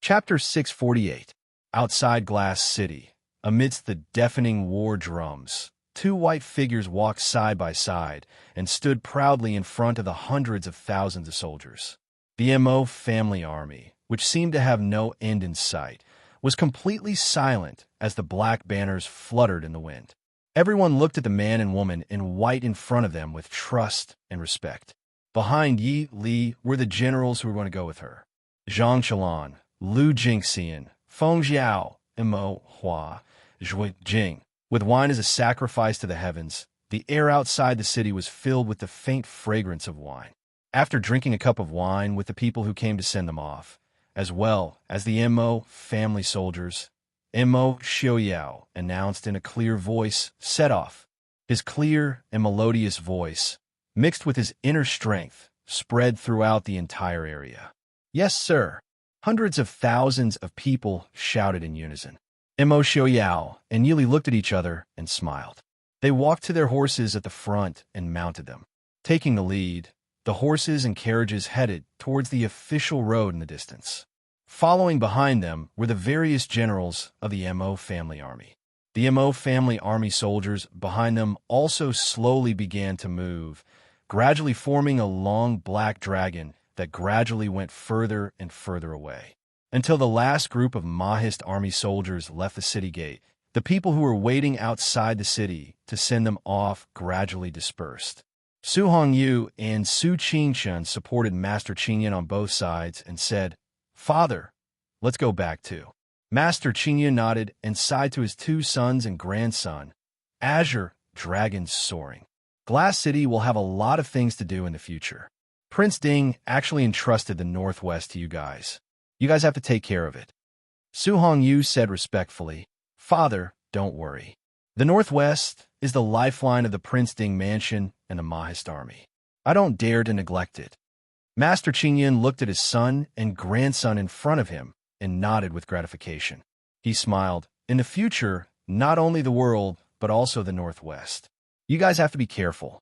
Chapter 648. Outside Glass City. Amidst the deafening war drums, two white figures walked side by side and stood proudly in front of the hundreds of thousands of soldiers. The MO family army, which seemed to have no end in sight, was completely silent as the black banners fluttered in the wind. Everyone looked at the man and woman in white in front of them with trust and respect. Behind Yi Li were the generals who were going to go with her. Zhang Qilan, Lu Jingxian, Feng Jiao, and Mo Hua, Zhui Jing. With wine as a sacrifice to the heavens, the air outside the city was filled with the faint fragrance of wine. After drinking a cup of wine with the people who came to send them off, as well as the Mo family soldiers, Mo Xiaoyao announced in a clear voice, "Set off." His clear and melodious voice, mixed with his inner strength, spread throughout the entire area. "Yes, sir." Hundreds of thousands of people shouted in unison. Mo Xiaoyao and Yili looked at each other and smiled. They walked to their horses at the front and mounted them. Taking the lead, the horses and carriages headed towards the official road in the distance. Following behind them were the various generals of the Mo family army. The Mo family army soldiers behind them also slowly began to move, gradually forming a long black dragon that gradually went further and further away. Until the last group of Mahist army soldiers left the city gate, the people who were waiting outside the city to send them off gradually dispersed. Su Hongyu and Su Qingchen supported Master Qingyan on both sides and said, "Father, let's go back too." Master Qingyan nodded and sighed to his two sons and grandson. Azure dragons soaring. Glass City will have a lot of things to do in the future. Prince Ding actually entrusted the Northwest to you guys. You guys have to take care of it. Su Hongyu said respectfully, "Father, don't worry. The Northwest is the lifeline of the Prince Ding mansion and the Mahist army. I don't dare to neglect it." Master Qingyan looked at his son and grandson in front of him and nodded with gratification. He smiled. "In the future, not only the world, but also the Northwest. You guys have to be careful."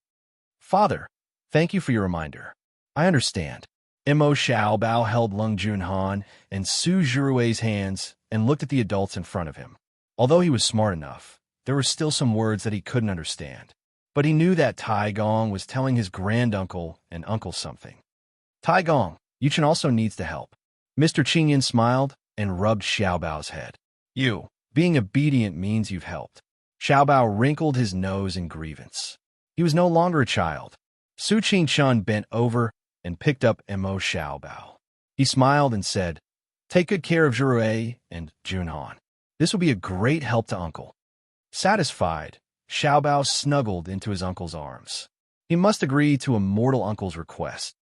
"Father, thank you for your reminder. I understand." Mo Xiaobao held Lung Junhan and Su Zhirui's hands and looked at the adults in front of him. Although he was smart enough, there were still some words that he couldn't understand. But he knew that Tai Gong was telling his granduncle and uncle something. "Tai Gong, Yuchen also needs to help." Mr. Qingyan smiled and rubbed Xiaobao's head. "You, being obedient means you've helped." Xiaobao wrinkled his nose in grievance. He was no longer a child. Su Qingchun bent over and picked up Mo Xiaobao. He smiled and said, "Take good care of Zhirui and Junhan. This will be a great help to Uncle." Satisfied, Xiaobao snuggled into his uncle's arms. He must agree to a mortal uncle's request.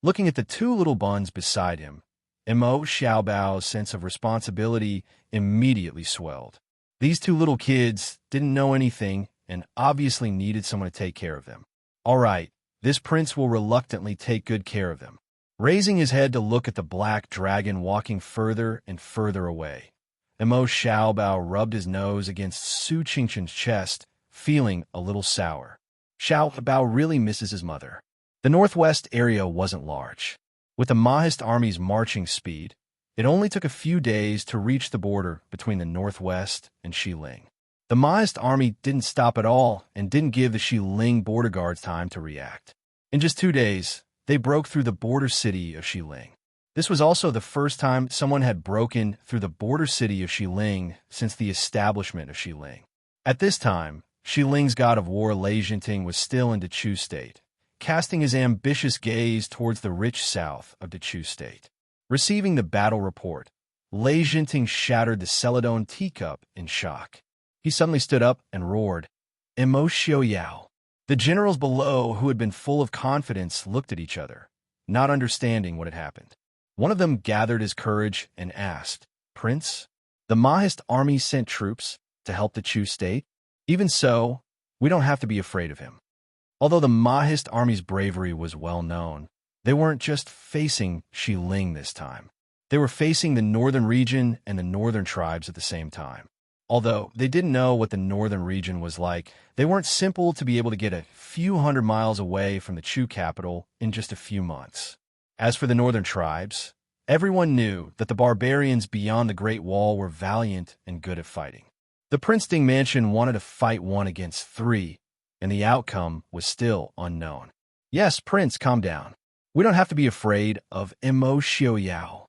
Looking at the two little buns beside him, Mo Xiaobao's sense of responsibility immediately swelled. These two little kids didn't know anything and obviously needed someone to take care of them. All right, this prince will reluctantly take good care of them. Raising his head to look at the black dragon walking further and further away, Mo Xiaobao rubbed his nose against Su Qingchen's chest, feeling a little sour. Xiaobao really misses his mother. The Northwest area wasn't large. With the Mahist army's marching speed, it only took a few days to reach the border between the Northwest and Xiling. The Mahist army didn't stop at all and didn't give the Xiling border guards time to react. In just 2 days, they broke through the border city of Xiling. This was also the first time someone had broken through the border city of Xiling since the establishment of Xiling. At this time, Xiling's god of war Lei Jinting was still in Dechu State, casting his ambitious gaze towards the rich south of Dechu State. Receiving the battle report, Lei Jinting shattered the Celadon teacup in shock. He suddenly stood up and roared, "Mo Xiaoyao." The generals below, who had been full of confidence, looked at each other, not understanding what had happened. One of them gathered his courage and asked, "Prince, the Mahist army sent troops to help the Chu state? Even so, we don't have to be afraid of him." Although the Mahist army's bravery was well known, they weren't just facing Xiling this time. They were facing the northern region and the northern tribes at the same time. Although they didn't know what the northern region was like, they weren't simple to be able to get a few hundred miles away from the Chu capital in just a few months. As for the northern tribes, Everyone knew that the barbarians beyond the Great Wall were valiant and good at fighting. The Princeton mansion wanted to fight 1 against 3, and the outcome was still unknown. Yes, Prince, calm down. We don't have to be afraid of Xiaoyao.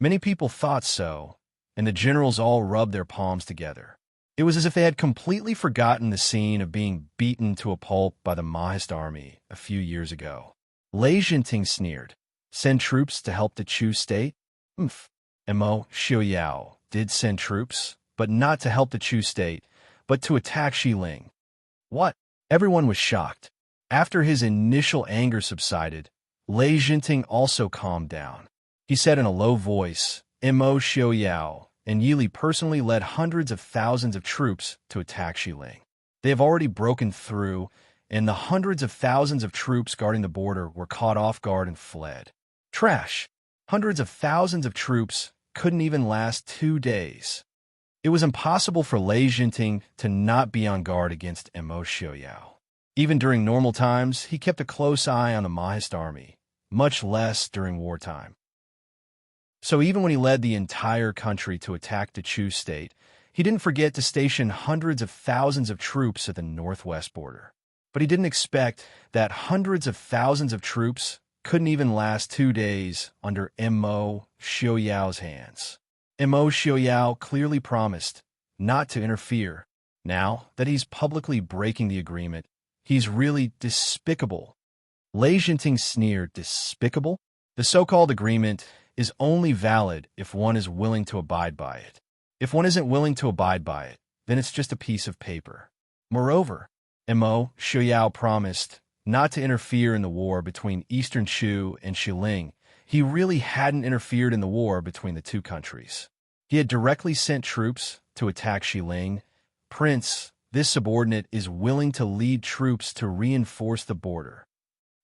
Many people thought so, and the generals all rubbed their palms together. It was as if they had completely forgotten the scene of being beaten to a pulp by the Mahist army a few years ago. Lei Jinting sneered. Send troops to help the Chu state? Xiaoyao did send troops, but not to help the Chu state, but to attack Xiling. What? Everyone was shocked. After his initial anger subsided, Lei Jinting also calmed down. He said in a low voice, Xiaoyao and Yili personally led hundreds of thousands of troops to attack Xiling. They have already broken through, and the hundreds of thousands of troops guarding the border were caught off guard and fled. Trash! Hundreds of thousands of troops couldn't even last 2 days. It was impossible for Lei Jinting to not be on guard against Xiaoyao. Even during normal times, he kept a close eye on the Mahist army, much less during wartime. So even when he led the entire country to attack the Chu state, he didn't forget to station hundreds of thousands of troops at the northwest border. But he didn't expect that hundreds of thousands of troops couldn't even last 2 days under Xiaoyao's hands. Xiaoyao clearly promised not to interfere. Now that he's publicly breaking the agreement, he's really despicable. Lei Jinting sneered. Despicable? The so-called agreement is only valid if one is willing to abide by it. If one isn't willing to abide by it, then it's just a piece of paper. Moreover, Xiaoyao promised not to interfere in the war between Eastern Chu and Xiling. He really hadn't interfered in the war between the two countries. He had directly sent troops to attack Xiling. Prince, this subordinate is willing to lead troops to reinforce the border.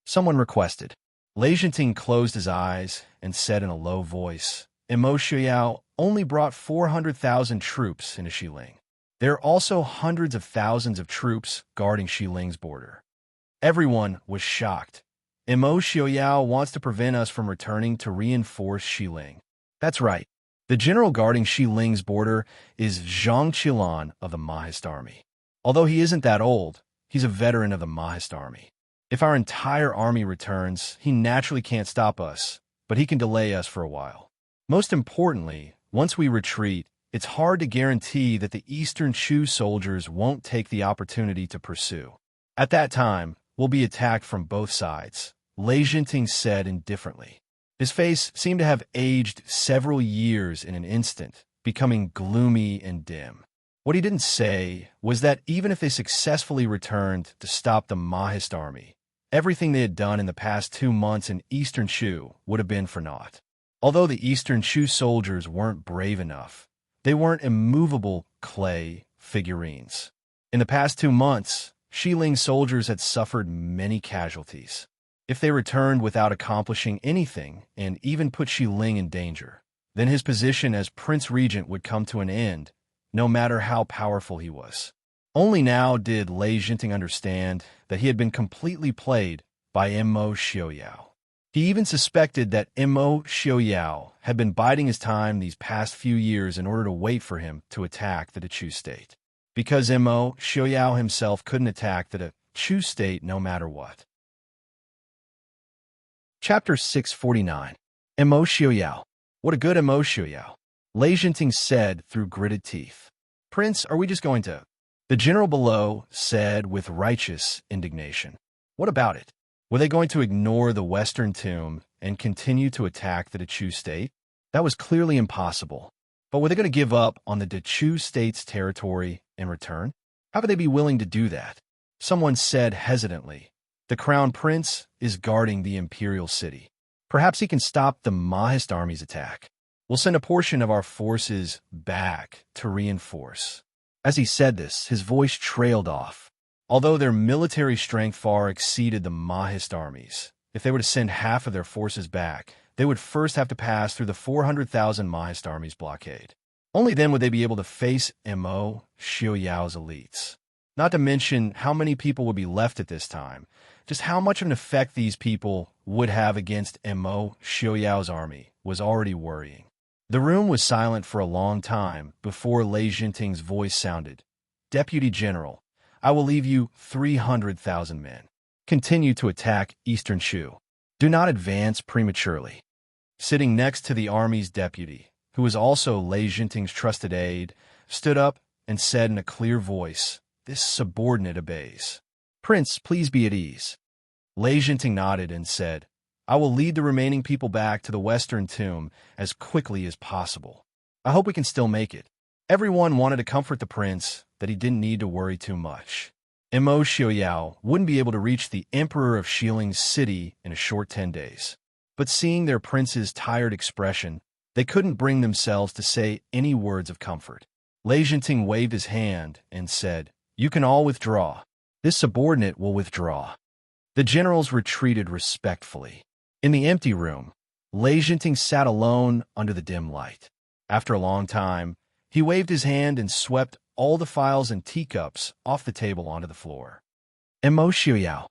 Someone requested. Lei Jinting closed his eyes and said in a low voice, Xiaoyao only brought 400,000 troops into Xiling. There are also hundreds of thousands of troops guarding Xiling's border. Everyone was shocked. Xiaoyao wants to prevent us from returning to reinforce Xiling. That's right. The general guarding Xiling's border is Zhang Qilan of the Mahist army. Although he isn't that old, he's a veteran of the Mahist army. If our entire army returns, he naturally can't stop us, but he can delay us for a while. Most importantly, once we retreat, it's hard to guarantee that the Eastern Chu soldiers won't take the opportunity to pursue. At that time, we'll be attacked from both sides, Lei Jinting said indifferently. His face seemed to have aged several years in an instant, becoming gloomy and dim. What he didn't say was that even if they successfully returned to stop the Mahist army, everything they had done in the past 2 months in Eastern Chu would have been for naught. Although the Eastern Chu soldiers weren't brave enough, they weren't immovable clay figurines. In the past 2 months, Xiling soldiers had suffered many casualties. If they returned without accomplishing anything and even put Xiling in danger, then his position as Prince Regent would come to an end, no matter how powerful he was. Only now did Lei Jinting understand that he had been completely played by Xiaoyao. He even suspected that Xiaoyao had been biding his time these past few years in order to wait for him to attack the Chu state. Because Xiaoyao himself couldn't attack the Chu state no matter what. Chapter 649. Xiaoyao. What a good Xiaoyao. Lei Jinting said through gritted teeth. Prince, are we just going to... The general below said with righteous indignation. What about it? Were they going to ignore the Western Tomb and continue to attack the Chu state? That was clearly impossible. But were they going to give up on the Chu state's territory in return? How would they be willing to do that? Someone said hesitantly. The Crown Prince is guarding the imperial city. Perhaps he can stop the Mahist army's attack. We'll send a portion of our forces back to reinforce. As he said this, his voice trailed off. Although their military strength far exceeded the Mahist armies, if they were to send half of their forces back, they would first have to pass through the 400,000 Mahist army's blockade. Only then would they be able to face Xiaoyao's elites. Not to mention how many people would be left at this time. Just how much of an effect these people would have against Mo Xiaoyao's army was already worrying. The room was silent for a long time before Lei Jinting's voice sounded. Deputy General, I will leave you 300,000 men. Continue to attack Eastern Shu. Do not advance prematurely. Sitting next to the army's deputy, who was also Lei Jinting's trusted aide, stood up and said in a clear voice, "This subordinate obeys. Prince, please be at ease." Lei Jinting nodded and said, "I will lead the remaining people back to the western tomb as quickly as possible. I hope we can still make it." Everyone wanted to comfort the prince that he didn't need to worry too much. Mo Xiaoyao wouldn't be able to reach the Emperor of Shiling's city in a short 10 days. But seeing their prince's tired expression, they couldn't bring themselves to say any words of comfort. Lei Jinting waved his hand and said, "You can all withdraw. This subordinate will withdraw." The generals retreated respectfully. In the empty room, Lei Jinting sat alone under the dim light. After a long time, he waved his hand and swept all the files and teacups off the table onto the floor. Mo Xiaoyao.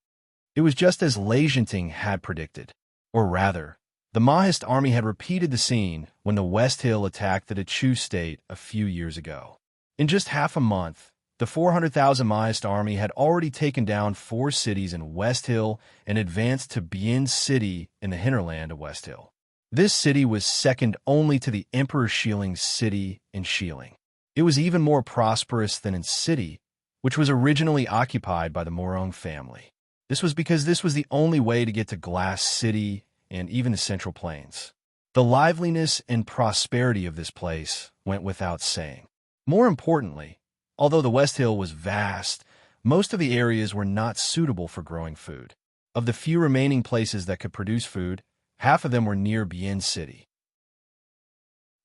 It was just as Lei Jinting had predicted. Or rather, the Mahist army had repeated the scene when the West Hill attacked the Dechu state a few years ago. In just half a month, the 400,000 Mahist army had already taken down 4 cities in West Hill and advanced to Bian City in the hinterland of West Hill. This city was second only to the Emperor Shiling's city in Shiling. It was even more prosperous than in City, which was originally occupied by the Morong family. This was because this was the only way to get to Glass City and even the Central Plains. The liveliness and prosperity of this place went without saying. More importantly, although the West Hill was vast, most of the areas were not suitable for growing food. Of the few remaining places that could produce food, half of them were near Bian City.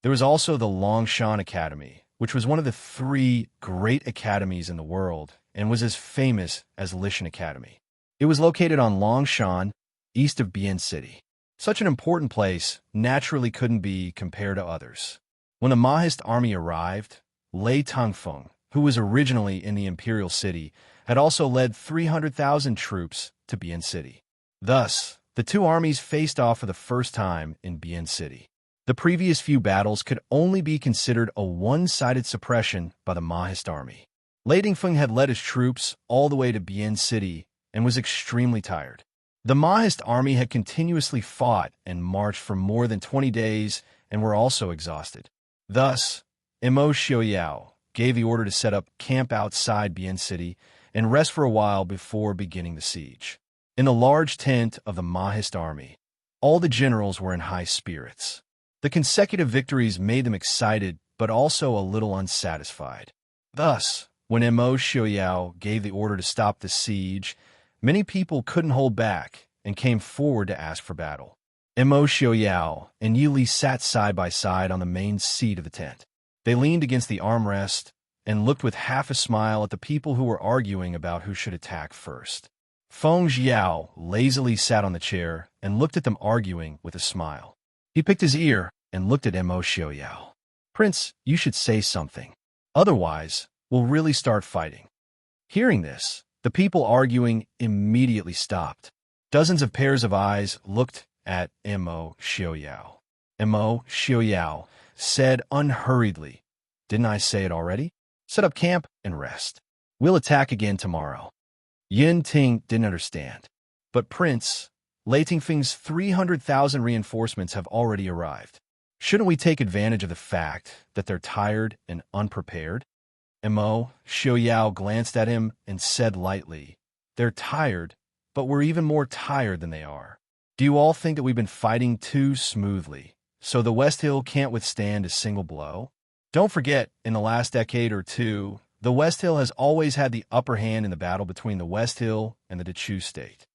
There was also the Longshan Academy, which was one of the 3 great academies in the world and was as famous as Lishan Academy. It was located on Longshan, east of Bian City. Such an important place naturally couldn't be compared to others. When the Mahist army arrived, Lei Tongfeng, who was originally in the imperial city, had also led 300,000 troops to Bian City. Thus, the 2 armies faced off for the first time in Bian City. The previous few battles could only be considered a one-sided suppression by the Mahist army. Lei Tongfeng had led his troops all the way to Bian City and was extremely tired. The Mahist army had continuously fought and marched for more than 20 days and were also exhausted. Thus, Mo Xiaoyao gave the order to set up camp outside Bian City and rest for a while before beginning the siege. In the large tent of the Mahist army, all the generals were in high spirits. The consecutive victories made them excited but also a little unsatisfied. Thus, when Mo Xiaoyao gave the order to stop the siege, many people couldn't hold back and came forward to ask for battle. Mo Xiaoyao and Yi Li sat side by side on the main seat of the tent. They leaned against the armrest and looked with half a smile at the people who were arguing about who should attack first. Feng Zhao lazily sat on the chair and looked at them arguing with a smile. He picked his ear and looked at Mo Xiaoyao. "Prince, you should say something. Otherwise, we'll really start fighting." Hearing this, the people arguing immediately stopped. Dozens of pairs of eyes looked at Mo Xiaoyao. Mo Xiaoyao said unhurriedly, "Didn't I say it already? Set up camp and rest. We'll attack again tomorrow." Yin Ting didn't understand. "But Prince, Lei Tongfeng's 300,000 reinforcements have already arrived. Shouldn't we take advantage of the fact that they're tired and unprepared?" Mo Xiaoyao glanced at him and said lightly, "They're tired, but we're even more tired than they are. Do you all think that we've been fighting too smoothly, so the West Hill can't withstand a single blow? Don't forget, in the last decade or two, the West Hill has always had the upper hand in the battle between the West Hill and the Dechu state.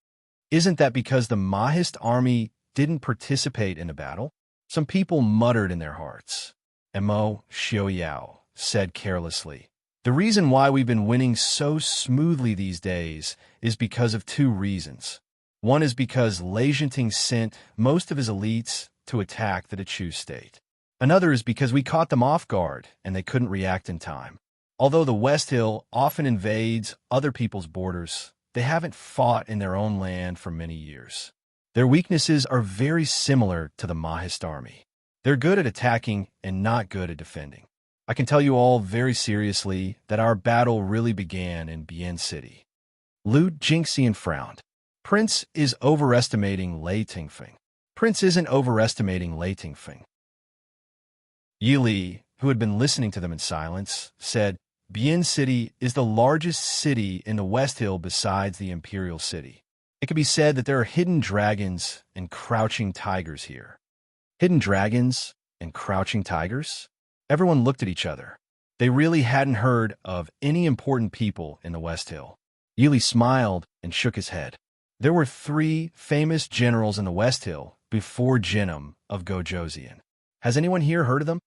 Isn't that because the Mahist army didn't participate in the battle?" Some people muttered in their hearts. Mo Xiaoyao said carelessly, "The reason why we've been winning so smoothly these days is because of 2 reasons. One is because Lei Jinting sent most of his elites to attack the Dechu state. Another is because we caught them off guard and they couldn't react in time. Although the West Hill often invades other people's borders, they haven't fought in their own land for many years. Their weaknesses are very similar to the Mahist army. They're good at attacking and not good at defending. I can tell you all very seriously that our battle really began in Bien City. Lu Jingxian frowned. Prince is overestimating Lei Tingfeng. Prince isn't overestimating Lei Tingfeng. Yi Li, who had been listening to them in silence, said, Bien City is the largest city in the West Hill besides the Imperial City. It can be said that there are hidden dragons and crouching tigers here. Hidden dragons and crouching tigers? Everyone looked at each other. They really hadn't heard of any important people in the West Hill. Yi Li smiled and shook his head. There were 3 famous generals in the West Hill before Jinnum of Gojoseon. Has anyone here heard of them?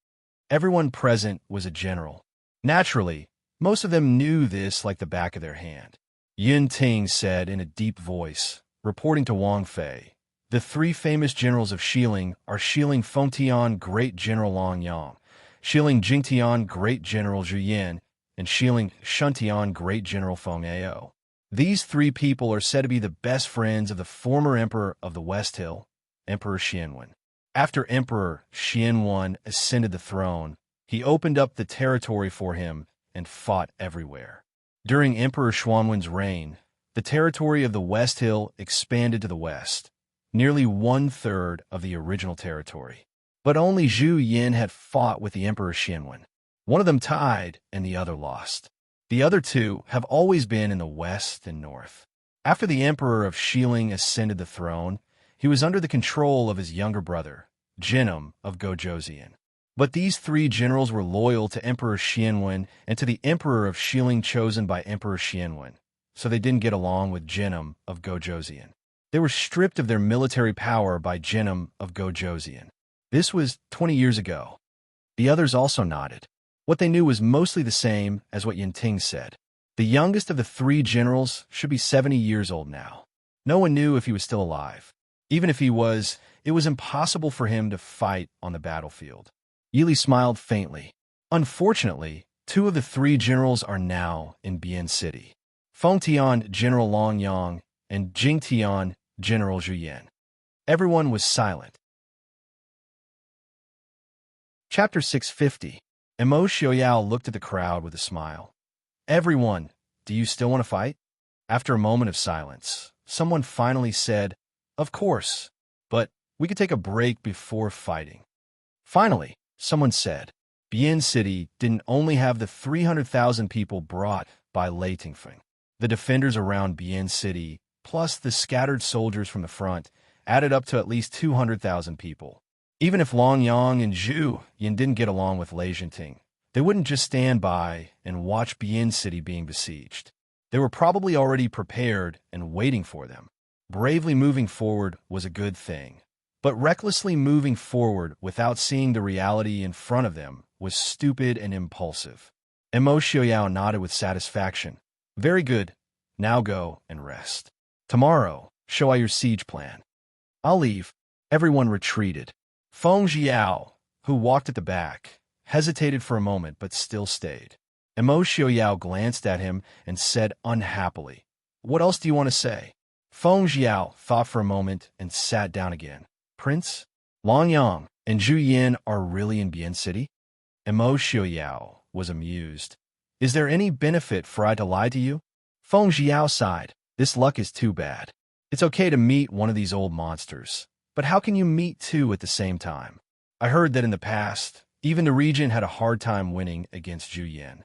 Everyone present was a general. Naturally, most of them knew this like the back of their hand. Yun Ting said in a deep voice, reporting to Wang Fei, the 3 famous generals of Xiling are Xiling Fengtian Great General Long Yang, Xiling Jingtian Great General Zhu Yin, and Xiling Shuntian Great General Feng Ao. These 3 people are said to be the best friends of the former emperor of the West Hill, Emperor Xianwen. After Emperor Xianwen ascended the throne, he opened up the territory for him and fought everywhere. During Emperor Xianwen's reign, the territory of the West Hill expanded to the west, nearly 1/3 of the original territory. But only Zhu Yin had fought with the Emperor Xianwen. One of them tied and the other lost. The other 2 have always been in the west and north. After the Emperor of Xiling ascended the throne, he was under the control of his younger brother, Jinnum of Gojoseon. But these 3 generals were loyal to Emperor Xianwen and to the Emperor of Xiling chosen by Emperor Xianwen, so they didn't get along with Jinnum of Gojoseon. They were stripped of their military power by Jinnum of Gojoseon. This was 20 years ago. The others also nodded. What they knew was mostly the same as what Yinting said. The youngest of the 3 generals should be 70 years old now. No one knew if he was still alive. Even if he was, it was impossible for him to fight on the battlefield. Yi Li smiled faintly. Unfortunately, 2 of the 3 generals are now in Bien City. Fengtian General Long Yang and Jingtian General Zhu Yin. Everyone was silent. Chapter 650. Emo Xiaoyao looked at the crowd with a smile. Everyone, do you still want to fight? After a moment of silence, someone finally said, Of course, but we could take a break before fighting. Finally, someone said, Bien City didn't only have the 300,000 people brought by Lei Tingfeng. The defenders around Bien City, plus the scattered soldiers from the front, added up to at least 200,000 people. Even if Long Yang and Zhu Yin didn't get along with Lei Jinting, they wouldn't just stand by and watch Bien City being besieged. They were probably already prepared and waiting for them. Bravely moving forward was a good thing, but recklessly moving forward without seeing the reality in front of them was stupid and impulsive. Emo Xiaoyao nodded with satisfaction. Very good. Now go and rest. Tomorrow, show I your siege plan. I'll leave. Everyone retreated. Feng Jiao, who walked at the back, hesitated for a moment but still stayed. Emo Xiaoyao glanced at him and said unhappily, What else do you want to say? Feng Jiao thought for a moment and sat down again. Prince, Long Yang and Zhu Yin are really in Bien City? Emo Xiaoyao was amused. Is there any benefit for I to lie to you? Feng Jiao sighed. This luck is too bad. It's okay to meet one of these old monsters, but how can you meet 2 at the same time? I heard that in the past, even the regent had a hard time winning against Zhu Yin.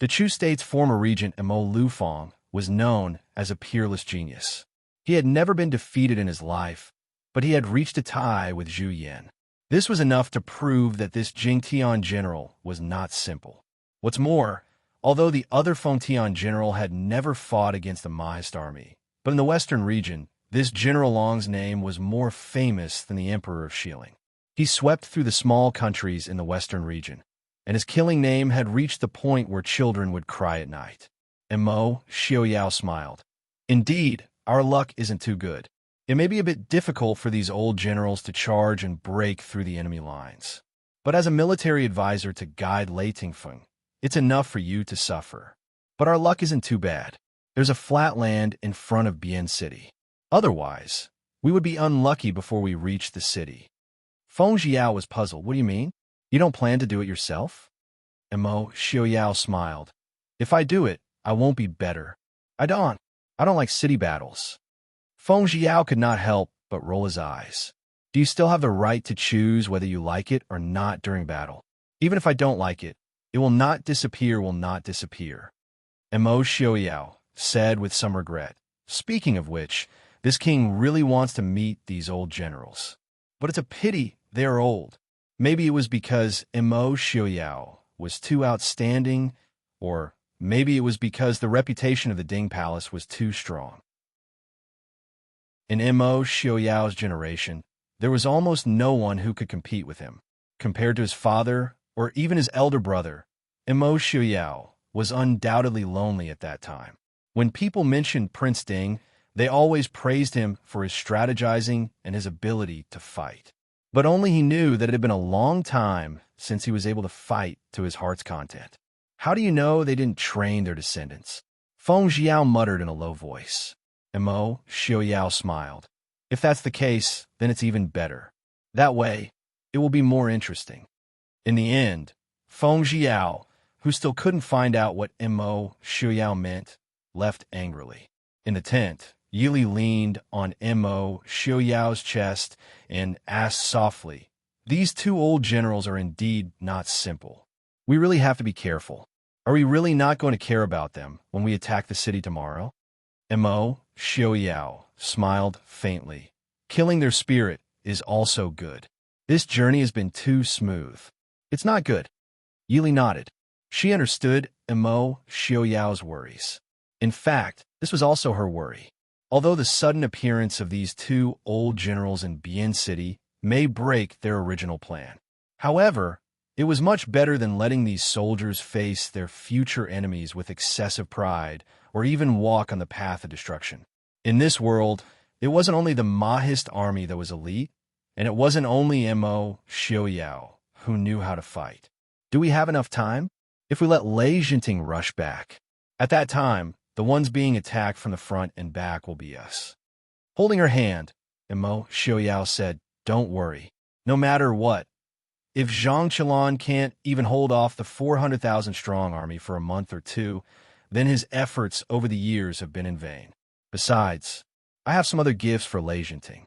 The Chu State's former regent, Emo Lufeng, was known as a peerless genius. He had never been defeated in his life, but he had reached a tie with Zhu Yin. This was enough to prove that this Jingtian general was not simple. What's more, although the other Fengtian general had never fought against the Mahist army, but in the western region, this General Long's name was more famous than the Emperor of Xiling. He swept through the small countries in the western region, and his killing name had reached the point where children would cry at night. Emo Xiaoyao smiled. Indeed, our luck isn't too good. It may be a bit difficult for these old generals to charge and break through the enemy lines. But as a military advisor to guide Lei Tingfeng, it's enough for you to suffer. But our luck isn't too bad. There's a flat land in front of Bien City. Otherwise, we would be unlucky before we reach the city. Feng Jiao was puzzled. What do you mean? You don't plan to do it yourself? Mo Xiaoyao smiled. If I do it, I won't be better. I don't like city battles. Feng Jiao could not help but roll his eyes. Do you still have the right to choose whether you like it or not during battle? Even if I don't like it, it will not disappear, Mo Xiaoyao said with some regret. Speaking of which, this king really wants to meet these old generals. But it's a pity they are old. Maybe it was because Mo Xiaoyao was too outstanding, or maybe it was because the reputation of the Ding Palace was too strong. In Mo Xiaoyao's generation, there was almost no one who could compete with him. Compared to his father, or even his elder brother, Mo Xiaoyao was undoubtedly lonely at that time. When people mentioned Prince Ding, they always praised him for his strategizing and his ability to fight. But only he knew that it had been a long time since he was able to fight to his heart's content. How do you know they didn't train their descendants? Feng Jiao muttered in a low voice. Mo Xiaoyao smiled. If that's the case, then it's even better. That way, it will be more interesting. In the end, Feng Jiao, who still couldn't find out what Mo Xiaoyao meant, left angrily. In the tent, Yili leaned on Mo Xiaoyao's chest and asked softly, "These two old generals are indeed not simple. We really have to be careful. Are we really not going to care about them when we attack the city tomorrow?" Mo Xiaoyao smiled faintly. Killing their spirit is also good. This journey has been too smooth. It's not good. Yili nodded. She understood Mo Xiaoyao's worries. In fact, this was also her worry. Although the sudden appearance of these two old generals in Bien City may break their original plan. However, it was much better than letting these soldiers face their future enemies with excessive pride or even walk on the path of destruction. In this world, it wasn't only the Mahist army that was elite, and it wasn't only Mo Xiaoyao who knew how to fight. Do we have enough time? If we let Lei Jinting rush back, at that time, the ones being attacked from the front and back will be us. Holding her hand, Mo Xiaoyao said, "Don't worry. No matter what, if Zhang Qilan can't even hold off the 400,000-strong army for a month or two, then his efforts over the years have been in vain. Besides, I have some other gifts for Lei Jinting."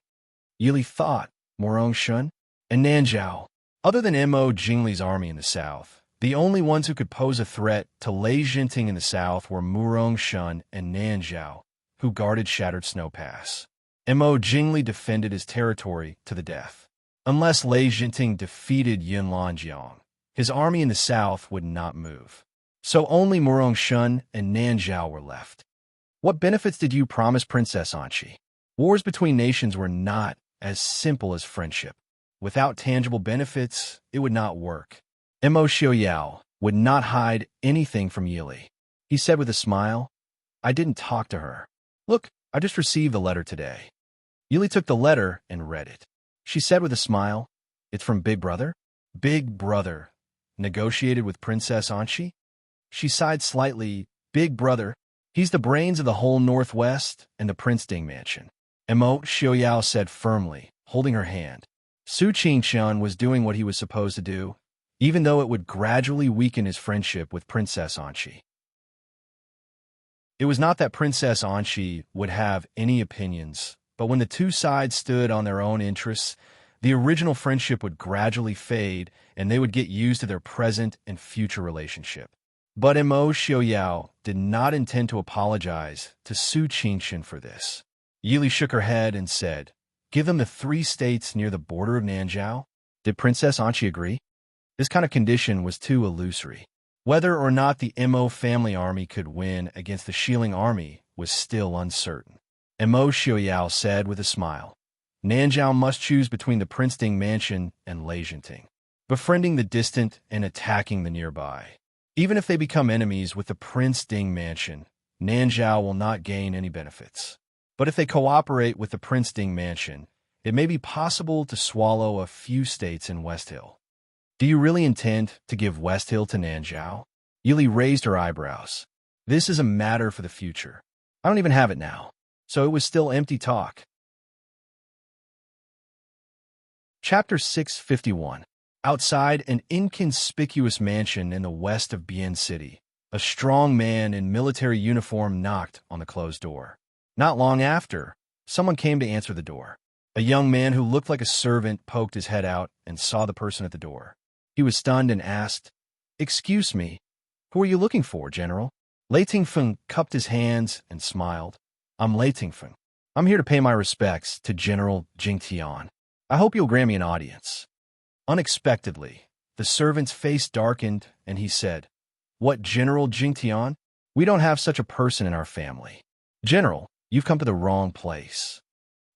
Yili thought, Morong Shun and Nanzhao. Other than Mo Jingli's army in the south, the only ones who could pose a threat to Lei Jinting in the south were Murong Shun and Nanzhao, who guarded Shattered Snow Pass. Mo Jingli defended his territory to the death. Unless Lei Jinting defeated Yunlanjiang, his army in the south would not move. So only Murong Shun and Nanzhao were left. What benefits did you promise Princess Anqi? Wars between nations were not as simple as friendship. Without tangible benefits, it would not work. Mo Xiaoyao would not hide anything from Yili. He said with a smile, "I didn't talk to her. Look, I just received the letter today." Yili took the letter and read it. She said with a smile, "It's from Big Brother?" Big Brother negotiated with Princess Anqi? She sighed slightly. Big Brother, he's the brains of the whole Northwest and the Prince Ding mansion. Mo Xiaoyao said firmly, holding her hand. Su Qingqian was doing what he was supposed to do, even though it would gradually weaken his friendship with Princess Anqi. It was not that Princess Anqi would have any opinions, but when the two sides stood on their own interests, the original friendship would gradually fade and they would get used to their present and future relationship. But Mo Xiaoyao did not intend to apologize to Su Qingqian for this. Yili shook her head and said, "Give them the 3 states near the border of Nanzhao." Did Princess Anqi agree? This kind of condition was too illusory. Whether or not the Mo family army could win against the Xiling army was still uncertain. Mo Xiaoyao said with a smile, "Nanzhao must choose between the Prince Ding mansion and Lei Jinting, befriending the distant and attacking the nearby. Even if they become enemies with the Prince Ding mansion, Nanzhao will not gain any benefits. But if they cooperate with the Prince Ding mansion, it may be possible to swallow a few states in West Hill." "Do you really intend to give West Hill to Nanzhao?" Yili raised her eyebrows. "This is a matter for the future. I don't even have it now. So it was still empty talk. Chapter 651. Outside an inconspicuous mansion in the west of Bien City, a strong man in military uniform knocked on the closed door. Not long after, someone came to answer the door. A young man who looked like a servant poked his head out and saw the person at the door. He was stunned and asked, "Excuse me, who are you looking for, General?" Lei Tingfeng cupped his hands and smiled. "I'm Lei Tingfeng. I'm here to pay my respects to General Jingtian. I hope you'll grant me an audience." Unexpectedly, the servant's face darkened and he said, "What, General Jingtian? We don't have such a person in our family. General, you've come to the wrong place."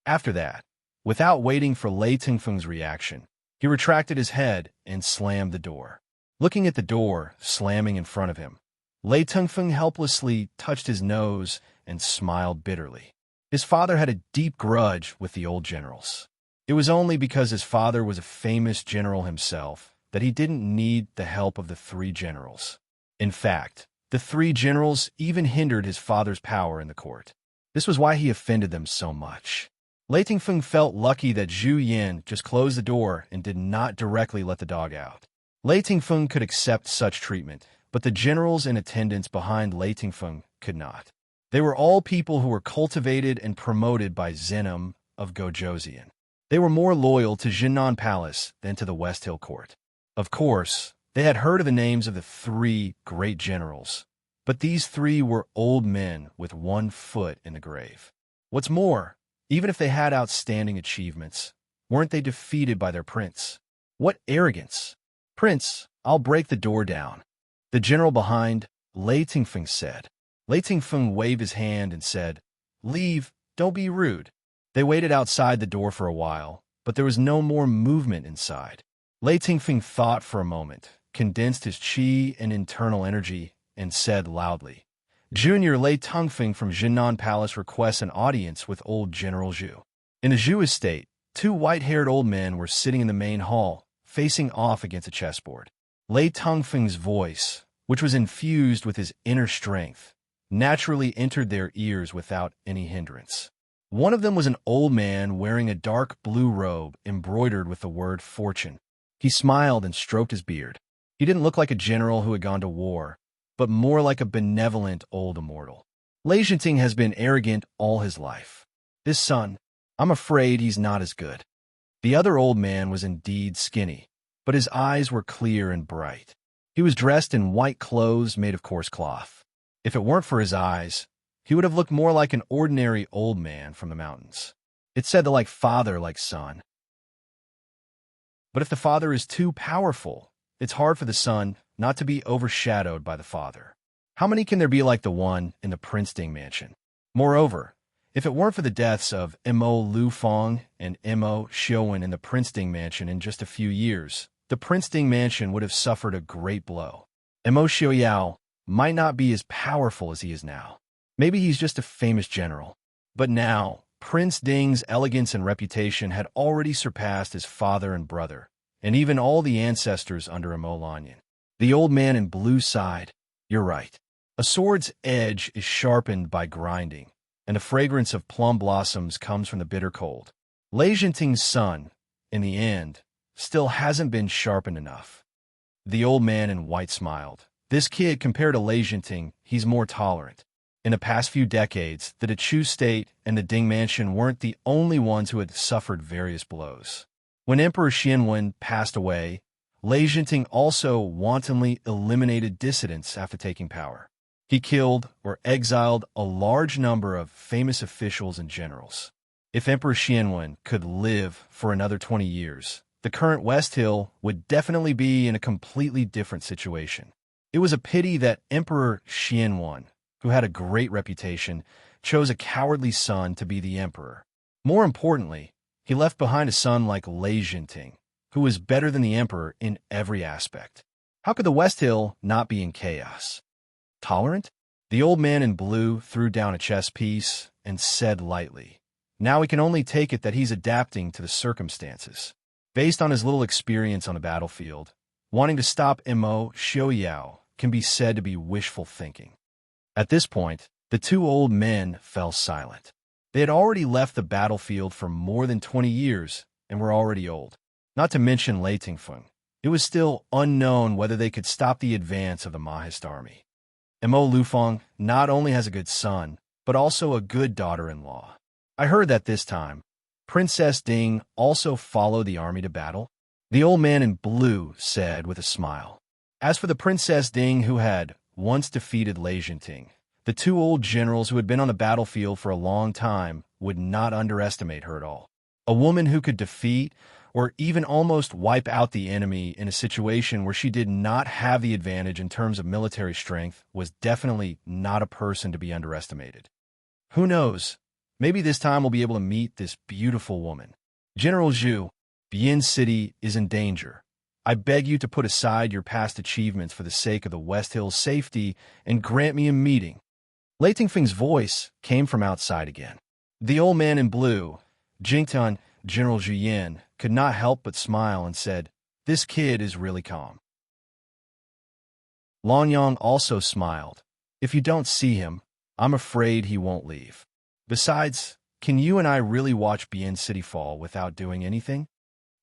After that, without waiting for Lei Tingfeng's reaction, he retracted his head and slammed the door. Looking at the door slamming in front of him, Lei Tingfeng helplessly touched his nose and smiled bitterly. His father had a deep grudge with the old generals. It was only because his father was a famous general himself that he didn't need the help of the three generals. In fact, the three generals even hindered his father's power in the court. This was why he offended them so much. Lei Tingfeng felt lucky that Zhu Yin just closed the door and did not directly let the dog out. Lei Tingfeng could accept such treatment, but the generals in attendance behind Lei Tingfeng could not. They were all people who were cultivated and promoted by Zenom of Gojoseon. They were more loyal to Jinnan Palace than to the West Hill Court. Of course, they had heard of the names of the three great generals, but these three were old men with one foot in the grave. What's more, even if they had outstanding achievements, weren't they defeated by their prince? What arrogance! "Prince, I'll break the door down," the general behind Lei Tingfeng said. Lei Tingfeng waved his hand and said, "Leave, don't be rude." They waited outside the door for a while, but there was no more movement inside. Lei Tingfeng thought for a moment, condensed his qi and internal energy, and said loudly, "Junior Lei Tingfeng from Jinnan Palace requests an audience with old General Zhu." In the Zhu estate, two white-haired old men were sitting in the main hall, facing off against a chessboard. Lei Tingfeng's voice, which was infused with his inner strength, naturally entered their ears without any hindrance. One of them was an old man wearing a dark blue robe embroidered with the word fortune. He smiled and stroked his beard. He didn't look like a general who had gone to war, but more like a benevolent old immortal. Lei Zhenting has been arrogant all his life. This son, I'm afraid he's not as good. The other old man was indeed skinny, but his eyes were clear and bright. He was dressed in white clothes made of coarse cloth. If it weren't for his eyes, he would have looked more like an ordinary old man from the mountains. It said the like father, like son. But if the father is too powerful, it's hard for the son not to be overshadowed by the father. How many can there be like the one in the Princeton mansion? Moreover, if it weren't for the deaths of Mo Lufeng and Mo Xiaowen in the Princeton mansion in just a few years, the Princeton mansion would have suffered a great blow. Mo Xiaoyao might not be as powerful as he is now. Maybe he's just a famous general. But now, Prince Ding's elegance and reputation had already surpassed his father and brother, and even all the ancestors under Mo Lanyan. The old man in blue sighed. "You're right. A sword's edge is sharpened by grinding, and the fragrance of plum blossoms comes from the bitter cold. Lei Zhenting's son, in the end, still hasn't been sharpened enough." The old man in white smiled. This kid, compared to Lei Zhenting, he's more tolerant. In the past few decades, the Dechu state and the Ding Mansion weren't the only ones who had suffered various blows. When Emperor Xianwen passed away, Lei Zhenting also wantonly eliminated dissidents after taking power. He killed or exiled a large number of famous officials and generals. If Emperor Xianwen could live for another 20 years, the current West Hill would definitely be in a completely different situation. It was a pity that Emperor Xianwen, who had a great reputation, chose a cowardly son to be the emperor. More importantly, he left behind a son like Lei Zhenting, who was better than the emperor in every aspect. How could the West Hill not be in chaos? Tolerant? The old man in blue threw down a chess piece and said lightly, "Now we can only take it that he's adapting to the circumstances." Based on his little experience on the battlefield, wanting to stop Mo Xiaoyao can be said to be wishful thinking. At this point, The two old men fell silent. They had already left the battlefield for more than 20 years and were already old. Not to mention Lei Tingfeng. It was still unknown whether they could stop the advance of the Mahist army. Mo Lufeng not only has a good son, but also a good daughter-in-law. I heard that this time, Princess Ding also followed the army to battle. The old man in blue said with a smile. As for the Princess Ding who had once defeated Lei Jinting, the two old generals who had been on the battlefield for a long time would not underestimate her at all. A woman who could defeat or even almost wipe out the enemy in a situation where she did not have the advantage in terms of military strength was definitely not a person to be underestimated. Who knows? Maybe this time we'll be able to meet this beautiful woman. General Zhu, Bian City is in danger. I beg you to put aside your past achievements for the sake of the West Hill's safety and grant me a meeting. Lei Tingfeng's voice came from outside again. The old man in blue, Jingtan, General Zhu Yan, could not help but smile and said, "This kid is really calm." Long Yang also smiled. "If you don't see him, I'm afraid he won't leave. Besides, can you and I really watch Bian City fall without doing anything?"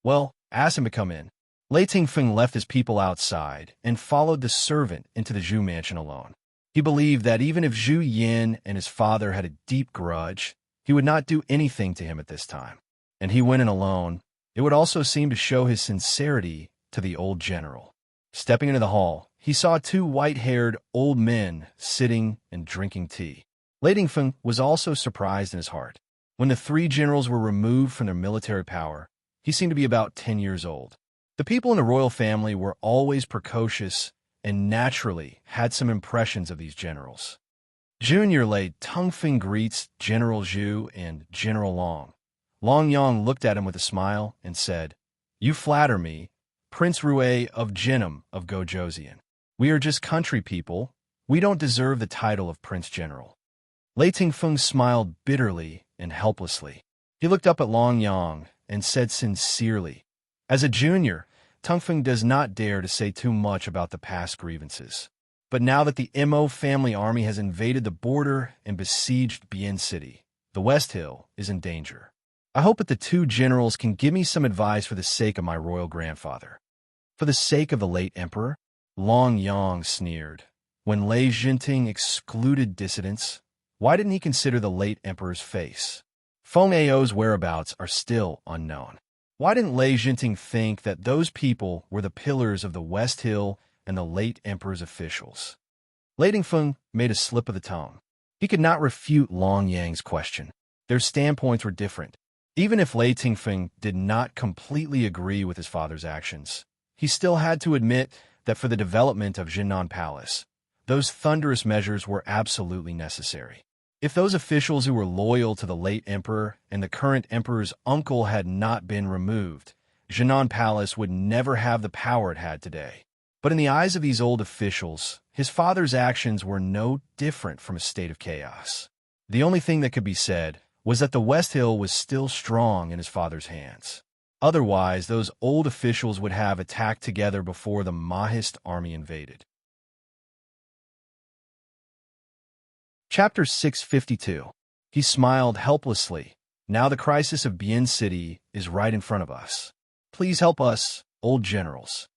"Well, ask him to come in." Lei Tingfeng left his people outside and followed the servant into the Zhu mansion alone. He believed that even if Zhu Yan and his father had a deep grudge, he would not do anything to him at this time. And he went in alone. It would also seem to show his sincerity to the old general. Stepping into the hall, he saw two white-haired old men sitting and drinking tea. Lei Tingfeng was also surprised in his heart. When the three generals were removed from their military power, he seemed to be about 10 years old. The people in the royal family were always precocious and naturally had some impressions of these generals. Junior Lei Tingfeng greets General Zhu and General Long. Long Yang looked at him with a smile and said, "You flatter me, Prince Rue of Jinnam of Gojoseon. We are just country people. We don't deserve the title of Prince General." Lei Tingfeng smiled bitterly and helplessly. He looked up at Long Yang and said sincerely, "As a junior, Tingfeng does not dare to say too much about the past grievances. But now that the Mo family army has invaded the border and besieged Bian City, the West Hill is in danger. I hope that the two generals can give me some advice for the sake of my royal grandfather." "For the sake of the late emperor?" Long Yang sneered. When Lei Jinting excluded dissidents, why didn't he consider the late emperor's face? Feng Ao's whereabouts are still unknown. Why didn't Lei Jinting think that those people were the pillars of the West Hill and the late emperor's officials? Lei Tingfeng made a slip of the tongue. He could not refute Long Yang's question. Their standpoints were different. Even if Lei Tingfeng did not completely agree with his father's actions, he still had to admit that for the development of Jinnan Palace, those thunderous measures were absolutely necessary. If those officials who were loyal to the late emperor and the current emperor's uncle had not been removed, Jinnan Palace would never have the power it had today. But in the eyes of these old officials, his father's actions were no different from a state of chaos. The only thing that could be said was that the West Hill was still strong in his father's hands. Otherwise, those old officials would have attacked together before the Mahist army invaded. Chapter 652. He smiled helplessly. "Now the crisis of Bian City is right in front of us. Please help us, old generals."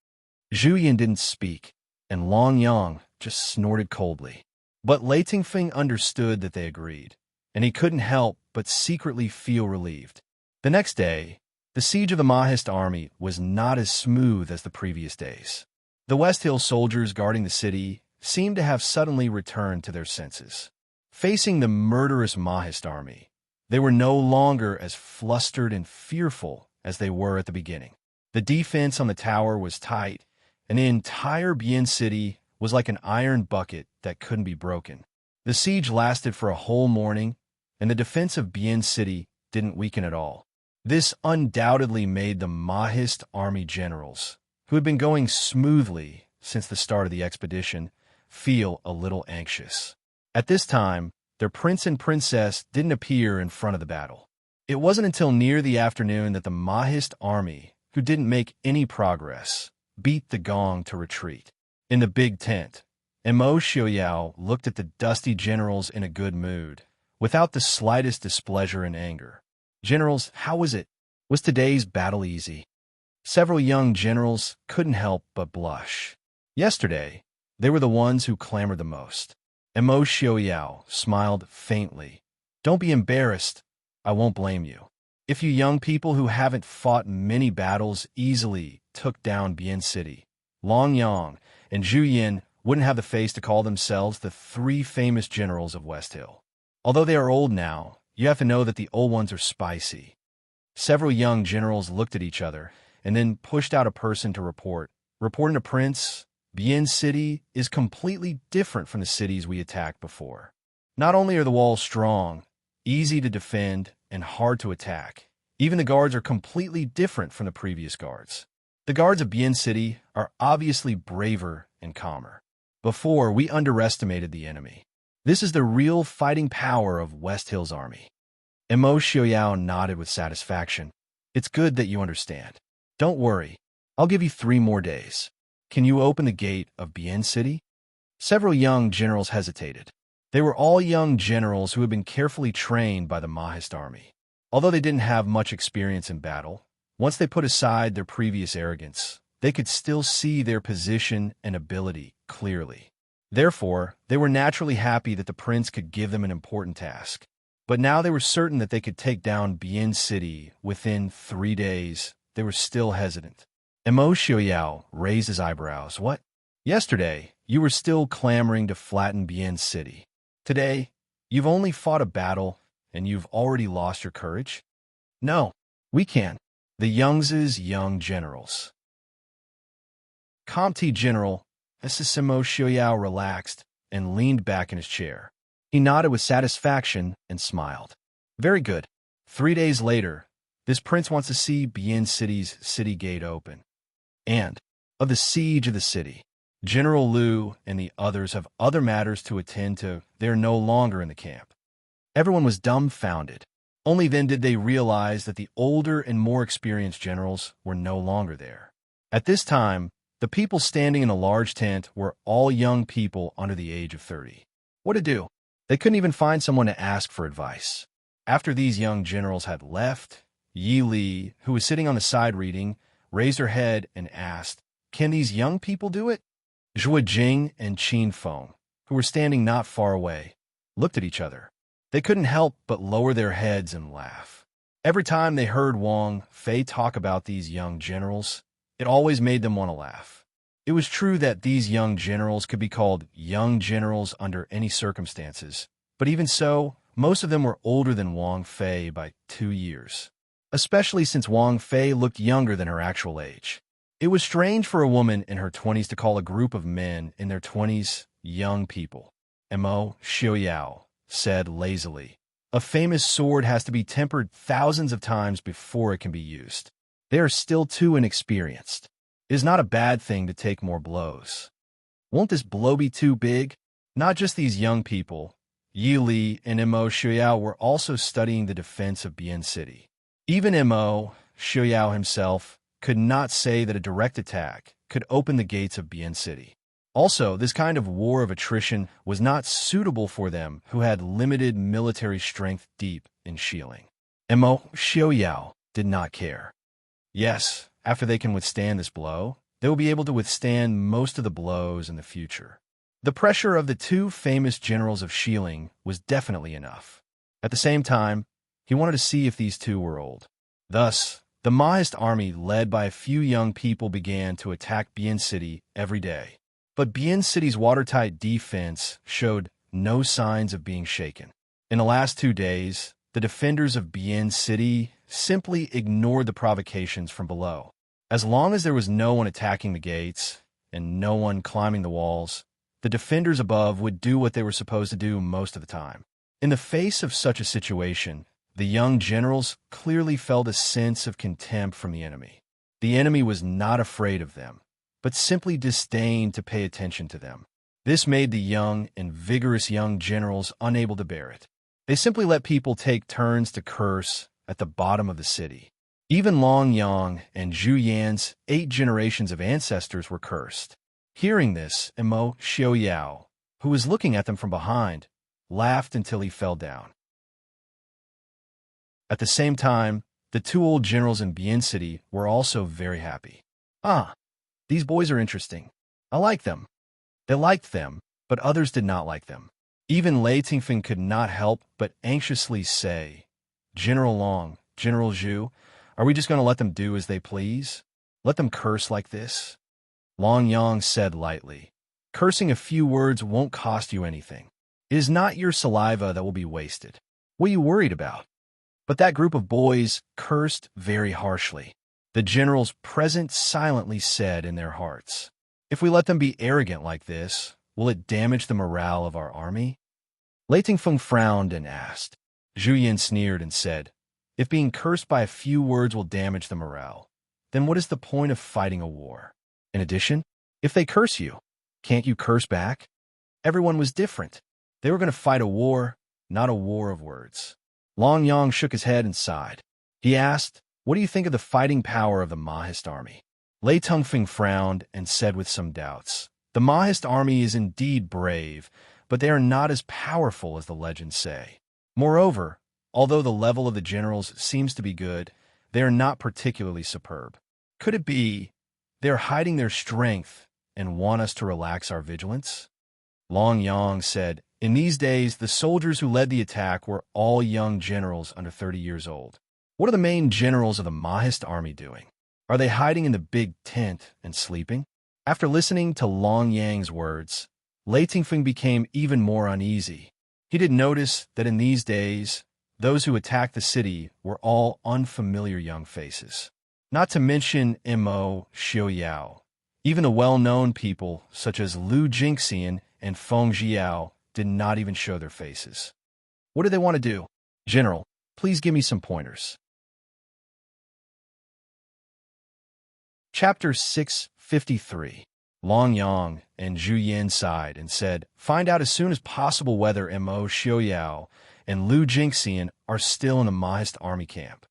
Zhu Yan didn't speak, and Long Yang just snorted coldly. But Lei Tingfeng understood that they agreed, and he couldn't help but secretly feel relieved. The next day, the siege of the Mahist army was not as smooth as the previous days. The West Hill soldiers guarding the city seemed to have suddenly returned to their senses. Facing the murderous Mahist army, they were no longer as flustered and fearful as they were at the beginning. The defense on the tower was tight, and the entire Bian City was like an iron bucket that couldn't be broken. The siege lasted for a whole morning, and the defense of Bian City didn't weaken at all. This undoubtedly made the Mahist army generals, who had been going smoothly since the start of the expedition, feel a little anxious. At this time, their prince and princess didn't appear in front of the battle. It wasn't until near the afternoon that the Mahist army, who didn't make any progress, beat the gong to retreat. In the big tent, Mo Xiaoyao looked at the dusty generals in a good mood, without the slightest displeasure and anger. Generals, how was it? Was today's battle easy? Several young generals couldn't help but blush. Yesterday, they were the ones who clamored the most. Mo Xiaoyao smiled faintly. Don't be embarrassed. I won't blame you. If you young people who haven't fought many battles easily took down Bian City, Long Yang and Zhu Yin wouldn't have the face to call themselves the three famous generals of West Hill. Although they are old now, you have to know that the old ones are spicy. Several young generals looked at each other and then pushed out a person to report. Reporting to Prince, Bian City is completely different from the cities we attacked before. Not only are the walls strong, easy to defend, and hard to attack, even the guards are completely different from the previous guards. The guards of Bian City are obviously braver and calmer. Before, we underestimated the enemy. This is the real fighting power of West Hill's army. Mo Xiaoyao nodded with satisfaction. It's good that you understand. Don't worry. I'll give you 3 more days. Can you open the gate of Bian City? Several young generals hesitated. They were all young generals who had been carefully trained by the Mahist army. Although they didn't have much experience in battle, once they put aside their previous arrogance, they could still see their position and ability clearly. Therefore, they were naturally happy that the prince could give them an important task. But now they were certain that they could take down Bian City within 3 days. They were still hesitant. Mo Xiaoyao raised his eyebrows. What? Yesterday, you were still clamoring to flatten Bian City. Today, you've only fought a battle, and you've already lost your courage? No, we can. The Yang's young generals. Comte General Mo Xiaoyao relaxed and leaned back in his chair. He nodded with satisfaction and smiled. Very good. 3 days later, this prince wants to see Bian City's city gate open. And, of the siege of the city, General Liu and the others have other matters to attend to. They're no longer in the camp. Everyone was dumbfounded. Only then did they realize that the older and more experienced generals were no longer there. At this time, the people standing in a large tent were all young people under the age of 30. What to do? They couldn't even find someone to ask for advice. After these young generals had left, Yi Li, who was sitting on the side reading, raised her head and asked, "Can these young people do it?" Zhua Jing and Qin Feng, who were standing not far away, looked at each other. They couldn't help but lower their heads and laugh. Every time they heard Wang Fei talk about these young generals, it always made them want to laugh. It was true that these young generals could be called young generals under any circumstances, but even so, most of them were older than Wang Fei by 2 years, especially since Wang Fei looked younger than her actual age. It was strange for a woman in her 20s to call a group of men in their 20s young people. Mo Xiaoyao said lazily, "A famous sword has to be tempered thousands of times before it can be used. They are still too inexperienced. It is not a bad thing to take more blows. Won't this blow be too big?" Not just these young people. Yi Li and Mo Xiaoyao were also studying the defense of Bian City. Even Mo Xiaoyao himself could not say that a direct attack could open the gates of Bian City. Also, this kind of war of attrition was not suitable for them who had limited military strength deep in Xiling. Mo Xiaoyao did not care. Yes, after they can withstand this blow, they will be able to withstand most of the blows in the future. The pressure of the 2 famous generals of Xiling was definitely enough. At the same time, he wanted to see if these 2 were old. Thus, the Mahist army led by a few young people began to attack Bian City every day. But Bian City's watertight defense showed no signs of being shaken. In the last 2 days, the defenders of Bian City simply ignored the provocations from below. As long as there was no one attacking the gates and no one climbing the walls, the defenders above would do what they were supposed to do most of the time. In the face of such a situation, the young generals clearly felt a sense of contempt from the enemy. The enemy was not afraid of them, but simply disdained to pay attention to them. This made the young and vigorous young generals unable to bear it. They simply let people take turns to curse at the bottom of the city. Even Long Yang and Zhu Yan's 8 generations of ancestors were cursed. Hearing this, Imo Xiaoyao, who was looking at them from behind, laughed until he fell down. At the same time, the two old generals in Bien City were also very happy. Ah, these boys are interesting. I like them. They liked them, but others did not like them. Even Lei Tingfeng could not help but anxiously say, General Long, General Zhu, are we just going to let them do as they please? Let them curse like this? Long Yang said lightly, cursing a few words won't cost you anything. It is not your saliva that will be wasted. What are you worried about? But that group of boys cursed very harshly. The generals present silently said in their hearts, if we let them be arrogant like this, will it damage the morale of our army? Lei Tingfeng frowned and asked. Zhu Yin sneered and said, if being cursed by a few words will damage the morale, then what is the point of fighting a war? In addition, if they curse you, can't you curse back? Everyone was different. They were going to fight a war, not a war of words. Long Yang shook his head and sighed. He asked, what do you think of the fighting power of the Mahist army? Lei Tongfeng frowned and said with some doubts, the Mahist army is indeed brave, but they are not as powerful as the legends say. Moreover, although the level of the generals seems to be good, they are not particularly superb. Could it be they are hiding their strength and want us to relax our vigilance? Long Yang said, in these days, the soldiers who led the attack were all young generals under 30 years old. What are the main generals of the Mahist army doing? Are they hiding in the big tent and sleeping? After listening to Long Yang's words, Lei Tingfeng became even more uneasy. He did notice that in these days, those who attacked the city were all unfamiliar young faces. Not to mention Imo Xiaoyao. Even the well-known people, such as Lu Jingxian and Feng Jiao, did not even show their faces. What do they want to do? General, please give me some pointers. Chapter 653. Long Yang and Zhu Yin sighed and said, find out as soon as possible whether Imo Xiaoyao and Lu Jingxian are still in the Mahist army camp.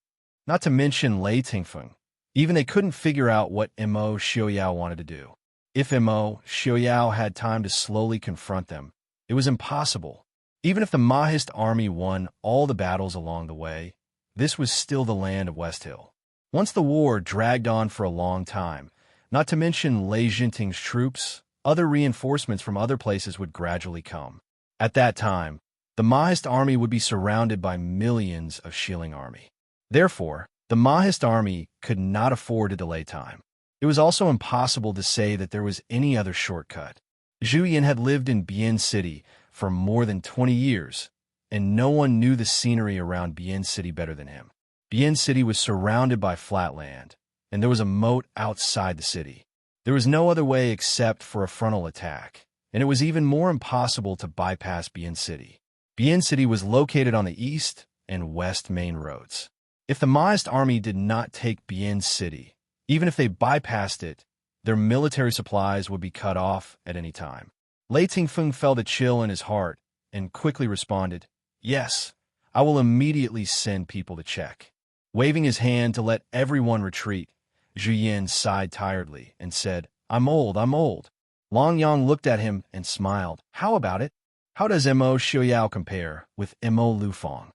Not to mention Lei Tingfeng. Even they couldn't figure out what Imo Xiaoyao wanted to do. If Imo Xiaoyao had time to slowly confront them, it was impossible. Even if the Mahist army won all the battles along the way, this was still the land of West Hill. Once the war dragged on for a long time, not to mention Lei Jinting's troops, other reinforcements from other places would gradually come. At that time, the Mahist army would be surrounded by millions of Shilling army. Therefore, the Mahist army could not afford to delay time. It was also impossible to say that there was any other shortcut. Zhu Yin had lived in Bien City for more than 20 years, and no one knew the scenery around Bien City better than him. Bien City was surrounded by flat land, and there was a moat outside the city. There was no other way except for a frontal attack, and it was even more impossible to bypass Bien City. Bien City was located on the east and west main roads. If the Mahist army did not take Bien City, even if they bypassed it, their military supplies would be cut off at any time. Lei Tingfeng felt a chill in his heart and quickly responded, yes, I will immediately send people to check. Waving his hand to let everyone retreat, Zhu Yin sighed tiredly and said, I'm old. Long Yang looked at him and smiled. How about it? How does Imo Xiaoyao compare with Imo Lufeng?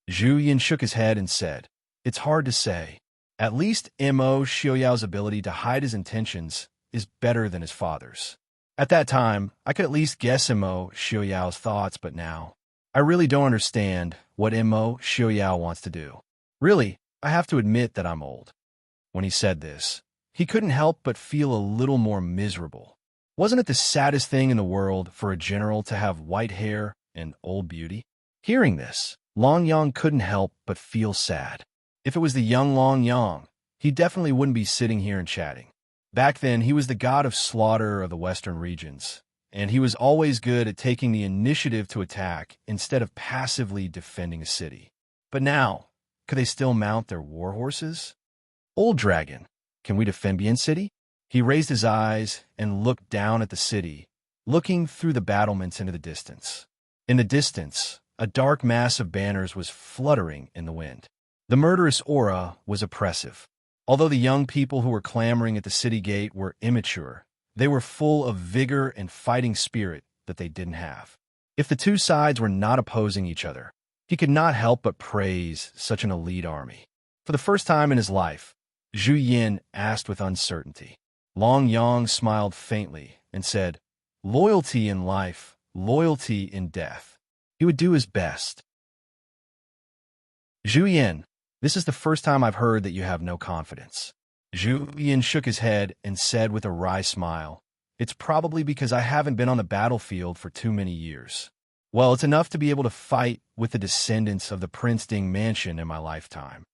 Zhu Yin shook his head and said, it's hard to say. At least Imo Xiaoyao's ability to hide his intentions is better than his father's. At that time, I could at least guess Imo Xiaoyao's thoughts, but now, I really don't understand what Imo Xiaoyao wants to do. Really, I have to admit that I'm old. When he said this, he couldn't help but feel a little more miserable. Wasn't it the saddest thing in the world for a general to have white hair and old beauty? Hearing this, Long Yang couldn't help but feel sad. If it was the young Long Yang, he definitely wouldn't be sitting here and chatting. Back then, he was the god of slaughter of the western regions, and he was always good at taking the initiative to attack instead of passively defending a city. But now, could they still mount their war horses? Old Dragon, can we defend Bien City? He raised his eyes and looked down at the city, looking through the battlements into the distance. In the distance, a dark mass of banners was fluttering in the wind. The murderous aura was oppressive. Although the young people who were clamoring at the city gate were immature, They were full of vigor and fighting spirit that they didn't have. If the two sides were not opposing each other, he could not help but praise such an elite army. For the first time in his life, Zhu Yin asked with uncertainty. Long Yang smiled faintly and said, "Loyalty in life, loyalty in death." He would do his best. Zhu Yin, this is the first time I've heard that you have no confidence. Zhu Yin shook his head and said with a wry smile, "It's probably because I haven't been on the battlefield for too many years. Well, it's enough to be able to fight with the descendants of the Prince Ding mansion in my lifetime.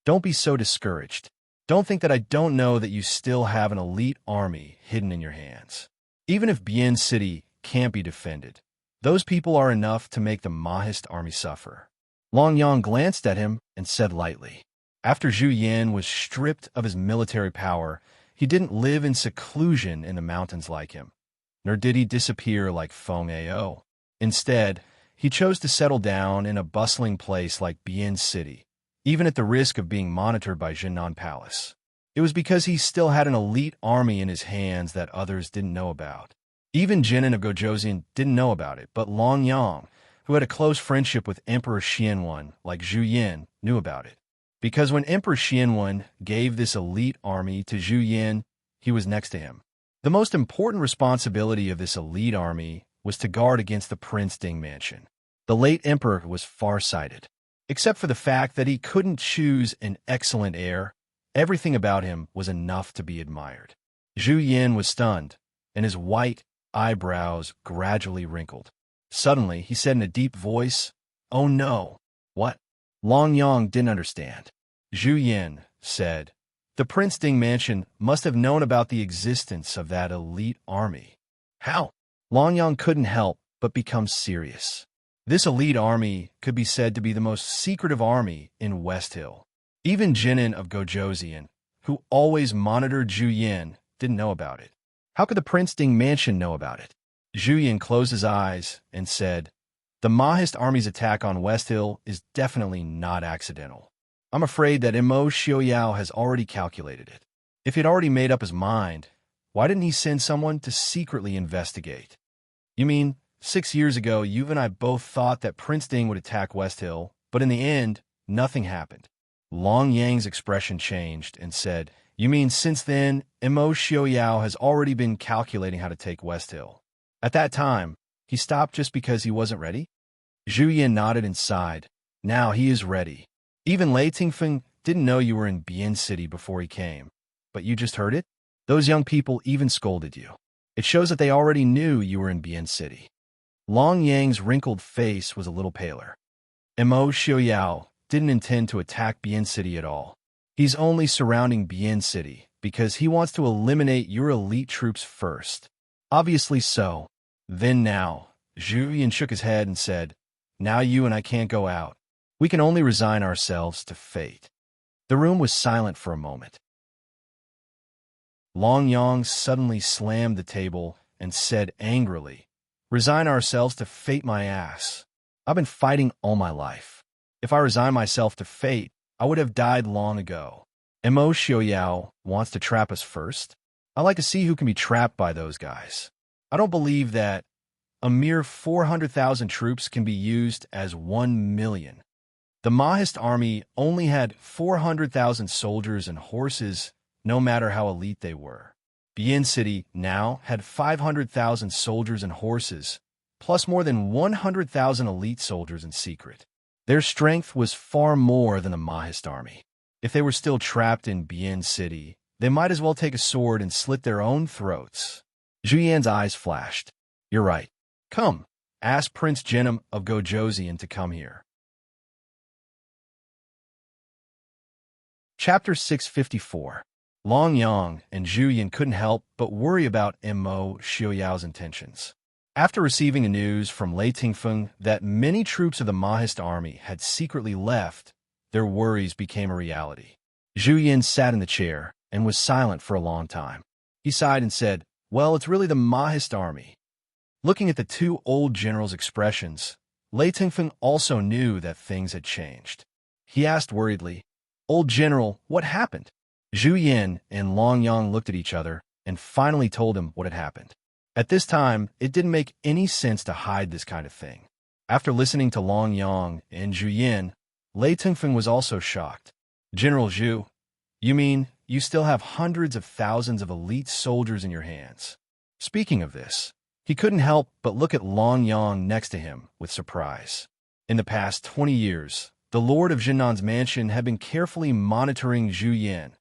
Don't be so discouraged. Don't think that I don't know that you still have an elite army hidden in your hands. Even if Bian City can't be defended, those people are enough to make the Mahist army suffer." Long Yang glanced at him and said lightly. After Zhu Yin was stripped of his military power, he didn't live in seclusion in the mountains like him, nor did he disappear like Feng Ao. Instead, he chose to settle down in a bustling place like Bian City, even at the risk of being monitored by Jinnan Palace. It was because he still had an elite army in his hands that others didn't know about. Even Jinan of Gojoseon didn't know about it, but Long Yang, who had a close friendship with Emperor Xianwen like Zhu Yin, knew about it. Because when Emperor Xianwen gave this elite army to Zhu Yin, he was next to him. The most important responsibility of this elite army was to guard against the Prince Ding mansion. The late emperor was far-sighted. Except for the fact that he couldn't choose an excellent heir, everything about him was enough to be admired. Zhu Yin was stunned, and his white eyebrows gradually wrinkled. Suddenly, he said in a deep voice, "Oh no." "What?" Long Yang didn't understand. Zhu Yin said, "The Prince Ding mansion must have known about the existence of that elite army." "How?" Long Yang couldn't help but become serious. This elite army could be said to be the most secretive army in West Hill. Even Jinan of Gojoseon, who always monitored Zhu Yin, didn't know about it. How could the Prince Ding mansion know about it? Zhu Yin closed his eyes and said, "The Mahist army's attack on West Hill is definitely not accidental. I'm afraid that Imo Xiaoyao has already calculated it. If he'd already made up his mind, why didn't he send someone to secretly investigate?" "You mean, 6 years ago, you and I both thought that Prince Ding would attack West Hill, but in the end, nothing happened." Long Yang's expression changed and said, "You mean since then, Imo Xiaoyao has already been calculating how to take West Hill? At that time, he stopped just because he wasn't ready?" Zhu Yin nodded and sighed. "Now he is ready. Even Lei Tingfeng didn't know you were in Bian City before he came. But you just heard it? Those young people even scolded you. It shows that they already knew you were in Bian City." Long Yang's wrinkled face was a little paler. Imo Xiaoyao didn't intend to attack Bian City at all. He's only surrounding Bian City because he wants to eliminate your elite troops first. Obviously so. Then now, Zhu Yin shook his head and said, "Now you and I can't go out. We can only resign ourselves to fate." The room was silent for a moment. Long Yang suddenly slammed the table and said angrily, "Resign ourselves to fate my ass. I've been fighting all my life. If I resign myself to fate, I would have died long ago. Imo Xiaoyao wants to trap us first? I like to see who can be trapped by those guys. I don't believe that a mere 400,000 troops can be used as 1 million. The Mahist army only had 400,000 soldiers and horses, no matter how elite they were. Bian City now had 500,000 soldiers and horses, plus more than 100,000 elite soldiers in secret. Their strength was far more than the Mahist army. If they were still trapped in Bian City, they might as well take a sword and slit their own throats." Zhu Yan's eyes flashed. "You're right. Come, ask Prince Jinan of Gojoseon to come here." Chapter 654. Long Yang and Zhu Yin couldn't help but worry about Imo Xiaoyao's intentions. After receiving the news from Lei Tingfeng that many troops of the Mahist army had secretly left, their worries became a reality. Zhu Yin sat in the chair and was silent for a long time. He sighed and said, "Well, it's really the Mahist army." Looking at the two old generals' expressions, Lei Tingfeng also knew that things had changed. He asked worriedly, "Old general, what happened?" Zhu Yin and Long Yang looked at each other and finally told him what had happened. At this time, it didn't make any sense to hide this kind of thing. After listening to Long Yang and Zhu Yin, Lei Tengfeng was also shocked. General Zhu, you mean you still have hundreds of thousands of elite soldiers in your hands? Speaking of this, he couldn't help but look at Long Yang next to him with surprise. In the past 20 years, the Lord of Jinnan's mansion had been carefully monitoring Zhu Yin,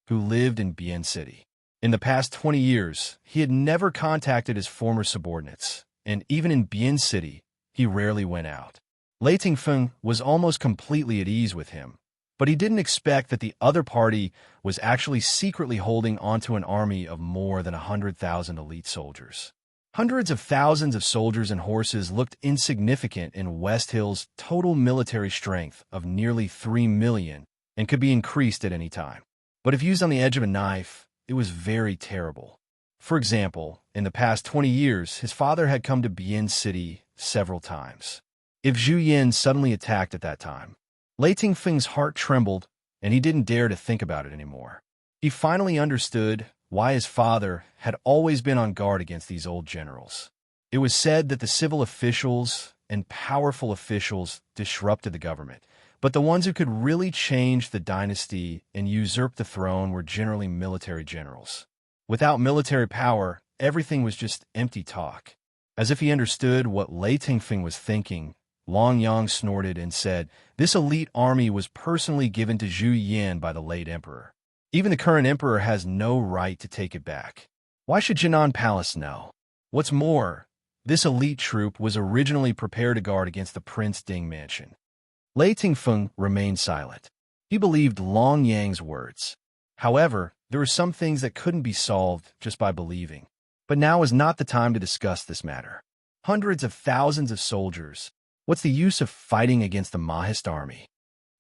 who lived in Bian City. In the past 20 years, he had never contacted his former subordinates, and even in Bian City, he rarely went out. Lei Tengfeng was almost completely at ease with him, but he didn't expect that the other party was actually secretly holding onto an army of more than 100,000 elite soldiers. Hundreds of thousands of soldiers and horses looked insignificant in West Hill's total military strength of nearly 3 million and could be increased at any time. But if used on the edge of a knife, it was very terrible. For example, in the past 20 years, his father had come to Bian City several times. If Zhu Yin suddenly attacked at that time, Lei Tengfeng's heart trembled, and he didn't dare to think about it anymore. He finally understood why his father had always been on guard against these old generals. It was said that the civil officials and powerful officials disrupted the government, but the ones who could really change the dynasty and usurp the throne were generally military generals. Without military power, everything was just empty talk. As if he understood what Lei Tengfeng was thinking, Long Yang snorted and said, "This elite army was personally given to Zhu Yin by the late emperor. Even the current emperor has no right to take it back. Why should Jinan Palace know? What's more, this elite troop was originally prepared to guard against the Prince Ding mansion." Lei Tengfeng remained silent. He believed Long Yang's words. However, there were some things that couldn't be solved just by believing. But now is not the time to discuss this matter. Hundreds of thousands of soldiers. What's the use of fighting against the Mahist army?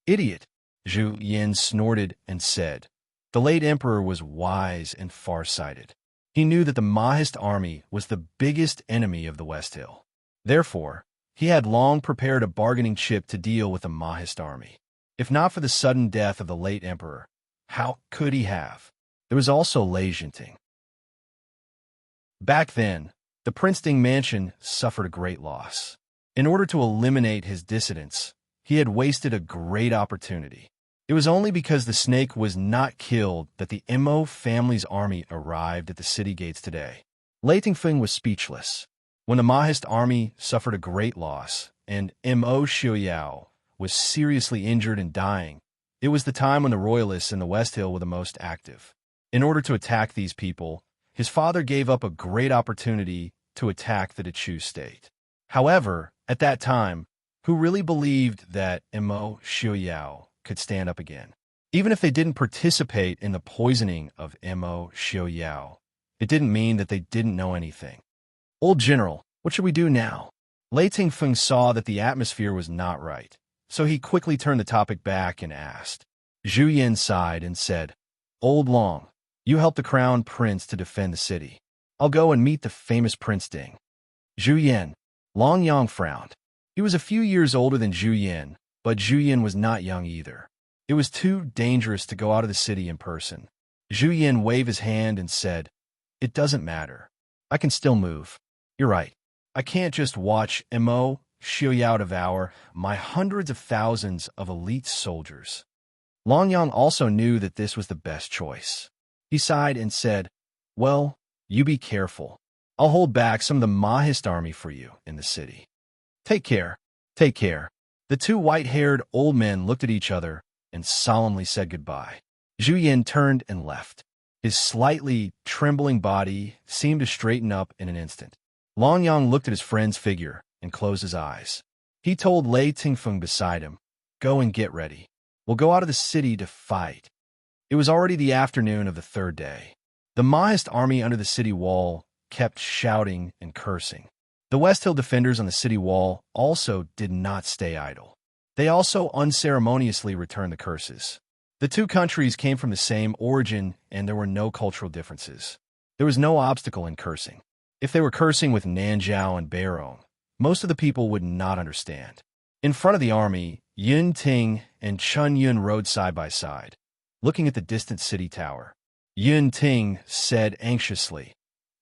Idiot, Zhu Yin snorted and said. The late emperor was wise and far-sighted. He knew that the Mahist army was the biggest enemy of the West Hill. Therefore, he had long prepared a bargaining chip to deal with the Mahist army. If not for the sudden death of the late emperor, how could he have? There was also Lei Jinting. Back then, the Prince Ding mansion suffered a great loss. In order to eliminate his dissidents, he had wasted a great opportunity. It was only because the snake was not killed that the Mo family's army arrived at the city gates today. Lei Tengfeng was speechless. When the Mahist army suffered a great loss, and Mo Xiaoyao was seriously injured and dying, it was the time when the royalists in the West Hill were the most active. In order to attack these people, his father gave up a great opportunity to attack the Dechu state. However, at that time, who really believed that Mo Xiaoyao could stand up again? Even if they didn't participate in the poisoning of Mo Xiaoyao, it didn't mean that they didn't know anything. Old General, what should we do now? Lei Tengfeng saw that the atmosphere was not right, so he quickly turned the topic back and asked. Zhu Yin sighed and said, Old Long, you help the crown prince to defend the city. I'll go and meet the famous Prince Ding. Zhu Yin. Long Yang frowned. He was a few years older than Zhu Yin, but Zhu Yin was not young either. It was too dangerous to go out of the city in person. Zhu Yin waved his hand and said, It doesn't matter. I can still move. You're right. I can't just watch Mo Xiaoyao devour my hundreds of thousands of elite soldiers. Long Yang also knew that this was the best choice. He sighed and said, Well, you be careful. I'll hold back some of the Mahist army for you in the city. Take care. Take care. The two white-haired old men looked at each other and solemnly said goodbye. Zhu Yin turned and left. His slightly trembling body seemed to straighten up in an instant. Long Yang looked at his friend's figure and closed his eyes. He told Lei Tengfeng beside him, Go and get ready. We'll go out of the city to fight. It was already the afternoon of the third day. The Mahist army under the city wall kept shouting and cursing. The West Hill defenders on the city wall also did not stay idle. They also unceremoniously returned the curses. The two countries came from the same origin, and there were no cultural differences. There was no obstacle in cursing. If they were cursing with Nanjiao and Beirong, most of the people would not understand. In front of the army, Yun Ting and Chun Yun rode side by side, looking at the distant city tower. Yun Ting said anxiously.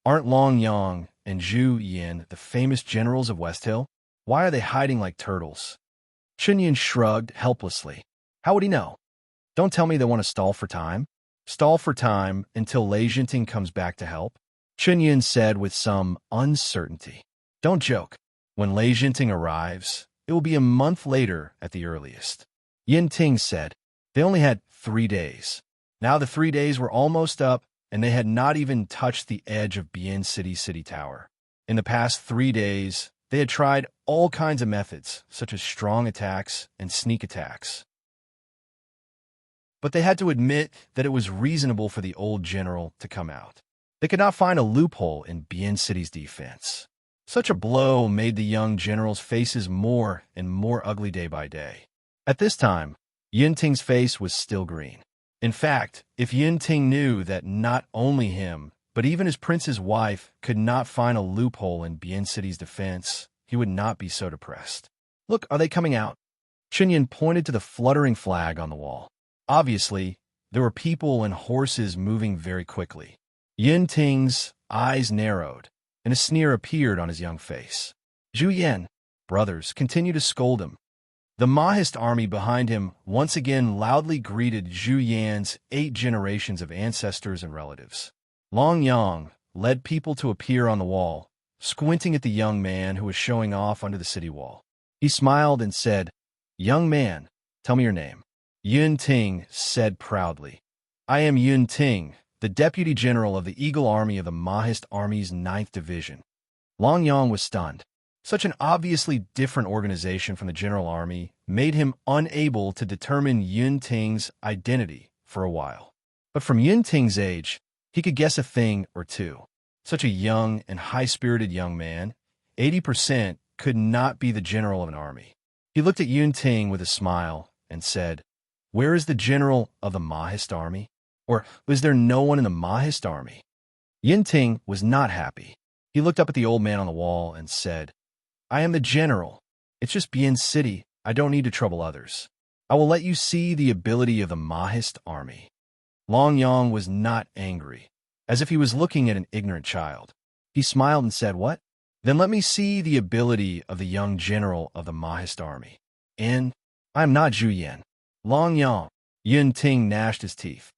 Aren't Long Yang and Zhu Yin the famous generals of West Hill? Why are they hiding like turtles? Chunyin shrugged helplessly. How would he know? Don't tell me they want to stall for time. Stall for time until Lei Jinting comes back to help? Chunyin said with some uncertainty. Don't joke. When Lei Jinting arrives, it will be a month later at the earliest. Yin Ting said. They only had 3 days. Now the 3 days were almost up, and they had not even touched the edge of Bien City Tower. In the past 3 days, they had tried all kinds of methods, such as strong attacks and sneak attacks. But they had to admit that it was reasonable for the old general to come out. They could not find a loophole in Bien City's defense. Such a blow made the young general's faces more and more ugly day by day. At this time, Yin Ting's face was still green. In fact, if Yin Ting knew that not only him, but even his prince's wife could not find a loophole in Bien City's defense, he would not be so depressed. Look, are they coming out? Chunyin pointed to the fluttering flag on the wall. Obviously, there were people and horses moving very quickly. Yin Ting's eyes narrowed, and a sneer appeared on his young face. Zhu Yan, brothers, continue to scold him. The Mahist army behind him once again loudly greeted Zhu Yan's 8 generations of ancestors and relatives. Long Yang led people to appear on the wall, squinting at the young man who was showing off under the city wall. He smiled and said, Young man, tell me your name. Yun Ting said proudly, I am Yun Ting, the Deputy General of the Eagle Army of the Mahist Army's 9th Division. Long Yang was stunned. Such an obviously different organization from the General Army made him unable to determine Yun Ting's identity for a while. But from Yun Ting's age, he could guess a thing or two. Such a young and high-spirited young man, 80% could not be the general of an army. He looked at Yun Ting with a smile and said, Where is the general of the Mahist army? Or was there no one in the Mahist army? Yun Ting was not happy. He looked up at the old man on the wall and said, I am the general. It's just Bien City. I don't need to trouble others. I will let you see the ability of the Mahist army. Long Yang was not angry, as if he was looking at an ignorant child. He smiled and said, What? Then let me see the ability of the young general of the Mahist army. And I am not Zhu Yan. Long Yang. Yun Ting gnashed his teeth.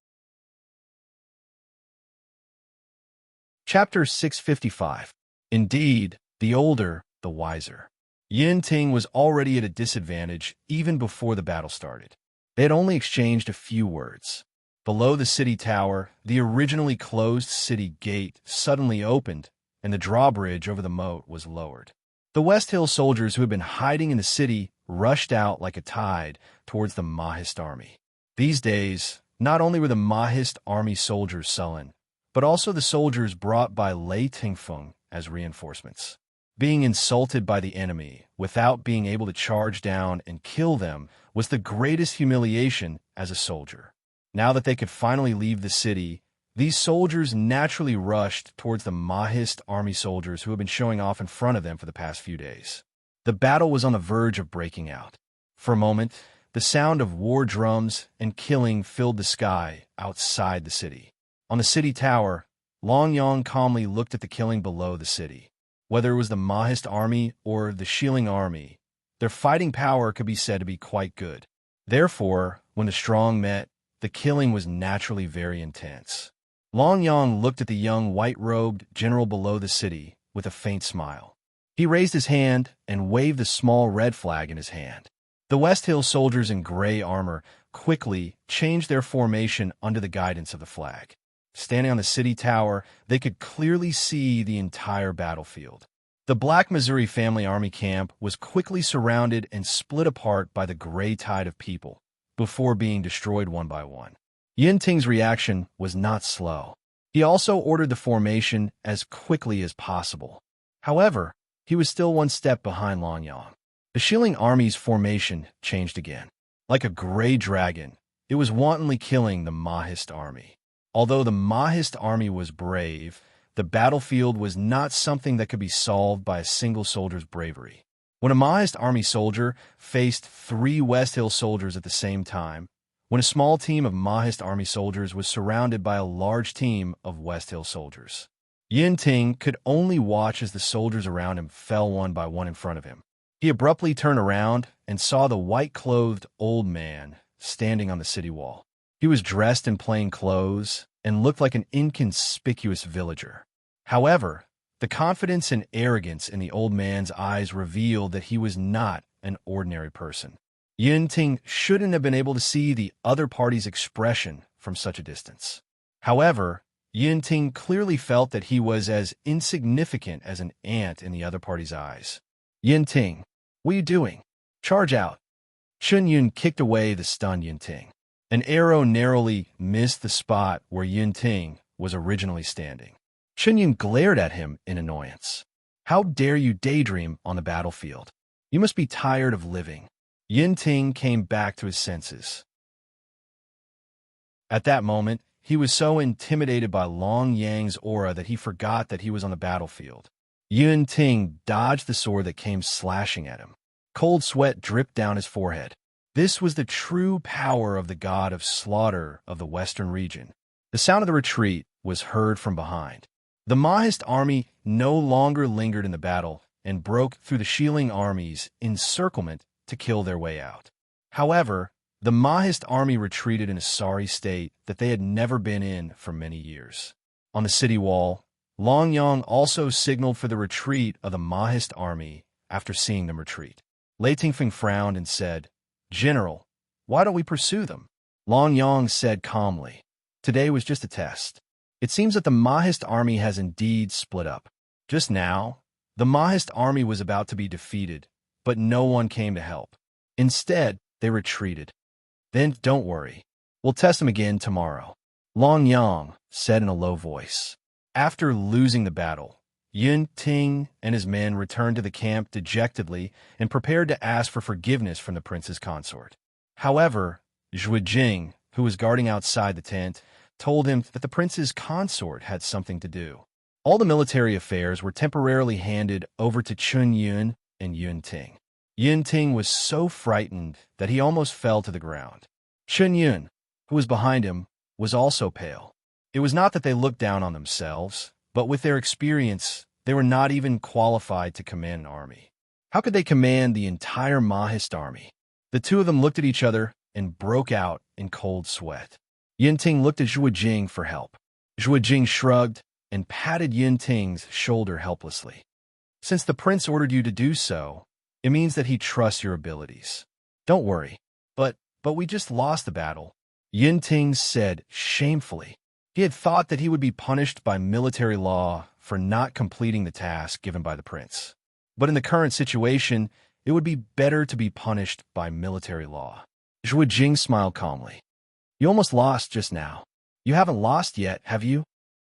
Chapter 655. Indeed, the older, the wiser. Yun Ting was already at a disadvantage even before the battle started. They had only exchanged a few words. Below the city tower, the originally closed city gate suddenly opened, and the drawbridge over the moat was lowered. The West Hill soldiers who had been hiding in the city rushed out like a tide towards the Mahist army. These days, not only were the Mahist army soldiers sullen, but also the soldiers brought by Lei Tingfeng as reinforcements. Being insulted by the enemy without being able to charge down and kill them was the greatest humiliation as a soldier. Now that they could finally leave the city, these soldiers naturally rushed towards the Mahist army soldiers who had been showing off in front of them for the past few days. The battle was on the verge of breaking out. For a moment, the sound of war drums and killing filled the sky outside the city. On the city tower, Long Yang calmly looked at the killing below the city. Whether it was the Mahist army or the Shilling army, their fighting power could be said to be quite good. Therefore, when the strong met, the killing was naturally very intense. Long Yang looked at the young white-robed general below the city with a faint smile. He raised his hand and waved the small red flag in his hand. The West Hill soldiers in gray armor quickly changed their formation under the guidance of the flag. Standing on the city tower, they could clearly see the entire battlefield. The Black Missouri family army camp was quickly surrounded and split apart by the gray tide of people, before being destroyed one by one. Yun Ting's reaction was not slow. He also ordered the formation as quickly as possible. However, he was still one step behind Long Yang. The Shilling army's formation changed again. Like a gray dragon, it was wantonly killing the Mahist army. Although the Mahist army was brave, the battlefield was not something that could be solved by a single soldier's bravery. When a Mahist army soldier faced 3 West Hill soldiers at the same time, when a small team of Mahist army soldiers was surrounded by a large team of West Hill soldiers. Yin-Ting could only watch as the soldiers around him fell one by one in front of him. He abruptly turned around and saw the white-clothed old man standing on the city wall. He was dressed in plain clothes and looked like an inconspicuous villager. However, the confidence and arrogance in the old man's eyes revealed that he was not an ordinary person. Yin-Ting shouldn't have been able to see the other party's expression from such a distance. However, Yin-Ting clearly felt that he was as insignificant as an ant in the other party's eyes. "Yin-Ting, what are you doing? Charge out!" Chun-Yun kicked away the stunned Yin-Ting. An arrow narrowly missed the spot where Yin-Ting was originally standing. Chun-Yun glared at him in annoyance. "How dare you daydream on the battlefield? You must be tired of living." Yin-Ting came back to his senses. At that moment, he was so intimidated by Long Yang's aura that he forgot that he was on the battlefield. Yin-Ting dodged the sword that came slashing at him. Cold sweat dripped down his forehead. This was the true power of the god of slaughter of the western region. The sound of the retreat was heard from behind. The Mahist army no longer lingered in the battle and broke through the Shieling army's encirclement to kill their way out. However, the Mahist army retreated in a sorry state that they had never been in for many years. On the city wall, Long Yang also signaled for the retreat of the Mahist army after seeing them retreat. Lei Tingfeng frowned and said, "General, why don't we pursue them?" Long Yang said calmly, "Today was just a test. It seems that the Mahist army has indeed split up. Just now, the Mahist army was about to be defeated, but no one came to help. Instead, they retreated. Then don't worry. We'll test them again tomorrow." Long Yang said in a low voice. After losing the battle, Yin-Ting and his men returned to the camp dejectedly and prepared to ask for forgiveness from the prince's consort. However, Zhuijing, who was guarding outside the tent, told him that the prince's consort had something to do. All the military affairs were temporarily handed over to Chun-Yun and Yin-Ting. Yin-Ting was so frightened that he almost fell to the ground. Chun-Yun, who was behind him, was also pale. It was not that they looked down on themselves, but with their experience, they were not even qualified to command an army. How could they command the entire Mahist army? The two of them looked at each other and broke out in cold sweat. Yin-Ting looked at Zhuijing for help. Zhuijing shrugged and patted Yin-Ting's shoulder helplessly. "Since the prince ordered you to do so, it means that he trusts your abilities. Don't worry, but we just lost the battle," Yin-Ting said shamefully. He had thought that he would be punished by military law for not completing the task given by the prince. But in the current situation, it would be better to be punished by military law. Zhuijing smiled calmly. "You almost lost just now. You haven't lost yet, have you?"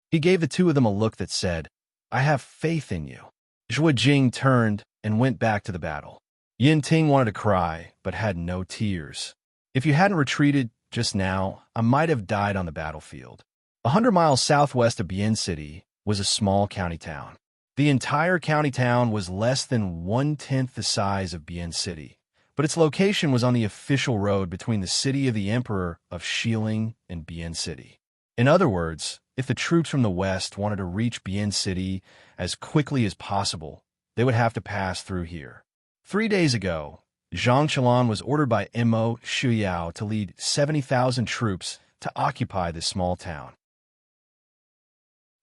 He gave the two of them a look that said, "I have faith in you." Zhuijing turned and went back to the battle. Yin-Ting wanted to cry, but had no tears. "If you hadn't retreated just now, I might have died on the battlefield." 100 miles southwest of Bian City was a small county town. The entire county town was less than 1/10 the size of Bian City, but its location was on the official road between the city of the Emperor of Shieling and Bian City. In other words, if the troops from the west wanted to reach Bian City as quickly as possible, they would have to pass through here. 3 days ago, Zhang Qilan was ordered by Mo Shuyao to lead 70,000 troops to occupy this small town.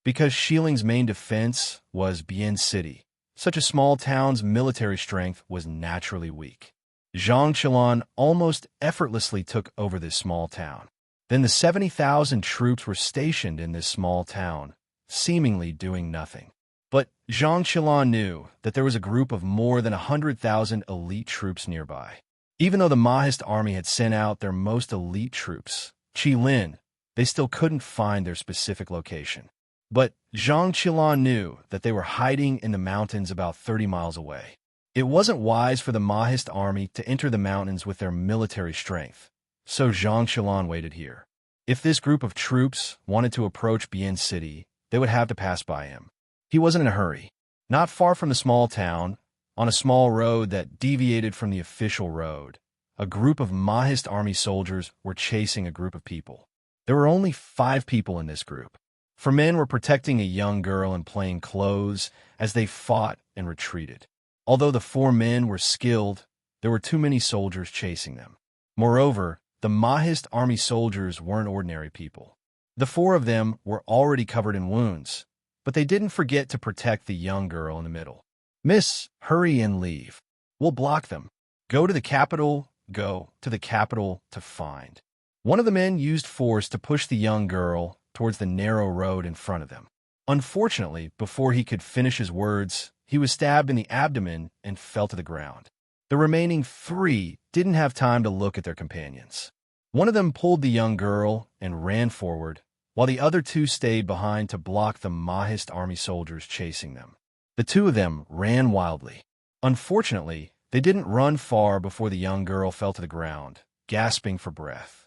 Because Shiling's main defense was Bian City, such a small town's military strength was naturally weak. Zhang Qilan almost effortlessly took over this small town. Then the 70,000 troops were stationed in this small town, seemingly doing nothing. But Zhang Qilan knew that there was a group of more than 100,000 elite troops nearby. Even though the Mahist army had sent out their most elite troops, Qilin, they still couldn't find their specific location. But Zhang Qilan knew that they were hiding in the mountains about 30 miles away. It wasn't wise for the Mahist army to enter the mountains with their military strength, so Zhang Qilan waited here. If this group of troops wanted to approach Bian City, they would have to pass by him. He wasn't in a hurry. Not far from the small town, on a small road that deviated from the official road, a group of Mahist army soldiers were chasing a group of people. There were only 5 people in this group. 4 men were protecting a young girl in plain clothes as they fought and retreated. Although the 4 men were skilled, there were too many soldiers chasing them. Moreover, the Mahist army soldiers weren't ordinary people. The 4 of them were already covered in wounds, but they didn't forget to protect the young girl in the middle. "Miss, hurry and leave. We'll block them. Go to the capital to find." One of the men used force to push the young girl towards the narrow road in front of them. Unfortunately, before he could finish his words, he was stabbed in the abdomen and fell to the ground. The remaining 3 didn't have time to look at their companions. One of them pulled the young girl and ran forward, while the other 2 stayed behind to block the Mahist army soldiers chasing them. The 2 of them ran wildly. Unfortunately, they didn't run far before the young girl fell to the ground, gasping for breath.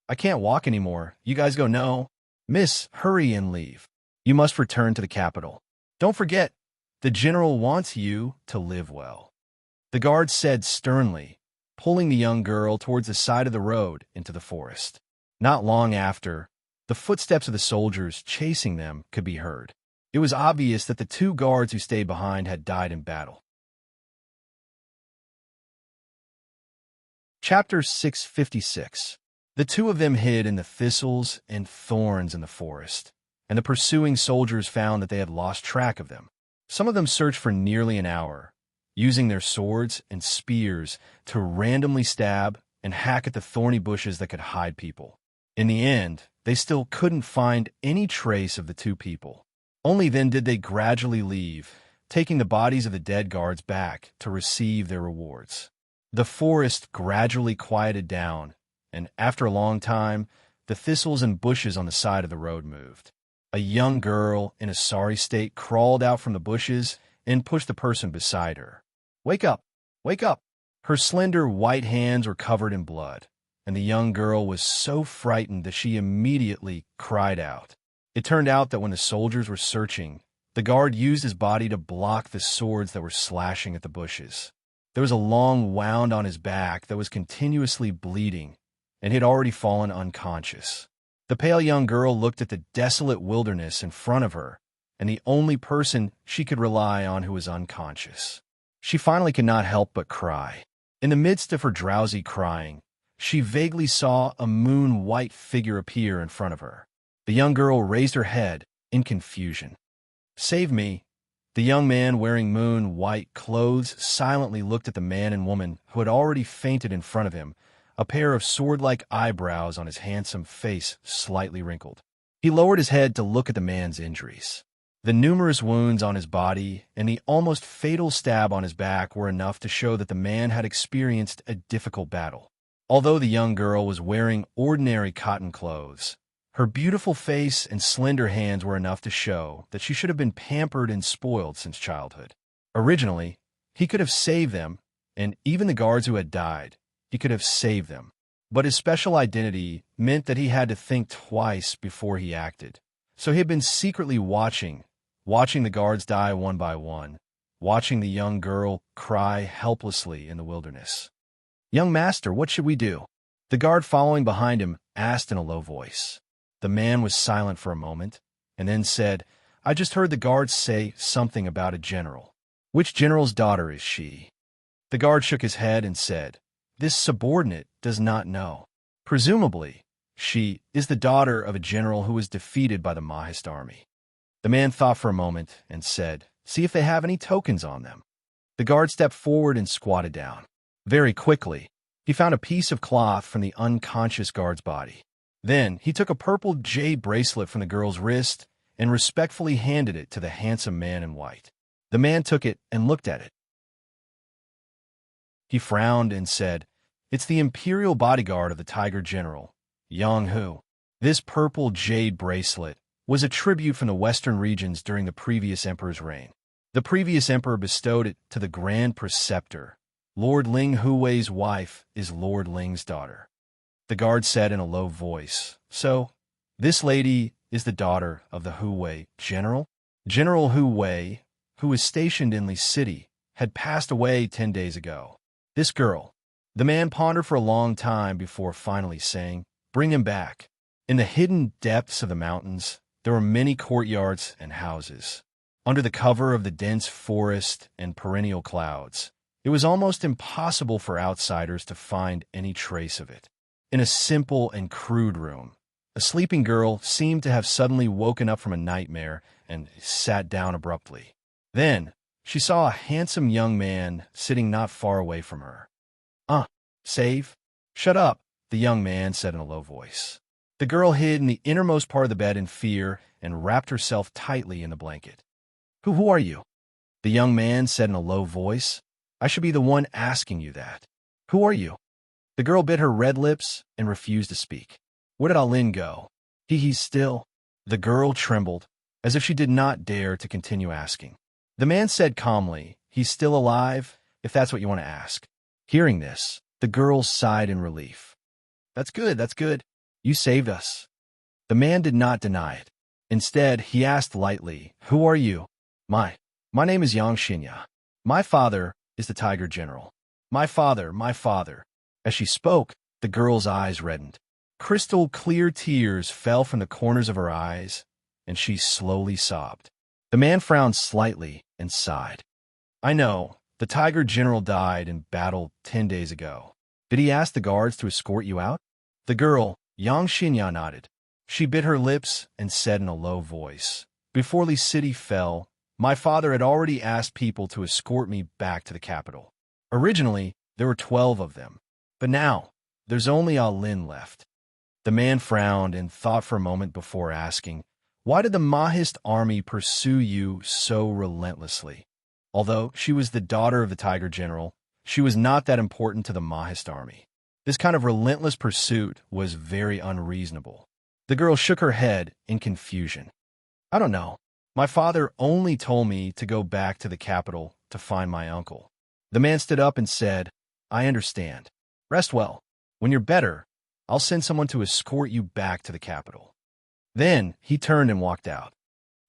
"I can't walk anymore. You guys go no. Miss, hurry and leave. You must return to the capital. Don't forget, the general wants you to live well," the guard said sternly, pulling the young girl towards the side of the road into the forest. Not long after, the footsteps of the soldiers chasing them could be heard. It was obvious that the 2 guards who stayed behind had died in battle. Chapter 656. The 2 of them hid in the thistles and thorns in the forest, and the pursuing soldiers found that they had lost track of them. Some of them searched for nearly an hour, using their swords and spears to randomly stab and hack at the thorny bushes that could hide people. In the end, they still couldn't find any trace of the 2 people. Only then did they gradually leave, taking the bodies of the dead guards back to receive their rewards. The forest gradually quieted down, and after a long time, the thistles and bushes on the side of the road moved. A young girl in a sorry state crawled out from the bushes and pushed the person beside her. "Wake up! Wake up!" Her slender white hands were covered in blood, and the young girl was so frightened that she immediately cried out. It turned out that when the soldiers were searching, the guard used his body to block the swords that were slashing at the bushes. There was a long wound on his back that was continuously bleeding, and he had already fallen unconscious. The pale young girl looked at the desolate wilderness in front of her, and the only person she could rely on who was unconscious. She finally could not help but cry. In the midst of her drowsy crying, she vaguely saw a moon-white figure appear in front of her. The young girl raised her head in confusion. "Save me." The young man wearing moon-white clothes silently looked at the man and woman who had already fainted in front of him, a pair of sword-like eyebrows on his handsome face slightly wrinkled. He lowered his head to look at the man's injuries. The numerous wounds on his body and the almost fatal stab on his back were enough to show that the man had experienced a difficult battle. Although the young girl was wearing ordinary cotton clothes, her beautiful face and slender hands were enough to show that she should have been pampered and spoiled since childhood. Originally, he could have saved them, and even the guards who had died, he could have saved them. But his special identity meant that he had to think twice before he acted. So he had been secretly watching the guards die one by one, watching the young girl cry helplessly in the wilderness. "Young master, what should we do?" The guard following behind him asked in a low voice. The man was silent for a moment, and then said, "I just heard the guards say something about a general. Which general's daughter is she?" The guard shook his head and said, "This subordinate does not know. Presumably, she is the daughter of a general who was defeated by the Mahist army." The man thought for a moment and said, "See if they have any tokens on them." The guard stepped forward and squatted down. Very quickly, he found a piece of cloth from the unconscious guard's body. Then he took a purple jade bracelet from the girl's wrist and respectfully handed it to the handsome man in white. The man took it and looked at it. He frowned and said, "It's the imperial bodyguard of the Tiger General, Yang Hu." This purple jade bracelet was a tribute from the western regions during the previous emperor's reign. The previous emperor bestowed it to the Grand Preceptor. Lord Ling Hui's wife is Lord Ling's daughter. The guard said in a low voice, "So, this lady is the daughter of the Hui general?" General Hui, who was stationed in Li City, had passed away 10 days ago. This girl, The man pondered for a long time before finally saying, "Bring him back." In the hidden depths of the mountains, there were many courtyards and houses. Under the cover of the dense forest and perennial clouds, it was almost impossible for outsiders to find any trace of it. In a simple and crude room, a sleeping girl seemed to have suddenly woken up from a nightmare and sat down abruptly. Then, she saw a handsome young man sitting not far away from her. Save? Shut up, the young man said in a low voice. The girl hid in the innermost part of the bed in fear and wrapped herself tightly in the blanket. Who are you? The young man said in a low voice. I should be the one asking you that. Who are you? The girl bit her red lips and refused to speak. Where did Alin go? He's still. The girl trembled, as if she did not dare to continue asking. The man said calmly, He's still alive, if that's what you want to ask. Hearing this, the girl sighed in relief. That's good. You saved us. The man did not deny it. Instead, he asked lightly, Who are you? My name is Yang Xinya. My father is the Tiger General. My father. As she spoke, the girl's eyes reddened. Crystal clear tears fell from the corners of her eyes, and she slowly sobbed. The man frowned slightly and sighed. I know, the Tiger General died in battle 10 days ago. Did he ask the guards to escort you out? The girl, Yang Xinya, nodded. She bit her lips and said in a low voice, Before Li City fell, my father had already asked people to escort me back to the capital. Originally, there were 12 of them, but now there's only Alin left. The man frowned and thought for a moment before asking, Why did the Mahist army pursue you so relentlessly? Although she was the daughter of the Tiger General, she was not that important to the Mahist army. This kind of relentless pursuit was very unreasonable. The girl shook her head in confusion. I don't know. My father only told me to go back to the capital to find my uncle. The man stood up and said, I understand. Rest well. When you're better, I'll send someone to escort you back to the capital. Then he turned and walked out.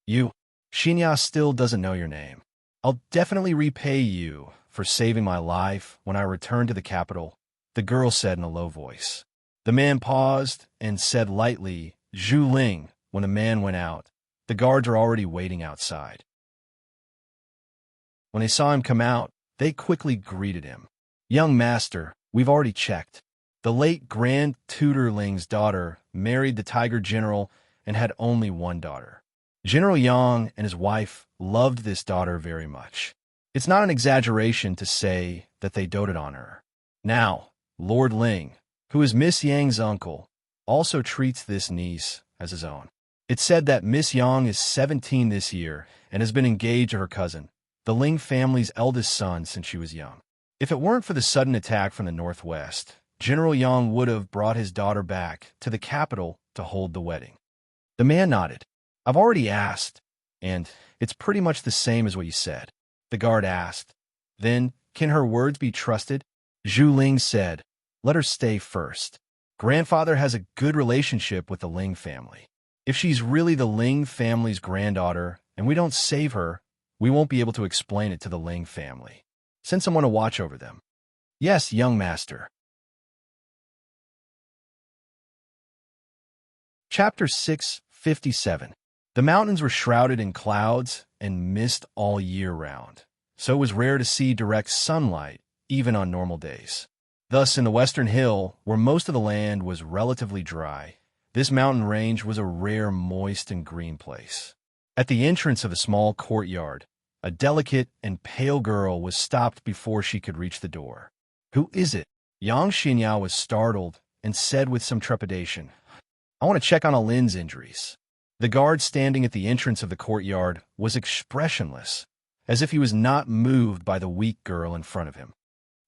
You, Xinya still doesn't know your name. I'll definitely repay you for saving my life when I return to the capital, the girl said in a low voice. The man paused and said lightly, Zhu Ling, when the man went out. The guards were already waiting outside. When they saw him come out, they quickly greeted him. Young master, we've already checked. The late Grand Tutor Ling's daughter married the Tiger General and had only one daughter. General Yang and his wife loved this daughter very much. It's not an exaggeration to say that they doted on her. Now, Lord Ling, who is Miss Yang's uncle, also treats this niece as his own. It's said that Miss Yang is 17 this year and has been engaged to her cousin, the Ling family's eldest son, since she was young. If it weren't for the sudden attack from the northwest, General Yang would have brought his daughter back to the capital to hold the wedding. The man nodded. I've already asked, and it's pretty much the same as what you said. The guard asked. Then, can her words be trusted? Zhu Ling said, Let her stay first. Grandfather has a good relationship with the Ling family. If she's really the Ling family's granddaughter and we don't save her, we won't be able to explain it to the Ling family. Send someone to watch over them. Yes, young master. Chapter 657. The mountains were shrouded in clouds and mist all year round, so it was rare to see direct sunlight, even on normal days. Thus, in the western hill, where most of the land was relatively dry, this mountain range was a rare, moist, and green place. At the entrance of a small courtyard, a delicate and pale girl was stopped before she could reach the door. Who is it? Yang Xinya was startled and said with some trepidation, I want to check on Alin's injuries. The guard standing at the entrance of the courtyard was expressionless, as if he was not moved by the weak girl in front of him.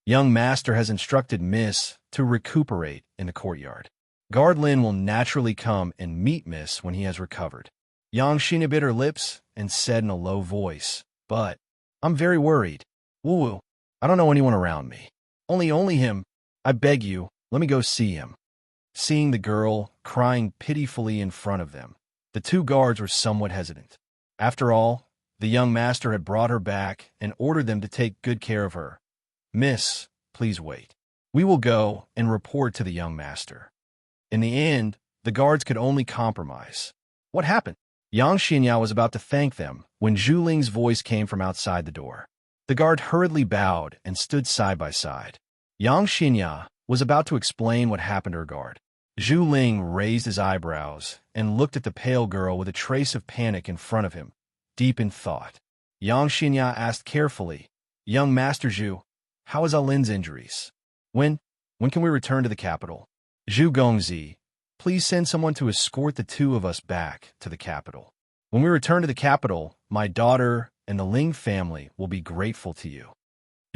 Young master has instructed Miss to recuperate in the courtyard. Guard Lin will naturally come and meet Miss when he has recovered. Yang Xinya bit her lips and said in a low voice, But I'm very worried. Woo-woo, I don't know anyone around me. Only him. I beg you, let me go see him. Seeing the girl crying pitifully in front of them, the two guards were somewhat hesitant. After all, the young master had brought her back and ordered them to take good care of her. Miss, please wait. We will go and report to the young master. In the end, the guards could only compromise. What happened? Yang Xinyao was about to thank them when Zhu Ling's voice came from outside the door. The guard hurriedly bowed and stood side by side. Yang Xinyao was about to explain what happened to her guard. Zhu Ling raised his eyebrows and looked at the pale girl with a trace of panic in front of him, deep in thought. Yang Xinyao asked carefully, "Young Master Zhu, how is Alin's injuries? When can we return to the capital?" "Zhu Gongzi, please send someone to escort the two of us back to the capital. When we return to the capital, my daughter and the Ling family will be grateful to you."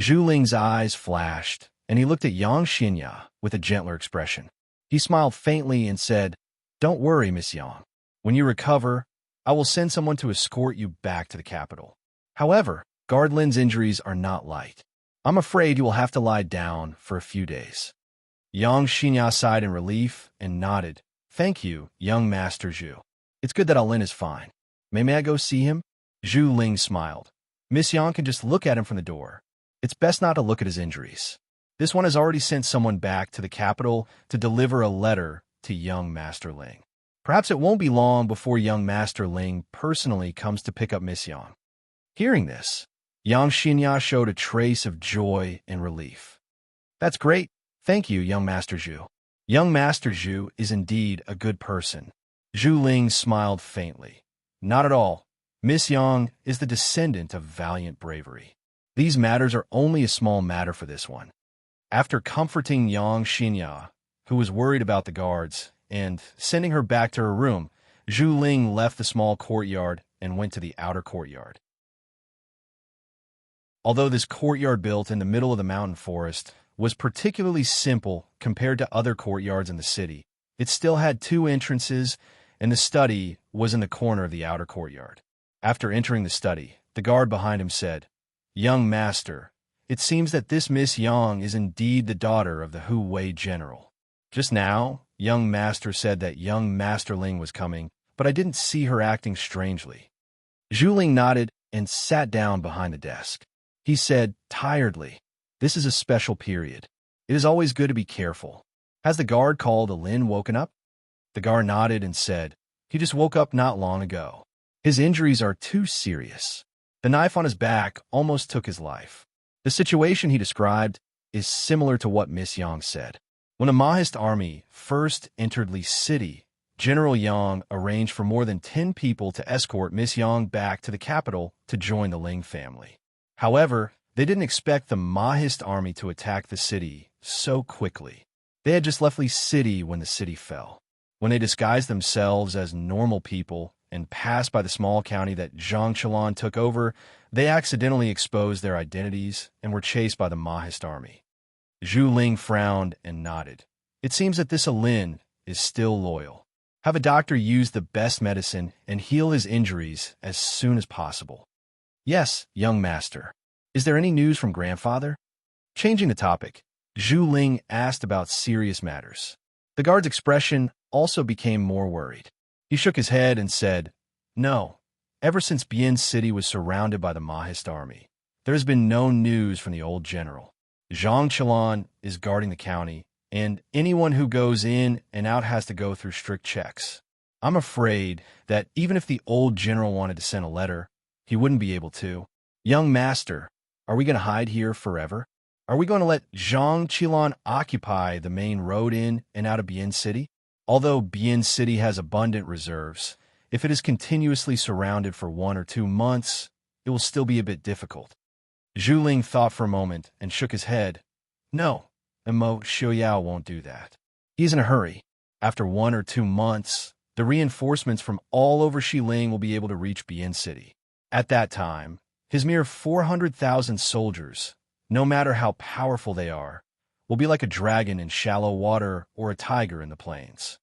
Zhu Ling's eyes flashed, and he looked at Yang Xinyao with a gentler expression. He smiled faintly and said, "Don't worry, Miss Yang. When you recover, I will send someone to escort you back to the capital. However, Guard Lin's injuries are not light. I'm afraid you will have to lie down for a few days." Yang Xinyao sighed in relief and nodded. "Thank you, young Master Zhu. It's good that Alin is fine. May I go see him?" Zhu Ling smiled. "Miss Yang can just look at him from the door. It's best not to look at his injuries. This one has already sent someone back to the capital to deliver a letter to young Master Ling. Perhaps it won't be long before young Master Ling personally comes to pick up Miss Yang." Hearing this, Yang Xinyao showed a trace of joy and relief. "That's great. Thank you, young Master Zhu. Young Master Zhu is indeed a good person." Zhu Ling smiled faintly. "Not at all. Miss Yang is the descendant of valiant bravery. These matters are only a small matter for this one." After comforting Yang Xinyao, who was worried about the guards, and sending her back to her room, Zhu Ling left the small courtyard and went to the outer courtyard. Although this courtyard built in the middle of the mountain forest was particularly simple compared to other courtyards in the city, it still had two entrances, and the study was in the corner of the outer courtyard. After entering the study, the guard behind him said, "Young Master, it seems that this Miss Yang is indeed the daughter of the Hu Wei general. Just now, young Master said that young Master Ling was coming, but I didn't see her acting strangely." Zhu Ling nodded and sat down behind the desk. He said tiredly, "This is a special period. It is always good to be careful. Has the guard called Alin woken up?" The guard nodded and said, "He just woke up not long ago. His injuries are too serious. The knife on his back almost took his life." The situation he described is similar to what Miss Yang said. When the Mahist army first entered Li City, General Yang arranged for more than 10 people to escort Miss Yang back to the capital to join the Ling family. However, they didn't expect the Mahist army to attack the city so quickly. They had just left Li City when the city fell. When they disguised themselves as normal people and passed by the small county that Zhang Qilan took over, they accidentally exposed their identities and were chased by the Mahist army. Zhu Ling frowned and nodded. "It seems that this Alin is still loyal. Have a doctor use the best medicine and heal his injuries as soon as possible." "Yes, young master. Is there any news from grandfather?" Changing the topic, Zhu Ling asked about serious matters. The guard's expression also became more worried. He shook his head and said, "No. Ever since Bian City was surrounded by the Mahist army, there has been no news from the old general. Zhang Qilan is guarding the county, and anyone who goes in and out has to go through strict checks. I'm afraid that even if the old general wanted to send a letter, he wouldn't be able to. Young master, are we going to hide here forever? Are we going to let Zhang Qilan occupy the main road in and out of Bian City? Although Bian City has abundant reserves, if it is continuously surrounded for 1 or 2 months, it will still be a bit difficult." Zhu Ling thought for a moment and shook his head. "No, Mo Xiaoyao won't do that. He's in a hurry. After 1 or 2 months, the reinforcements from all over Xiling will be able to reach Bian City. At that time, his mere 400,000 soldiers, no matter how powerful they are, will be like a dragon in shallow water or a tiger in the plains."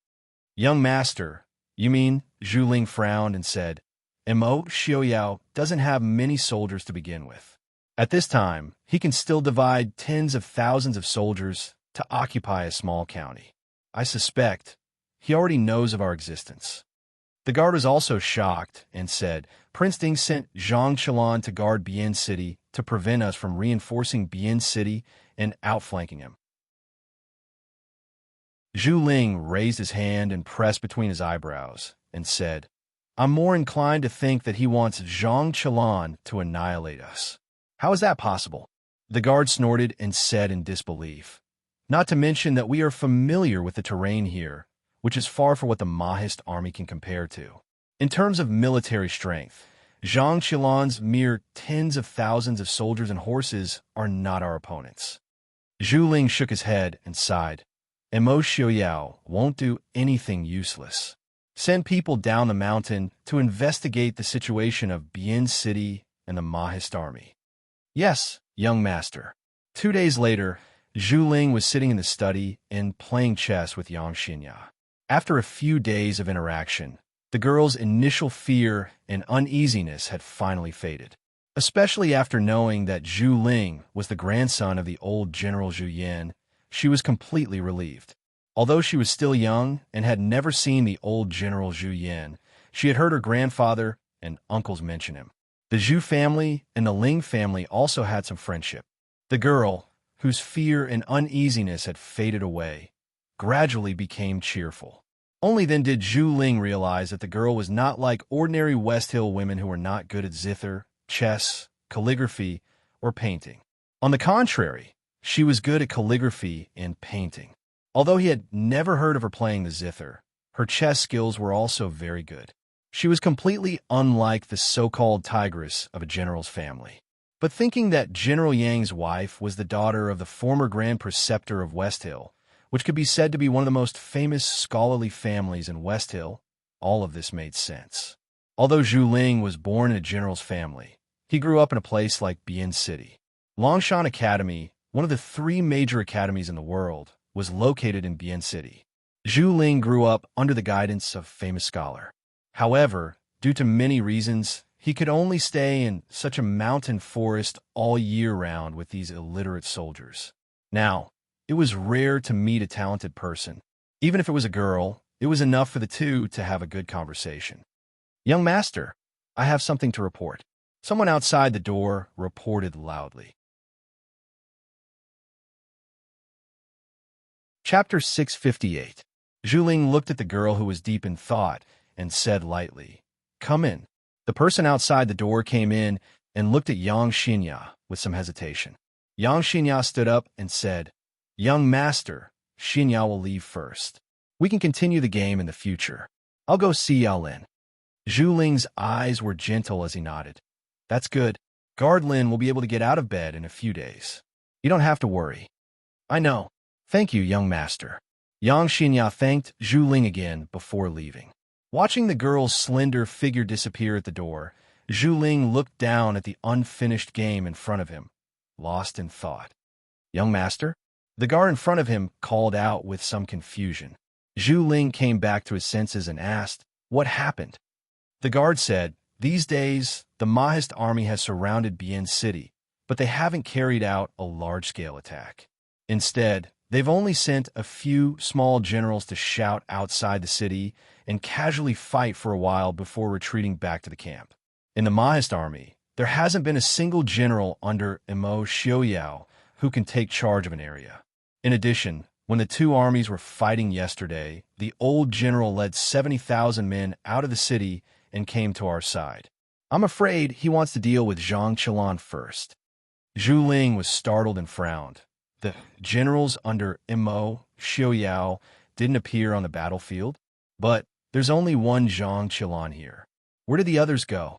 "Young master, you mean?" Zhu Ling frowned and said, "Mo Xiaoyao doesn't have many soldiers to begin with. At this time, he can still divide tens of thousands of soldiers to occupy a small county. I suspect he already knows of our existence." The guard was also shocked and said, "Prince Ding sent Zhang Qilan to guard Bian City to prevent us from reinforcing Bian City and outflanking him." Zhu Ling raised his hand and pressed between his eyebrows and said, I'm more inclined to think that he wants Zhang Qilan to annihilate us. How is that possible? The guard snorted and said in disbelief. Not to mention that we are familiar with the terrain here, which is far from what the Mahist army can compare to. In terms of military strength, Zhang Qilan's mere tens of thousands of soldiers and horses are not our opponents. Zhu Ling shook his head and sighed. Mo Xiaoyao won't do anything useless. Send people down the mountain to investigate the situation of Bian City and the Mahist army. Yes, young master. 2 days later, Zhu Ling was sitting in the study and playing chess with Yang Xinya. After a few days of interaction, the girl's initial fear and uneasiness had finally faded, especially after knowing that Zhu Ling was the grandson of the old General Zhu Yan. She was completely relieved. Although she was still young and had never seen the old General Zhu Yan, she had heard her grandfather and uncles mention him. The Zhu family and the Ling family also had some friendship. The girl, whose fear and uneasiness had faded away, gradually became cheerful. Only then did Zhu Ling realize that the girl was not like ordinary West Hill women who were not good at zither, chess, calligraphy, or painting. On the contrary, she was good at calligraphy and painting. Although he had never heard of her playing the zither, her chess skills were also very good. She was completely unlike the so-called tigress of a general's family. But thinking that General Yang's wife was the daughter of the former Grand Preceptor of West Hill, which could be said to be one of the most famous scholarly families in West Hill, all of this made sense. Although Zhu Ling was born in a general's family, he grew up in a place like Bian City. Longshan Academy, one of the 3 major academies in the world, was located in Bian City. Zhu Ling grew up under the guidance of a famous scholar. However, due to many reasons, he could only stay in such a mountain forest all year round with these illiterate soldiers. Now, it was rare to meet a talented person. Even if it was a girl, it was enough for the two to have a good conversation. Young master, I have something to report. Someone outside the door reported loudly. Chapter 658. Zhu Ling looked at the girl who was deep in thought and said lightly, Come in. The person outside the door came in and looked at Yang Xinya with some hesitation. Yang Xinya stood up and said, Young master, Xinya will leave first. We can continue the game in the future. I'll go see Yao Lin. Zhu Ling's eyes were gentle as he nodded. That's good. Guard Lin will be able to get out of bed in a few days. You don't have to worry. I know. Thank you, young master. Yang Xinya thanked Zhu Ling again before leaving. Watching the girl's slender figure disappear at the door, Zhu Ling looked down at the unfinished game in front of him, lost in thought. Young master? The guard in front of him called out with some confusion. Zhu Ling came back to his senses and asked, What happened? The guard said, These days, the Mahist army has surrounded Bian City, but they haven't carried out a large-scale attack. Instead, they've only sent a few small generals to shout outside the city and casually fight for a while before retreating back to the camp. In the Mahist army, there hasn't been a single general under Mo Xiaoyao who can take charge of an area. In addition, when the 2 armies were fighting yesterday, the old general led 70,000 men out of the city and came to our side. I'm afraid he wants to deal with Zhang Qilan first. Zhu Ling was startled and frowned. The generals under Mo Xiaoyao didn't appear on the battlefield, but there's only one Zhang Qilan here. Where did the others go?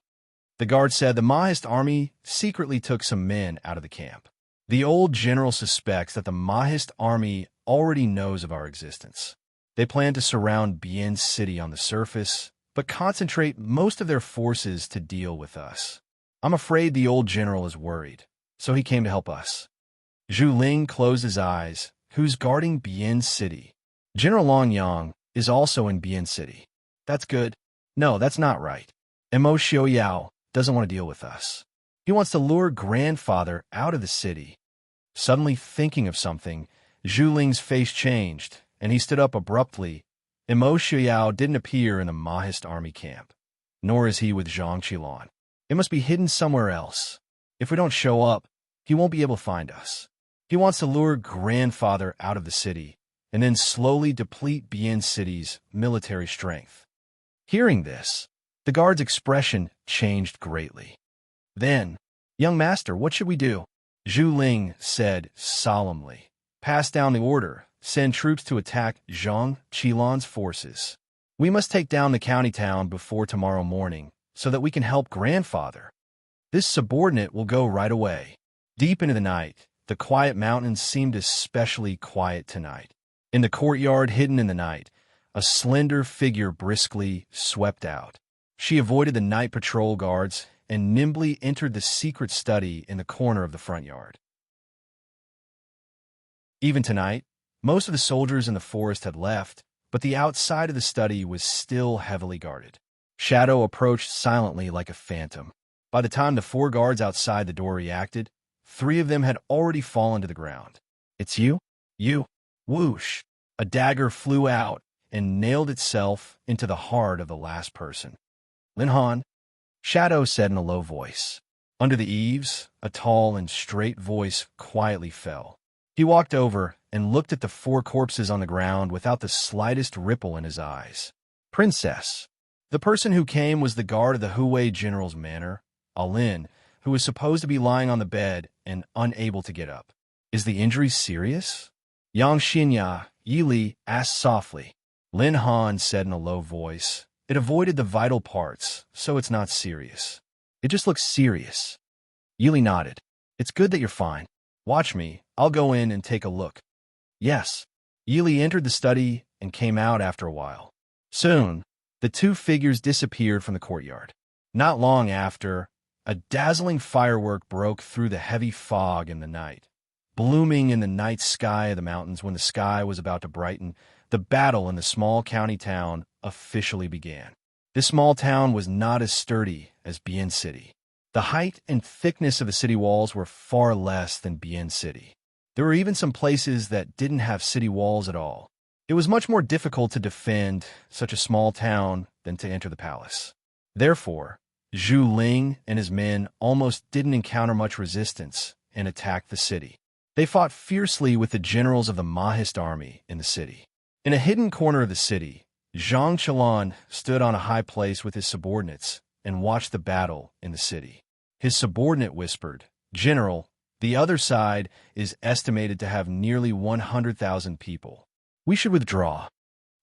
The guard said the Mahist army secretly took some men out of the camp. The old general suspects that the Mahist army already knows of our existence. They plan to surround Bian City on the surface, but concentrate most of their forces to deal with us. I'm afraid the old general is worried, so he came to help us. Zhu Ling closed his eyes. Who's guarding Bian City? General Long Yang is also in Bian City. That's good. No, that's not right. Mo Xiaoyao doesn't want to deal with us. He wants to lure grandfather out of the city. Suddenly thinking of something, Zhu Ling's face changed, and he stood up abruptly. Mo Xiaoyao didn't appear in the Mahist army camp, nor is he with Zhang Qilan. It must be hidden somewhere else. If we don't show up, he won't be able to find us. He wants to lure grandfather out of the city, and then slowly deplete Bien City's military strength. Hearing this, the guard's expression changed greatly. Then, "Young master, what should we do?" Zhu Ling said solemnly. "Pass down the order. Send troops to attack Zhang Qilan's forces. We must take down the county town before tomorrow morning so that we can help grandfather. This subordinate will go right away." Deep into the night, the quiet mountains seemed especially quiet tonight. In the courtyard hidden in the night, a slender figure briskly swept out. She avoided the night patrol guards and nimbly entered the secret study in the corner of the front yard. Even tonight, most of the soldiers in the forest had left, but the outside of the study was still heavily guarded. Shadow approached silently like a phantom. By the time the 4 guards outside the door reacted, 3 of them had already fallen to the ground. "It's you? You!" Whoosh! A dagger flew out and nailed itself into the heart of the last person. "Lin Han," Shadow said in a low voice. Under the eaves, a tall and straight voice quietly fell. He walked over and looked at the 4 corpses on the ground without the slightest ripple in his eyes. "Princess." The person who came was the guard of the Huwei general's manor, Alin, who was supposed to be lying on the bed and unable to get up. "Is the injury serious?" Yang Xinya, Yili asked softly. Lin Han said in a low voice, "It avoided the vital parts, so it's not serious. It just looks serious." Yili nodded. "It's good that you're fine. Watch me. I'll go in and take a look." "Yes." Yili entered the study and came out after a while. Soon, the 2 figures disappeared from the courtyard. Not long after, a dazzling firework broke through the heavy fog in the night. Blooming in the night sky of the mountains when the sky was about to brighten, the battle in the small county town officially began. This small town was not as sturdy as Bien City. The height and thickness of the city walls were far less than Bien City. There were even some places that didn't have city walls at all. It was much more difficult to defend such a small town than to enter the palace. Therefore, Zhu Ling and his men almost didn't encounter much resistance and attacked the city. They fought fiercely with the generals of the Mahist army in the city. In a hidden corner of the city, Zhang Qilan stood on a high place with his subordinates and watched the battle in the city. His subordinate whispered, "General, the other side is estimated to have nearly 100,000 people. We should withdraw."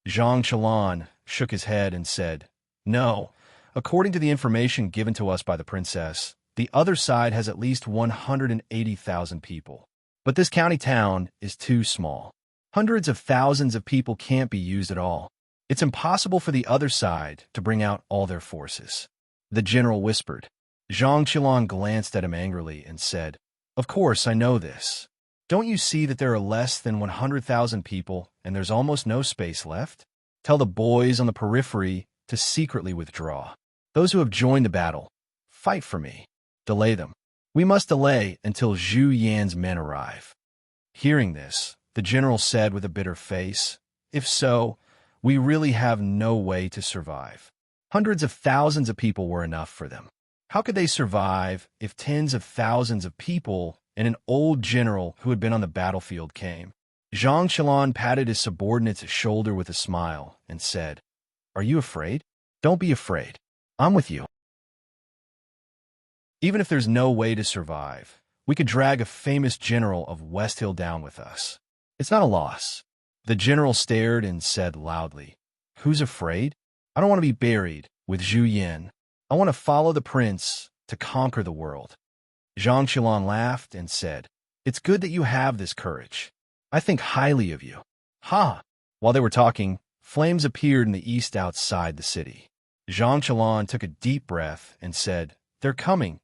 Zhang Qilan shook his head and said, "No. According to the information given to us by the princess, the other side has at least 180,000 people. But this county town is too small. Hundreds of thousands of people can't be used at all. It's impossible for the other side to bring out all their forces." The general whispered. Zhang Qilan glanced at him angrily and said, "Of course, I know this. Don't you see that there are less than 100,000 people and there's almost no space left? Tell the boys on the periphery to secretly withdraw. Those who have joined the battle, fight for me. Delay them. We must delay until Zhu Yan's men arrive." Hearing this, the general said with a bitter face, "If so, we really have no way to survive. Hundreds of thousands of people were enough for them. How could they survive if tens of thousands of people and an old general who had been on the battlefield came?" Zhang Qilan patted his subordinate's shoulder with a smile and said, "Are you afraid? Don't be afraid. I'm with you. Even if there's no way to survive, we could drag a famous general of West Hill down with us. It's not a loss." The general stared and said loudly, "Who's afraid? I don't want to be buried with Zhu Yan. I want to follow the prince to conquer the world." Zhang Qilan laughed and said, "It's good that you have this courage. I think highly of you." "Ha!" While they were talking, flames appeared in the east outside the city. Zhang Qilan took a deep breath and said, "They're coming."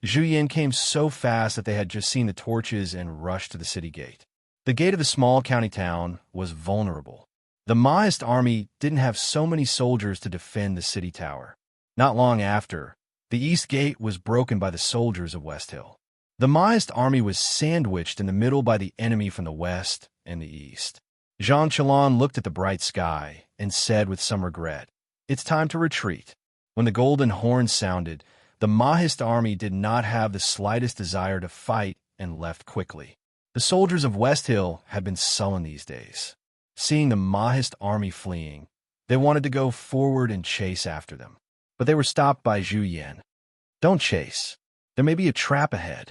Zhu Yan came so fast that they had just seen the torches and rushed to the city gate. The gate of the small county town was vulnerable. The Mahist army didn't have so many soldiers to defend the city tower. Not long after, the east gate was broken by the soldiers of West Hill. The Mahist army was sandwiched in the middle by the enemy from the west and the east. Zhang Qilan looked at the bright sky and said with some regret, "It's time to retreat." When the golden horn sounded, the Mahist army did not have the slightest desire to fight and left quickly. The soldiers of West Hill had been sullen these days. Seeing the Mahist army fleeing, they wanted to go forward and chase after them. But they were stopped by Zhu Yan. "Don't chase. There may be a trap ahead,"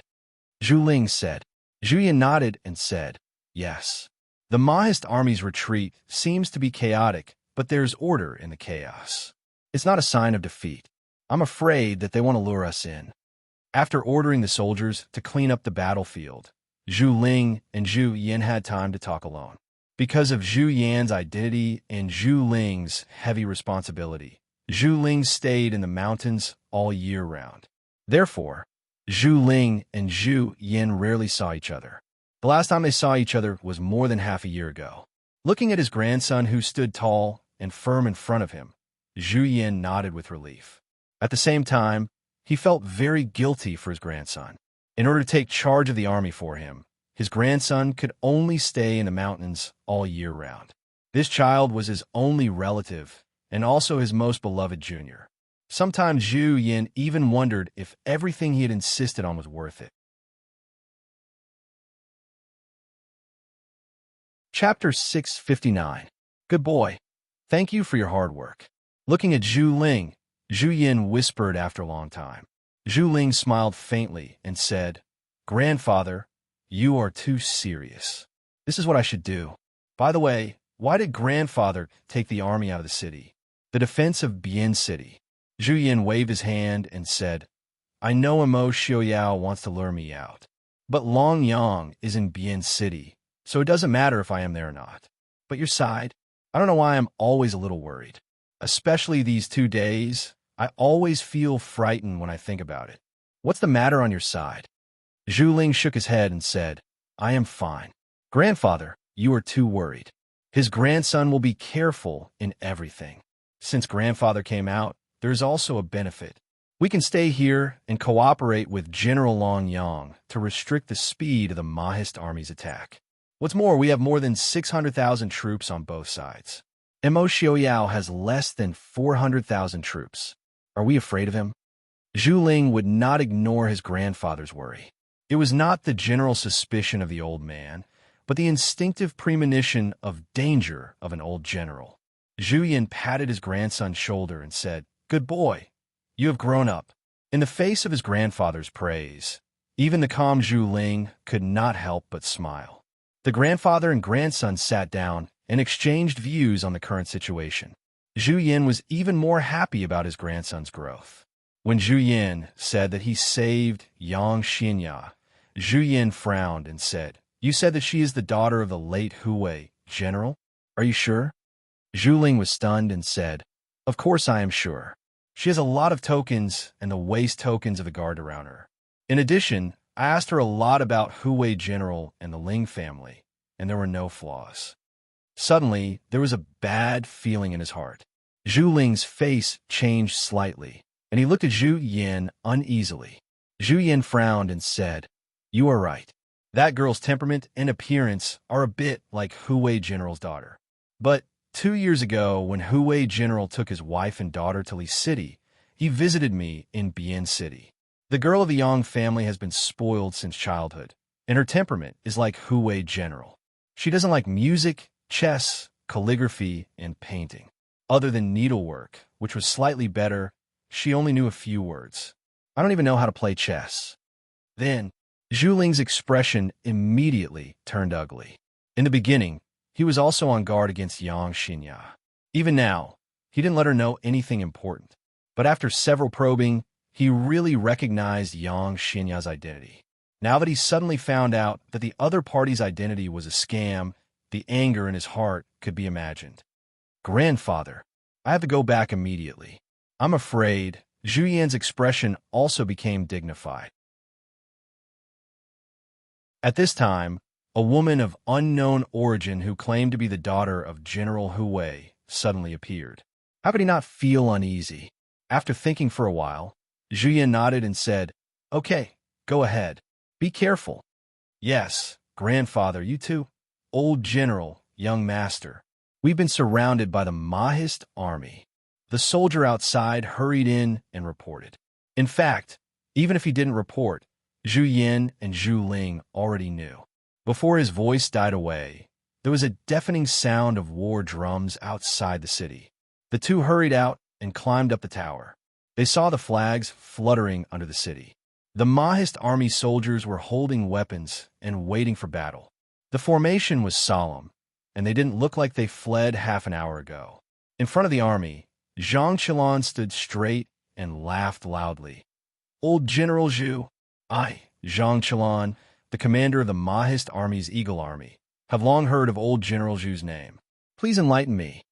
Zhu Ling said. Zhu Yan nodded and said, "Yes." The Mahist army's retreat seems to be chaotic, but there's order in the chaos. It's not a sign of defeat. I'm afraid that they want to lure us in. After ordering the soldiers to clean up the battlefield, Zhu Ling and Zhu Yan had time to talk alone. Because of Zhu Yan's identity and Zhu Ling's heavy responsibility, Zhu Ling stayed in the mountains all year round. Therefore, Zhu Ling and Zhu Yan rarely saw each other. The last time they saw each other was more than half a year ago. Looking at his grandson who stood tall and firm in front of him, Zhu Yan nodded with relief. At the same time, he felt very guilty for his grandson. In order to take charge of the army for him, his grandson could only stay in the mountains all year round. This child was his only relative and also his most beloved junior. Sometimes Zhu Yan even wondered if everything he had insisted on was worth it. Chapter 659. Good boy. Thank you for your hard work. Looking at Zhu Ling, Zhu Yan whispered after a long time. Zhu Ling smiled faintly and said, "Grandfather, you are too serious. This is what I should do. By the way, why did grandfather take the army out of the city? The defense of Bian City." Zhu Yan waved his hand and said, "I know Imo Xiaoyao wants to lure me out, but Long Yang is in Bian City, so it doesn't matter if I am there or not. But your side, I don't know why I'm always a little worried. Especially these 2 days, I always feel frightened when I think about it. What's the matter on your side?" Zhu Ling shook his head and said, "I am fine. Grandfather, you are too worried. His grandson will be careful in everything. Since grandfather came out, there's also a benefit. We can stay here and cooperate with General Long Yang to restrict the speed of the Mahist army's attack. What's more, we have more than 600,000 troops on both sides. Imo Xiaoyao has less than 400,000 troops. Are we afraid of him?" Zhu Ling would not ignore his grandfather's worry. It was not the general suspicion of the old man, but the instinctive premonition of danger of an old general. Zhu Yan patted his grandson's shoulder and said, "Good boy, you have grown up." In the face of his grandfather's praise, even the calm Zhu Ling could not help but smile. The grandfather and grandson sat down and exchanged views on the current situation. Zhu Yan was even more happy about his grandson's growth. When Zhu Yan said that he saved Yang Xinya, Zhu Yan frowned and said, "You said that she is the daughter of the late Huwei general? Are you sure?" Zhu Ling was stunned and said, "Of course I am sure. She has a lot of tokens and the waist tokens of the guard around her. In addition, I asked her a lot about Huwei general and the Ling family, and there were no flaws." Suddenly, there was a bad feeling in his heart. Zhu Ling's face changed slightly, and he looked at Zhu Yan uneasily. Zhu Yan frowned and said, "You are right. That girl's temperament and appearance are a bit like Huwei general's daughter. But 2 years ago, when Huwei general took his wife and daughter to Li City, he visited me in Bian City. The girl of the Yang family has been spoiled since childhood, and her temperament is like Huwei general. She doesn't like music, chess, calligraphy, and painting. Other than needlework, which was slightly better, she only knew a few words. I don't even know how to play chess." Then, Zhu Ling's expression immediately turned ugly. In the beginning, he was also on guard against Yang Xinya. Even now, he didn't let her know anything important. But after several probing, he really recognized Yang Xinya's identity. Now that he suddenly found out that the other party's identity was a scam, the anger in his heart could be imagined. "Grandfather, I have to go back immediately. I'm afraid." Zhu Yan's expression also became dignified. At this time, a woman of unknown origin who claimed to be the daughter of General Huwei suddenly appeared. How could he not feel uneasy? After thinking for a while, Zhu Yan nodded and said, "Okay, go ahead. Be careful." "Yes, grandfather, you too. Old general, young master. We've been surrounded by the Mahist army." The soldier outside hurried in and reported. In fact, even if he didn't report, Zhu Yan and Zhu Ling already knew. Before his voice died away, There was a deafening sound of war drums outside the city. The two hurried out and climbed up the tower. They saw the flags fluttering under the city. The Mahist army soldiers were holding weapons and waiting for battle. The formation was solemn, and they didn't look like they fled half an hour ago. In front of the army, Zhang Qilan stood straight and laughed loudly. "Old General Zhu, I, Zhang Qilan, the commander of the Mahist army's Eagle Army, have long heard of old General Zhu's name. Please enlighten me."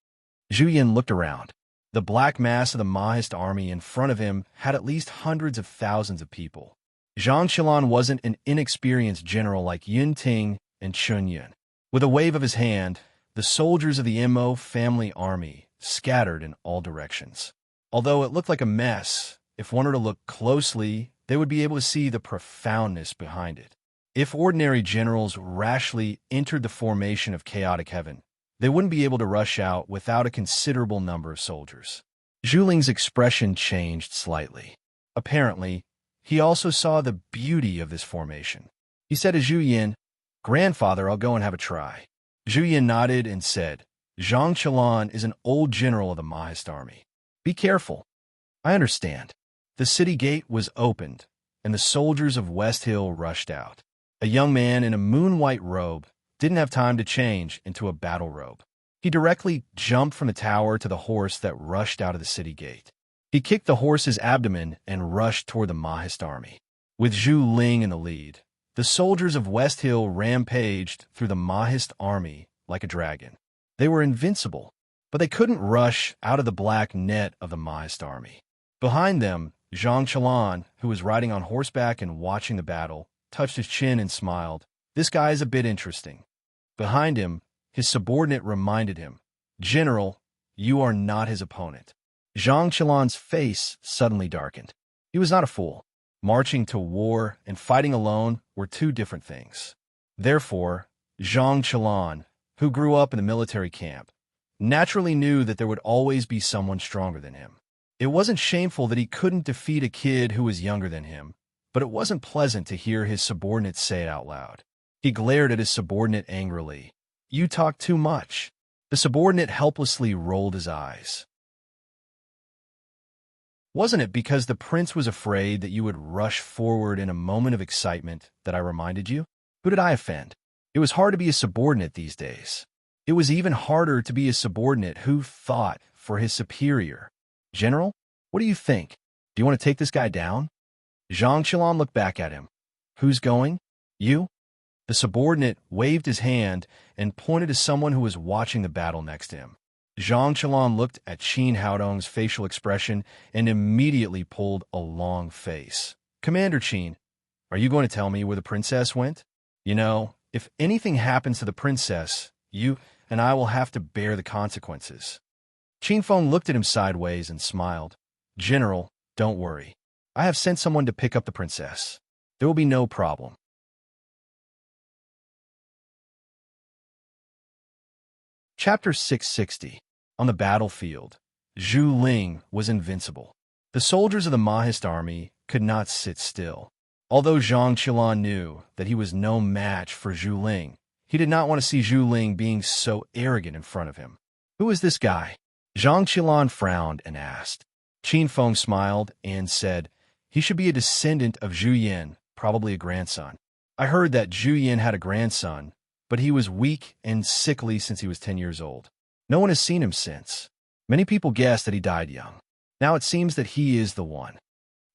Zhu Yin looked around. The black mass of the Mahist army in front of him had at least hundreds of thousands of people. Zhang Qilan wasn't an inexperienced general like Yun Ting and Chun Yun. With a wave of his hand, the soldiers of the Mo family army scattered in all directions. Although it looked like a mess, if one were to look closely, they would be able to see the profoundness behind it. If ordinary generals rashly entered the formation of chaotic heaven, they wouldn't be able to rush out without a considerable number of soldiers. Zhu Ling's expression changed slightly. Apparently, he also saw the beauty of this formation. He said to Zhu Yin, "Grandfather, I'll go and have a try." Zhu Yin nodded and said, "Zhang Qilan is an old general of the Mahist army. Be careful." "I understand." The city gate was opened, and the soldiers of West Hill rushed out. A young man in a moon-white robe didn't have time to change into a battle robe. He directly jumped from the tower to the horse that rushed out of the city gate. He kicked the horse's abdomen and rushed toward the Mahist army. With Zhu Ling in the lead, the soldiers of West Hill rampaged through the Mahist army like a dragon. They were invincible, but they couldn't rush out of the black net of the Mahist army. Behind them, Zhang Qilan, who was riding on horseback and watching the battle, touched his chin and smiled. "This guy is a bit interesting." Behind him, his subordinate reminded him, "General, you are not his opponent." Zhang Qilan's face suddenly darkened. He was not a fool. Marching to war and fighting alone were two different things. Therefore, Zhang Qilan, who grew up in the military camp, naturally knew that there would always be someone stronger than him. It wasn't shameful that he couldn't defeat a kid who was younger than him, but it wasn't pleasant to hear his subordinate say it out loud. He glared at his subordinate angrily. "You talk too much." The subordinate helplessly rolled his eyes. "Wasn't it because the prince was afraid that you would rush forward in a moment of excitement that I reminded you? Who did I offend? It was hard to be a subordinate these days. It was even harder to be a subordinate who thought for his superior. General, what do you think? Do you want to take this guy down?" Zhang Qilan looked back at him. "Who's going? You?" The subordinate waved his hand and pointed to someone who was watching the battle next to him. Zhang Qilan looked at Qin Haodong's facial expression and immediately pulled a long face. "Commander Qin, are you going to tell me where the princess went? You know, if anything happens to the princess, you and I will have to bear the consequences." Qin Feng looked at him sideways and smiled. "General, don't worry. I have sent someone to pick up the princess. There will be no problem." Chapter 660. On the battlefield, Zhu Ling was invincible. The soldiers of the Mahist army could not sit still. Although Zhang Qilan knew that he was no match for Zhu Ling, he did not want to see Zhu Ling being so arrogant in front of him. "Who is this guy?" Zhang Qilan frowned and asked. Qin Feng smiled and said, "He should be a descendant of Zhu Yin, probably a grandson. I heard that Zhu Yin had a grandson, but he was weak and sickly since he was 10 years old. No one has seen him since. Many people guess that he died young. Now it seems that he is the one."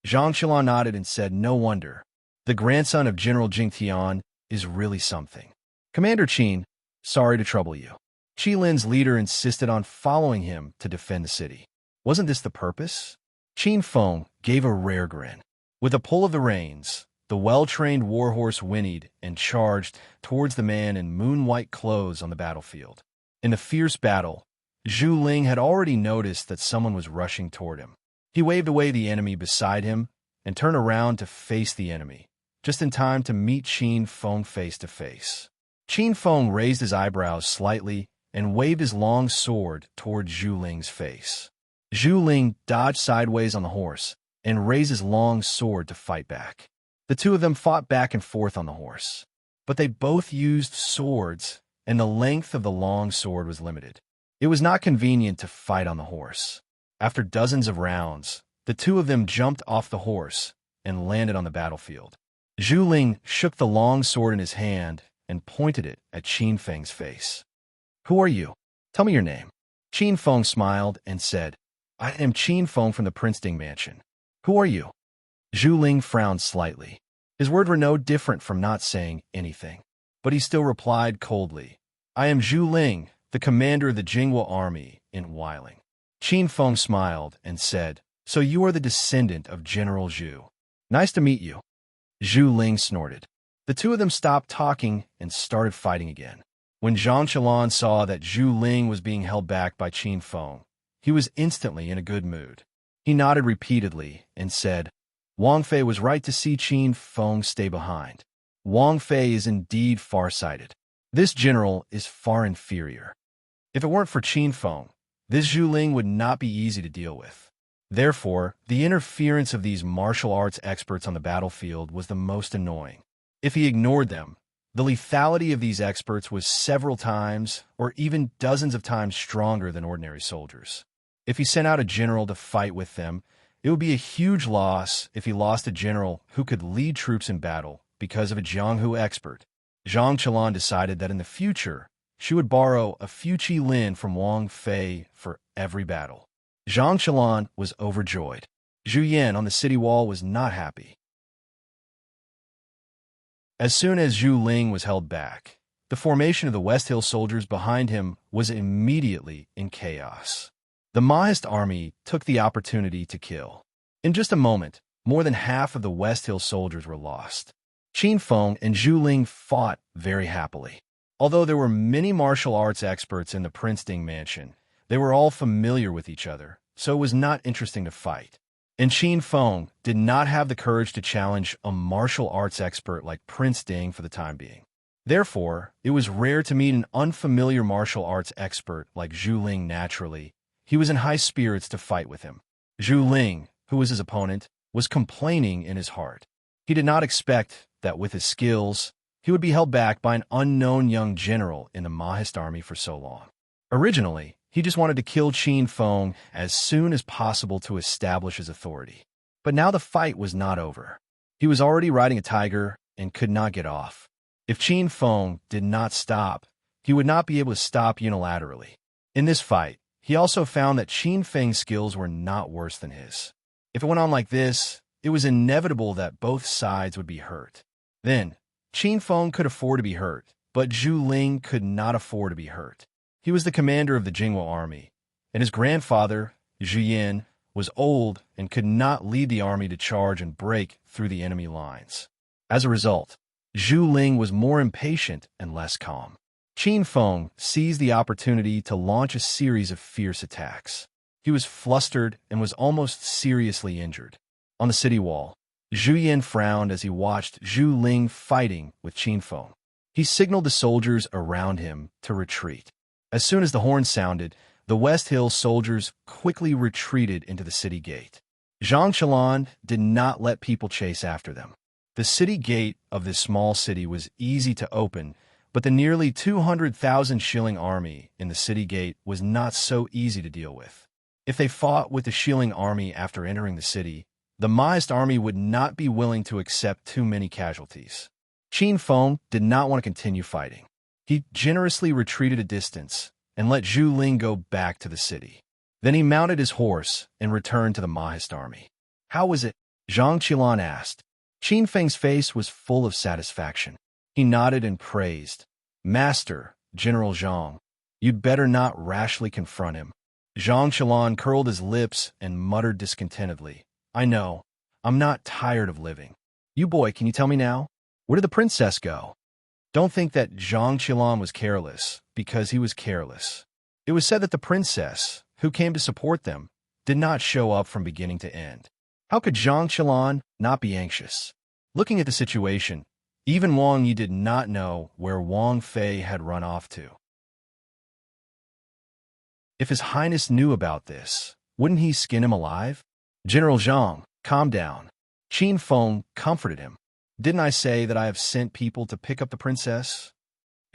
Zhang Qilan nodded and said, "No wonder. The grandson of General Jing Tian is really something." "Commander Qin, sorry to trouble you." Qi Lin's leader insisted on following him to defend the city. Wasn't this the purpose? Qin Feng gave a rare grin. With a pull of the reins, the well-trained warhorse whinnied and charged towards the man in moon-white clothes on the battlefield. In the fierce battle, Zhu Ling had already noticed that someone was rushing toward him. He waved away the enemy beside him and turned around to face the enemy, just in time to meet Qin Feng face to face. Qin Feng raised his eyebrows slightly and waved his long sword toward Zhu Ling's face. Zhu Ling dodged sideways on the horse and raised his long sword to fight back. The two of them fought back and forth on the horse, but they both used swords and the length of the long sword was limited. It was not convenient to fight on the horse. After dozens of rounds, the two of them jumped off the horse and landed on the battlefield. Zhu Ling shook the long sword in his hand and pointed it at Qin Feng's face. "Who are you? Tell me your name." Qin Feng smiled and said, "I am Qin Feng from the Princeton Mansion." "Who are you?" Zhu Ling frowned slightly. His words were no different from not saying anything, but he still replied coldly, "I am Zhu Ling, the commander of the Jingwa army in Weiling." Qin Feng smiled and said, "So you are the descendant of General Zhu. Nice to meet you." Zhu Ling snorted. The two of them stopped talking and started fighting again. When Zhang Qilan saw that Zhu Ling was being held back by Qin Feng, he was instantly in a good mood. He nodded repeatedly and said, "Wang Fei was right to see Qin Feng stay behind. Wang Fei is indeed far-sighted. This general is far inferior. If it weren't for Qin Feng, this Zhu Ling would not be easy to deal with." Therefore, the interference of these martial arts experts on the battlefield was the most annoying. If he ignored them, the lethality of these experts was several times or even dozens of times stronger than ordinary soldiers. If he sent out a general to fight with them, it would be a huge loss if he lost a general who could lead troops in battle because of a Jianghu expert. Zhang Qilan decided that in the future, she would borrow a few qi lin from Wang Fei for every battle. Zhang Qilan was overjoyed. Zhu Yan on the city wall was not happy. As soon as Zhu Ling was held back, the formation of the West Hill soldiers behind him was immediately in chaos. The Maoist army took the opportunity to kill. In just a moment, more than half of the West Hill soldiers were lost. Qin Feng and Zhu Ling fought very happily. Although there were many martial arts experts in the Princeton Mansion, they were all familiar with each other, so it was not interesting to fight. And Qin Feng did not have the courage to challenge a martial arts expert like Prince Ding for the time being. Therefore, it was rare to meet an unfamiliar martial arts expert like Zhu Ling naturally. He was in high spirits to fight with him. Zhu Ling, who was his opponent, was complaining in his heart. He did not expect that with his skills, he would be held back by an unknown young general in the Maoist army for so long. Originally, he just wanted to kill Qin Feng as soon as possible to establish his authority. But now the fight was not over. He was already riding a tiger and could not get off. If Qin Feng did not stop, he would not be able to stop unilaterally. In this fight, he also found that Qin Feng's skills were not worse than his. If it went on like this, it was inevitable that both sides would be hurt. Then, Qin Feng could afford to be hurt, but Zhu Ling could not afford to be hurt. He was the commander of the Jingwa army, and his grandfather, Zhu Yan, was old and could not lead the army to charge and break through the enemy lines. As a result, Zhu Ling was more impatient and less calm. Qin Feng seized the opportunity to launch a series of fierce attacks. He was flustered and was almost seriously injured. On the city wall, Zhu Yan frowned as he watched Zhu Ling fighting with Qin Feng. He signaled the soldiers around him to retreat. As soon as the horn sounded, the West Hill soldiers quickly retreated into the city gate. Zhang Qilan did not let people chase after them. The city gate of this small city was easy to open, but the nearly 200,000 shilling army in the city gate was not so easy to deal with. If they fought with the shilling army after entering the city, the Maoist army would not be willing to accept too many casualties. Qin Feng did not want to continue fighting. He generously retreated a distance and let Zhu Ling go back to the city. Then he mounted his horse and returned to the Maoist army. "How was it?" Zhang Qilan asked. Qin Feng's face was full of satisfaction. He nodded and praised. "Master, General Zhang, you'd better not rashly confront him." Zhang Qilan curled his lips and muttered discontentedly, "I know. I'm not tired of living. You boy, can you tell me now? Where did the princess go?" Don't think that Zhang Qilan was careless, because he was careless. It was said that the princess, who came to support them, did not show up from beginning to end. How could Zhang Qilan not be anxious? Looking at the situation, even Wang Yi did not know where Wang Fei had run off to. If His Highness knew about this, wouldn't he skin him alive? "General Zhang, calm down." Qin Feng comforted him. "Didn't I say that I have sent people to pick up the princess?"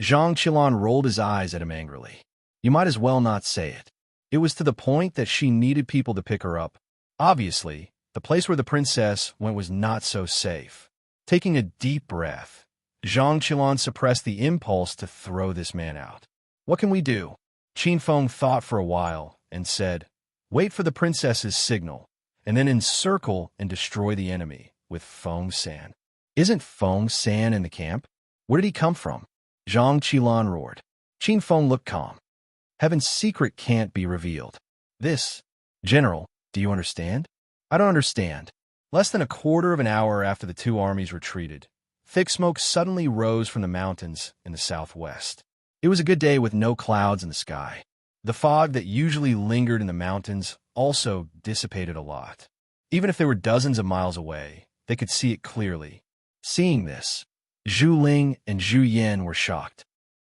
Zhang Qilan rolled his eyes at him angrily. You might as well not say it. It was to the point that she needed people to pick her up. Obviously, the place where the princess went was not so safe. Taking a deep breath, Zhang Qilan suppressed the impulse to throw this man out. What can we do? Qin Feng thought for a while and said, wait for the princess's signal, and then encircle and destroy the enemy with Feng San. Isn't Feng San in the camp? Where did he come from? Zhang Qilan roared. Qin Feng looked calm. Heaven's secret can't be revealed. This, General, do you understand? I don't understand. Less than a quarter of an hour after the two armies retreated, thick smoke suddenly rose from the mountains in the southwest. It was a good day with no clouds in the sky. The fog that usually lingered in the mountains also dissipated a lot. Even if they were dozens of miles away, they could see it clearly. Seeing this, Zhu Ling and Zhu Yan were shocked.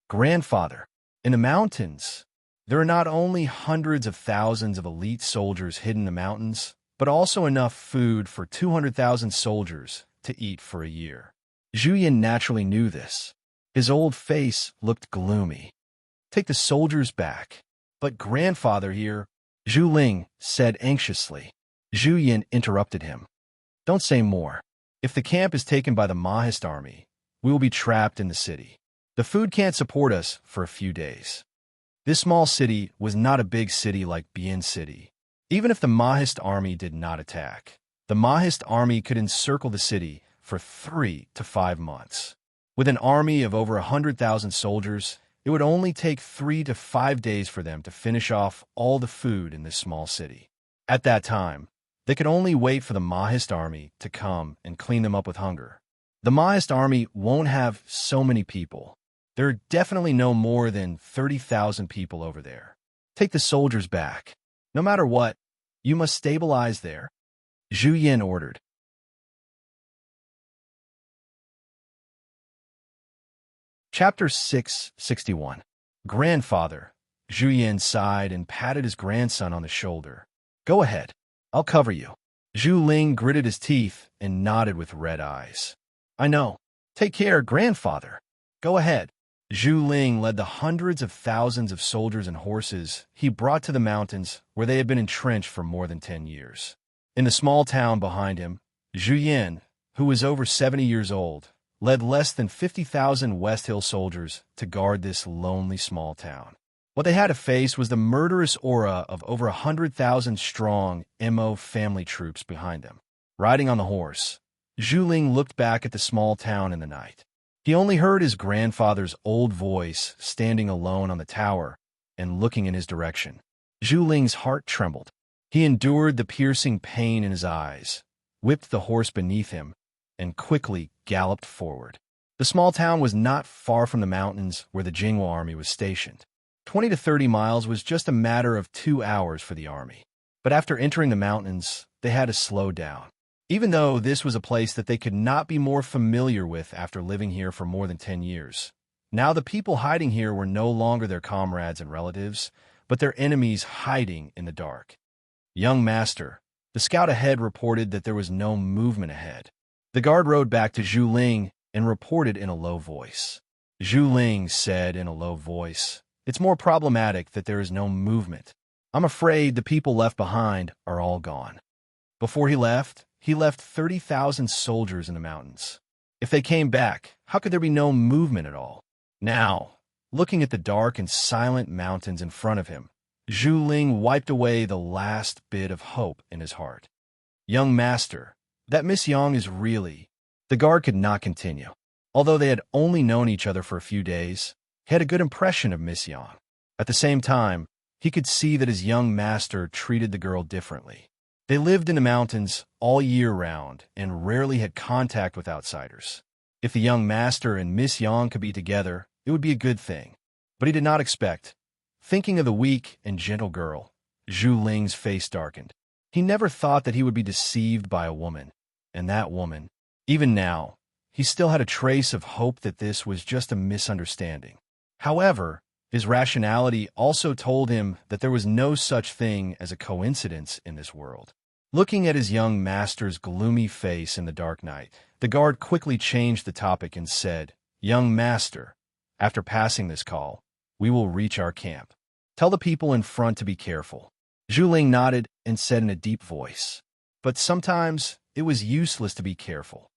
Grandfather, in the mountains, there are not only hundreds of thousands of elite soldiers hidden in the mountains, but also enough food for 200,000 soldiers to eat for a year. Zhu Yan naturally knew this. His old face looked gloomy. Take the soldiers back. But grandfather here, Zhu Ling said anxiously. Zhu Yan interrupted him. Don't say more. If the camp is taken by the Mahist army, we will be trapped in the city. The food can't support us for a few days. This small city was not a big city like Bian City. Even if the Mahist army did not attack, the Mahist army could encircle the city for 3 to 5 months. With an army of over 100,000 soldiers, it would only take 3 to 5 days for them to finish off all the food in this small city. At that time, they could only wait for the Mahist army to come and clean them up with hunger. The Mahist army won't have so many people. There are definitely no more than 30,000 people over there. Take the soldiers back. No matter what, you must stabilize there, Zhu Yan ordered. Chapter 661. Grandfather. Zhu Yan sighed and patted his grandson on the shoulder. Go ahead. I'll cover you. Zhu Ling gritted his teeth and nodded with red eyes. I know. Take care, grandfather. Go ahead. Zhu Ling led the hundreds of thousands of soldiers and horses he brought to the mountains where they had been entrenched for more than 10 years. In the small town behind him, Zhu Yan, who was over 70 years old, led less than 50,000 West Hill soldiers to guard this lonely small town. What they had to face was the murderous aura of over 100,000 strong Mo family troops behind them. Riding on the horse, Zhu Ling looked back at the small town in the night. He only heard his grandfather's old voice standing alone on the tower and looking in his direction. Zhu Ling's heart trembled. He endured the piercing pain in his eyes, whipped the horse beneath him, and quickly galloped forward. The small town was not far from the mountains where the Jingwa army was stationed. 20 to 30 miles was just a matter of 2 hours for the army. But after entering the mountains, they had to slow down. Even though this was a place that they could not be more familiar with after living here for more than 10 years. Now the people hiding here were no longer their comrades and relatives, but their enemies hiding in the dark. Young master, the scout ahead reported that there was no movement ahead. The guard rode back to Zhu Ling and reported in a low voice. Zhu Ling said in a low voice, It's more problematic that there is no movement. I'm afraid the people left behind are all gone. Before he left 30,000 soldiers in the mountains. If they came back, how could there be no movement at all? Now, looking at the dark and silent mountains in front of him, Zhu Ling wiped away the last bit of hope in his heart. Young master, that Miss Yang is really... The guard could not continue. Although they had only known each other for a few days, he had a good impression of Miss Yang. At the same time, he could see that his young master treated the girl differently. They lived in the mountains all year round and rarely had contact with outsiders. If the young master and Miss Yang could be together, it would be a good thing. But he did not expect. Thinking of the weak and gentle girl, Zhu Ling's face darkened. He never thought that he would be deceived by a woman, and that woman, even now, he still had a trace of hope that this was just a misunderstanding. However, his rationality also told him that there was no such thing as a coincidence in this world. Looking at his young master's gloomy face in the dark night, the guard quickly changed the topic and said, Young master, After passing this call, we will reach our camp. Tell the people in front to be careful." Zhu Ling nodded and said in a deep voice, "But sometimes it was useless to be careful."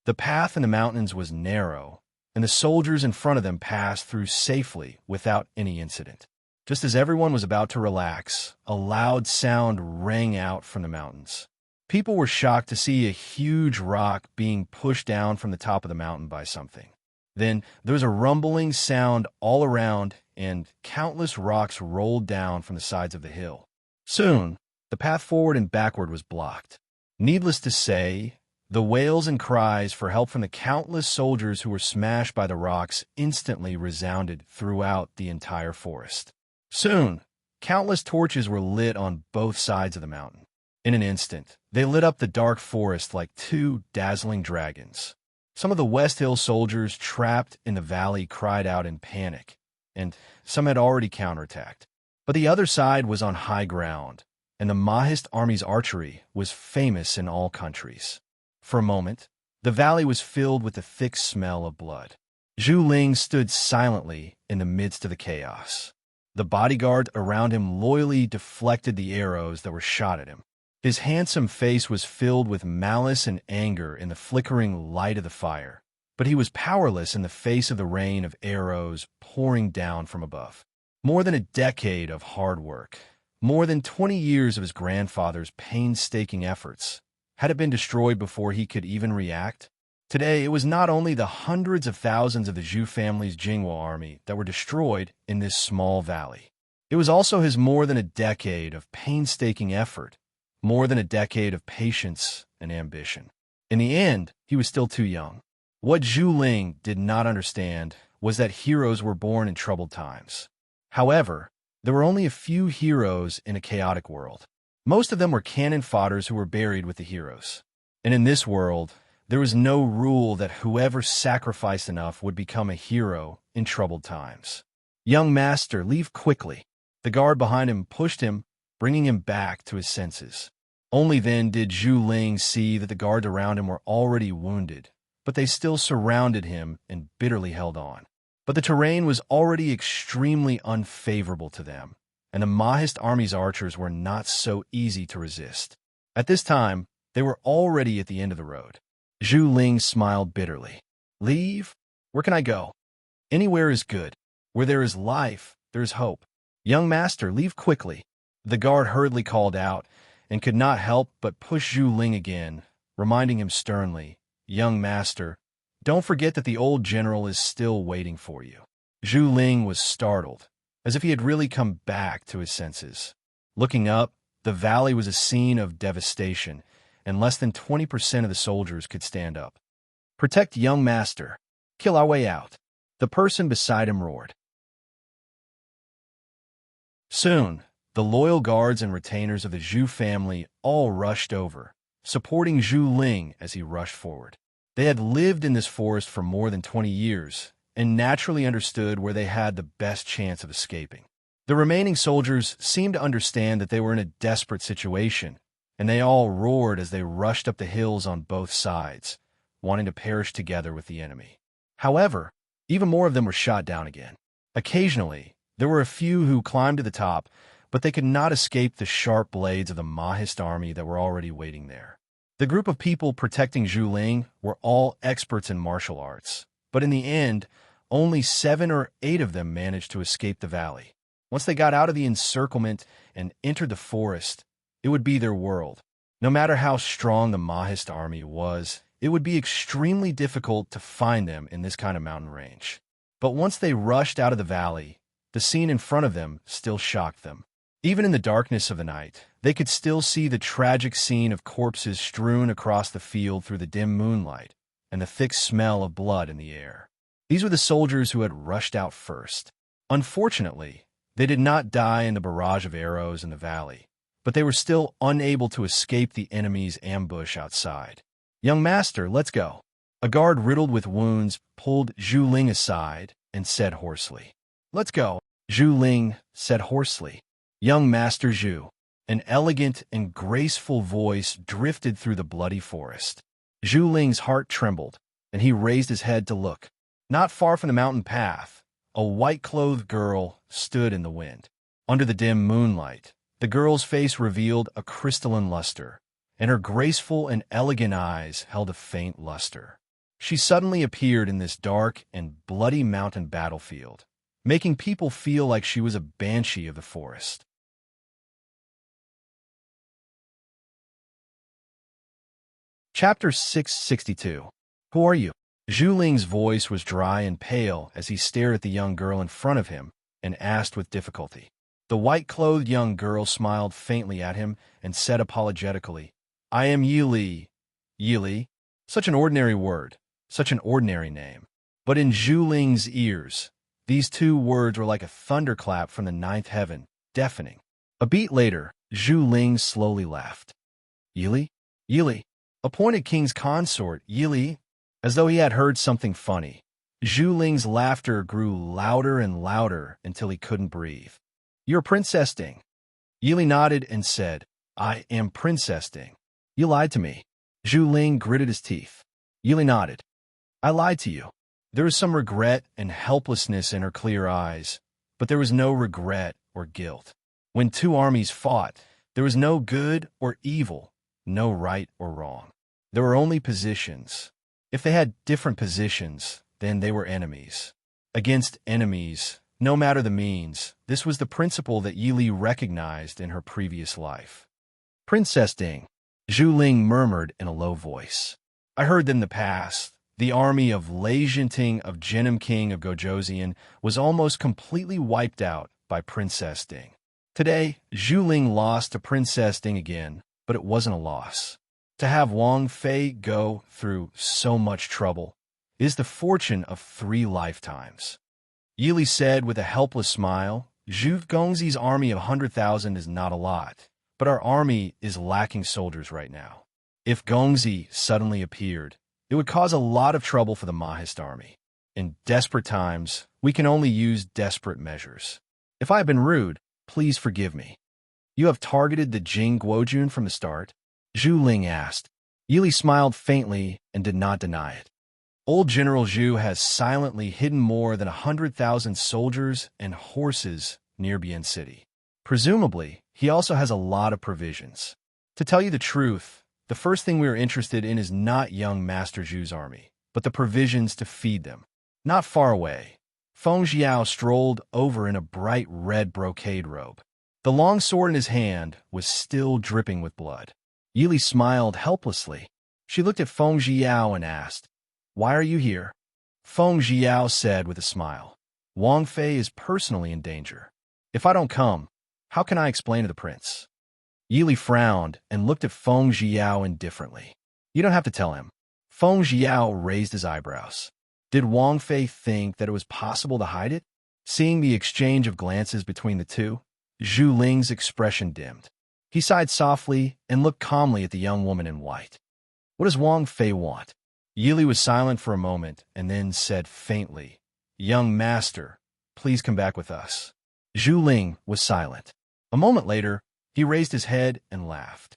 The path in the mountains was narrow, and the soldiers in front of them passed through safely without any incident. Just as everyone was about to relax, a loud sound rang out from the mountains. People were shocked to see a huge rock being pushed down from the top of the mountain by something. Then there was a rumbling sound all around, and countless rocks rolled down from the sides of the hill. Soon, the path forward and backward was blocked. Needless to say, the wails and cries for help from the countless soldiers who were smashed by the rocks instantly resounded throughout the entire forest. Soon, countless torches were lit on both sides of the mountain. In an instant, they lit up the dark forest like two dazzling dragons. Some of the West Hill soldiers trapped in the valley cried out in panic, and some had already counterattacked. But the other side was on high ground, and the Mahist army's archery was famous in all countries. For a moment, the valley was filled with the thick smell of blood. Zhu Ling stood silently in the midst of the chaos. The bodyguards around him loyally deflected the arrows that were shot at him. His handsome face was filled with malice and anger in the flickering light of the fire, but he was powerless in the face of the rain of arrows pouring down from above. More than a decade of hard work, more than 20 years of his grandfather's painstaking efforts, had it been destroyed before he could even react? Today, it was not only the hundreds of thousands of the Zhu family's Jingwo army that were destroyed in this small valley. It was also his more than a decade of painstaking effort, more than a decade of patience and ambition. In the end, he was still too young. What Zhu Ling did not understand was that heroes were born in troubled times. However, there were only a few heroes in a chaotic world. Most of them were cannon fodders who were buried with the heroes. And in this world, there was no rule that whoever sacrificed enough would become a hero in troubled times. "Young master, leave quickly." The guard behind him pushed him, bringing him back to his senses. Only then did Zhu Ling see that the guards around him were already wounded, but they still surrounded him and bitterly held on. But the terrain was already extremely unfavorable to them, and the Mahist army's archers were not so easy to resist. At this time, they were already at the end of the road. Zhu Ling smiled bitterly. "Leave? Where can I go? Anywhere is good. Where there is life, there is hope. Young master, leave quickly." The guard hurriedly called out, and could not help but push Zhu Ling again, reminding him sternly, "Young master, don't forget that the old general is still waiting for you." Zhu Ling was startled, as if he had really come back to his senses. Looking up, the valley was a scene of devastation, and less than 20% of the soldiers could stand up. "Protect young master. Kill our way out," the person beside him roared. Soon, the loyal guards and retainers of the Zhu family all rushed over, supporting Zhu Ling as he rushed forward. They had lived in this forest for more than 20 years, and naturally understood where they had the best chance of escaping. The remaining soldiers seemed to understand that they were in a desperate situation, and they all roared as they rushed up the hills on both sides, wanting to perish together with the enemy. However, even more of them were shot down again. Occasionally, there were a few who climbed to the top, but they could not escape the sharp blades of the Mahist army that were already waiting there. The group of people protecting Zhu Ling were all experts in martial arts, but in the end, only 7 or 8 of them managed to escape the valley. Once they got out of the encirclement and entered the forest, it would be their world. No matter how strong the Mahist army was, it would be extremely difficult to find them in this kind of mountain range. But once they rushed out of the valley, the scene in front of them still shocked them. Even in the darkness of the night, they could still see the tragic scene of corpses strewn across the field through the dim moonlight, and the thick smell of blood in the air. These were the soldiers who had rushed out first. Unfortunately, they did not die in the barrage of arrows in the valley, but they were still unable to escape the enemy's ambush outside. "Young master, let's go." A guard riddled with wounds pulled Zhu Ling aside and said hoarsely. "Let's go." Zhu Ling said hoarsely, "Young Master Zhu." An elegant and graceful voice drifted through the bloody forest. Zhu Ling's heart trembled. and he raised his head to look. Not far from the mountain path, a white-clothed girl stood in the wind. Under the dim moonlight, the girl's face revealed a crystalline luster, and her graceful and elegant eyes held a faint luster. She suddenly appeared in this dark and bloody mountain battlefield, making people feel like she was a banshee of the forest. Chapter 662. Who are you? Zhu Ling's voice was dry and pale as he stared at the young girl in front of him and asked with difficulty. The white-clothed young girl smiled faintly at him and said apologetically, I am Yi Li. Yi Li? Such an ordinary word, such an ordinary name. But in Zhu Ling's ears, these two words were like a thunderclap from the ninth heaven, deafening. A beat later, Zhu Ling slowly laughed. Yi Li? Yi Li, appointed king's consort, Yi Li? As though he had heard something funny. Zhu Ling's laughter grew louder and louder until he couldn't breathe. You're Princess Ding. Yi Li nodded and said, I am Princess Ding. You lied to me. Zhu Ling gritted his teeth. Yi Li nodded. I lied to you. There was some regret and helplessness in her clear eyes, but there was no regret or guilt. When two armies fought, there was no good or evil, no right or wrong. There were only positions. If they had different positions, then they were enemies. Against enemies, no matter the means, this was the principle that Yi Li recognized in her previous life. Princess Ding, Zhu Ling murmured in a low voice. I heard that in the past, the army of Lei Jinting of Genom King of Gojoseon was almost completely wiped out by Princess Ding. Today, Zhu Ling lost to Princess Ding again, but it wasn't a loss. To have Wang Fei go through so much trouble is the fortune of 3 lifetimes. Yi Li said with a helpless smile, Zhu Gongzi's army of 100,000 is not a lot, but our army is lacking soldiers right now. If Gongzi suddenly appeared, it would cause a lot of trouble for the Mahist army. In desperate times, we can only use desperate measures. If I have been rude, please forgive me. You have targeted the Jing Guojun from the start? Zhu Ling asked. Yi Li smiled faintly and did not deny it. Old General Zhu has silently hidden more than 100,000 soldiers and horses near Bian City. Presumably, he also has a lot of provisions. To tell you the truth, the first thing we are interested in is not young Master Zhu's army, but the provisions to feed them. Not far away, Feng Jiao strolled over in a bright red brocade robe. The long sword in his hand was still dripping with blood. Yi Li smiled helplessly. She looked at Feng Jiao and asked, Why are you here? Feng Jiao said with a smile, Wang Fei is personally in danger. If I don't come, how can I explain to the prince? Yi Li frowned and looked at Feng Jiao indifferently. You don't have to tell him. Feng Jiao raised his eyebrows. Did Wang Fei think that it was possible to hide it? Seeing the exchange of glances between the two, Zhu Ling's expression dimmed. He sighed softly and looked calmly at the young woman in white. What does Wang Fei want? Yi Li was silent for a moment and then said faintly, Young master, please come back with us. Zhu Ling was silent. A moment later, he raised his head and laughed.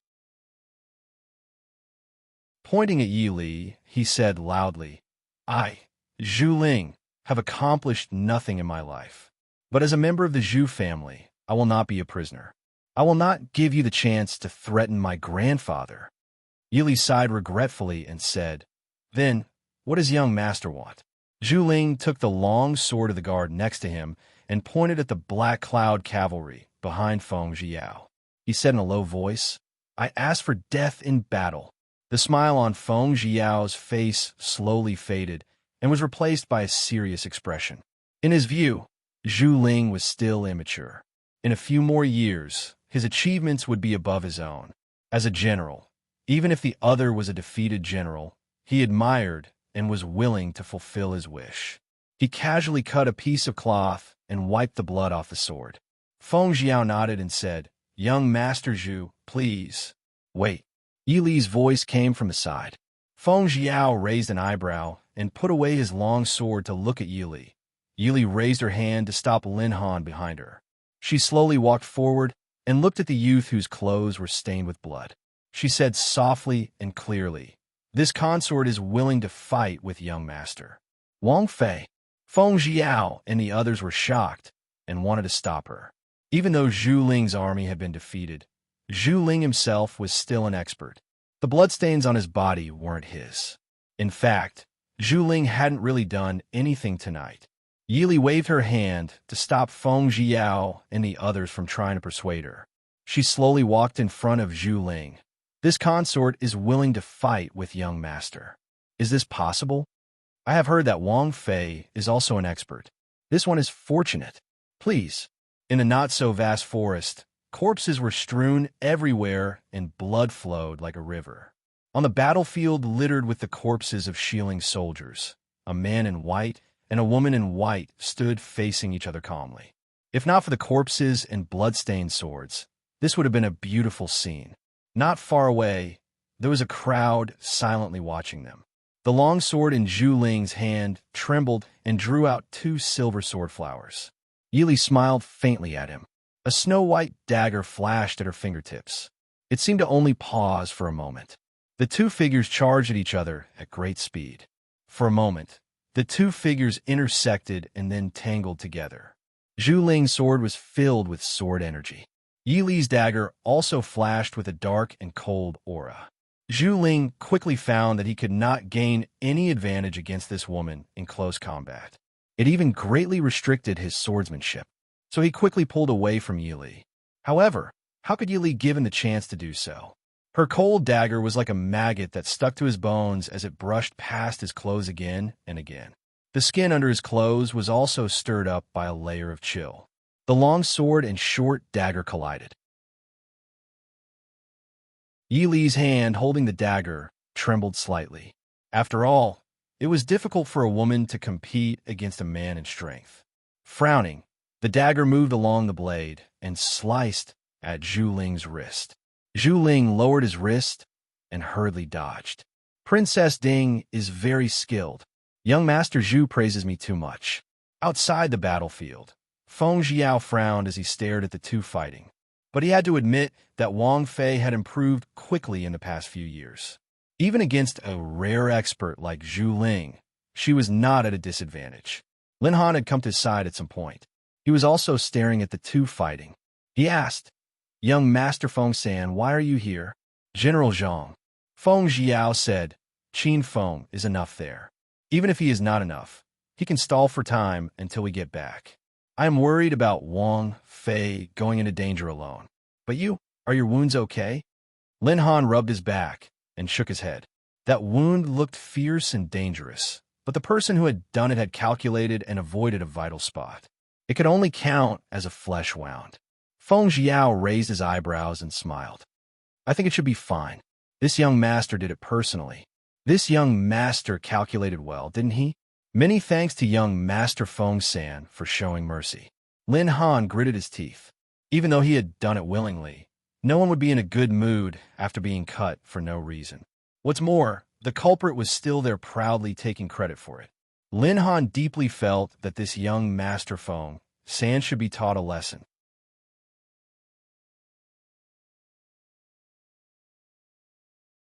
Pointing at Yi Li, he said loudly, I, Zhu Ling, have accomplished nothing in my life. But as a member of the Zhu family, I will not be a prisoner. I will not give you the chance to threaten my grandfather. Yi Li sighed regretfully and said, Then, what does young master want? Zhu Ling took the long sword of the guard next to him and pointed at the Black Cloud cavalry behind Feng Jiao. He said in a low voice, I asked for death in battle. The smile on Feng Jiao's face slowly faded and was replaced by a serious expression. In his view, Zhu Ling was still immature. In a few more years, his achievements would be above his own. As a general, even if the other was a defeated general, he admired and was willing to fulfill his wish. He casually cut a piece of cloth and wiped the blood off the sword. Feng Jiao nodded and said, Young Master Zhu, please. Wait. Yi Li's voice came from his side. Feng Jiao raised an eyebrow and put away his long sword to look at Yi Li. Yi Li raised her hand to stop Lin Han behind her. She slowly walked forward and looked at the youth whose clothes were stained with blood. She said softly and clearly, This consort is willing to fight with young master. Wang Fei, Feng Jiao, and the others were shocked and wanted to stop her. Even though Zhu Ling's army had been defeated, Zhu Ling himself was still an expert. The bloodstains on his body weren't his. In fact, Zhu Ling hadn't really done anything tonight. Yili waved her hand to stop Feng Jiao and the others from trying to persuade her. She slowly walked in front of Zhu Ling. This consort is willing to fight with young master. Is this possible? I have heard that Wang Fei is also an expert. This one is fortunate. Please. In a not-so-vast forest, corpses were strewn everywhere and blood flowed like a river. On the battlefield littered with the corpses of shielding soldiers, a man in white and a woman in white stood facing each other calmly. If not for the corpses and blood-stained swords, this would have been a beautiful scene. Not far away, there was a crowd silently watching them. The long sword in Zhu Ling's hand trembled and drew out 2 silver sword flowers. Yili smiled faintly at him. A snow-white dagger flashed at her fingertips. It seemed to only pause for a moment. The 2 figures charged at each other at great speed. For a moment, the 2 figures intersected and then tangled together. Zhu Ling's sword was filled with sword energy. Yili's dagger also flashed with a dark and cold aura. Zhu Ling quickly found that he could not gain any advantage against this woman in close combat. It even greatly restricted his swordsmanship, so he quickly pulled away from Yili. However, how could Yili given the chance to do so? Her cold dagger was like a maggot that stuck to his bones as it brushed past his clothes again and again. The skin under his clothes was also stirred up by a layer of chill. The long sword and short dagger collided. Yili's hand holding the dagger trembled slightly. After all, it was difficult for a woman to compete against a man in strength. Frowning, the dagger moved along the blade and sliced at Zhu Ling's wrist. Zhu Ling lowered his wrist and hurriedly dodged. Princess Ding is very skilled. Young Master Zhu praises me too much. Outside the battlefield, Feng Jiao frowned as he stared at the 2 fighting. But he had to admit that Wang Fei had improved quickly in the past few years. Even against a rare expert like Zhu Ling, she was not at a disadvantage. Lin Han had come to his side at some point. He was also staring at the 2 fighting. He asked, "Young Master Feng San, why are you here?" "General Zhang." Feng Jiao said, "Qin Feng is enough there. Even if he is not enough, he can stall for time until we get back. I am worried about Wang Fei going into danger alone. But you, are your wounds okay?" Lin Han rubbed his back and shook his head. That wound looked fierce and dangerous, but the person who had done it had calculated and avoided a vital spot. It could only count as a flesh wound. Feng Jiao raised his eyebrows and smiled. "I think it should be fine. This young master did it personally. This young master calculated well, didn't he? Many thanks to young Master Feng San for showing mercy." Lin Han gritted his teeth. Even though he had done it willingly, no one would be in a good mood after being cut for no reason. What's more, the culprit was still there proudly taking credit for it. Lin Han deeply felt that this young Master Feng San should be taught a lesson.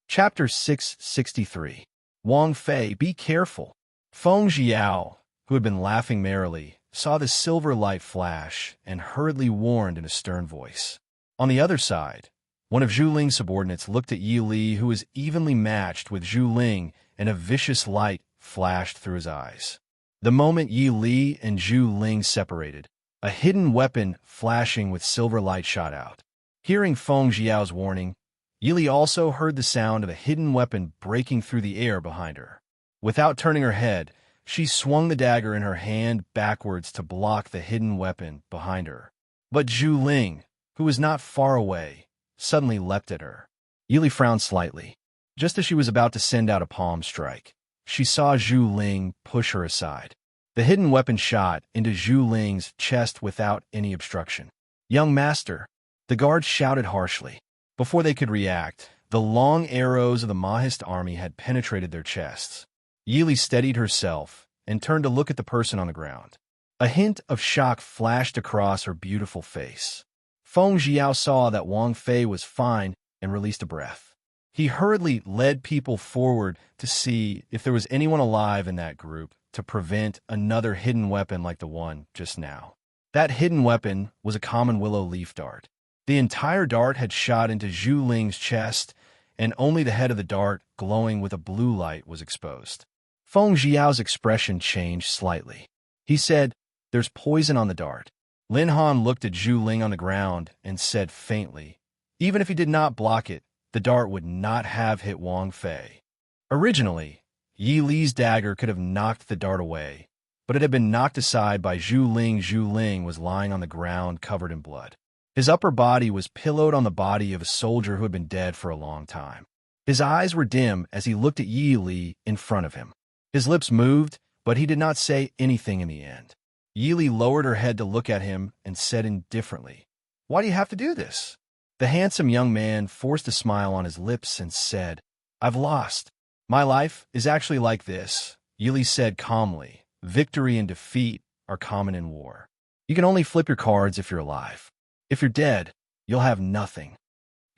Chapter 663. Wang Fei, be careful. Feng Jiao, who had been laughing merrily, saw the silver light flash and hurriedly warned in a stern voice. On the other side, one of Zhu Ling's subordinates looked at Yi Li, who was evenly matched with Zhu Ling, and a vicious light flashed through his eyes. The moment Yi Li and Zhu Ling separated, a hidden weapon flashing with silver light shot out. Hearing Feng Jiao's warning, Yi Li also heard the sound of a hidden weapon breaking through the air behind her. Without turning her head, she swung the dagger in her hand backwards to block the hidden weapon behind her. But Zhu Ling, who was not far away, suddenly leapt at her. Yi Li frowned slightly. Just as she was about to send out a palm strike, she saw Zhu Ling push her aside. The hidden weapon shot into Zhu Ling's chest without any obstruction. "Young master!" The guards shouted harshly. Before they could react, the long arrows of the Mahist army had penetrated their chests. Yi Li steadied herself and turned to look at the person on the ground. A hint of shock flashed across her beautiful face. Feng Jiao saw that Wang Fei was fine and released a breath. He hurriedly led people forward to see if there was anyone alive in that group to prevent another hidden weapon like the one just now. That hidden weapon was a common willow leaf dart. The entire dart had shot into Zhu Ling's chest, and only the head of the dart, glowing with a blue light, was exposed. Feng Jiao's expression changed slightly. He said, "There's poison on the dart." Lin Han looked at Zhu Ling on the ground and said faintly, "Even if he did not block it, the dart would not have hit Wang Fei." Originally, Yi Li's dagger could have knocked the dart away, but it had been knocked aside by Zhu Ling. Zhu Ling was lying on the ground covered in blood. His upper body was pillowed on the body of a soldier who had been dead for a long time. His eyes were dim as he looked at Yi Li in front of him. His lips moved, but he did not say anything in the end. Yi Li lowered her head to look at him and said indifferently, "Why do you have to do this?" The handsome young man forced a smile on his lips and said, "I've lost. My life is actually like this," Yi Li said calmly. "Victory and defeat are common in war. You can only flip your cards if you're alive. If you're dead, you'll have nothing."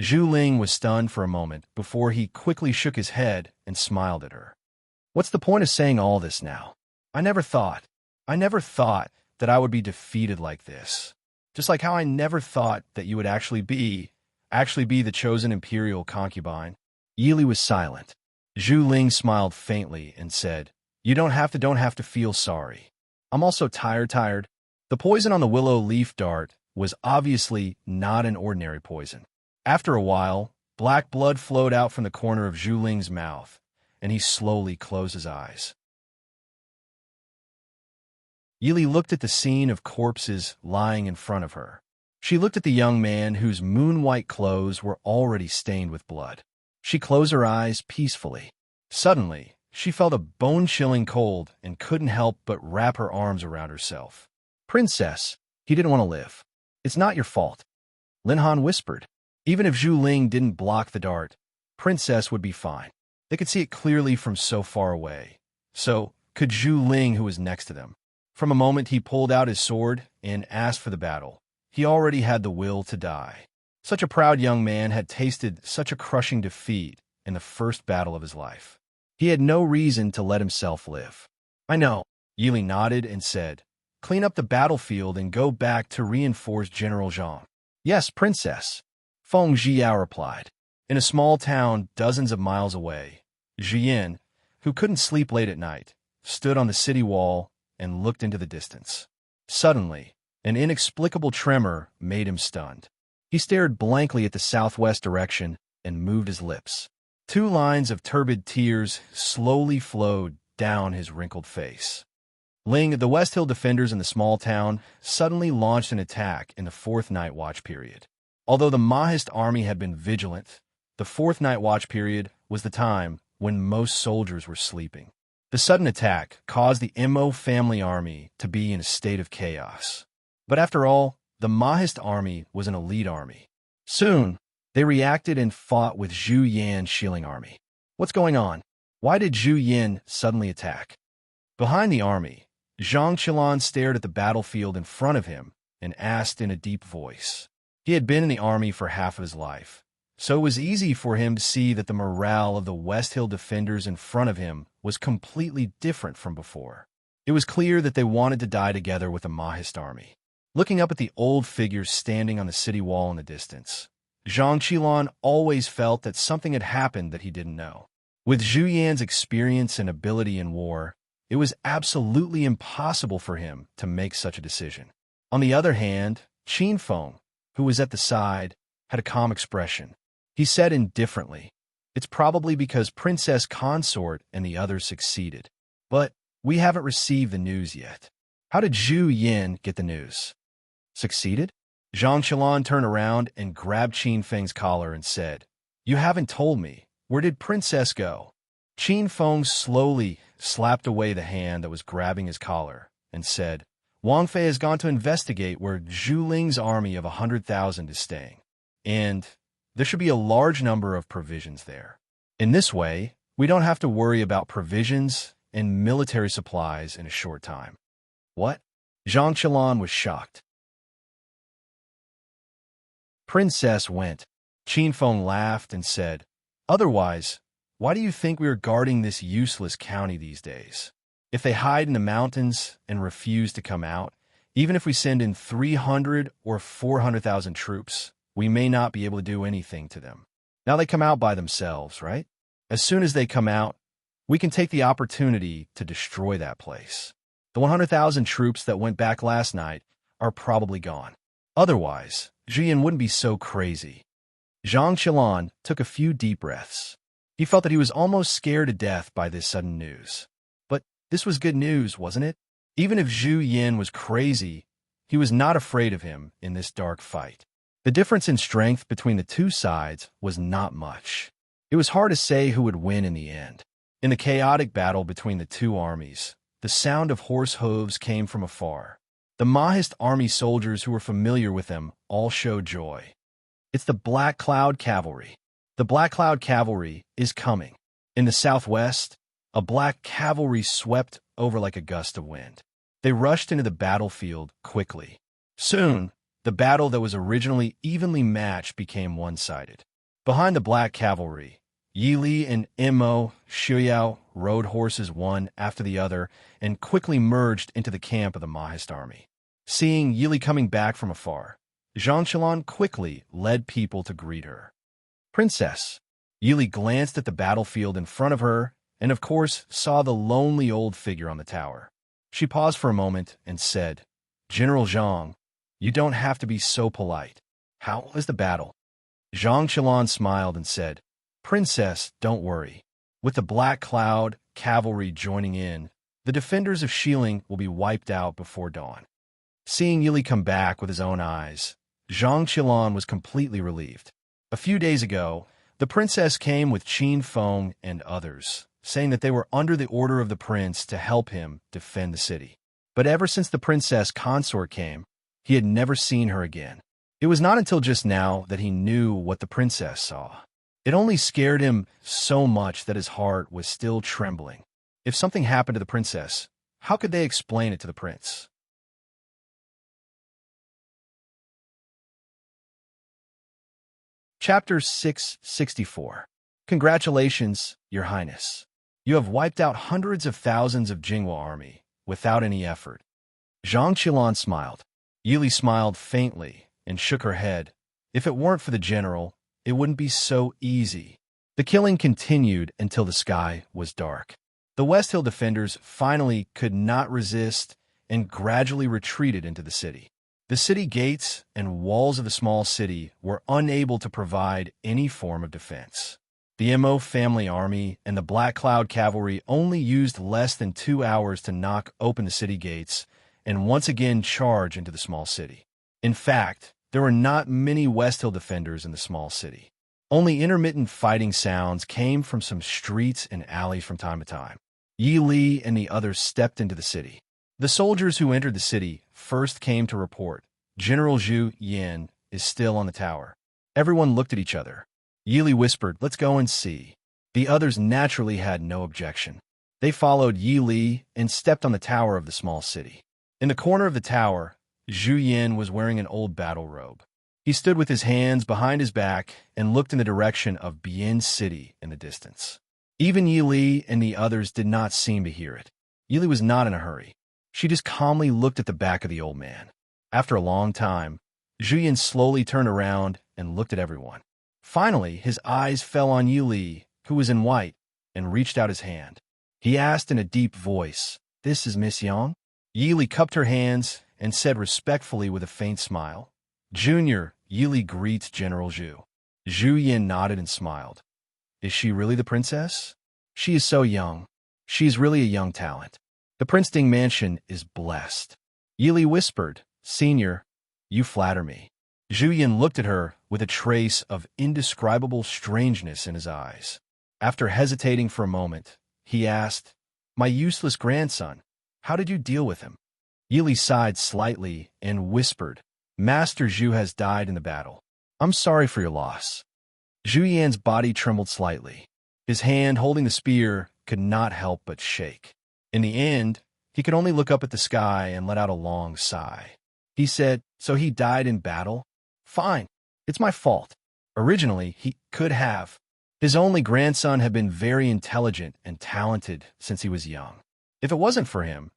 Zhu Ling was stunned for a moment before he quickly shook his head and smiled at her. "What's the point of saying all this now? I never thought that I would be defeated like this. Just like how I never thought that you would actually be the chosen imperial concubine." Yi Li was silent. Zhu Ling smiled faintly and said, "You don't have to feel sorry. I'm also tired. The poison on the willow leaf dart was obviously not an ordinary poison. After a while, black blood flowed out from the corner of Zhu Ling's mouth, and he slowly closed his eyes." Yi Li looked at the scene of corpses lying in front of her. She looked at the young man whose moon-white clothes were already stained with blood. She closed her eyes peacefully. Suddenly, she felt a bone-chilling cold and couldn't help but wrap her arms around herself. "Princess, he didn't want to live. It's not your fault," Lin Han whispered. Even if Zhu Ling didn't block the dart, Princess would be fine. They could see it clearly from so far away. So could Zhu Ling, who was next to them. From a moment, he pulled out his sword and asked for the battle. He already had the will to die. Such a proud young man had tasted such a crushing defeat in the first battle of his life. He had no reason to let himself live. "I know," Yi Li nodded and said, "Clean up the battlefield and go back to reinforce General Zhang." "Yes, Princess," Feng Jiao replied. In a small town dozens of miles away, Jian, who couldn't sleep late at night, stood on the city wall and looked into the distance. Suddenly, an inexplicable tremor made him stunned. He stared blankly at the southwest direction and moved his lips. 2 lines of turbid tears slowly flowed down his wrinkled face. The West Hill defenders in the small town suddenly launched an attack in the 4th night watch period. Although the Mahist army had been vigilant, the 4th night watch period was the time when most soldiers were sleeping. The sudden attack caused the Mo family army to be in a state of chaos. But after all, the Mahist army was an elite army. Soon, they reacted and fought with Zhu Yan's shieling army. What's going on? Why did Zhu Yan suddenly attack? Behind the army, Zhang Qilan stared at the battlefield in front of him and asked in a deep voice. He had been in the army for half of his life, so it was easy for him to see that the morale of the West Hill defenders in front of him was completely different from before. It was clear that they wanted to die together with the Mahist army. Looking up at the old figures standing on the city wall in the distance, Zhang Qilan always felt that something had happened that he didn't know. With Zhu Yan's experience and ability in war, it was absolutely impossible for him to make such a decision. On the other hand, Qin Feng, who was at the side, had a calm expression. He said indifferently, "It's probably because Princess Consort and the others succeeded. But we haven't received the news yet." "How did Zhu Yan get the news?" "Succeeded?" Zhang Qilan turned around and grabbed Qin Feng's collar and said, "You haven't told me. Where did Princess go?" Qin Feng slowly slapped away the hand that was grabbing his collar and said, "Wang Fei has gone to investigate where Zhu Ling's army of 100,000 is staying, and there should be a large number of provisions there. In this way, we don't have to worry about provisions and military supplies in a short time." "What?" Zhang Qilan was shocked. "Princess went." Qin Feng laughed and said, Otherwise, why do you think we are guarding this useless county these days? If they hide in the mountains and refuse to come out, even if we send in 300 or 400,000 troops, we may not be able to do anything to them. Now they come out by themselves, right? As soon as they come out, we can take the opportunity to destroy that place. The 100,000 troops that went back last night are probably gone. Otherwise, Jian wouldn't be so crazy. Zhang Qilan took a few deep breaths. He felt that he was almost scared to death by this sudden news. But this was good news, wasn't it? Even if Zhu Yin was crazy, he was not afraid of him in this dark fight. The difference in strength between the two sides was not much. It was hard to say who would win in the end. In the chaotic battle between the two armies, the sound of horse hooves came from afar. The Mahist army soldiers who were familiar with them all showed joy. It's the Black Cloud Cavalry. The Black Cloud Cavalry is coming. In the southwest, a black cavalry swept over like a gust of wind. They rushed into the battlefield quickly. Soon, the battle that was originally evenly matched became one-sided. Behind the black cavalry, Yi Li and Mo Shuyao rode horses one after the other and quickly merged into the camp of the Mahist army. Seeing Yi Li coming back from afar, Zhang Qilan quickly led people to greet her. Princess. Yi Li glanced at the battlefield in front of her and, of course, saw the lonely old figure on the tower. She paused for a moment and said, General Zhang, you don't have to be so polite. How was the battle? Zhang Qilan smiled and said, Princess, don't worry. With the Black Cloud Cavalry joining in, the defenders of Xiling will be wiped out before dawn. Seeing Yi Li come back with his own eyes, Zhang Qilan was completely relieved. A few days ago, the princess came with Qin Feng and others, saying that they were under the order of the prince to help him defend the city. But ever since the princess consort came, he had never seen her again. It was not until just now that he knew what the princess saw. It only scared him so much that his heart was still trembling. If something happened to the princess, how could they explain it to the prince? Chapter 664. Congratulations, Your Highness. You have wiped out hundreds of thousands of Jinghua army without any effort. Zhang Qilan smiled. Yi Li smiled faintly and shook her head. If it weren't for the general, it wouldn't be so easy. The killing continued until the sky was dark. The West Hill defenders finally could not resist and gradually retreated into the city. The city gates and walls of the small city were unable to provide any form of defense. The Mo family army and the Black Cloud Cavalry only used less than 2 hours to knock open the city gates and once again charge into the small city. In fact, there were not many West Hill defenders in the small city. Only intermittent fighting sounds came from some streets and alleys from time to time. Yi Li and the others stepped into the city. The soldiers who entered the city first came to report, General Zhu Yin is still on the tower. Everyone looked at each other. Yi Li whispered, let's go and see. The others naturally had no objection. They followed Yi Li and stepped on the tower of the small city. In the corner of the tower, Zhu Yin was wearing an old battle robe. He stood with his hands behind his back and looked in the direction of Bian City in the distance. Even Yi Li and the others did not seem to hear it. Yi Li was not in a hurry. She just calmly looked at the back of the old man. After a long time, Zhu Yin slowly turned around and looked at everyone. Finally, his eyes fell on Yi Li, who was in white, and reached out his hand. He asked in a deep voice, this is Miss Yang? Yi Li cupped her hands and said respectfully with a faint smile, Junior, Yi Li greets General Zhu. Zhu Yin nodded and smiled. Is she really the princess? She is so young. She is really a young talent. The Prince Ding mansion is blessed. Yi Li whispered, Senior, you flatter me. Zhu Yin looked at her with a trace of indescribable strangeness in his eyes. After hesitating for a moment, he asked, my useless grandson, how did you deal with him? Yi Li sighed slightly and whispered, Master Zhu has died in the battle. I'm sorry for your loss. Zhu Yan's body trembled slightly. His hand holding the spear could not help but shake. In the end, he could only look up at the sky and let out a long sigh. He said, so he died in battle? Fine, it's my fault. Originally, he could have. His only grandson had been very intelligent and talented since he was young. If it wasn't for him,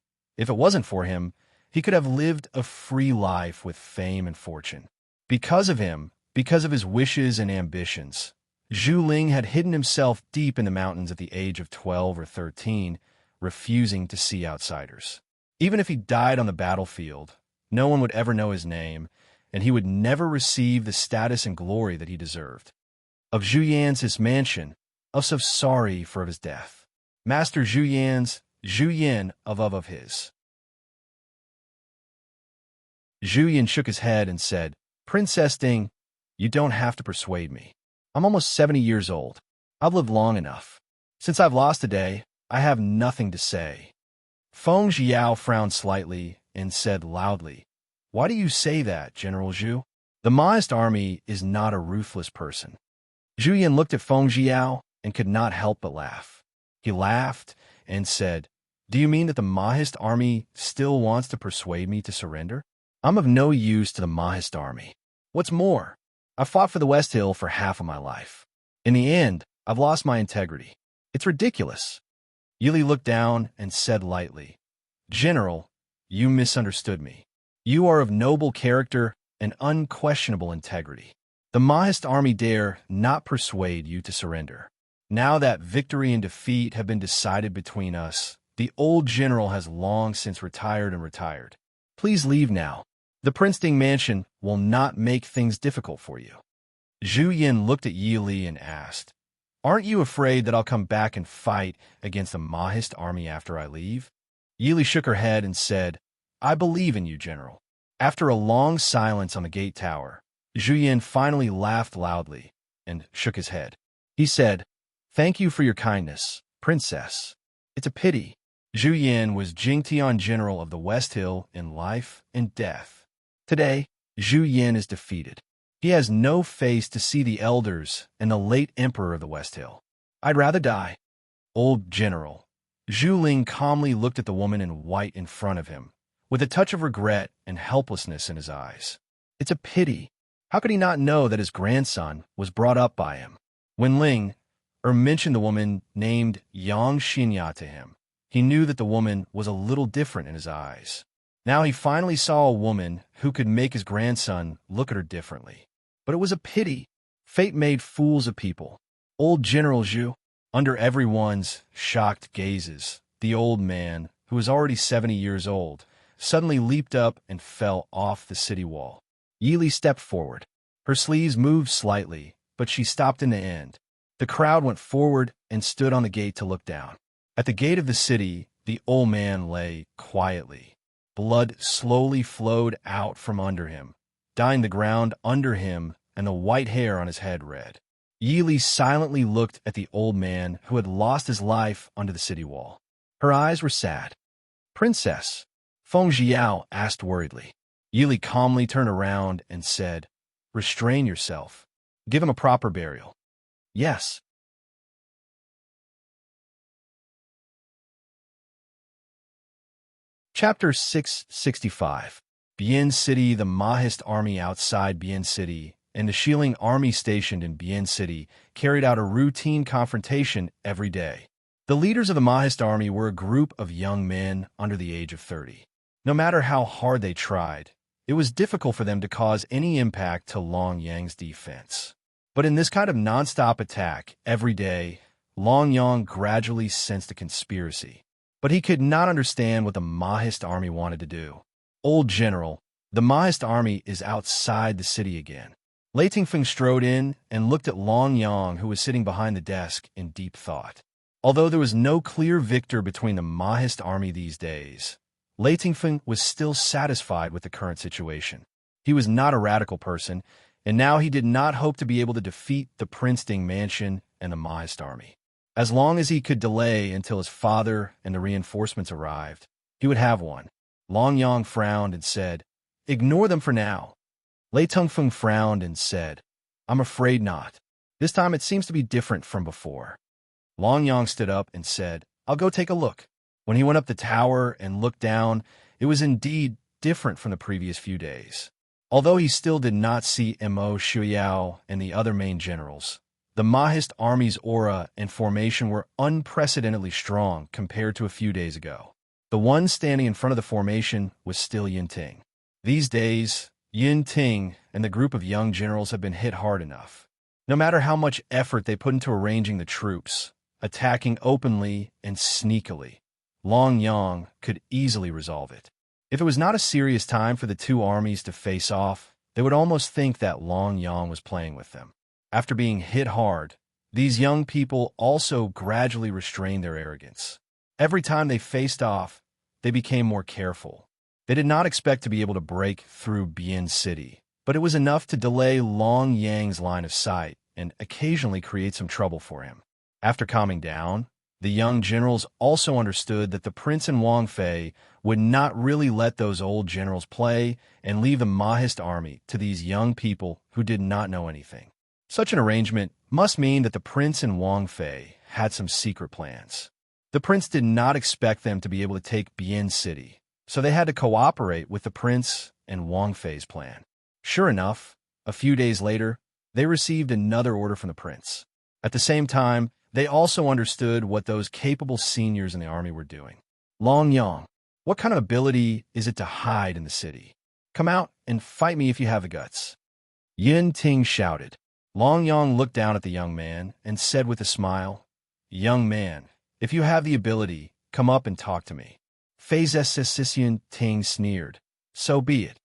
he could have lived a free life with fame and fortune. Because of him, because of his wishes and ambitions, Zhu Ling had hidden himself deep in the mountains at the age of 12 or 13, refusing to see outsiders. Even if he died on the battlefield, no one would ever know his name, and he would never receive the status and glory that he deserved. Of Zhu Yan's his mansion, I was so sorry for his death. Master Zhu Yan's, Zhu Yan of his. Zhu Yan shook his head and said, Princess Ding, you don't have to persuade me. I'm almost 70 years old. I've lived long enough. Since I've lost a day, I have nothing to say. Feng Zhiao frowned slightly and said loudly, Why do you say that, General Zhu? The Maoist army is not a ruthless person. Zhu Yan looked at Feng Zhiao and could not help but laugh. He laughed and said, Do you mean that the Maoist army still wants to persuade me to surrender? I'm of no use to the Maoist army. What's more, I fought for the West Hill for half of my life. In the end, I've lost my integrity. It's ridiculous. Yili looked down and said lightly, General, you misunderstood me. You are of noble character and unquestionable integrity. The Maoist army dare not persuade you to surrender. Now that victory and defeat have been decided between us, the old general has long since retired. Please leave now. The Princeton mansion will not make things difficult for you. Zhu Yan looked at Yi Li and asked, Aren't you afraid that I'll come back and fight against the Maoist army after I leave? Yi Li shook her head and said, I believe in you, General. After a long silence on the gate tower, Zhu Yan finally laughed loudly and shook his head. He said, Thank you for your kindness, Princess. It's a pity. Zhu Yan was Jingtian General of the West Hill in life and death. Today, Zhu Yan is defeated. He has no face to see the elders and the late Emperor of the West Hill. I'd rather die. Old General. Zhu Ling calmly looked at the woman in white in front of him, with a touch of regret and helplessness in his eyes. It's a pity. How could he not know that his grandson was brought up by him? When Ling mentioned the woman named Yang Xinya to him, he knew that the woman was a little different in his eyes. Now he finally saw a woman who could make his grandson look at her differently. But it was a pity. Fate made fools of people. Old General Zhu, under everyone's shocked gazes, the old man, who was already 70 years old, suddenly leaped up and fell off the city wall. Yi Li stepped forward. Her sleeves moved slightly, but she stopped in the end. The crowd went forward and stood on the gate to look down. At the gate of the city, the old man lay quietly. Blood slowly flowed out from under him, dyeing the ground under him and the white hair on his head red. Yi Li silently looked at the old man who had lost his life under the city wall. Her eyes were sad. Princess, Feng Zhiao asked worriedly. Yi Li calmly turned around and said, Restrain yourself. Give him a proper burial. Yes. Chapter 665. Bian City. The Maoist army outside Bian City and the Shilin army stationed in Bian City carried out a routine confrontation every day. The leaders of the Maoist army were a group of young men under the age of 30. No matter how hard they tried, it was difficult for them to cause any impact to Long Yang's defense. But in this kind of non-stop attack every day, Long Yang gradually sensed a conspiracy. But he could not understand what the Maoist army wanted to do. Old General, the Maoist army is outside the city again. Lei Tingfeng strode in and looked at Long Yang, who was sitting behind the desk in deep thought. Although there was no clear victor between the Maoist army these days, Lei Tingfeng was still satisfied with the current situation. He was not a radical person, and now he did not hope to be able to defeat the Princeton mansion and the Maoist army. As long as he could delay until his father and the reinforcements arrived, he would have one. Long Yang frowned and said, Ignore them for now. Lei Tingfeng frowned and said, I'm afraid not. This time it seems to be different from before. Long Yang stood up and said, I'll go take a look. When he went up the tower and looked down, it was indeed different from the previous few days. Although he still did not see Mo Shuyao and the other main generals, The Mahist army's aura and formation were unprecedentedly strong compared to a few days ago. The one standing in front of the formation was still Yin Ting. These days, Yin Ting and the group of young generals have been hit hard enough. No matter how much effort they put into arranging the troops, attacking openly and sneakily, Long Yang could easily resolve it. If it was not a serious time for the two armies to face off, they would almost think that Long Yang was playing with them. After being hit hard, these young people also gradually restrained their arrogance. Every time they faced off, they became more careful. They did not expect to be able to break through Bian City, but it was enough to delay Long Yang's line of sight and occasionally create some trouble for him. After calming down, the young generals also understood that the prince and Wang Fei would not really let those old generals play and leave the Mahist army to these young people who did not know anything. Such an arrangement must mean that the prince and Wang Fei had some secret plans. The prince did not expect them to be able to take Bian City, so they had to cooperate with the prince and Wang Fei's plan. Sure enough, a few days later, they received another order from the prince. At the same time, they also understood what those capable seniors in the army were doing. Long Yang, what kind of ability is it to hide in the city? Come out and fight me if you have the guts. Yin Ting shouted. Long Yang looked down at the young man and said with a smile, Young man, if you have the ability, come up and talk to me. Fei Zesisian Ting sneered. So be it.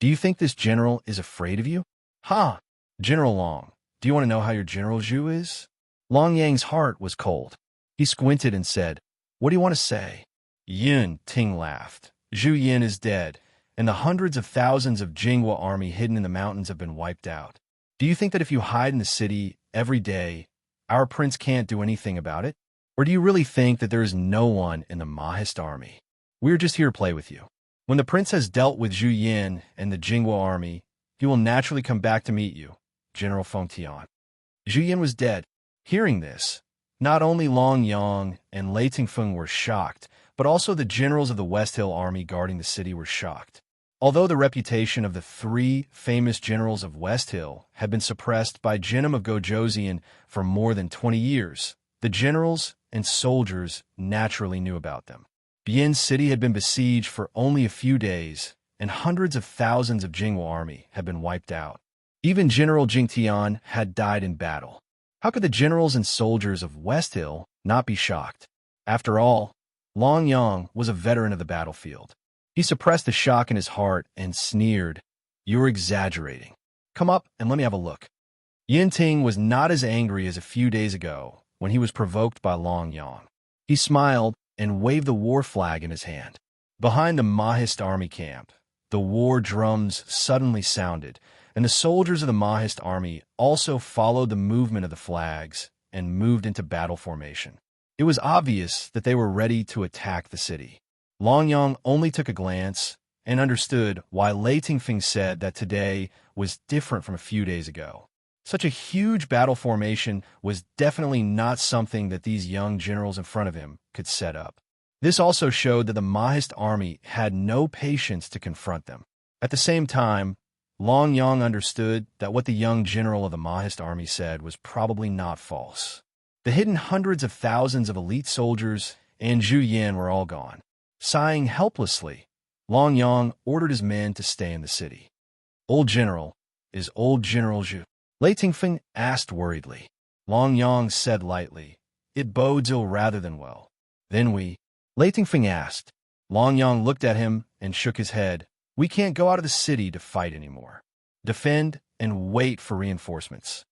Do you think this general is afraid of you? Ha! General Long, do you want to know how your General Zhu is? Long Yang's heart was cold. He squinted and said, What do you want to say? Yin Ting laughed. Zhu Yin is dead, and the hundreds of thousands of Jinghua army hidden in the mountains have been wiped out. Do you think that if you hide in the city every day, our prince can't do anything about it? Or do you really think that there is no one in the Mahist army? We're just here to play with you. When the prince has dealt with Zhu Yin and the Jinghua army, he will naturally come back to meet you, General Feng Tian. Zhu Yin was dead. Hearing this, not only Long Yang and Lei Tingfeng were shocked, but also the generals of the West Hill army guarding the city were shocked. Although the reputation of the three famous generals of West Hill had been suppressed by Jinnum of Gojoseon for more than 20 years, the generals and soldiers naturally knew about them. Bian City had been besieged for only a few days, and hundreds of thousands of Jinghua army had been wiped out. Even General Jingtian had died in battle. How could the generals and soldiers of West Hill not be shocked? After all, Long Yang was a veteran of the battlefield. He suppressed the shock in his heart and sneered, You're exaggerating. Come up and let me have a look. Yin Ting was not as angry as a few days ago when he was provoked by Long Yang. He smiled and waved the war flag in his hand. Behind the Mahist army camp, the war drums suddenly sounded, and the soldiers of the Mahist army also followed the movement of the flags and moved into battle formation. It was obvious that they were ready to attack the city. Long Yang only took a glance and understood why Lei Tingfeng said that today was different from a few days ago. Such a huge battle formation was definitely not something that these young generals in front of him could set up. This also showed that the Mahist army had no patience to confront them. At the same time, Long Yang understood that what the young general of the Mahist army said was probably not false. The hidden hundreds of thousands of elite soldiers and Zhu Yin were all gone. Sighing helplessly, Long Yang ordered his men to stay in the city. Old General, is old General Zhu? Lei Tingfeng asked worriedly. Long Yang said lightly, It bodes ill rather than well. Then Lei Tingfeng asked. Long Yang looked at him and shook his head. We can't go out of the city to fight anymore. Defend and wait for reinforcements.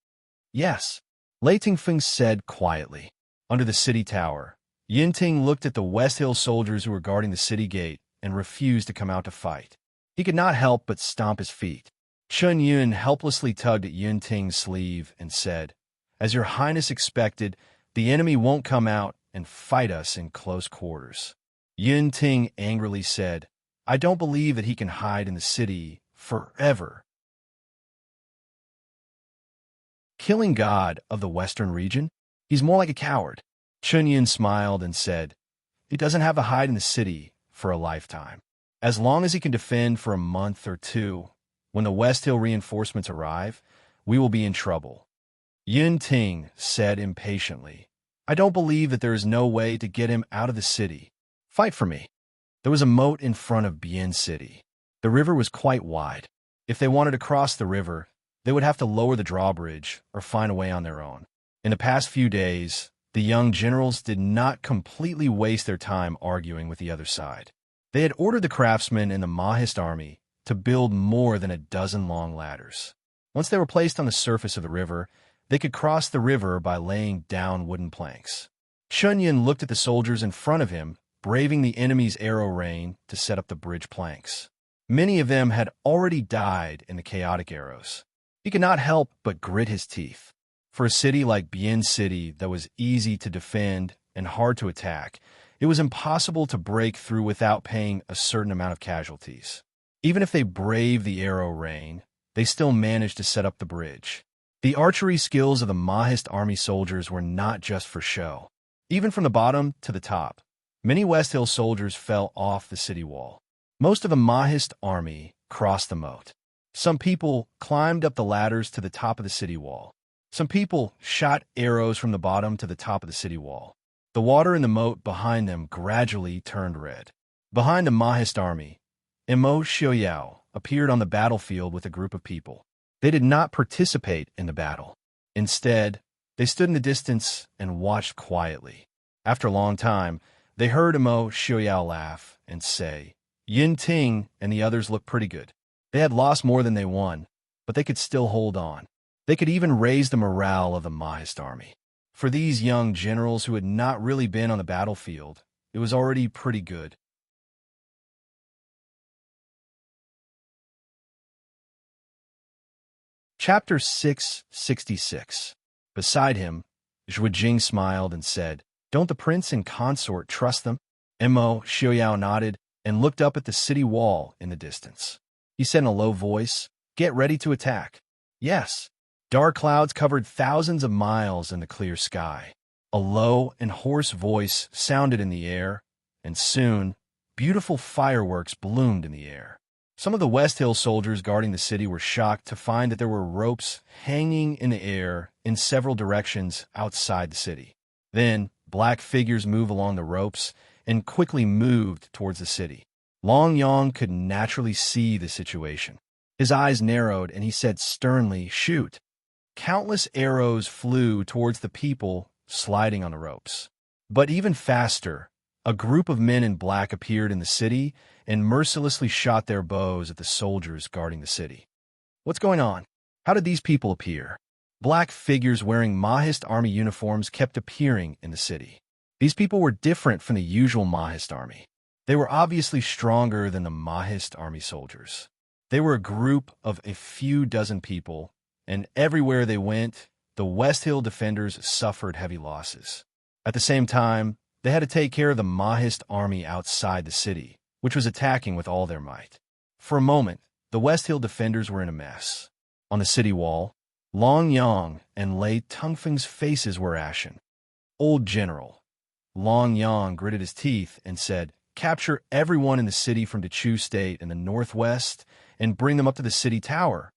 Yes, Lei Tingfeng said quietly. Under the city tower, Yin Ting looked at the West Hill soldiers who were guarding the city gate and refused to come out to fight. He could not help but stomp his feet. Chun Yun helplessly tugged at Yin Ting's sleeve and said, As your highness expected, the enemy won't come out and fight us in close quarters. Yin Ting angrily said, I don't believe that he can hide in the city forever. Killing god of the western region? He's more like a coward. Chun Yun smiled and said, He doesn't have to hide in the city for a lifetime. As long as he can defend for a month or two, when the West Hill reinforcements arrive, we will be in trouble. Yin Ting said impatiently, I don't believe that there is no way to get him out of the city. Fight for me. There was a moat in front of Bien City. The river was quite wide. If they wanted to cross the river, they would have to lower the drawbridge or find a way on their own. In the past few days, the young generals did not completely waste their time arguing with the other side. They had ordered the craftsmen in the Mahist army to build more than a dozen long ladders. Once they were placed on the surface of the river, they could cross the river by laying down wooden planks. Chunyin looked at the soldiers in front of him, braving the enemy's arrow rain to set up the bridge planks. Many of them had already died in the chaotic arrows. He could not help but grit his teeth. For a city like Bien City that was easy to defend and hard to attack, it was impossible to break through without paying a certain amount of casualties. Even if they braved the arrow rain, they still managed to set up the bridge. The archery skills of the Mahist army soldiers were not just for show. Even from the bottom to the top, many West Hill soldiers fell off the city wall. Most of the Mahist army crossed the moat. Some people climbed up the ladders to the top of the city wall. Some people shot arrows from the bottom to the top of the city wall. The water in the moat behind them gradually turned red. Behind the Mahist army, Imo Xiaoyao appeared on the battlefield with a group of people. They did not participate in the battle. Instead, they stood in the distance and watched quietly. After a long time, they heard Imo Xiaoyao laugh and say, Yin Ting and the others look pretty good. They had lost more than they won, but they could still hold on. They could even raise the morale of the Mahist army. For these young generals who had not really been on the battlefield, it was already pretty good. Chapter 666. Beside him, Zhuijing smiled and said, Don't the prince and consort trust them? Imo Xiaoyao nodded and looked up at the city wall in the distance. He said in a low voice, Get ready to attack. Yes. Dark clouds covered thousands of miles in the clear sky. A low and hoarse voice sounded in the air, and soon, beautiful fireworks bloomed in the air. Some of the West Hill soldiers guarding the city were shocked to find that there were ropes hanging in the air in several directions outside the city. Then, black figures moved along the ropes and quickly moved towards the city. Long Yong could naturally see the situation. His eyes narrowed and he said sternly, Shoot! Countless arrows flew towards the people sliding on the ropes. But even faster, a group of men in black appeared in the city and mercilessly shot their bows at the soldiers guarding the city. What's going on? How did these people appear? Black figures wearing Mahist army uniforms kept appearing in the city. These people were different from the usual Mahist army. They were obviously stronger than the Mahist army soldiers. They were a group of a few dozen people, and everywhere they went, the West Hill defenders suffered heavy losses. At the same time, they had to take care of the Mahist army outside the city, which was attacking with all their might. For a moment, the West Hill defenders were in a mess. On the city wall, Long Yang and Lei Tungfeng's faces were ashen. Old General. Long Yang gritted his teeth and said, Capture everyone in the city from Dechu State in the northwest and bring them up to the city tower.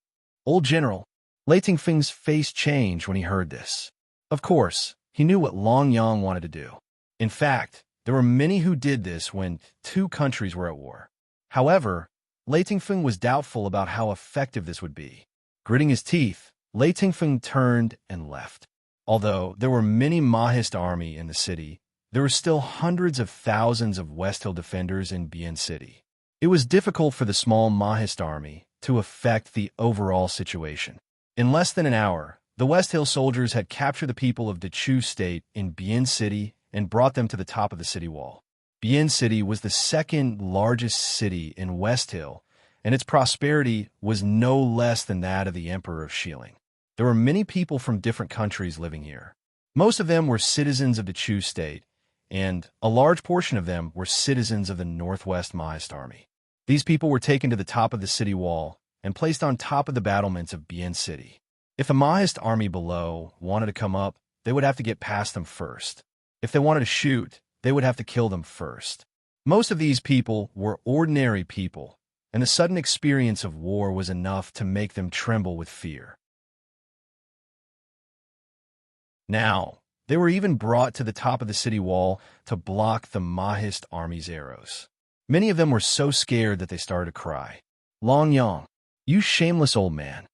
Old General. Lei Tungfeng's face changed when he heard this. Of course, he knew what Long Yang wanted to do. In fact, there were many who did this when two countries were at war. However, Lei Tungfeng was doubtful about how effective this would be. Gritting his teeth, Lei Tungfeng turned and left. Although there were many Mahist army in the city, there were still hundreds of thousands of West Hill defenders in Bien City. It was difficult for the small Mahist army to affect the overall situation. In less than an hour, the West Hill soldiers had captured the people of Dechu State in Bien City and brought them to the top of the city wall. Bien City was the second largest city in West Hill, and its prosperity was no less than that of the Emperor of Shilin. There were many people from different countries living here. Most of them were citizens of Dechu State, and a large portion of them were citizens of the Northwest Mahist Army. These people were taken to the top of the city wall and placed on top of the battlements of Bien City. If the Mahist army below wanted to come up, they would have to get past them first. If they wanted to shoot, they would have to kill them first. Most of these people were ordinary people, and the sudden experience of war was enough to make them tremble with fear. Now, they were even brought to the top of the city wall to block the Mahist army's arrows. Many of them were so scared that they started to cry. Long Yang, you shameless old man.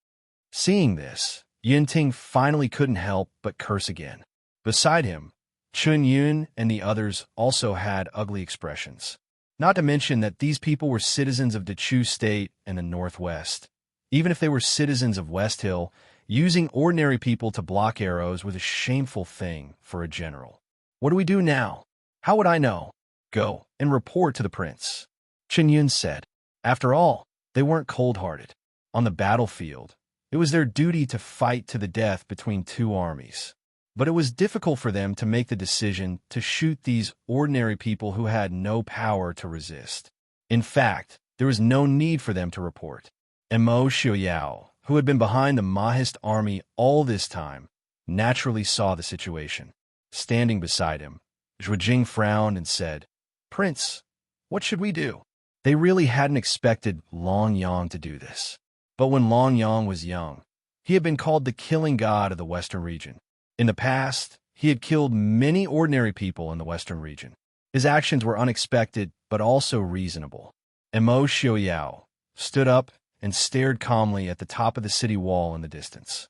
Seeing this, Yinting finally couldn't help but curse again. Beside him, Chun Yun and the others also had ugly expressions. Not to mention that these people were citizens of Dechu State and the Northwest. Even if they were citizens of West Hill, using ordinary people to block arrows was a shameful thing for a general. What do we do now? How would I know? Go and report to the prince, Chun Yun said. After all, they weren't cold-hearted. On the battlefield, it was their duty to fight to the death between two armies. But it was difficult for them to make the decision to shoot these ordinary people who had no power to resist. In fact, there was no need for them to report. Mo Xiaoyao, who had been behind the Mahist army all this time, naturally saw the situation. Standing beside him, Zhuijing frowned and said, "Prince, what should we do?" They really hadn't expected Long Yang to do this. But when Long Yang was young, he had been called the killing god of the Western region. In the past, he had killed many ordinary people in the Western region. His actions were unexpected, but also reasonable. Mo Xiaoyao stood up and stared calmly at the top of the city wall in the distance.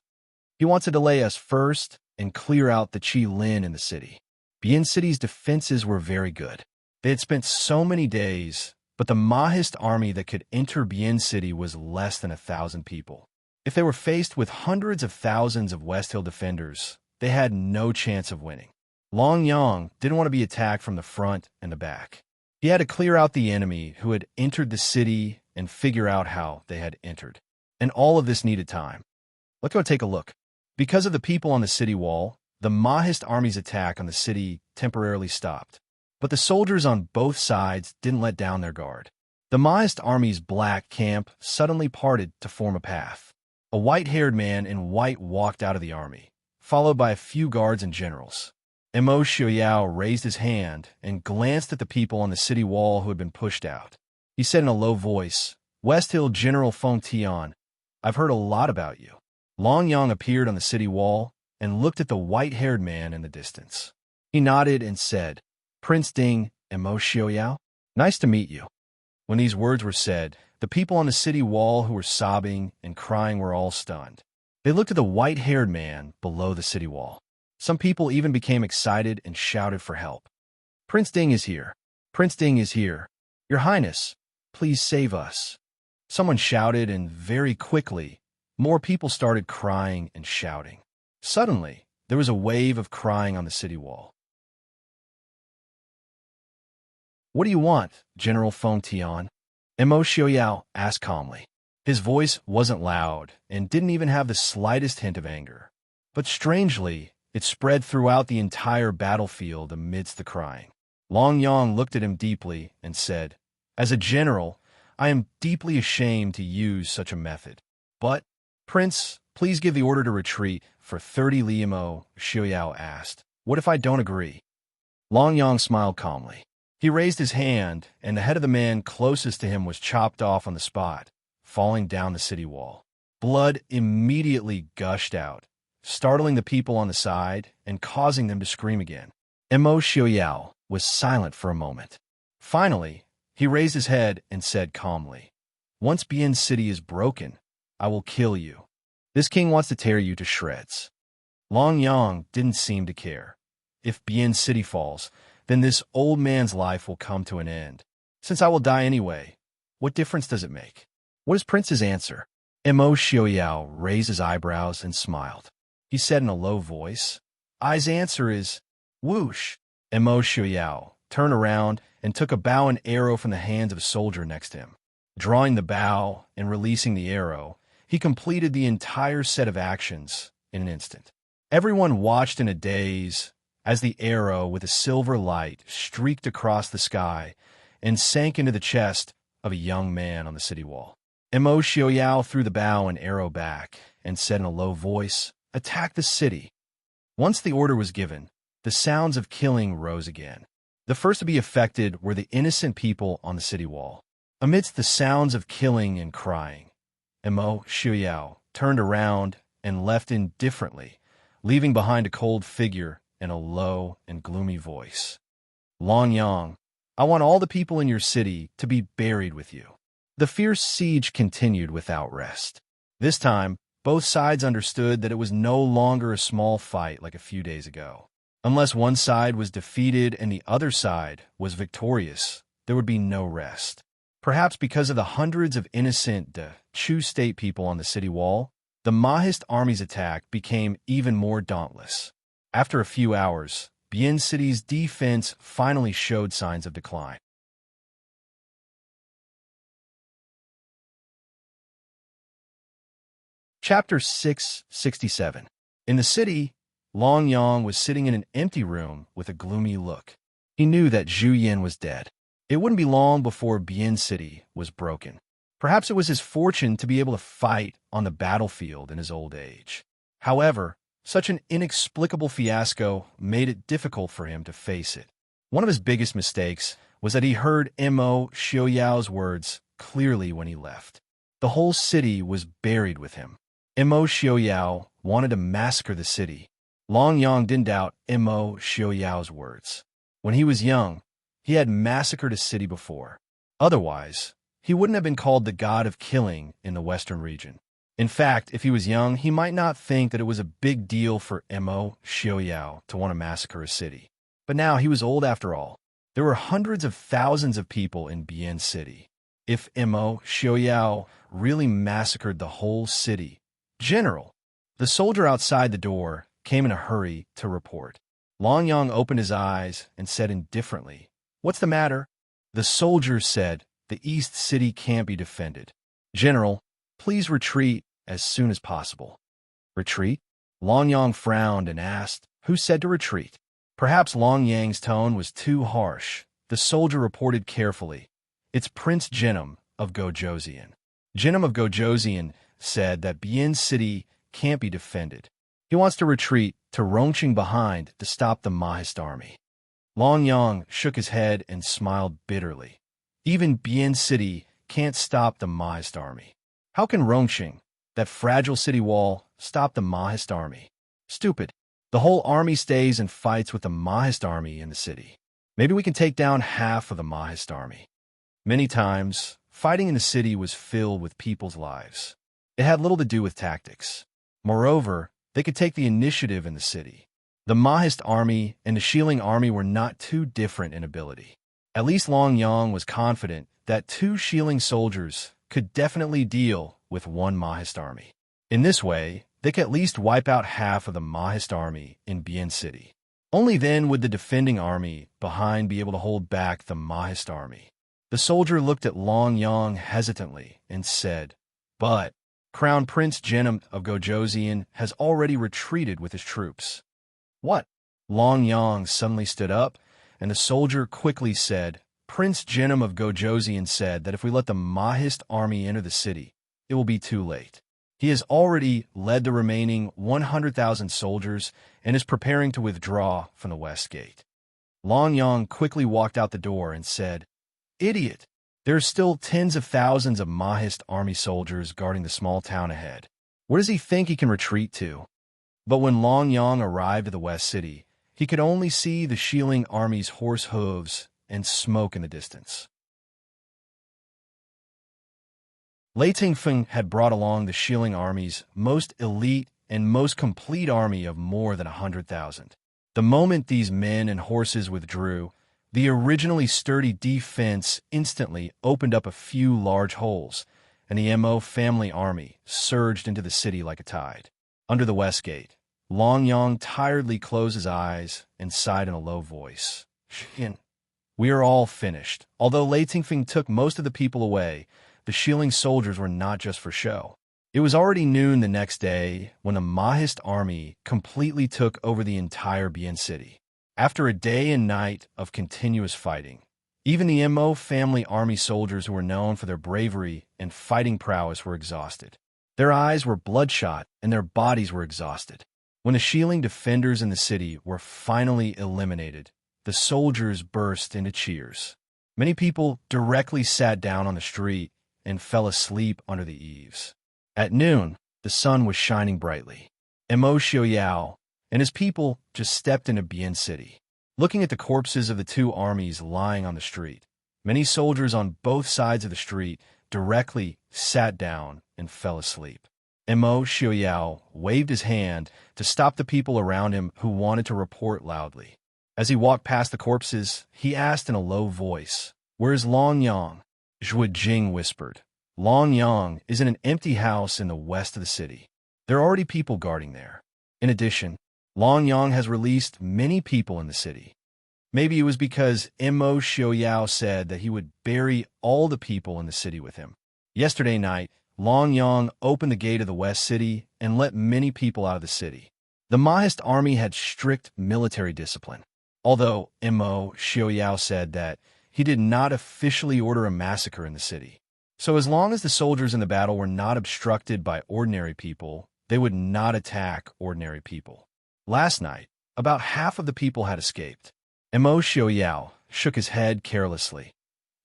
He wants to delay us first and clear out the Qi Lin in the city. Bian City's defenses were very good. They had spent so many days, but the Mahist army that could enter Bian City was less than 1,000 people. If they were faced with hundreds of thousands of West Hill defenders, they had no chance of winning. Long Yang didn't want to be attacked from the front and the back. He had to clear out the enemy who had entered the city and figure out how they had entered. And all of this needed time. Let's go take a look. Because of the people on the city wall, the Mahist army's attack on the city temporarily stopped. But the soldiers on both sides didn't let down their guard. The Mahist army's black camp suddenly parted to form a path. A white-haired man in white walked out of the army, followed by a few guards and generals. Mo Xiaoyao raised his hand and glanced at the people on the city wall who had been pushed out. He said in a low voice, "West Hill General Feng Tian, I've heard a lot about you." Long Yang appeared on the city wall and looked at the white-haired man in the distance. He nodded and said, "Prince Ding and Mo Xiaoyao, nice to meet you." When these words were said, the people on the city wall who were sobbing and crying were all stunned. They looked at the white-haired man below the city wall. Some people even became excited and shouted for help. "Prince Ding is here. Prince Ding is here. Your Highness, please save us." Someone shouted, and very quickly, more people started crying and shouting. Suddenly, there was a wave of crying on the city wall. "What do you want, General Feng Tian?" Mo Xiaoyao asked calmly. His voice wasn't loud and didn't even have the slightest hint of anger. But strangely, it spread throughout the entire battlefield amidst the crying. Long Yang looked at him deeply and said, "As a general, I am deeply ashamed to use such a method. But, Prince, please give the order to retreat for 30 li." Mo Xiaoyao asked, "What if I don't agree?" Long Yang smiled calmly. He raised his hand, and the head of the man closest to him was chopped off on the spot, falling down the city wall. Blood immediately gushed out, startling the people on the side and causing them to scream again. Mo Xiaoyao was silent for a moment. Finally, he raised his head and said calmly, "Once Bian City is broken, I will kill you. This king wants to tear you to shreds." Long Yang didn't seem to care. If Bian City falls, then this old man's life will come to an end. Since I will die anyway, what difference does it make? What is Prince's answer? Mo Xiaoyao raised his eyebrows and smiled. He said in a low voice, "I's answer is whoosh." Mo Xiaoyao turned around and took a bow and arrow from the hands of a soldier next to him. Drawing the bow and releasing the arrow, he completed the entire set of actions in an instant. Everyone watched in a daze as the arrow with a silver light streaked across the sky and sank into the chest of a young man on the city wall. Mo Xiaoyao threw the bow and arrow back and said in a low voice, "Attack the city." Once the order was given, the sounds of killing rose again. The first to be affected were the innocent people on the city wall. Amidst the sounds of killing and crying, Mo Xiaoyao turned around and left indifferently, leaving behind a cold figure and a low and gloomy voice. Long Yang, I want all the people in your city to be buried with you. The fierce siege continued without rest. This time, both sides understood that it was no longer a small fight like a few days ago. Unless one side was defeated and the other side was victorious, there would be no rest. Perhaps because of the hundreds of innocent Chu state people on the city wall, the Mahist army's attack became even more dauntless. After a few hours, Bian City's defense finally showed signs of decline. Chapter 667. In the city, Long Yang was sitting in an empty room with a gloomy look. He knew that Zhu Yin was dead. It wouldn't be long before Bian City was broken. Perhaps it was his fortune to be able to fight on the battlefield in his old age. However, such an inexplicable fiasco made it difficult for him to face it. One of his biggest mistakes was that he heard Mo Xiaoyao's words clearly when he left. The whole city was buried with him. Mo Xiaoyao wanted to massacre the city. Long Yang didn't doubt Mo Xiaoyao's words. When he was young, he had massacred a city before. Otherwise, he wouldn't have been called the god of killing in the western region. In fact, if he was young, he might not think that it was a big deal for Mo Xiaoyao to want to massacre a city. But now he was old after all. There were hundreds of thousands of people in Bian City. If Mo Xiaoyao really massacred the whole city, General, the soldier outside the door, came in a hurry to report. Long Yang opened his eyes and said indifferently, "What's the matter?" The soldier said, "The East City can't be defended. General, please retreat as soon as possible." Retreat? Long Yang frowned and asked, "Who said to retreat?" Perhaps Long Yang's tone was too harsh. The soldier reported carefully, "It's Prince Jinnum of Gojoseon." Jinnum of Gojoseon said that Bian City can't be defended. He wants to retreat to Rongqing behind to stop the Mahist army. Long Yang shook his head and smiled bitterly. Even Bian City can't stop the Mahist army. How can Rongqing, that fragile city wall, stop the Mahist army? Stupid. The whole army stays and fights with the Mahist army in the city. Maybe we can take down half of the Mahist army. Many times, fighting in the city was filled with people's lives. It had little to do with tactics. Moreover, they could take the initiative in the city. The Mahist army and the Shilin army were not too different in ability. At least Long Yang was confident that 2 Shilin soldiers could definitely deal with 1 Mahist army. In this way, they could at least wipe out half of the Mahist army in Bian City. Only then would the defending army behind be able to hold back the Mahist army. The soldier looked at Long Yang hesitantly and said, "But Crown Prince Jinnum of Gojoseon has already retreated with his troops." "What?" Long Yang suddenly stood up, and the soldier quickly said, "Prince Jinnum of Gojoseon said that if we let the Mahist army enter the city, it will be too late. He has already led the remaining 100,000 soldiers and is preparing to withdraw from the West Gate." Long Yang quickly walked out the door and said, "Idiot! There are still tens of thousands of Mahist army soldiers guarding the small town ahead. Where does he think he can retreat to?" But when Long Yang arrived at the West City, he could only see the Shilin army's horse hooves and smoke in the distance. Lei Tingfeng had brought along the Shilin army's most elite and most complete army of more than 100,000. The moment these men and horses withdrew, the originally sturdy defense instantly opened up a few large holes, and the Mo family army surged into the city like a tide. Under the West Gate, Long Yang tiredly closed his eyes and sighed in a low voice. "We are all finished." Although Lei Tingfeng took most of the people away, the Shilin soldiers were not just for show. It was already noon the next day when the Mahist army completely took over the entire Bian City. After a day and night of continuous fighting, even the Mo family army soldiers who were known for their bravery and fighting prowess were exhausted. Their eyes were bloodshot and their bodies were exhausted. When the Shilin defenders in the city were finally eliminated, the soldiers burst into cheers. Many people directly sat down on the street and fell asleep under the eaves. At noon, the sun was shining brightly. Mo Xiaoyao, and his people just stepped into Bien City. Looking at the corpses of the two armies lying on the street, many soldiers on both sides of the street directly sat down and fell asleep. Mo Xiaoyao waved his hand to stop the people around him who wanted to report loudly. As he walked past the corpses, he asked in a low voice, "Where's Long Yang?" Zhuo Jing whispered, "Long Yang is in an empty house in the west of the city. There are already people guarding there. In addition, Long Yang has released many people in the city." Maybe it was because Mo Xiaoyao said that he would bury all the people in the city with him. Yesterday night, Long Yang opened the gate of the West City and let many people out of the city. The Maoist army had strict military discipline, although Mo Xiaoyao said that he did not officially order a massacre in the city. So as long as the soldiers in the battle were not obstructed by ordinary people, they would not attack ordinary people. Last night, about half of the people had escaped. Mo Xiaoyao shook his head carelessly.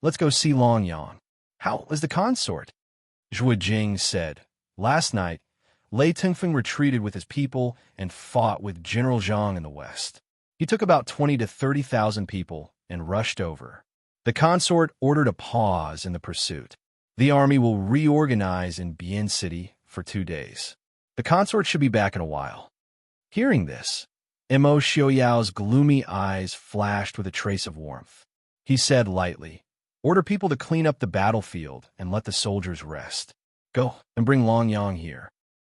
"Let's go see Long Yang." "How is the consort?" Zhuo Jing said. "Last night, Lei Tengfeng retreated with his people and fought with General Zhang in the west. He took about 20 to 30,000 people and rushed over. The consort ordered a pause in the pursuit. The army will reorganize in Bien City for 2 days. The consort should be back in a while." Hearing this, Mo Xiaoyao's gloomy eyes flashed with a trace of warmth. He said lightly, "Order people to clean up the battlefield and let the soldiers rest. Go and bring Long Yang here."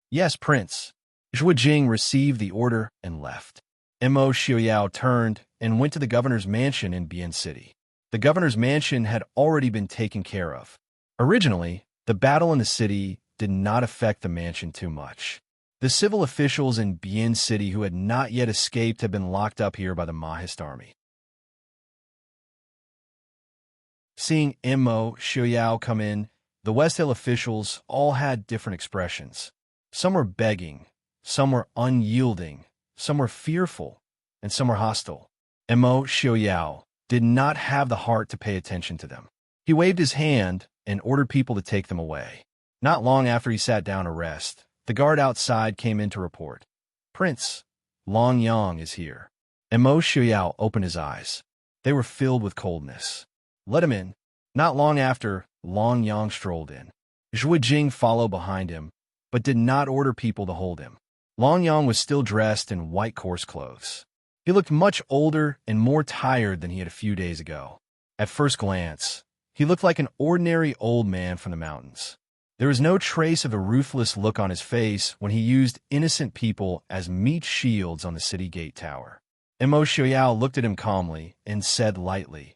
"Yes, Prince." Zhuo Jing received the order and left. Mo Xiaoyao turned and went to the governor's mansion in Bien City. The governor's mansion had already been taken care of. Originally, the battle in the city did not affect the mansion too much. The civil officials in Bien City who had not yet escaped had been locked up here by the Maoist army. Seeing Mo Xiaoyao come in, the West Hill officials all had different expressions. Some were begging, some were unyielding, some were fearful, and some were hostile. Mo Xiaoyao did not have the heart to pay attention to them. He waved his hand and ordered people to take them away. Not long after he sat down to rest, the guard outside came in to report, "Prince, Long Yang is here." Mo Xiaoyao opened his eyes. They were filled with coldness. "Let him in." Not long after, Long Yang strolled in. Zhuo Jing followed behind him, but did not order people to hold him. Long Yang was still dressed in white coarse clothes. He looked much older and more tired than he had a few days ago. At first glance, he looked like an ordinary old man from the mountains. There was no trace of a ruthless look on his face when he used innocent people as meat shields on the city gate tower. Mo Xiaoyao looked at him calmly and said lightly,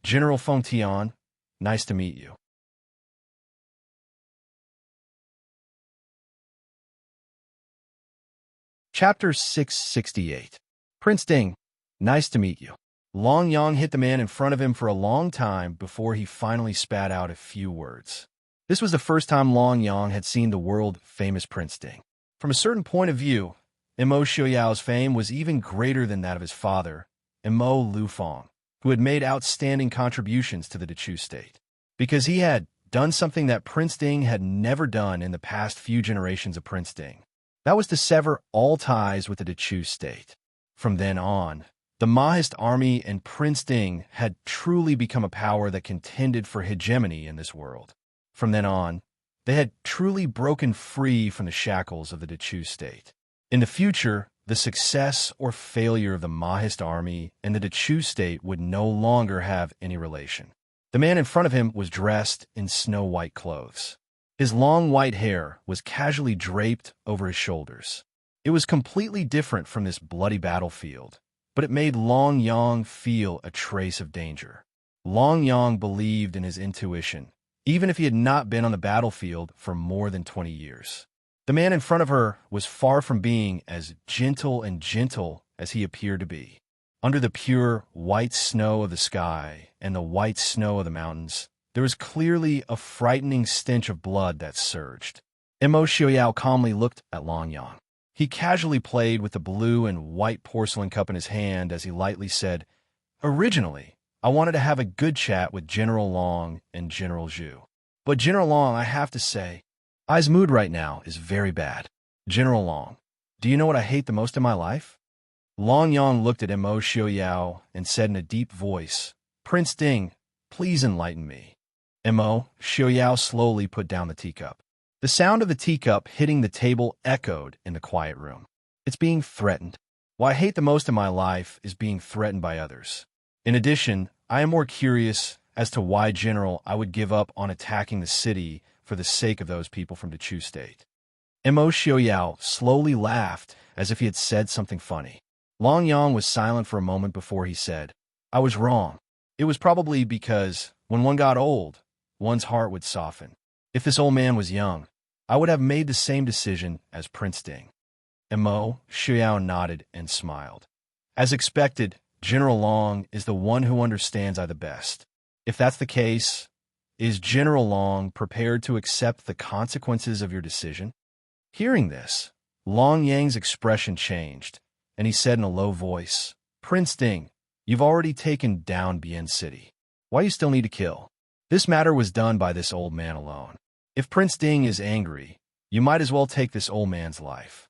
"General Feng Tian, nice to meet you." Chapter 668. Prince Ding, nice to meet you. Long Yang hit the man in front of him for a long time before he finally spat out a few words. This was the first time Long Yang had seen the world-famous Prince Ding. From a certain point of view, Mo Xiaoyao's fame was even greater than that of his father, Mo Lufeng, who had made outstanding contributions to the Dechu state. Because he had done something that Prince Ding had never done in the past few generations of Prince Ding. That was to sever all ties with the Dechu state. From then on, the Maoist army and Prince Ding had truly become a power that contended for hegemony in this world. From then on, they had truly broken free from the shackles of the Dechu state. In the future, the success or failure of the Maoist army and the Dechu state would no longer have any relation. The man in front of him was dressed in snow-white clothes. His long white hair was casually draped over his shoulders. It was completely different from this bloody battlefield, but it made Long Yang feel a trace of danger. Long Yang believed in his intuition, even if he had not been on the battlefield for more than 20 years. The man in front of her was far from being as gentle as he appeared to be. Under the pure white snow of the sky and the white snow of the mountains, there was clearly a frightening stench of blood that surged. Mo Xiaoyao calmly looked at Long Yang. He casually played with the blue and white porcelain cup in his hand as he lightly said, "Originally, I wanted to have a good chat with General Long and General Zhu. But General Long, I have to say, his mood right now is very bad." "General Long, Do you know what I hate the most in my life? Long Yang looked at Mo Xiaoyao and said in a deep voice, Prince Ding, please enlighten me. Mo Xiaoyao slowly put down the teacup. The sound of the teacup hitting the table echoed in the quiet room. It's being threatened. What I hate the most in my life is being threatened by others. In addition, I am more curious as to why, General, I would give up on attacking the city for the sake of those people from the Chu state. Mo Xiaoyao slowly laughed as if he had said something funny. Long Yang was silent for a moment before he said, I was wrong. It was probably because, when one got old, one's heart would soften. If this old man was young, I would have made the same decision as Prince Ding. Mo Xiaoyao nodded and smiled. As expected, General Long is the one who understands I the best. If that's the case, is General Long prepared to accept the consequences of your decision? Hearing this, Long Yang's expression changed, and he said in a low voice, Prince Ding, you've already taken down Bien City. Why you still need to kill? This matter was done by this old man alone. If Prince Ding is angry, you might as well take this old man's life.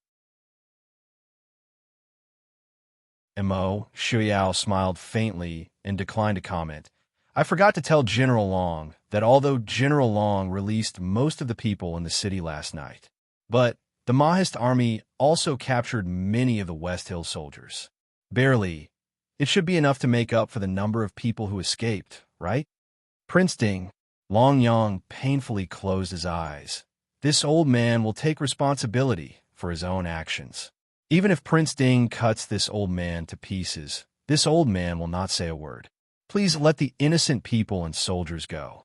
Mo Xiaoyao smiled faintly and declined to comment. I forgot to tell General Long that although General Long released most of the people in the city last night, but the Mahist army also captured many of the West Hill soldiers. Barely. It should be enough to make up for the number of people who escaped, right? Prince Ding, Long Yang painfully closed his eyes. This old man will take responsibility for his own actions. Even if Prince Ding cuts this old man to pieces, this old man will not say a word. Please let the innocent people and soldiers go.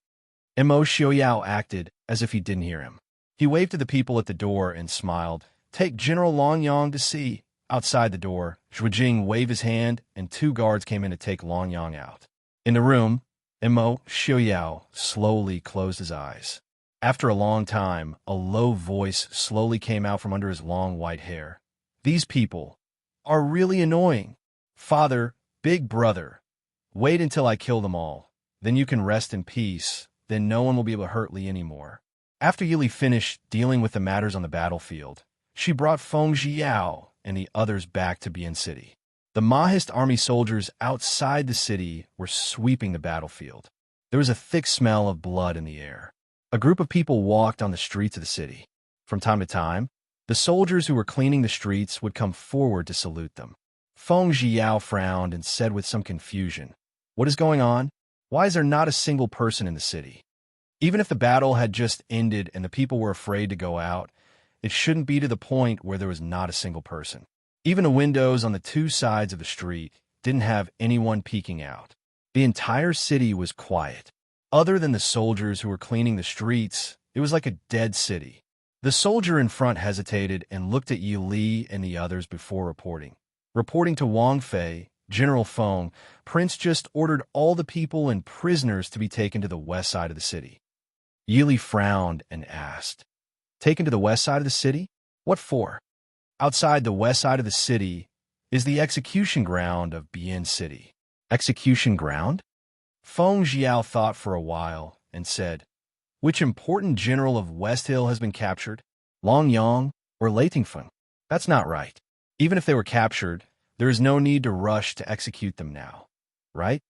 Mo Xiaoyao acted as if he didn't hear him. He waved to the people at the door and smiled. Take General Long Yang to see. Outside the door, Zhu Jing waved his hand and 2 guards came in to take Long Yang out. In the room, Mo Xiaoyao slowly closed his eyes. After a long time, a low voice slowly came out from under his long white hair. These people are really annoying. Father, big brother, wait until I kill them all. Then you can rest in peace. Then no one will be able to hurt Li anymore. After Yili finished dealing with the matters on the battlefield, she brought Feng Jiao and the others back to Bien City. The Mahist army soldiers outside the city were sweeping the battlefield. There was a thick smell of blood in the air. A group of people walked on the streets of the city. From time to time, the soldiers who were cleaning the streets would come forward to salute them. Feng Jiao frowned and said with some confusion, What is going on? Why is there not a single person in the city? Even if the battle had just ended and the people were afraid to go out, it shouldn't be to the point where there was not a single person. Even the windows on the 2 sides of the street didn't have anyone peeking out. The entire city was quiet. Other than the soldiers who were cleaning the streets, it was like a dead city. The soldier in front hesitated and looked at Yi Li and the others before reporting. Reporting to Wang Fei, General Feng, Prince just ordered all the people and prisoners to be taken to the west side of the city. Yi Li frowned and asked, Taken to the west side of the city? What for? Outside the west side of the city is the execution ground of Bien City. Execution ground? Feng Jiao thought for a while and said, Which important general of West Hill has been captured? Long Yang or Lei Tingfeng? That's not right. Even if they were captured, there is no need to rush to execute them now, right?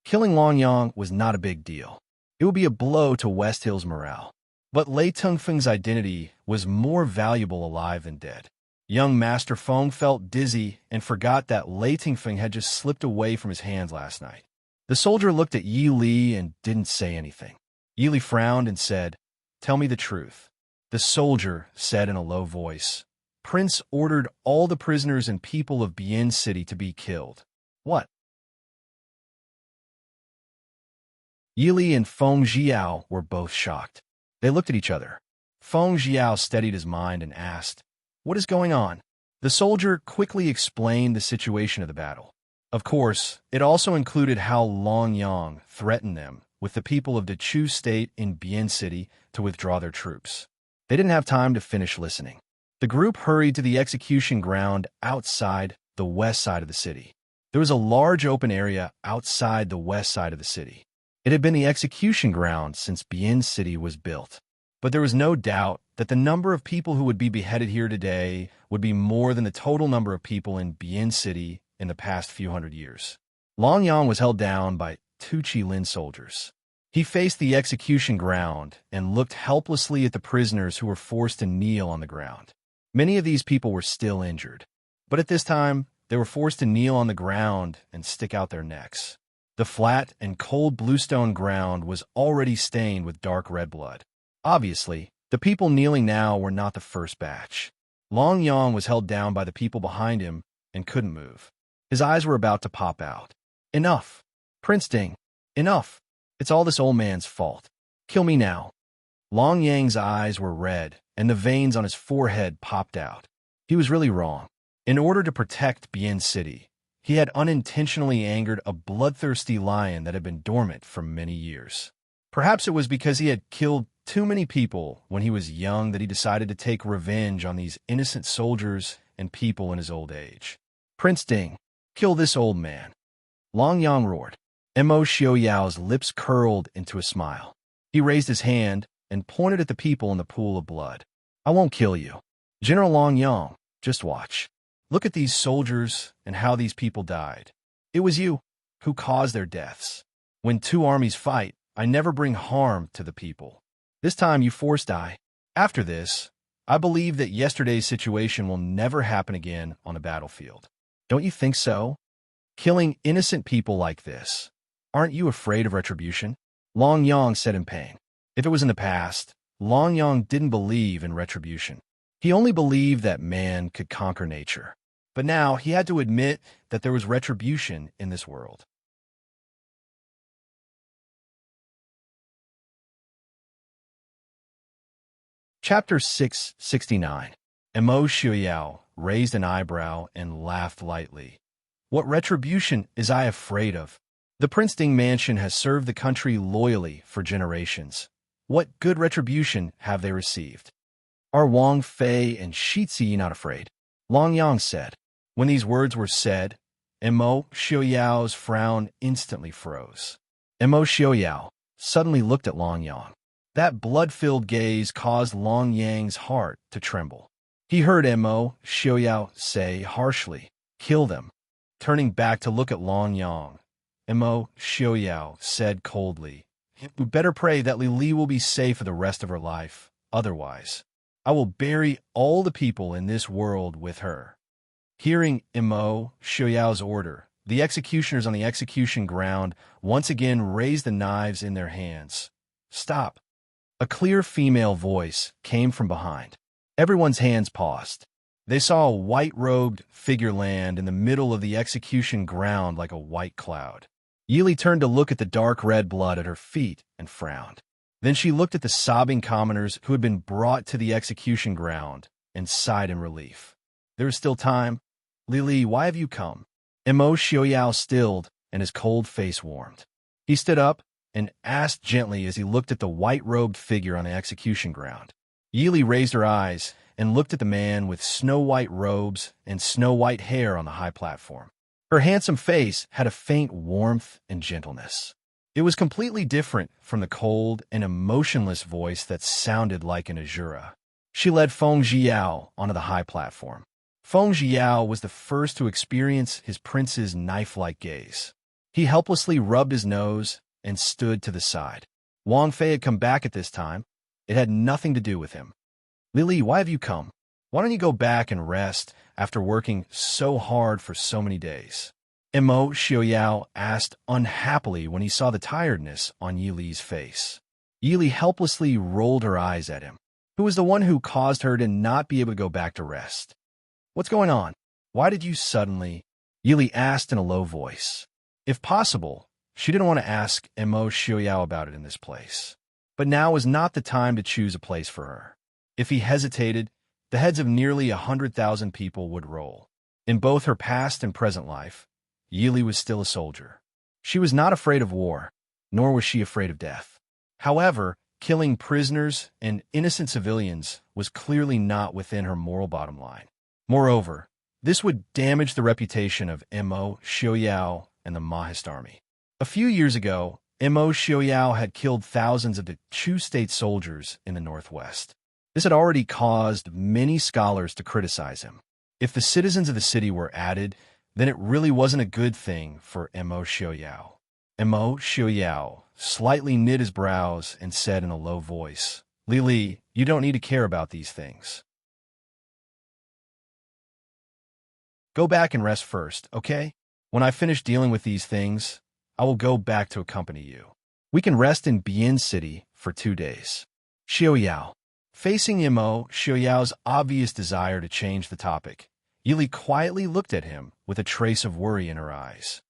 Killing Long Yang was not a big deal. It would be a blow to West Hill's morale. But Lei Tengfeng's identity was more valuable alive than dead. Young Master Feng felt dizzy and forgot that Lei Tengfeng had just slipped away from his hands last night. The soldier looked at Yi Li and didn't say anything. Yi Li frowned and said, Tell me the truth. The soldier said in a low voice, Prince ordered all the prisoners and people of Bien City to be killed. What? Yi Li and Feng Jiao were both shocked. They looked at each other. Feng Jiao steadied his mind and asked, What is going on? The soldier quickly explained the situation of the battle. Of course, it also included how Long Yang threatened them with the people of the Chu state in Bien City to withdraw their troops. They didn't have time to finish listening. The group hurried to the execution ground outside the west side of the city. There was a large open area outside the west side of the city. It had been the execution ground since Bien City was built. But there was no doubt that the number of people who would be beheaded here today would be more than the total number of people in Bien City in the past few hundred years. Long Yang was held down by two Qilin soldiers. He faced the execution ground and looked helplessly at the prisoners who were forced to kneel on the ground. Many of these people were still injured, but at this time, they were forced to kneel on the ground and stick out their necks. The flat and cold bluestone ground was already stained with dark red blood. Obviously, the people kneeling now were not the first batch. Long Yang was held down by the people behind him and couldn't move. His eyes were about to pop out. Enough! Prince Ding! Enough! It's all this old man's fault. Kill me now. Long Yang's eyes were red, and the veins on his forehead popped out. He was really wrong. In order to protect Bien City, he had unintentionally angered a bloodthirsty lion that had been dormant for many years. Perhaps it was because he had killed too many people when he was young that he decided to take revenge on these innocent soldiers and people in his old age. Prince Ding, kill this old man. Long Yang roared. Mo Xiaoyao's lips curled into a smile. He raised his hand and pointed at the people in the pool of blood. I won't kill you. General Long Yang, just watch. Look at these soldiers and how these people died. It was you who caused their deaths. When two armies fight, I never bring harm to the people. This time you forced die. After this, I believe that yesterday's situation will never happen again on a battlefield. Don't you think so? Killing innocent people like this. Aren't you afraid of retribution? Long Yang said in pain. If it was in the past, Long Yang didn't believe in retribution. He only believed that man could conquer nature. But now he had to admit that there was retribution in this world. Chapter 669. Mo Xiaoyao raised an eyebrow and laughed lightly. What retribution is I afraid of? The Prince Ding mansion has served the country loyally for generations. What good retribution have they received? Are Wang Fei and Shizi not afraid? Long Yang said. When these words were said, Mo Xiaoyao's frown instantly froze. Mo Xiaoyao suddenly looked at Long Yang. That blood-filled gaze caused Long Yang's heart to tremble. He heard Mo Xiaoyao say harshly, kill them. Turning back to look at Long Yang, Mo Xiaoyao said coldly, we better pray that Li Li will be safe for the rest of her life. Otherwise, I will bury all the people in this world with her. Hearing Mo Xiaoyao's order, the executioners on the execution ground once again raised the knives in their hands. Stop. A clear female voice came from behind. Everyone's hands paused. They saw a white-robed figure land in the middle of the execution ground like a white cloud. Yili turned to look at the dark red blood at her feet and frowned. Then she looked at the sobbing commoners who had been brought to the execution ground and sighed in relief. There is still time. Li Li, why have you come? Mo Xiaoyao stilled and his cold face warmed. He stood up and asked gently as he looked at the white-robed figure on the execution ground. Yili raised her eyes and looked at the man with snow-white robes and snow-white hair on the high platform. Her handsome face had a faint warmth and gentleness. It was completely different from the cold and emotionless voice that sounded like an Azura. She led Feng Zhiyao onto the high platform. Feng Zhiyao was the first to experience his prince's knife-like gaze. He helplessly rubbed his nose and stood to the side. Wang Fei had come back at this time. It had nothing to do with him. Li Li, why have you come? Why don't you go back and rest after working so hard for so many days? Mo Xiaoyao asked unhappily when he saw the tiredness on Yili's face. Yili helplessly rolled her eyes at him. Who was the one who caused her to not be able to go back to rest? What's going on? Why did you suddenly? Yili asked in a low voice. If possible, she didn't want to ask Mo Xiaoyao about it in this place. But now was not the time to choose a place for her. If he hesitated, the heads of nearly 100,000 people would roll. In both her past and present life, Yili was still a soldier. She was not afraid of war, nor was she afraid of death. However, killing prisoners and innocent civilians was clearly not within her moral bottom line. Moreover, this would damage the reputation of Mo Xiaoyao and the Mahist army. A few years ago, Mo Xiaoyao had killed thousands of the Chu state soldiers in the northwest. This had already caused many scholars to criticize him. If the citizens of the city were added, then it really wasn't a good thing for Mo Xiaoyao. Mo Xiaoyao slightly knit his brows and said in a low voice, "Li Li, you don't need to care about these things. Go back and rest first, okay? When I finish dealing with these things, I will go back to accompany you. We can rest in Bian City for 2 days." Xiaoyao. Facing Mo Xiaoyao's obvious desire to change the topic, Yili quietly looked at him with a trace of worry in her eyes.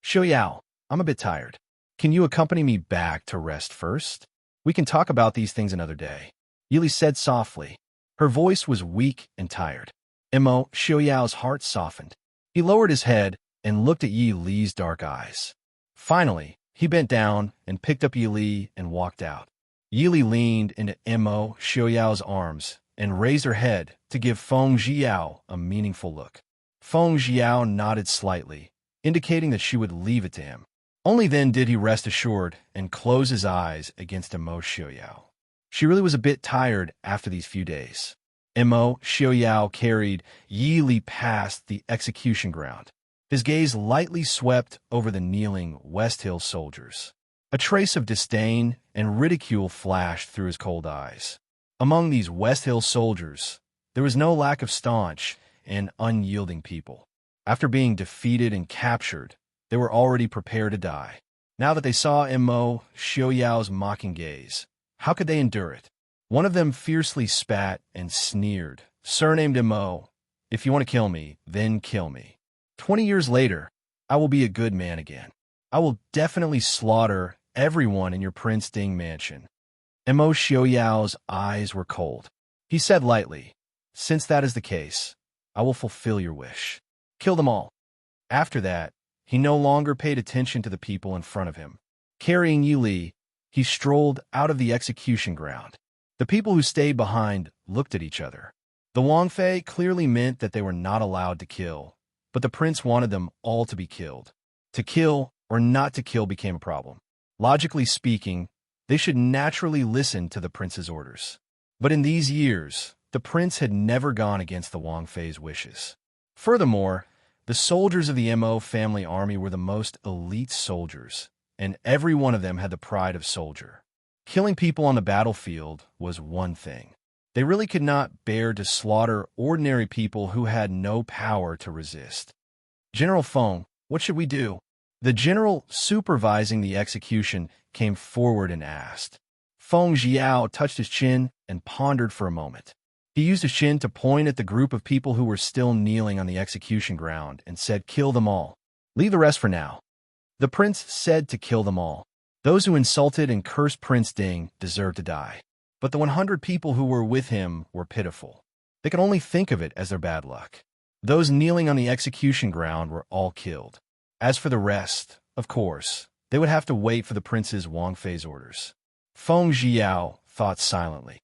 "Xiaoyao, I'm a bit tired. Can you accompany me back to rest first? We can talk about these things another day," Yili said softly. Her voice was weak and tired. Mo Xiaoyao's heart softened. He lowered his head and looked at Yi Li's dark eyes. Finally, he bent down and picked up Yi Li and walked out. Yi Li leaned into Mo Xiaoyao's arms and raised her head to give Feng Jiao a meaningful look. Feng Jiao nodded slightly, indicating that she would leave it to him. Only then did he rest assured and close his eyes against Mo Xiaoyao. She really was a bit tired after these few days. Mo Xiaoyao carried Yi Li past the execution ground. His gaze lightly swept over the kneeling West Hill soldiers. A trace of disdain and ridicule flashed through his cold eyes. Among these West Hill soldiers, there was no lack of staunch and unyielding people. After being defeated and captured, they were already prepared to die. Now that they saw Mo Xiaoyao's mocking gaze, how could they endure it? One of them fiercely spat and sneered, surnamed Mo, "If you want to kill me, then kill me. 20 years later, I will be a good man again. I will definitely slaughter everyone in your Prince Ding mansion." Mo Xiaoyao's eyes were cold. He said lightly, "Since that is the case, I will fulfill your wish. Kill them all." After that, he no longer paid attention to the people in front of him. Carrying Yi Li, he strolled out of the execution ground. The people who stayed behind looked at each other. The Wang Fei clearly meant that they were not allowed to kill, but the prince wanted them all to be killed. To kill or not to kill became a problem. Logically speaking, they should naturally listen to the prince's orders. But in these years, the prince had never gone against the Wang Fei's wishes. Furthermore, the soldiers of the Mo family army were the most elite soldiers, and every one of them had the pride of soldier. Killing people on the battlefield was one thing. They really could not bear to slaughter ordinary people who had no power to resist. "General Feng, what should we do?" The general supervising the execution came forward and asked. Feng Jiao touched his chin and pondered for a moment. He used his chin to point at the group of people who were still kneeling on the execution ground and said, "Kill them all. Leave the rest for now." The prince said to kill them all. Those who insulted and cursed Prince Ding deserved to die. But the 100 people who were with him were pitiful. They could only think of it as their bad luck. Those kneeling on the execution ground were all killed. As for the rest, of course, they would have to wait for the prince's Wang Fei's orders. Feng Jiao thought silently.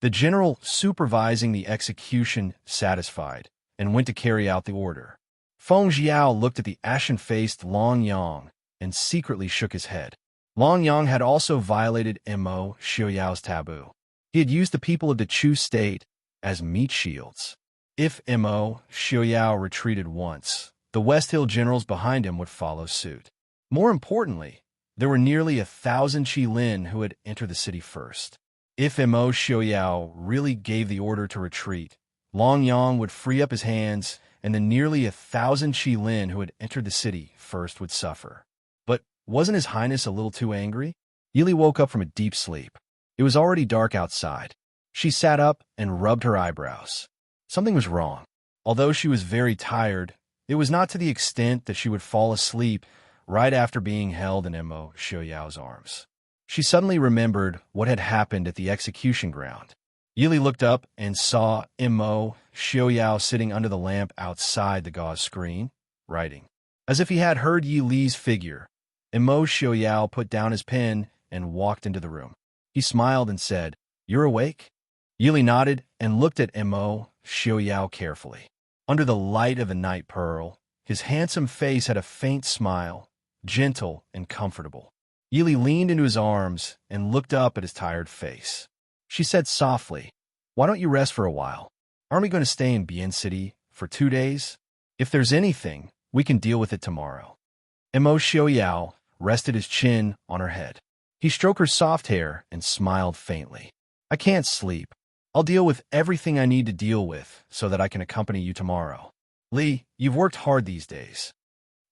The general supervising the execution satisfied and went to carry out the order. Feng Jiao looked at the ashen-faced Long Yang and secretly shook his head. Long Yang had also violated Mo Xiaoyao's taboo. He had used the people of the Chu state as meat shields. If Mo Xiaoyao retreated once, the West Hill generals behind him would follow suit. More importantly, there were nearly 1,000 Qilin who had entered the city first. If Mo Xiaoyao really gave the order to retreat, Long Yang would free up his hands, and the nearly 1,000 Qilin who had entered the city first would suffer. But wasn't His Highness a little too angry? Yili woke up from a deep sleep. It was already dark outside. She sat up and rubbed her eyebrows. Something was wrong. Although she was very tired, it was not to the extent that she would fall asleep right after being held in Mo Xiaoyao's arms. She suddenly remembered what had happened at the execution ground. Yili looked up and saw Mo Xiaoyao sitting under the lamp outside the gauze screen, writing. As if he had heard Yi Li's figure, Mo Xiaoyao put down his pen and walked into the room. He smiled and said, "You're awake?" Yili nodded and looked at Mo Xiaoyao carefully. Under the light of the night pearl, His handsome face had a faint smile, gentle and comfortable. Yili leaned into his arms and looked up at his tired face. She said softly, "Why don't you rest for a while? Aren't we going to stay in Bien City for 2 days? If there's anything, we can deal with it tomorrow." Mo Xiaoyao rested his chin on her head. He stroked her soft hair and smiled faintly. "I can't sleep. I'll deal with everything I need to deal with so that I can accompany you tomorrow. Li, you've worked hard these days."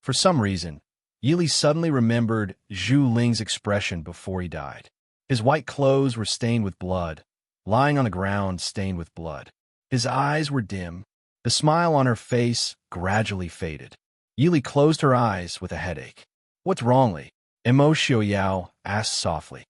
For some reason, Yili suddenly remembered Zhu Ling's expression before he died. His white clothes were stained with blood, lying on the ground stained with blood. His eyes were dim. The smile on her face gradually faded. Yili closed her eyes with a headache. "What's wrong, Li?" Mo Xiaoyao asked softly.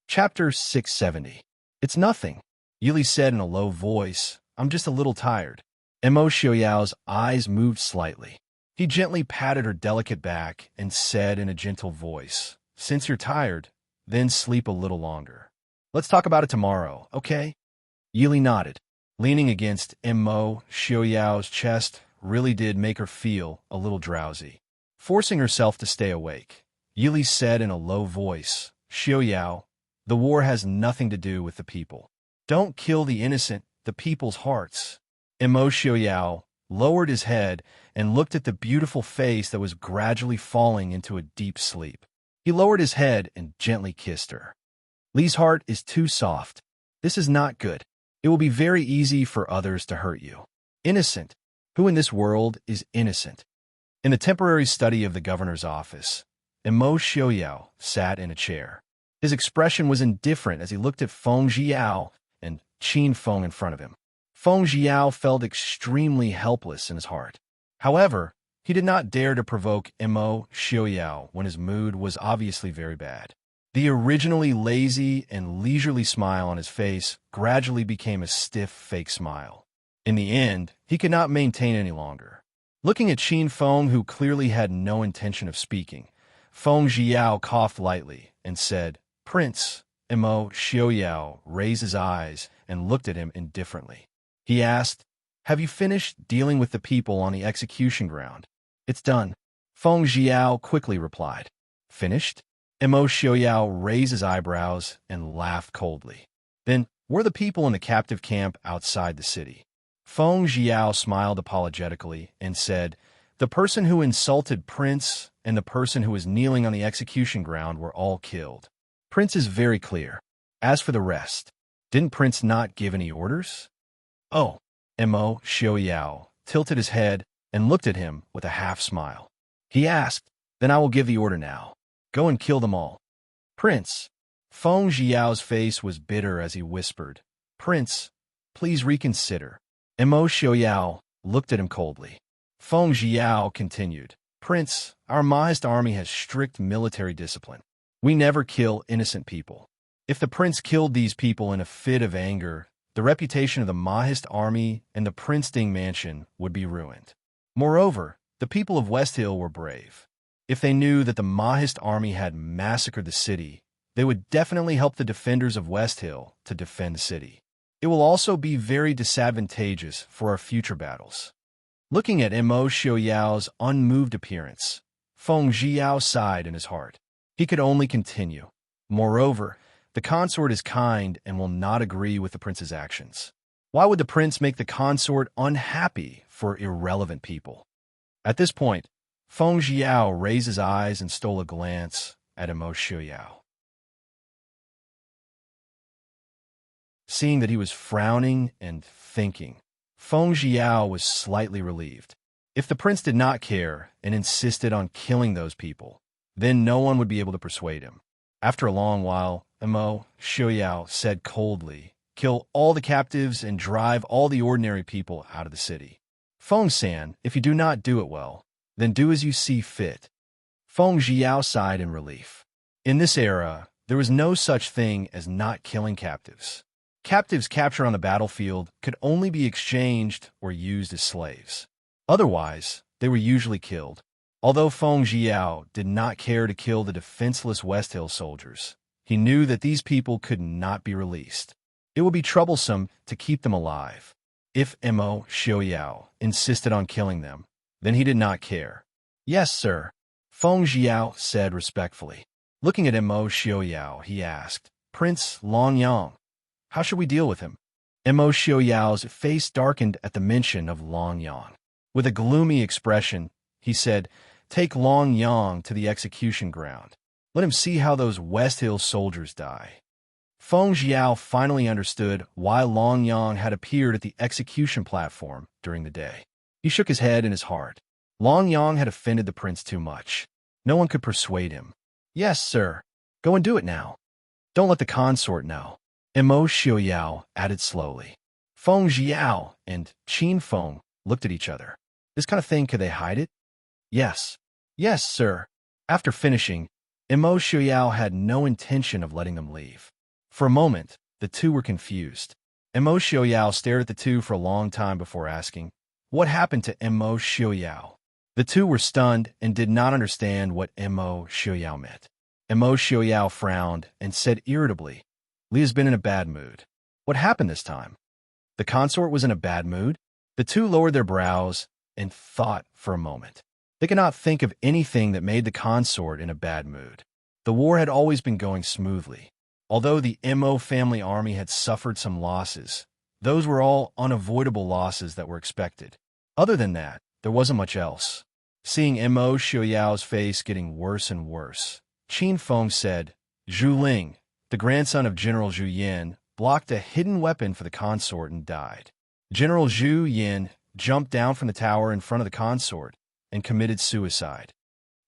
Chapter 670. "It's nothing," Yili said in a low voice. "I'm just a little tired." Mo Xiaoyao's eyes moved slightly. He gently patted her delicate back and said in a gentle voice, "Since you're tired, then sleep a little longer. Let's talk about it tomorrow, okay?" Yili nodded. Leaning against Mo Xiaoyao's chest really did make her feel a little drowsy. Forcing herself to stay awake, Yili said in a low voice, "Xiaoyao, the war has nothing to do with the people. Don't kill the innocent, the people's hearts." Mo Xiaoyao lowered his head and looked at the beautiful face that was gradually falling into a deep sleep. He lowered his head and gently kissed her. "Li's heart is too soft. This is not good. It will be very easy for others to hurt you. Innocent. Who in this world is innocent?" In the temporary study of the governor's office, Mo Xiaoyao sat in a chair. His expression was indifferent as he looked at Feng Jiao and Qin Feng in front of him. Feng Jiao felt extremely helpless in his heart. However, he did not dare to provoke Mo Xiaoyao when his mood was obviously very bad. The originally lazy and leisurely smile on his face gradually became a stiff, fake smile. In the end, he could not maintain any longer. Looking at Qin Feng, who clearly had no intention of speaking, Feng Jiao coughed lightly and said, "Prince." Mo Xiaoyao raised his eyes and looked at him indifferently. He asked, "Have you finished dealing with the people on the execution ground?" "It's done," Feng Jiao quickly replied. "Finished?" Mo Xiaoyao raised his eyebrows and laughed coldly. "Then, were the people in the captive camp outside the city?" Feng Jiao smiled apologetically and said, "The person who insulted Prince and the person who was kneeling on the execution ground were all killed. Prince is very clear. As for the rest, didn't Prince not give any orders?" "Oh." Mo Xiaoyao tilted his head and looked at him with a half-smile. He asked, "Then I will give the order now. Go and kill them all." "Prince." Feng Jiao's face was bitter as he whispered, "Prince, please reconsider." Mo Xiaoyao looked at him coldly. Feng Jiao continued, "Prince, our Mahist army has strict military discipline. We never kill innocent people. If the prince killed these people in a fit of anger, the reputation of the Mahist army and the Prince-Ding mansion would be ruined. Moreover, the people of West Hill were brave. If they knew that the Mahist army had massacred the city, they would definitely help the defenders of West Hill to defend the city. It will also be very disadvantageous for our future battles." Looking at Mo Xiaoyao's unmoved appearance, Feng Jiao sighed in his heart. He could only continue. Moreover, the consort is kind and will not agree with the prince's actions. Why would the prince make the consort unhappy for irrelevant people? At this point, Feng Jiao raised his eyes and stole a glance at Mo Xiaoyao. Seeing that he was frowning and thinking, Feng Jiao was slightly relieved. If the prince did not care and insisted on killing those people, then no one would be able to persuade him. After a long while, Mo Xiaoyao said coldly, "Kill all the captives and drive all the ordinary people out of the city. Feng-san, if you do not do it well, then do as you see fit." Feng Jiao sighed in relief. In this era, there was no such thing as not killing captives. Captives captured on the battlefield could only be exchanged or used as slaves. Otherwise, they were usually killed. Although Feng Jiao did not care to kill the defenseless West Hill soldiers, he knew that these people could not be released. It would be troublesome to keep them alive. If Mo Xiaoyao insisted on killing them, then he did not care. Yes, sir, Feng Jiao said respectfully. Looking at Mo Xiaoyao, he asked, Prince Longyang, how should we deal with him? Mo Xiaoyao's face darkened at the mention of Longyang. With a gloomy expression, he said, Take Longyang to the execution ground. Let him see how those West Hill soldiers die. Feng Jiao finally understood why Longyang had appeared at the execution platform during the day. He shook his head in his heart. Longyang had offended the prince too much. No one could persuade him. Yes, sir. Go and do it now. Don't let the consort know. Mo Xiaoyao added slowly. Feng Jiao and Qin Feng looked at each other. This kind of thing, could they hide it? Yes. Yes, sir. After finishing, Mo Xiaoyao had no intention of letting them leave. For a moment, the two were confused. Mo Xiaoyao stared at the two for a long time before asking, What happened to Mo Xiaoyao? The two were stunned and did not understand what Mo Xiaoyao meant. Mo Xiaoyao frowned and said irritably, Li has been in a bad mood. What happened this time? The consort was in a bad mood? The two lowered their brows and thought for a moment. They could not think of anything that made the consort in a bad mood. The war had always been going smoothly. Although the Mo family army had suffered some losses, those were all unavoidable losses that were expected. Other than that, there wasn't much else. Seeing Mo Xiaoyao's face getting worse and worse, Qin Feng said, Zhu Ling, the grandson of General Zhu Yin, blocked a hidden weapon for the consort and died. General Zhu Yin jumped down from the tower in front of the consort and committed suicide.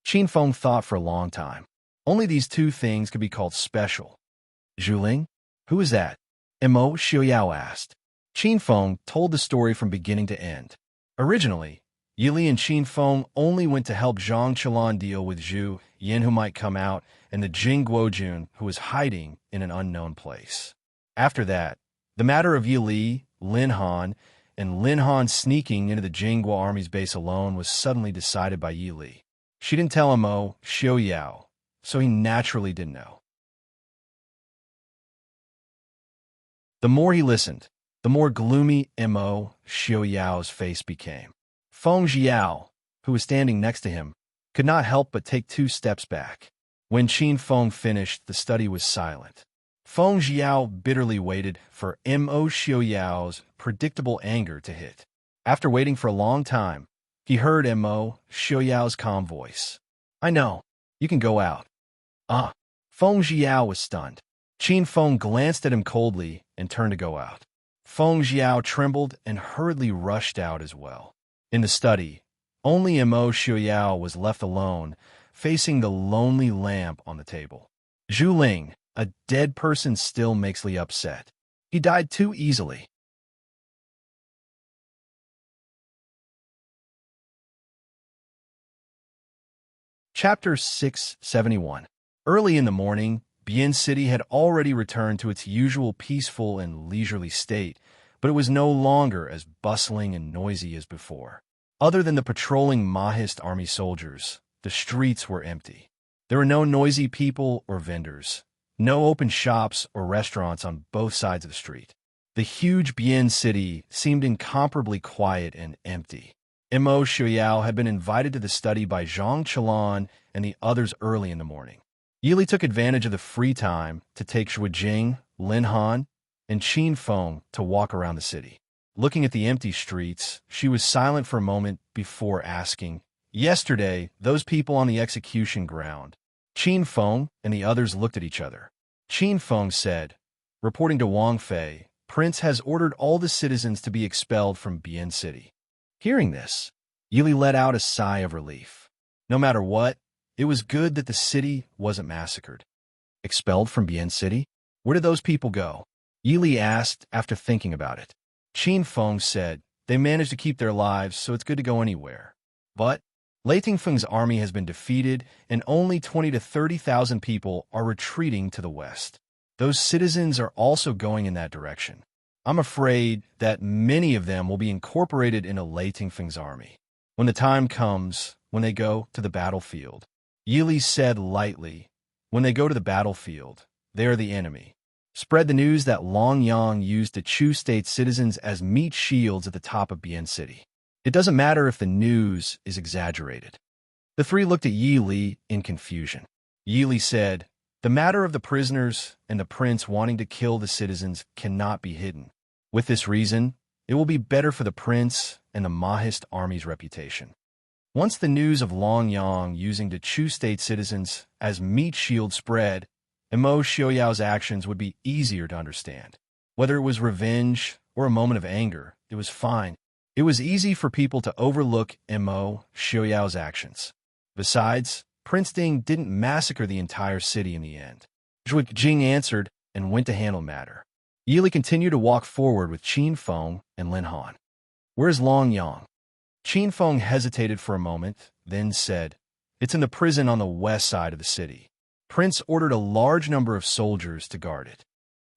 Qin Feng thought for a long time. Only these two things could be called special. Zhu Ling? Who is that? Mo Xiaoyao asked. Qin Feng told the story from beginning to end. Originally, Yili and Qin Feng only went to help Zhang Qilan deal with Zhu Yin, who might come out, and the Jing Guojun, who was hiding in an unknown place. After that, the matter of Yili, Lin Han, and Lin Han sneaking into the Jingguo army's base alone was suddenly decided by Yili. She didn't tell Mo Xiaoyao, so he naturally didn't know. The more he listened, the more gloomy Mo Xiaoyao's face became. Feng Jiao, who was standing next to him, could not help but take 2 steps back. When Qin Feng finished, the study was silent. Feng Jiao bitterly waited for Mo Xiaoyao's predictable anger to hit. After waiting for a long time, he heard Mo Xiaoyao's calm voice. I know. You can go out. Ah. Feng Jiao was stunned. Qin Feng glanced at him coldly and turned to go out. Feng Jiao trembled and hurriedly rushed out as well. In the study, only Mo Xiaoyao was left alone, facing the lonely lamp on the table. Zhu Ling, a dead person, still makes Li upset. He died too easily. Chapter 671. Early in the morning, Bian City had already returned to its usual peaceful and leisurely state, but it was no longer as bustling and noisy as before. Other than the patrolling Mahist army soldiers, the streets were empty. There were no noisy people or vendors, no open shops or restaurants on both sides of the street. The huge Bian City seemed incomparably quiet and empty. Mo Xiaoyao had been invited to the study by Zhang Qilan and the others early in the morning. Yili took advantage of the free time to take Zhuijing, Lin Han, and Qin Feng to walk around the city. Looking at the empty streets, she was silent for a moment before asking, Yesterday, those people on the execution ground. Qin Feng and the others looked at each other. Qin Feng said, reporting to Wang Fei, Prince has ordered all the citizens to be expelled from Bian City. Hearing this, Yili let out a sigh of relief. No matter what, it was good that the city wasn't massacred. Expelled from Bian City? Where did those people go? Yili asked after thinking about it. Qin Feng said, they managed to keep their lives, so it's good to go anywhere. But Lei Tingfeng's army has been defeated, and only 20 to 30,000 people are retreating to the west. Those citizens are also going in that direction. I'm afraid that many of them will be incorporated into Lei Tingfeng's army. When the time comes, when they go to the battlefield, Yili said lightly, when they go to the battlefield, they are the enemy. spread the news that Long Yang used to Chu state citizens as meat shields at the top of Bien City. It doesn't matter if the news is exaggerated. The three looked at Yi Li in confusion. Yi Li said, "The matter of the prisoners and the prince wanting to kill the citizens cannot be hidden. With this reason, it will be better for the prince and the Mahist army's reputation." Once the news of Long Yang using the Chu state citizens as meat shield spread, Mo Xiaoyao's actions would be easier to understand. Whether it was revenge or a moment of anger, it was fine. It was easy for people to overlook Mo Xiaoyao's actions. Besides, Prince Ding didn't massacre the entire city in the end. Zhuge Jing answered and went to handle matter. Yi Li continued to walk forward with Qin Feng and Lin Han. "Where's Long Yang?" Qin Feng hesitated for a moment, then said, "It's in the prison on the west side of the city. Prince ordered a large number of soldiers to guard it."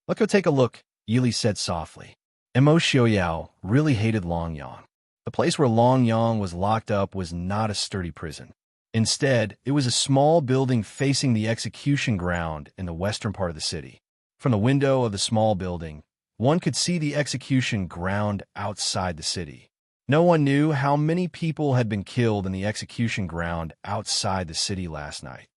"Let's go take a look," Yi Li said softly. Mo Xiaoyao really hated Long Yang. The place where Long Yang was locked up was not a sturdy prison. Instead, it was a small building facing the execution ground in the western part of the city. From the window of the small building, one could see the execution ground outside the city. No one knew how many people had been killed in the execution ground outside the city last night.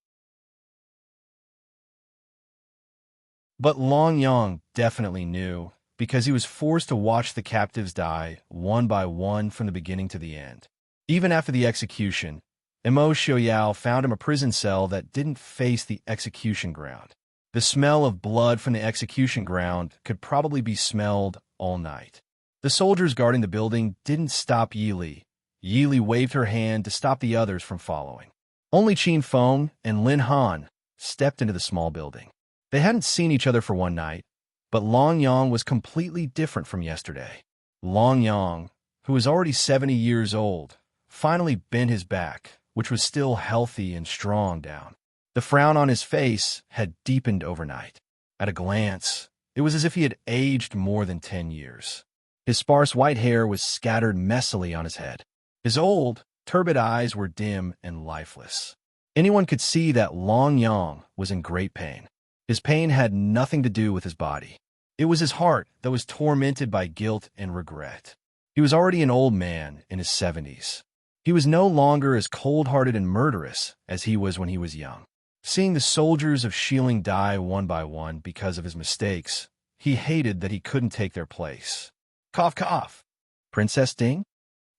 But Long Yang definitely knew, because he was forced to watch the captives die one by one from the beginning to the end. Even after the execution, Mo Xiaoyao found him a prison cell that didn't face the execution ground. The smell of blood from the execution ground could probably be smelled all night. The soldiers guarding the building didn't stop Yi Li. Yi Li waved her hand to stop the others from following. Only Qin Feng and Lin Han stepped into the small building. They hadn't seen each other for one night, but Long Yang was completely different from yesterday. Long Yang, who was already 70 years old, finally bent his back, which was still healthy and strong, down. The frown on his face had deepened overnight. At a glance, it was as if he had aged more than 10 years. His sparse white hair was scattered messily on his head. His old, turbid eyes were dim and lifeless. Anyone could see that Long Yang was in great pain. His pain had nothing to do with his body. It was his heart that was tormented by guilt and regret. He was already an old man in his 70s. He was no longer as cold-hearted and murderous as he was when he was young. Seeing the soldiers of Xiling die one by one because of his mistakes, he hated that he couldn't take their place. Cough, cough. Princess Ding?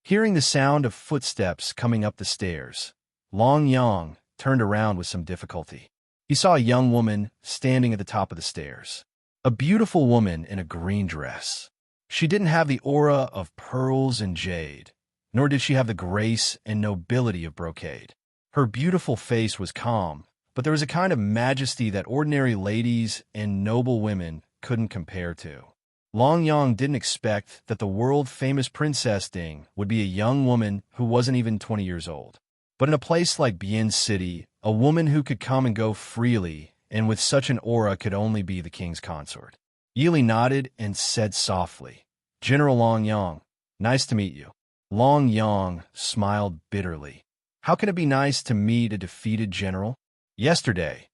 Hearing the sound of footsteps coming up the stairs, Long Yang turned around with some difficulty. He saw a young woman standing at the top of the stairs. A beautiful woman in a green dress. She didn't have the aura of pearls and jade, nor did she have the grace and nobility of brocade. Her beautiful face was calm, but there was a kind of majesty that ordinary ladies and noble women couldn't compare to. Long Yang didn't expect that the world-famous Princess Ding would be a young woman who wasn't even 20 years old. But in a place like Bien City, a woman who could come and go freely and with such an aura could only be the king's consort. Yi Li nodded and said softly, "General Long Yang, nice to meet you." Long Yang smiled bitterly. How can it be nice to meet a defeated general? Yesterday,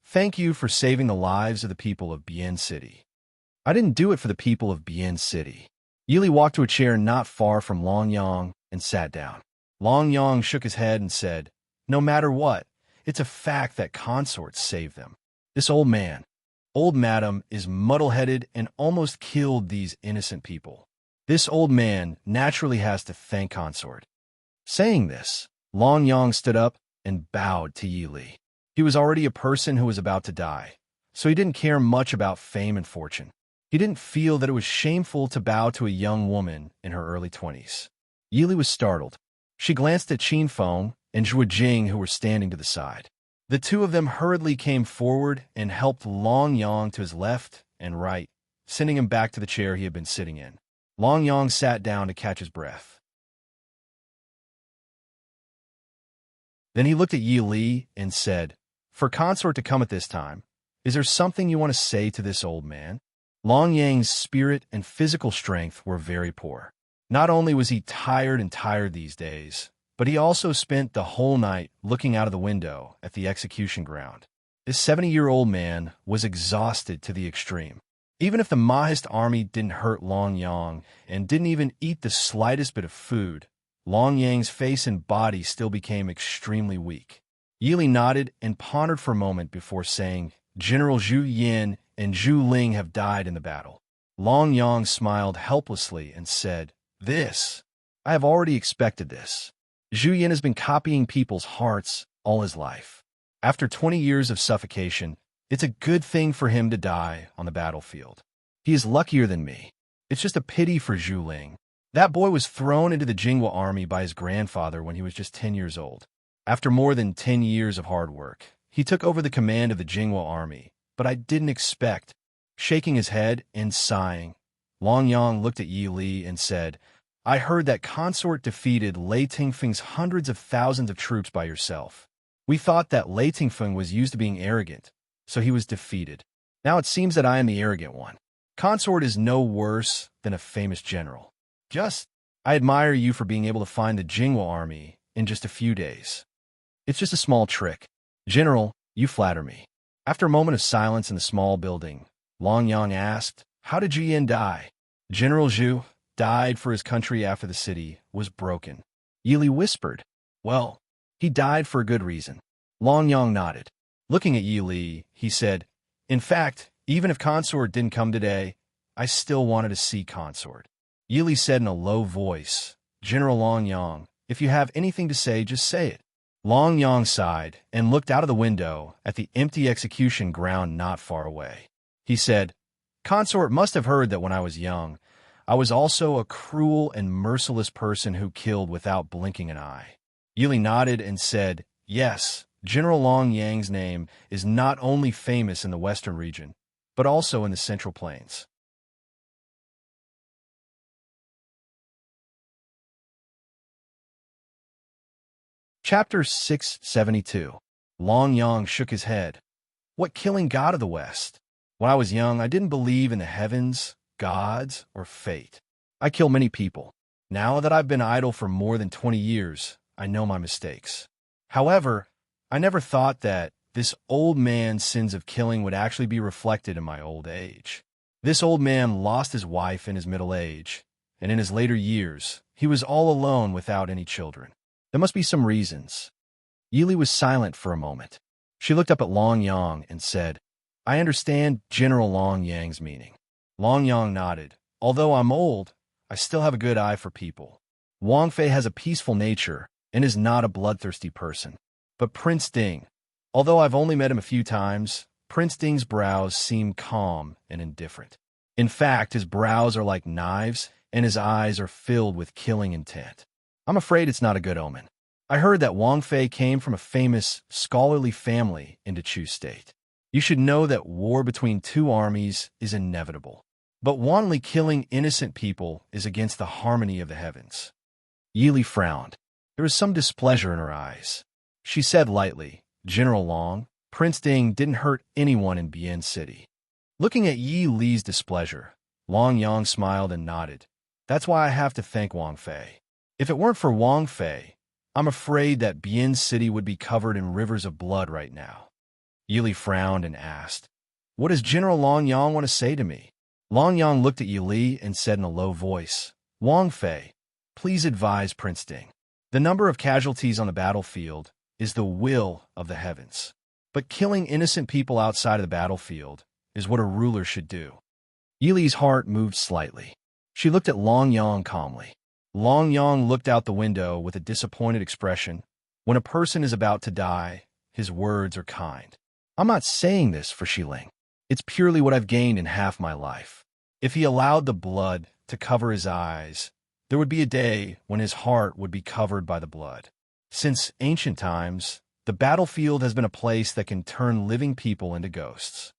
thank you for saving the lives of the people of Bien City. I didn't do it for the people of Bien City. Yi Li walked to a chair not far from Long Yang and sat down. Long Yang shook his head and said, "No matter what, it's a fact that consorts saved them. This old man, old madam, is muddle-headed and almost killed these innocent people. This old man naturally has to thank consort." Saying this, Long Yang stood up and bowed to Yi Li. He was already a person who was about to die, so he didn't care much about fame and fortune. He didn't feel that it was shameful to bow to a young woman in her early 20s. Yi Li was startled. She glanced at Qin Feng and Zhuge Jing, who were standing to the side. The two of them hurriedly came forward and helped Long Yang to his left and right, sending him back to the chair he had been sitting in. Long Yang sat down to catch his breath. Then he looked at Yi Li and said, "For consort to come at this time, is there something you want to say to this old man?" Long Yang's spirit and physical strength were very poor. Not only was he tired these days, but he also spent the whole night looking out of the window at the execution ground. This 70-year-old man was exhausted to the extreme. Even if the Mahist army didn't hurt Long Yang and didn't even eat the slightest bit of food, Long Yang's face and body still became extremely weak. Yili nodded and pondered for a moment before saying, "General Zhu Yin and Zhu Ling have died in the battle." Long Yang smiled helplessly and said, I have already expected this. Zhu Yin has been copying people's hearts all his life. After 20 years of suffocation, it's a good thing for him to die on the battlefield. He is luckier than me. It's just a pity for Zhu Ling. That boy was thrown into the Jinghua army by his grandfather when he was just 10 years old. After more than 10 years of hard work, he took over the command of the Jinghua army, but I didn't expect. Shaking his head and sighing, Long Yang looked at Yi Li and said, "I heard that consort defeated Lei Tingfeng's hundreds of thousands of troops by yourself. We thought that Lei Tingfeng was used to being arrogant, so he was defeated. Now it seems that I am the arrogant one. Consort is no worse than a famous general. I admire you for being able to find the Jinghua army in just a few days. It's just a small trick. General, you flatter me." After a moment of silence in the small building, Long Yang asked, "How did Zhu Yin die?" "General Zhu died for his country after the city was broken." Yili whispered, "Well, he died for a good reason." Long Yang nodded. Looking at Yili, he said, "In fact, even if Consort didn't come today, I still wanted to see Consort." Yili said in a low voice, "General Long Yang, if you have anything to say, just say it." Long Yang sighed and looked out of the window at the empty execution ground not far away. He said, "Consort must have heard that when I was young, I was also a cruel and merciless person who killed without blinking an eye." Yili nodded and said, "Yes, General Long Yang's name is not only famous in the western region, but also in the Central Plains." Chapter 672. Long Yang shook his head. "What killing god of the West? When I was young, I didn't believe in the heavens, gods, or fate. I kill many people. Now that I've been idle for more than 20 years, I know my mistakes. However, I never thought that this old man's sins of killing would actually be reflected in my old age. This old man lost his wife in his middle age, and in his later years, he was all alone without any children. There must be some reasons." Yili was silent for a moment. She looked up at Long Yang and said, "I understand General Long Yang's meaning." Long Yang nodded. "Although I'm old, I still have a good eye for people. Wang Fei has a peaceful nature and is not a bloodthirsty person. But Prince Ding, although I've only met him a few times, Prince Ding's brows seem calm and indifferent. In fact, his brows are like knives and his eyes are filled with killing intent. I'm afraid it's not a good omen. I heard that Wang Fei came from a famous, scholarly family in Chu State. You should know that war between two armies is inevitable. But wantonly killing innocent people is against the harmony of the heavens." Yili frowned. There was some displeasure in her eyes. She said lightly, "General Long, Prince Ding didn't hurt anyone in Bian City." Looking at Yi Li's displeasure, Long Yang smiled and nodded. "That's why I have to thank Wang Fei. If it weren't for Wang Fei, I'm afraid that Bian City would be covered in rivers of blood right now." Yili frowned and asked, "What does General Long Yang want to say to me?" Long Yang looked at Yili and said in a low voice, "Wang Fei, please advise Prince Ding. The number of casualties on the battlefield is the will of the heavens. But killing innocent people outside of the battlefield is what a ruler should do." Yili's heart moved slightly. She looked at Long Yang calmly. Long Yang looked out the window with a disappointed expression. When a person is about to die, his words are kind. I'm not saying this for Shiling. It's purely what I've gained in half my life. If he allowed the blood to cover his eyes, there would be a day when his heart would be covered by the blood. Since ancient times, the battlefield has been a place that can turn living people into ghosts.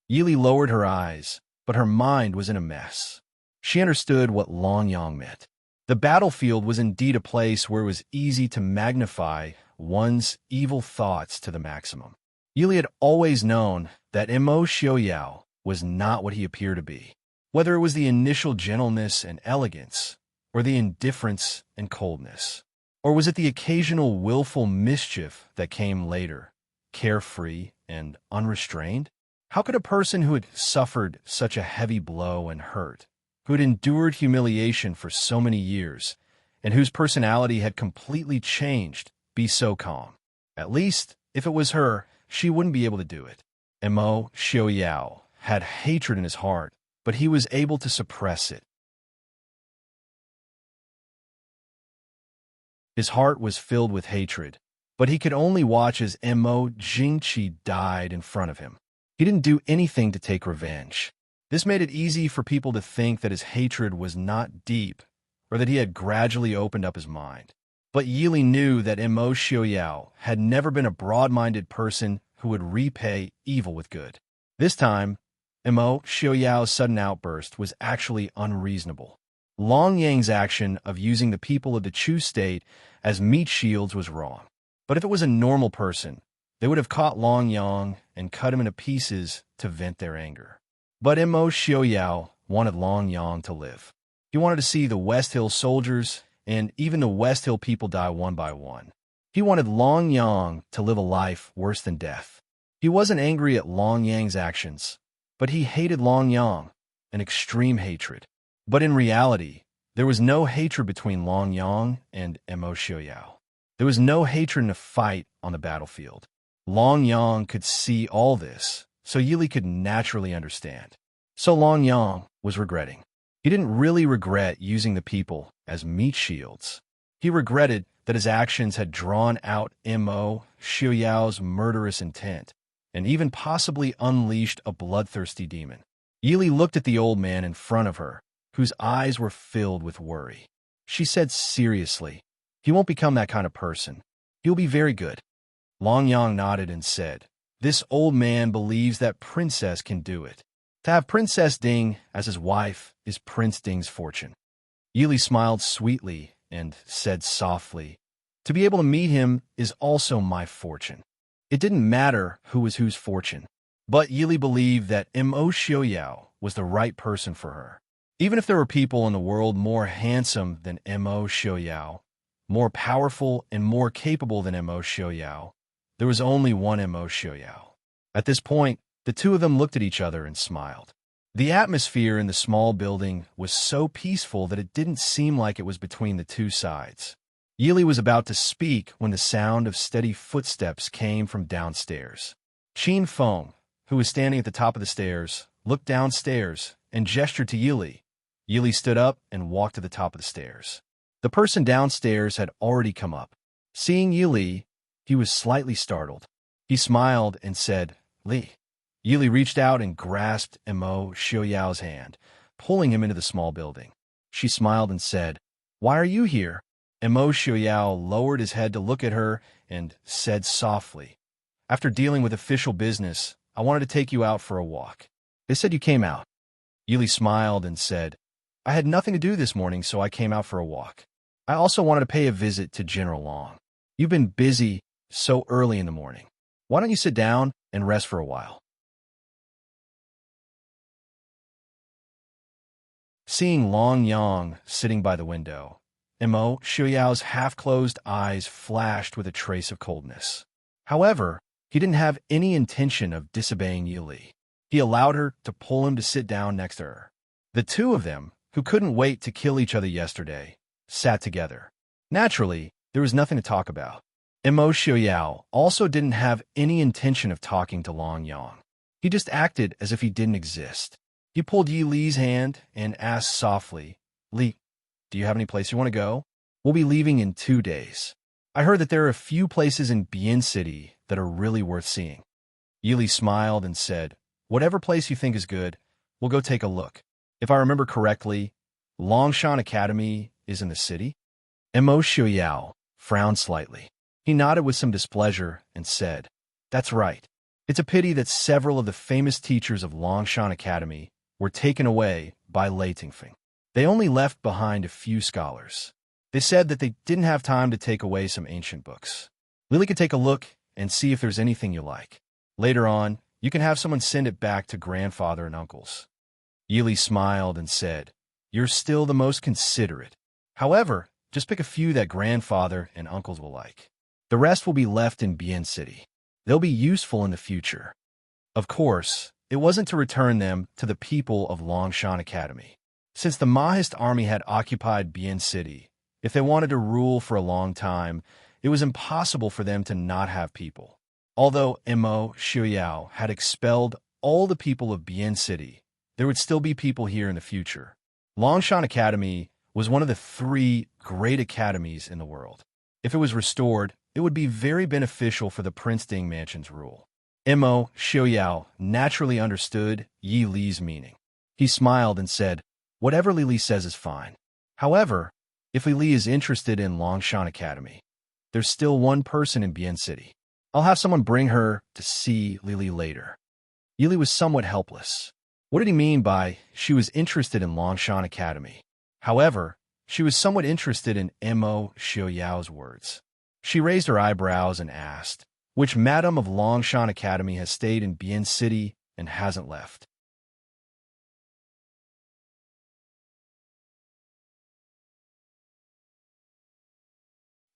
Yili lowered her eyes, but her mind was in a mess. She understood what Long Yang meant. The battlefield was indeed a place where it was easy to magnify one's evil thoughts to the maximum. Yili had always known that Mo Xiaoyao was not what he appeared to be, whether it was the initial gentleness and elegance, or the indifference and coldness. Or was it the occasional willful mischief that came later, carefree and unrestrained? How could a person who had suffered such a heavy blow and hurt, who had endured humiliation for so many years, and whose personality had completely changed, be so calm? At least, if it was her, she wouldn't be able to do it. Mo Xiaoyao had hatred in his heart, but he was able to suppress it. His heart was filled with hatred, but he could only watch as Mo Jingqi died in front of him. He didn't do anything to take revenge. This made it easy for people to think that his hatred was not deep, or that he had gradually opened up his mind. But Yili knew that Mo Xiaoyao had never been a broad-minded person who would repay evil with good. This time, Mo Xiaoyao's sudden outburst was actually unreasonable. Long Yang's action of using the people of the Chu state as meat shields was wrong. But if it was a normal person, they would have caught Long Yang and cut him into pieces to vent their anger. But Mo Xiaoyao wanted Long Yang to live. He wanted to see the West Hill soldiers and even the West Hill people die one by one. He wanted Long Yang to live a life worse than death. He wasn't angry at Long Yang's actions, but he hated Long Yang, an extreme hatred. But in reality, there was no hatred between Long Yang and Mo Xiaoyao. There was no hatred in a fight on the battlefield. Long Yang could see all this, so Yili could naturally understand. So Long Yang was regretting. He didn't really regret using the people as meat shields. He regretted that his actions had drawn out Mo Xiaoyao's murderous intent, and even possibly unleashed a bloodthirsty demon. Yili looked at the old man in front of her, whose eyes were filled with worry. She said seriously, "He won't become that kind of person. He'll be very good." Long Yang nodded and said, "This old man believes that Princess can do it. To have Princess Ding as his wife is Prince Ding's fortune." Yili smiled sweetly and said softly, "To be able to meet him is also my fortune." It didn't matter who was whose fortune, but Yili believed that Mo Xiaoyao was the right person for her. Even if there were people in the world more handsome than Mo Xiaoyao, more powerful and more capable than Mo Xiaoyao, there was only one Mo Xiaoyao. At this point, the two of them looked at each other and smiled. The atmosphere in the small building was so peaceful that it didn't seem like it was between the two sides. Yili was about to speak when the sound of steady footsteps came from downstairs. Qin Feng, who was standing at the top of the stairs, looked downstairs and gestured to Yili. Yili stood up and walked to the top of the stairs. The person downstairs had already come up. Seeing Yili, he was slightly startled. He smiled and said, "Li." Yili reached out and grasped Mo Xiaoyao's hand, pulling him into the small building. She smiled and said, "Why are you here?" Mo Xiaoyao lowered his head to look at her and said softly, "After dealing with official business, I wanted to take you out for a walk. They said you came out." Yili smiled and said, "I had nothing to do this morning, so I came out for a walk. I also wanted to pay a visit to General Long. You've been busy so early in the morning. Why don't you sit down and rest for a while?" Seeing Long Yang sitting by the window, Mo Xiaoyao's half-closed eyes flashed with a trace of coldness. However, he didn't have any intention of disobeying Yili. He allowed her to pull him to sit down next to her. The two of them, who couldn't wait to kill each other yesterday, sat together. Naturally, there was nothing to talk about. Mo Xiaoyao also didn't have any intention of talking to Long Yang. He just acted as if he didn't exist. He pulled Yi Li's hand and asked softly, "Li, do you have any place you want to go? We'll be leaving in 2 days. I heard that there are a few places in Bian City that are really worth seeing." Yi Li smiled and said, "Whatever place you think is good, we'll go take a look. If I remember correctly, Longshan Academy is in the city?" Mo Xiaoyao frowned slightly. He nodded with some displeasure and said, "That's right. It's a pity that several of the famous teachers of Longshan Academy were taken away by Lei Tingfeng. They only left behind a few scholars. They said that they didn't have time to take away some ancient books. Lily could take a look and see if there's anything you like. Later on, you can have someone send it back to grandfather and uncles." Yili smiled and said, "You're still the most considerate. However, just pick a few that grandfather and uncles will like. The rest will be left in Bian City." They'll be useful in the future. Of course, it wasn't to return them to the people of Longshan Academy. Since the Mahist army had occupied Bien City, if they wanted to rule for a long time, it was impossible for them to not have people. Although Mo Xiuyao had expelled all the people of Bien City, there would still be people here in the future. Longshan Academy was one of the 3 great academies in the world. If it was restored, it would be very beneficial for the Prince Ding Mansion's rule. Mo Xiuyao naturally understood Yi Li's meaning. He smiled and said, "Whatever Li Li says is fine. However, if Li Li is interested in Longshan Academy, there's still one person in Bien City. I'll have someone bring her to see Li Li later." Yi Li was somewhat helpless. What did he mean by she was interested in Longshan Academy? However, she was somewhat interested in Mo Xiuyao's words. She raised her eyebrows and asked, "Which madam of Longshan Academy has stayed in Bien City and hasn't left?"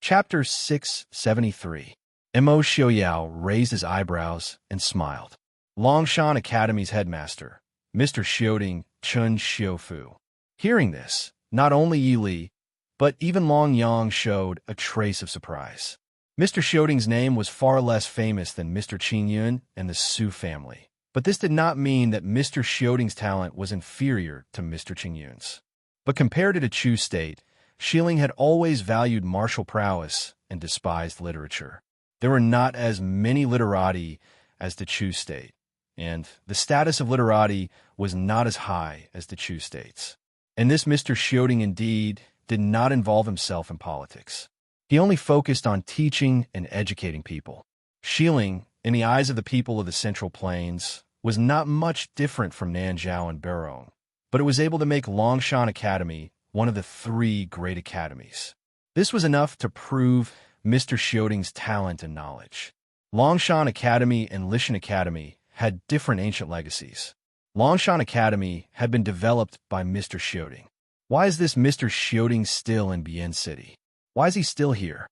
Chapter 673. Mo Xiuyao raised his eyebrows and smiled. Longshan Academy's headmaster, Mr. Xiuding Chun Xiufu. Hearing this, not only Yi Li, but even Long Yang showed a trace of surprise. Mr. Xiuding's name was far less famous than Mr. Qingyun and the Su family, but this did not mean that Mr. Xiuding's talent was inferior to Mr. Qingyun's. But compared to the Chu state, Xiling had always valued martial prowess and despised literature. There were not as many literati as the Chu state, and the status of literati was not as high as the Chu states. And this Mr. Xiuding indeed did not involve himself in politics. He only focused on teaching and educating people. Xiling, in the eyes of the people of the Central Plains, was not much different from Nanzhao and Beirong, but it was able to make Longshan Academy one of the 3 great academies. This was enough to prove Mr. Xiuding's talent and knowledge. Longshan Academy and Lishan Academy had different ancient legacies. Longshan Academy had been developed by Mr. Xiuding. Why is this Mr. Xiuding still in Bien City? Why is he still here?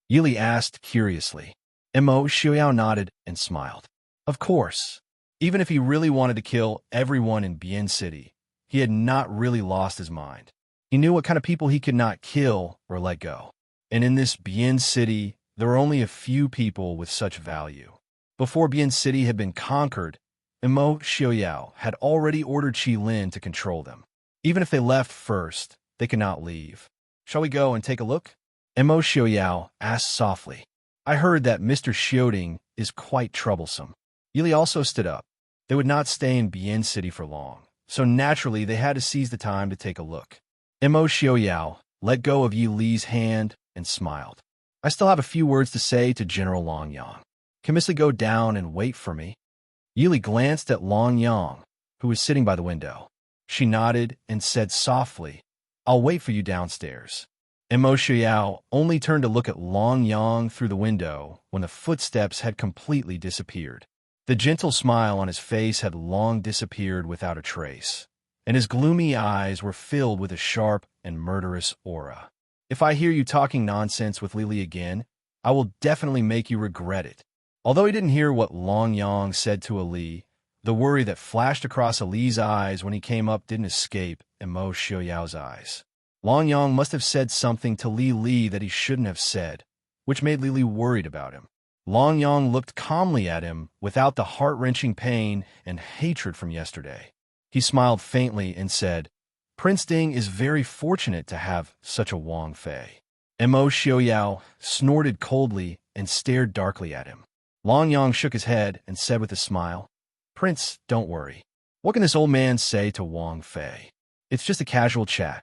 Yi Li asked curiously. Mo Xiuyao nodded and smiled. Of course, even if he really wanted to kill everyone in Bien City, he had not really lost his mind. He knew what kind of people he could not kill or let go. And in this Bien City, there were only a few people with such value. Before Bien City had been conquered, Mo Xiuyao had already ordered Qi Lin to control them. Even if they left first, they could not leave. Shall we go and take a look? Mo Xiuyao asked softly. I heard that Mr. Xiuding is quite troublesome. Yi Li also stood up. They would not stay in Bien City for long, so naturally they had to seize the time to take a look. Mo Xiuyao let go of Yi Li's hand and smiled. I still have a few words to say to General Long Yang. Can Miss Li go down and wait for me? Yi Li glanced at Long Yang, who was sitting by the window. She nodded and said softly, I'll wait for you downstairs. Mo Xiuyao only turned to look at Long Yang through the window when the footsteps had completely disappeared. The gentle smile on his face had long disappeared without a trace, and his gloomy eyes were filled with a sharp and murderous aura. If I hear you talking nonsense with Li Li again, I will definitely make you regret it. Although he didn't hear what Long Yang said to Ali, the worry that flashed across Ali's eyes when he came up didn't escape Mo Xiuyao's eyes. Long Yang must have said something to Li Li that he shouldn't have said, which made Li Li worried about him. Long Yang looked calmly at him without the heart-wrenching pain and hatred from yesterday. He smiled faintly and said, Prince Ding is very fortunate to have such a Wang Fei. Mo Xiuyao snorted coldly and stared darkly at him. Long Yang shook his head and said with a smile, Prince, don't worry. What can this old man say to Wang Fei? It's just a casual chat.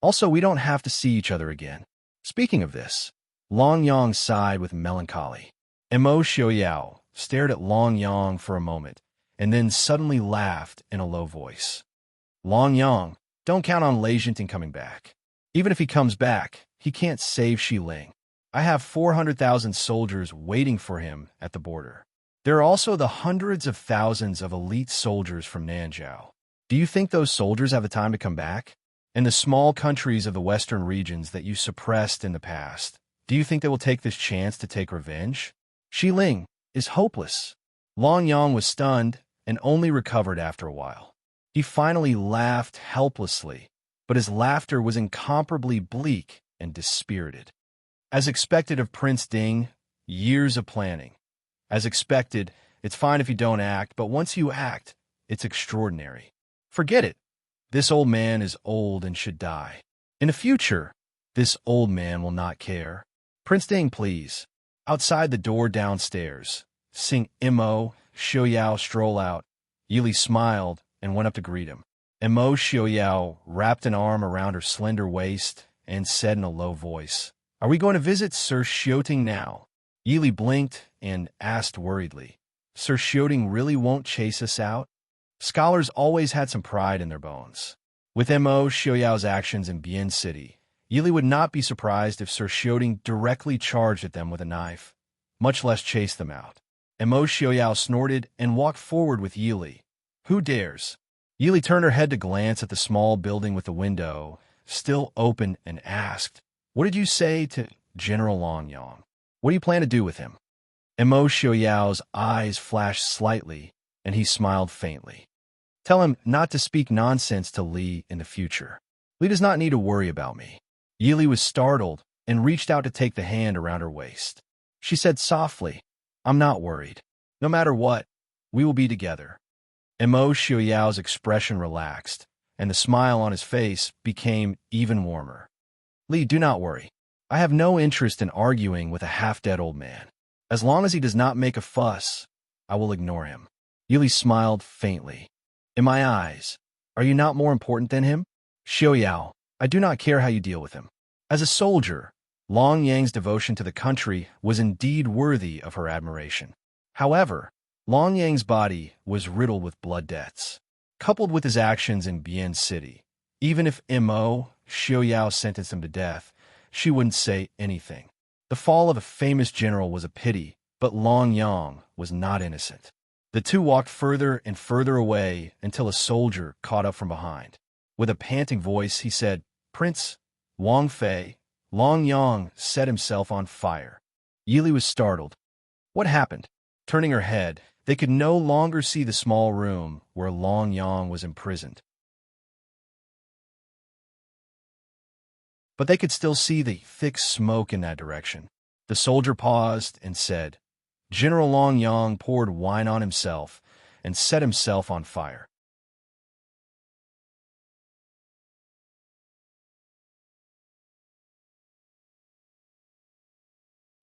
Also, we don't have to see each other again. Speaking of this, Long Yang sighed with melancholy. Mo Xiuyao stared at Long Yang for a moment, and then suddenly laughed in a low voice. Long Yang, don't count on Lei Jinting coming back. Even if he comes back, he can't save Xiling. I have 400,000 soldiers waiting for him at the border. There are also the hundreds of thousands of elite soldiers from Nanzhao. Do you think those soldiers have the time to come back? And the small countries of the western regions that you suppressed in the past, Do you think they will take this chance to take revenge? Shi Ling is hopeless. Long Yang was stunned and only recovered after a while. He finally laughed helplessly, but his laughter was incomparably bleak and dispirited. As expected of Prince Ding, years of planning. As expected, it's fine if you don't act, but once you act, it's extraordinary. Forget it. This old man is old and should die. In the future, this old man will not care. Prince Ding, please. Outside the door downstairs, Sing Mo Xiaoyao stroll out. Yili smiled and went up to greet him. Mo Xiaoyao wrapped an arm around her slender waist and said in a low voice, "Are we going to visit Sir Xiaoting now?" Yili blinked and asked worriedly, "Sir Xiaoting really won't chase us out?" Scholars always had some pride in their bones. With Mo Xiaoyao's actions in Bian City, Yili would not be surprised if Sir Xiaoting directly charged at them with a knife, much less chased them out. Mo Xiaoyao snorted and walked forward with Yili. "Who dares?" Yili turned her head to glance at the small building with the window, still open, and asked, "What did you say to General Long Yang? What do you plan to do with him?" Mo Xiaoyao's eyes flashed slightly, and he smiled faintly. "Tell him not to speak nonsense to Li in the future. Li does not need to worry about me." Yili was startled and reached out to take the hand around her waist. She said softly, "I'm not worried. No matter what, we will be together." Mo Xiaoyao's expression relaxed, and the smile on his face became even warmer. "Li, do not worry. I have no interest in arguing with a half-dead old man. As long as he does not make a fuss, I will ignore him." Yili smiled faintly. "In my eyes, are you not more important than him?" "Xiaoyao, I do not care how you deal with him." As a soldier, Long Yang's devotion to the country was indeed worthy of her admiration. However, Long Yang's body was riddled with blood debts. Coupled with his actions in Bian City, even if Mo Xiaoyao sentenced him to death, she wouldn't say anything. The fall of a famous general was a pity, but Long Yang was not innocent. The two walked further and further away until a soldier caught up from behind. With a panting voice, he said, "Prince Wang Fei." Long Yang set himself on fire. Yili was startled. What happened? Turning her head, they could no longer see the small room where Long Yang was imprisoned. But they could still see the thick smoke in that direction. The soldier paused and said, "General Long Yang poured wine on himself and set himself on fire."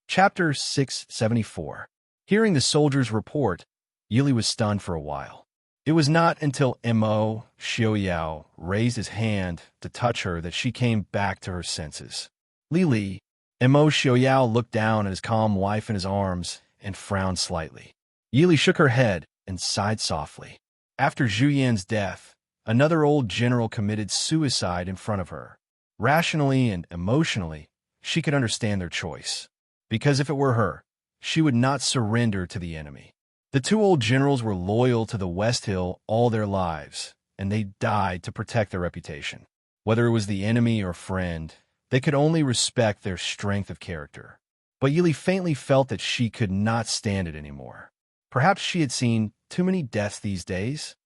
Chapter 674. Hearing the soldier's report, Yili was stunned for a while. It was not until Mo Xiaoyao raised his hand to touch her that she came back to her senses. Li, Mo Xiaoyao looked down at his calm wife in his arms and frowned slightly. Yili shook her head and sighed softly. After Zhu Yan's death, another old general committed suicide in front of her. Rationally and emotionally, she could understand their choice. Because if it were her, she would not surrender to the enemy. The two old generals were loyal to the West Hill all their lives, and they died to protect their reputation. Whether it was the enemy or friend, they could only respect their strength of character. But Yili faintly felt that she could not stand it anymore. Perhaps she had seen too many deaths these days.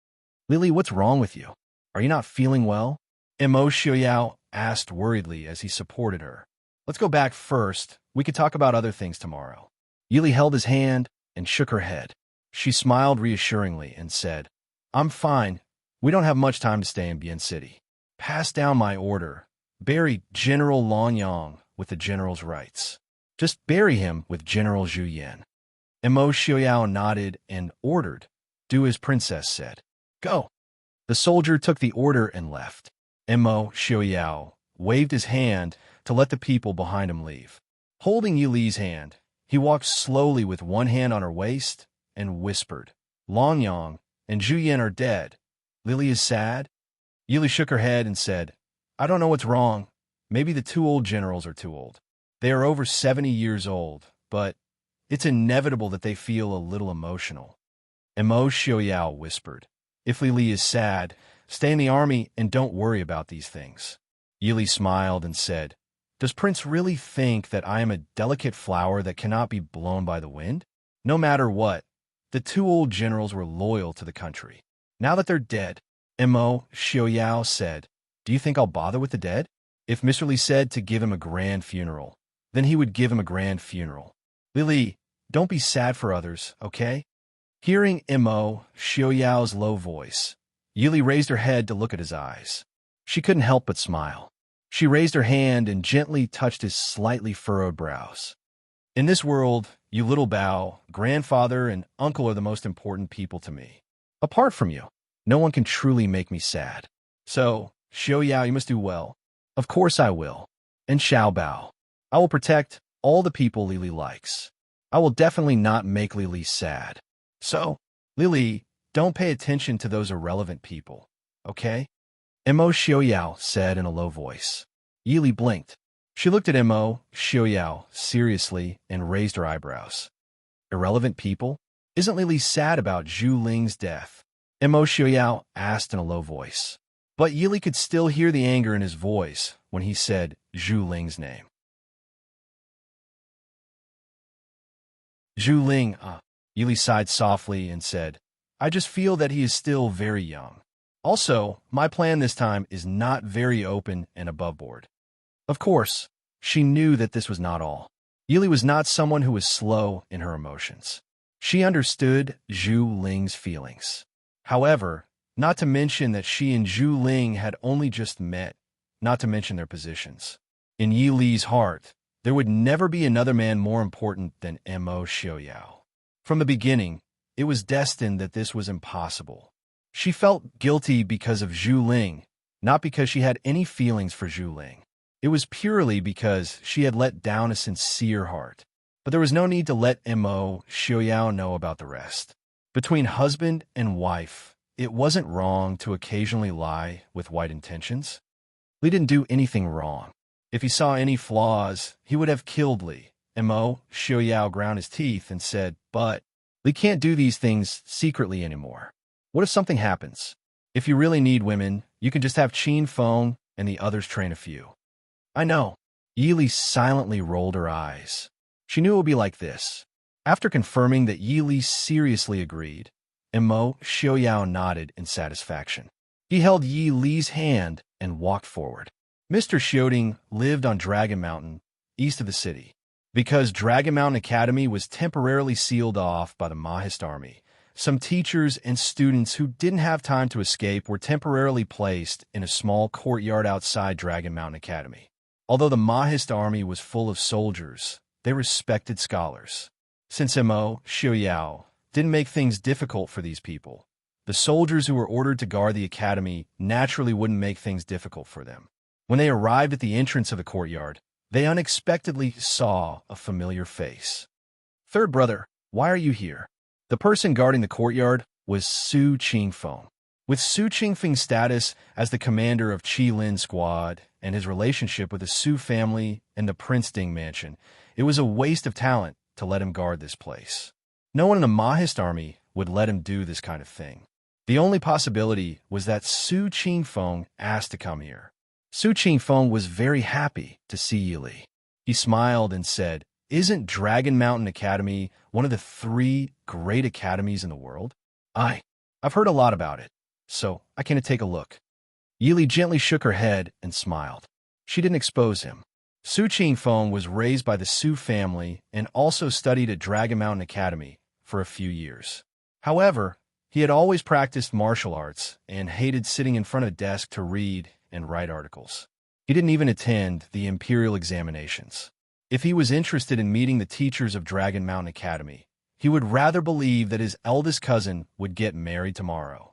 "Lily, what's wrong with you? Are you not feeling well?" Mo Xiaoyao asked worriedly as he supported her. "Let's go back first. We could talk about other things tomorrow." Yili held his hand and shook her head. She smiled reassuringly and said, "I'm fine. We don't have much time to stay in Bian City. Pass down my order. Bury General Long Yang with the general's rights. Just bury him with General Zhu Yan." Mo Xiaoyao nodded and ordered, "Do as Princess said. Go." The soldier took the order and left. Mo Xiaoyao waved his hand to let the people behind him leave. Holding Yili's hand, he walked slowly with one hand on her waist and whispered, "Long Yang and Zhu Yan are dead. Lily is sad?" Yili shook her head and said, "I don't know what's wrong. Maybe the two old generals are too old. They are over 70 years old, but it's inevitable that they feel a little emotional." Mo Xiaoyao whispered, "If Lily is sad, stay in the army and don't worry about these things." Yili smiled and said, Does Prince really think that I am a delicate flower that cannot be blown by the wind? No matter what, the two old generals were loyal to the country. Now that they're dead, Mo Xiaoyao said, "Do you think I'll bother with the dead?" If Mr. Li said to give him a grand funeral, then he would give him a grand funeral. Lily, don't be sad for others, okay? Hearing Mo Xiaoyao's low voice, Yili raised her head to look at his eyes. She couldn't help but smile. She raised her hand and gently touched his slightly furrowed brows. In this world, you little Bao, grandfather and uncle are the most important people to me. Apart from you, no one can truly make me sad. So, Xiaoyao, you must do well. Of course I will. And Xiao Bao, I will protect all the people Lily likes. I will definitely not make Lily sad. So, Lily, don't pay attention to those irrelevant people, okay? Mo Xiaoyao said in a low voice. Yili blinked. She looked at Mo Xiaoyao seriously and raised her eyebrows. Irrelevant people? Isn't Lily sad about Zhu Ling's death? Mo Xiaoyao asked in a low voice. But Yili could still hear the anger in his voice when he said Zhu Ling's name. Zhu Ling, Yili sighed softly and said, I just feel that he is still very young. Also, my plan this time is not very open and above board. Of course, she knew that this was not all. Yili was not someone who was slow in her emotions. She understood Zhu Ling's feelings. However, not to mention that she and Zhu Ling had only just met, not to mention their positions. In Yi Li's heart, there would never be another man more important than Mo Xiaoyao. From the beginning, it was destined that this was impossible. She felt guilty because of Zhu Ling, not because she had any feelings for Zhu Ling. It was purely because she had let down a sincere heart. But there was no need to let Mo Xiaoyao know about the rest. Between husband and wife, it wasn't wrong to occasionally lie with right intentions. Li didn't do anything wrong. If he saw any flaws, he would have killed Li. Mo Xiaoyao ground his teeth and said, but Li can't do these things secretly anymore. What if something happens? If you really need women, you can just have Qin Feng and the others train a few. I know. Yili silently rolled her eyes. She knew it would be like this. After confirming that Yili seriously agreed, Mo Xiaoyao nodded in satisfaction. He held Yi Li's hand and walked forward. Mr. Xiaoding lived on Dragon Mountain, east of the city. Because Dragon Mountain Academy was temporarily sealed off by the Mahist army, some teachers and students who didn't have time to escape were temporarily placed in a small courtyard outside Dragon Mountain Academy. Although the Mahist army was full of soldiers, they respected scholars. Since Mo Xiaoyao didn't make things difficult for these people, the soldiers who were ordered to guard the academy naturally wouldn't make things difficult for them. When they arrived at the entrance of the courtyard, they unexpectedly saw a familiar face. Third brother, why are you here? The person guarding the courtyard was Su Qingfeng. With Su Qingfeng's status as the commander of Qi Lin squad and his relationship with the Su family and the Prince Ding mansion, it was a waste of talent to let him guard this place. No one in the Mahist army would let him do this kind of thing. The only possibility was that Su Qingfeng asked to come here. Su Qingfeng was very happy to see Yili. He smiled and said, Isn't Dragon Mountain Academy one of the 3 great academies in the world? I've heard a lot about it, so I came to take a look. Yili gently shook her head and smiled. She didn't expose him. Su Qingfeng was raised by the Su family and also studied at Dragon Mountain Academy for a few years. However, he had always practiced martial arts and hated sitting in front of a desk to read and write articles. He didn't even attend the imperial examinations. If he was interested in meeting the teachers of Dragon Mountain Academy, he would rather believe that his eldest cousin would get married tomorrow.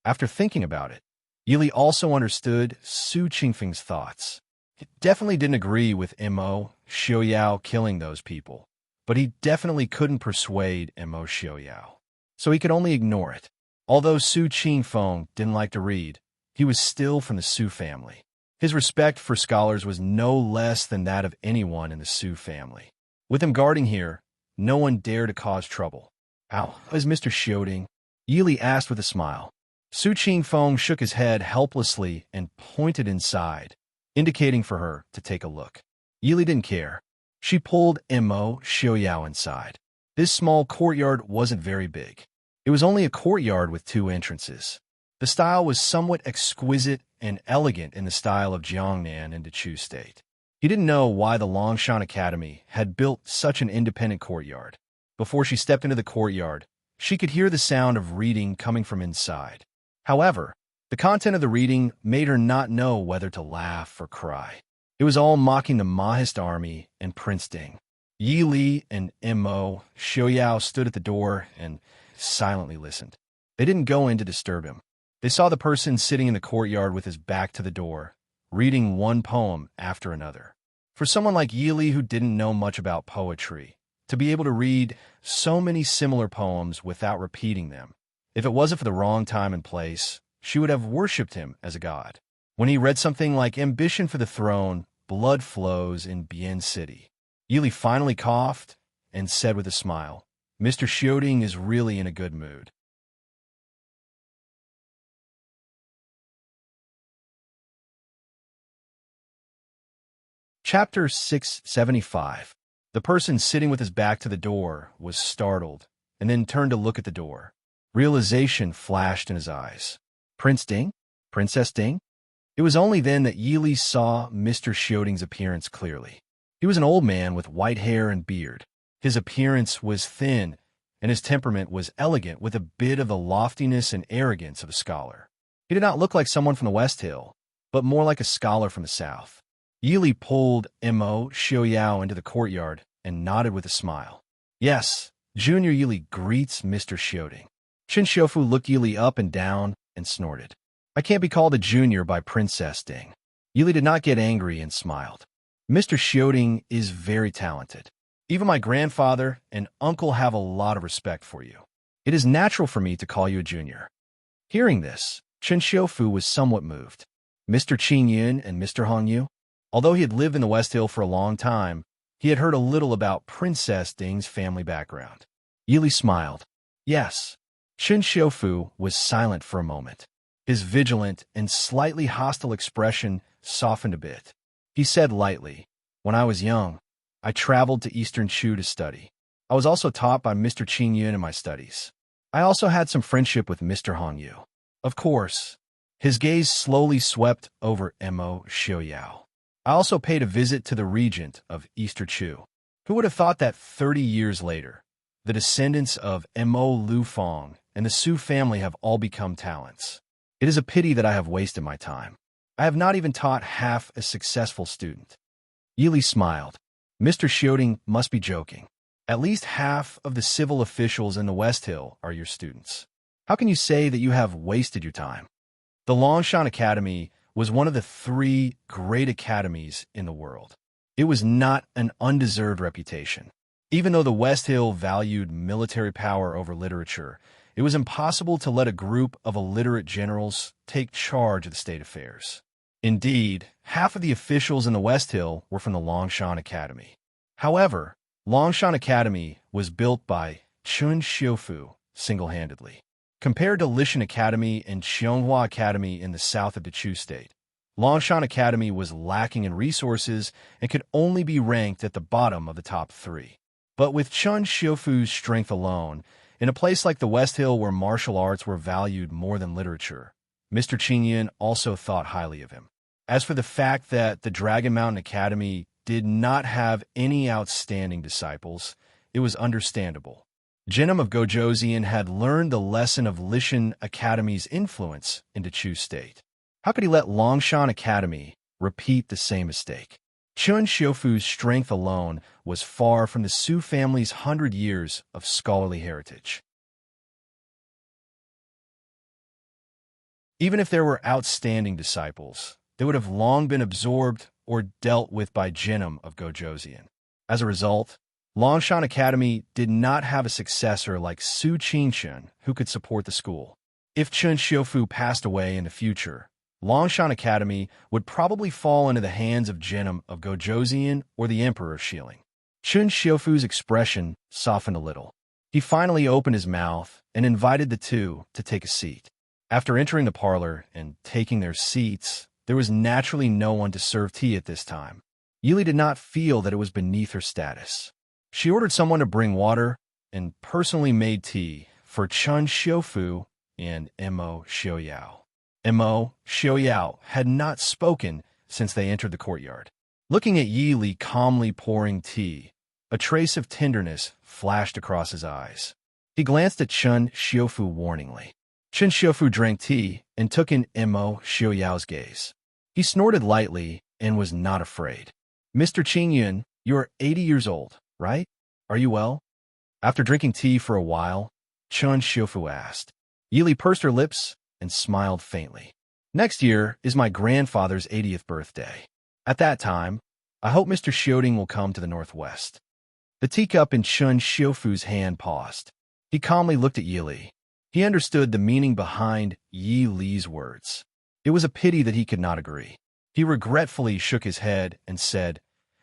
After thinking about it, Yili also understood Su Qingfeng's thoughts. He definitely didn't agree with Mo Xiaoyao killing those people, but he definitely couldn't persuade Mo Xiaoyao, so he could only ignore it. Although Su Qingfeng didn't like to read, he was still from the Su family. His respect for scholars was no less than that of anyone in the Su family. With him guarding here, no one dared to cause trouble. How is Mr. Xiaoding? Yili asked with a smile. Su Qingfeng shook his head helplessly and pointed inside, indicating for her to take a look. Yili didn't care. She pulled Mo Xiaoyao inside. This small courtyard wasn't very big. It was only a courtyard with 2 entrances. The style was somewhat exquisite and elegant in the style of Jiangnan and Dechu State. He didn't know why the Longshan Academy had built such an independent courtyard. Before she stepped into the courtyard, she could hear the sound of reading coming from inside. However, the content of the reading made her not know whether to laugh or cry. It was all mocking the Mahist army and Prince Ding. Yi Li and Mo Xiaoyao stood at the door and silently listened. They didn't go in to disturb him. They saw the person sitting in the courtyard with his back to the door, reading one poem after another. For someone like Yi Li who didn't know much about poetry, to be able to read so many similar poems without repeating them, if it wasn't for the wrong time and place, she would have worshipped him as a god. When he read something like Ambition for the Throne, Blood Flows in Bien City, Yi Li finally coughed and said with a smile, Mr. Xiaoding is really in a good mood. Chapter 675. The person sitting with his back to the door was startled and then turned to look at the door. Realization flashed in his eyes. Prince Ding? Princess Ding? It was only then that Yi Li saw Mr. Xiaoding's appearance clearly. He was an old man with white hair and beard. His appearance was thin, and his temperament was elegant with a bit of the loftiness and arrogance of a scholar. He did not look like someone from the West Hill, but more like a scholar from the South. Yi Li pulled Mo Xiaoyao into the courtyard and nodded with a smile. Yes, Junior Yi Li greets Mr. Xiaoding. Qin Xiufu looked Yi Li up and down and snorted. I can't be called a junior by Princess Ding. Yi Li did not get angry and smiled. Mr. Xiaoding is very talented. Even my grandfather and uncle have a lot of respect for you. It is natural for me to call you a junior. Hearing this, Qin Xiufu was somewhat moved. Mr. Qin Yun and Mr. Hong Yu? Although he had lived in the West Hill for a long time, he had heard a little about Princess Ding's family background. Yi Li smiled. Yes. Qin Xiufu was silent for a moment. His vigilant and slightly hostile expression softened a bit. He said lightly, When I was young, I traveled to Eastern Chu to study. I was also taught by Mr. Qin Yun in my studies. I also had some friendship with Mr. Hong Yu. Of course. His gaze slowly swept over Mo Xiaoyao. I also paid a visit to the regent of Eastern Chu. Who would have thought that 30 years later, the descendants of Mo Lufeng and the Su family have all become talents? It is a pity that I have wasted my time. I have not even taught half a successful student. Yi Li smiled. Mr. Xiaoding must be joking. At least half of the civil officials in the West Hill are your students. How can you say that you have wasted your time? The Longshan Academy was one of the 3 great academies in the world. It was not an undeserved reputation. Even though the West Hill valued military power over literature, it was impossible to let a group of illiterate generals take charge of the state affairs. Indeed, half of the officials in the West Hill were from the Longshan Academy. However, Longshan Academy was built by Qin Xiufu single-handedly. Compared to Lishan Academy and Xianghua Academy in the south of Dechu State, Longshan Academy was lacking in resources and could only be ranked at the bottom of the top 3. But with Qin Xiufu's strength alone, in a place like the West Hill where martial arts were valued more than literature, Mr. Qin Yun also thought highly of him. As for the fact that the Dragon Mountain Academy did not have any outstanding disciples, it was understandable. Jinim of Gojoseon had learned the lesson of Lishan Academy's influence into Chu State. How could he let Longshan Academy repeat the same mistake? Qin Xiufu's strength alone was far from the Su family's 100 years of scholarly heritage. Even if there were outstanding disciples, they would have long been absorbed or dealt with by Jinim of Gojoseon. As a result, Longshan Academy did not have a successor like Su Qingshan who could support the school. If Qin Xiufu passed away in the future, Longshan Academy would probably fall into the hands of Jinim of Gojoseon or the Emperor of Xiling. Qin Xiufu's expression softened a little. He finally opened his mouth and invited the 2 to take a seat. After entering the parlor and taking their seats, there was naturally no one to serve tea at this time. Yili did not feel that it was beneath her status. She ordered someone to bring water and personally made tea for Chun Xiufu and Mo Xiaoyao. Mo Xiaoyao had not spoken since they entered the courtyard. Looking at Yili calmly pouring tea, a trace of tenderness flashed across his eyes. He glanced at Chun Xiufu warningly. Chun Xiufu drank tea and took in Mo Xiaoyao's gaze. He snorted lightly and was not afraid. "Mr. Qingyun, you are 80 years old, right? Are you well?" After drinking tea for a while, Chun Xiufu asked. Yili pursed her lips and smiled faintly. "Next year is my grandfather's 80th birthday. At that time, I hope Mr. Xiaoding will come to the northwest." The teacup in Chun Xiufu's hand paused. He calmly looked at Yili. He understood the meaning behind Yi Li's words. It was a pity that he could not agree. He regretfully shook his head and said,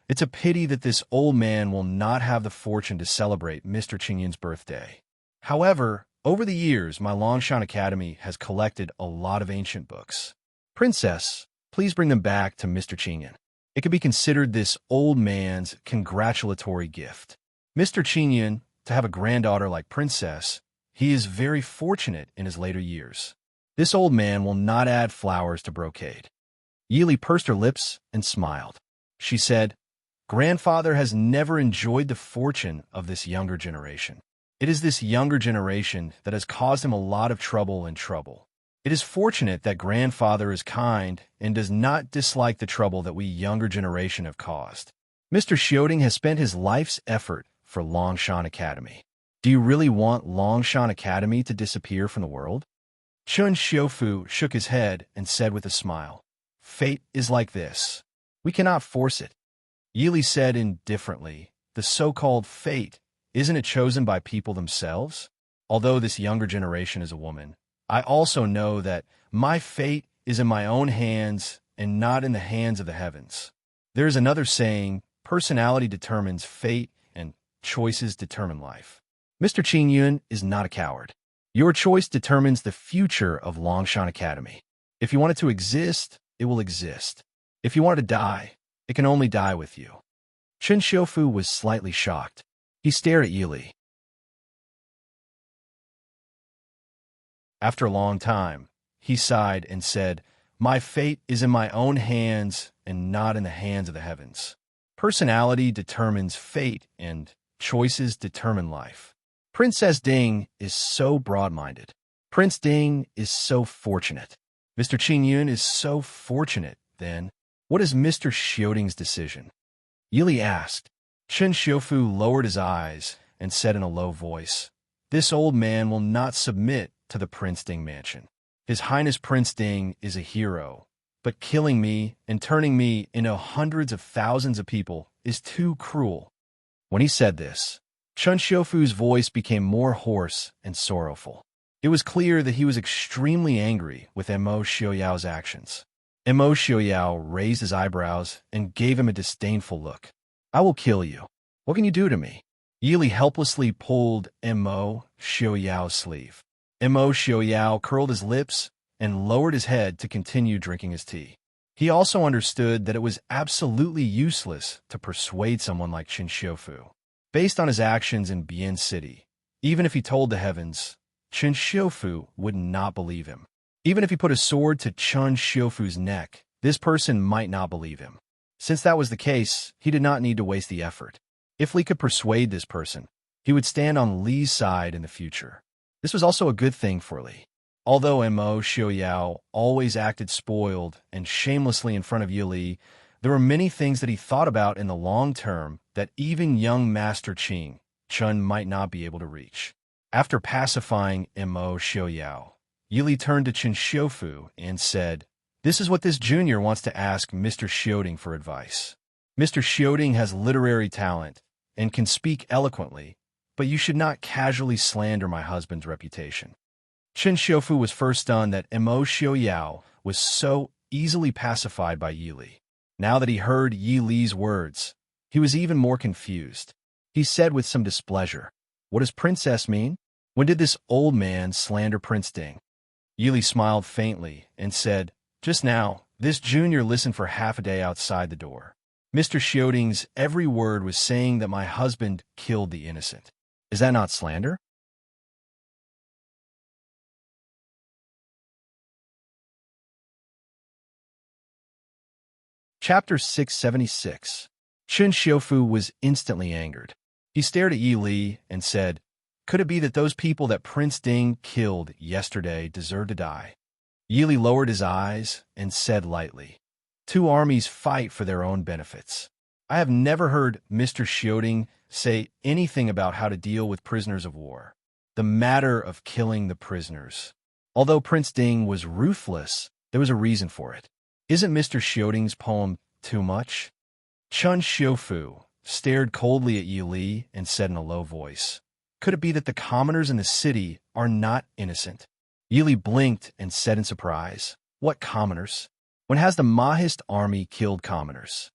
"It's a pity that this old man will not have the fortune to celebrate Mr. Qingyun's birthday. However, over the years, my Longshan Academy has collected a lot of ancient books. Princess, please bring them back to Mr. Qingyun. It could be considered this old man's congratulatory gift. Mr. Qingyun, to have a granddaughter like Princess, he is very fortunate in his later years. This old man will not add flowers to brocade." Yili pursed her lips and smiled. She said, "Grandfather has never enjoyed the fortune of this younger generation. It is this younger generation that has caused him a lot of trouble and trouble. It is fortunate that grandfather is kind and does not dislike the trouble that we younger generation have caused. Mr. Xiaoding has spent his life's effort for Longshan Academy. Do you really want Longshan Academy to disappear from the world?" Chun Xiufu shook his head and said with a smile, "Fate is like this. We cannot force it." Yili said indifferently, "The so-called fate, isn't it chosen by people themselves? Although this younger generation is a woman, I also know that my fate is in my own hands and not in the hands of the heavens. There is another saying, personality determines fate and choices determine life. Mr. Qingyun is not a coward. Your choice determines the future of Longshan Academy. If you want it to exist, it will exist. If you want it to die, it can only die with you." Chun Xiufu was slightly shocked. He stared at Yili. After a long time, he sighed and said, "My fate is in my own hands and not in the hands of the heavens. Personality determines fate and choices determine life. Princess Ding is so broad-minded. Prince Ding is so fortunate. Mr. Qingyun is so fortunate. Then, what is Mr. Xiaoding's decision?" Yili asked. Chun Xiufu lowered his eyes and said in a low voice, "This old man will not submit to the Prince Ding mansion. His Highness Prince Ding is a hero, but killing me and turning me into hundreds of thousands of people is too cruel." When he said this, Chun Xiufu's voice became more hoarse and sorrowful. It was clear that he was extremely angry with Mo Xiaoyao's actions. Mo Xiaoyao raised his eyebrows and gave him a disdainful look. "I will kill you. What can you do to me?" Yili helplessly pulled Mo Xiaoyao's sleeve. Mo Xiaoyao curled his lips and lowered his head to continue drinking his tea. He also understood that it was absolutely useless to persuade someone like Chun Xiufu. Based on his actions in Bian City, even if he told the heavens, Chun Xiufu would not believe him. Even if he put a sword to Chun Xiufu's neck, this person might not believe him. Since that was the case, he did not need to waste the effort. If Li could persuade this person, he would stand on Li's side in the future. This was also a good thing for Li. Although Mo Xiaoyao always acted spoiled and shamelessly in front of Yili, there were many things that he thought about in the long term that even young Master Chun might not be able to reach. After pacifying Mo Xiaoyao, Yili turned to Chun Xiufu and said, "This is what this junior wants to ask Mr. Xiaoding for advice. Mr. Xiaoding has literary talent and can speak eloquently, but you should not casually slander my husband's reputation." Chun Xiufu was first stunned that Mo Xiaoyao was so easily pacified by Yili. Now that he heard Yi Li's words, he was even more confused. He said with some displeasure, "What does princess mean? When did this old man slander Prince Ding?" Yili smiled faintly and said, "Just now, this junior listened for half a day outside the door. Mr. Xioding's every word was saying that my husband killed the innocent. Is that not slander?" Chapter 676. Chen Xiufu was instantly angered. He stared at Yi Li and said, "Could it be that those people that Prince Ding killed yesterday deserve to die?" Yi Li lowered his eyes and said lightly, "Two armies fight for their own benefits. I have never heard Mr. Xioding say anything about how to deal with prisoners of war. The matter of killing the prisoners. Although Prince Ding was ruthless, there was a reason for it. Isn't Mr. Xioding's poem too much?" Chun Xiufu stared coldly at Yi Li and said in a low voice, "Could it be that the commoners in the city are not innocent?" Yi Li blinked and said in surprise, "What commoners? When has the Mahist army killed commoners?"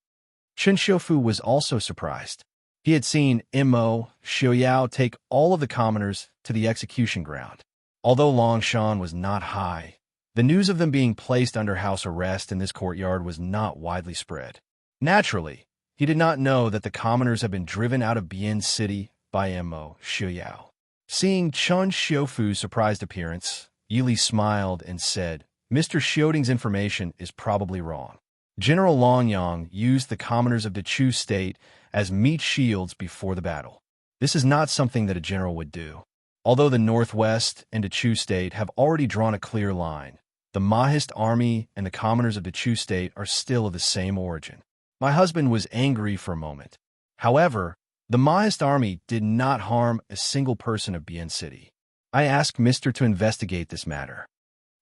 Chen Xiufu was also surprised. He had seen Mo Xiaoyao take all of the commoners to the execution ground. Although Longshan was not high, the news of them being placed under house arrest in this courtyard was not widely spread. Naturally, he did not know that the commoners had been driven out of Bian City by Mo Xiaoyao. Seeing Chun Xiufu's surprised appearance, Yi Li smiled and said, "Mr. Xioding's information is probably wrong. General Longyang used the commoners of the Chu state as meat shields before the battle. This is not something that a general would do. Although the Northwest and the Chu state have already drawn a clear line, the Mahist army and the commoners of the Chu state are still of the same origin." My husband was angry for a moment. However, the Mahist army did not harm a single person of Bian City. I asked Mr. to investigate this matter.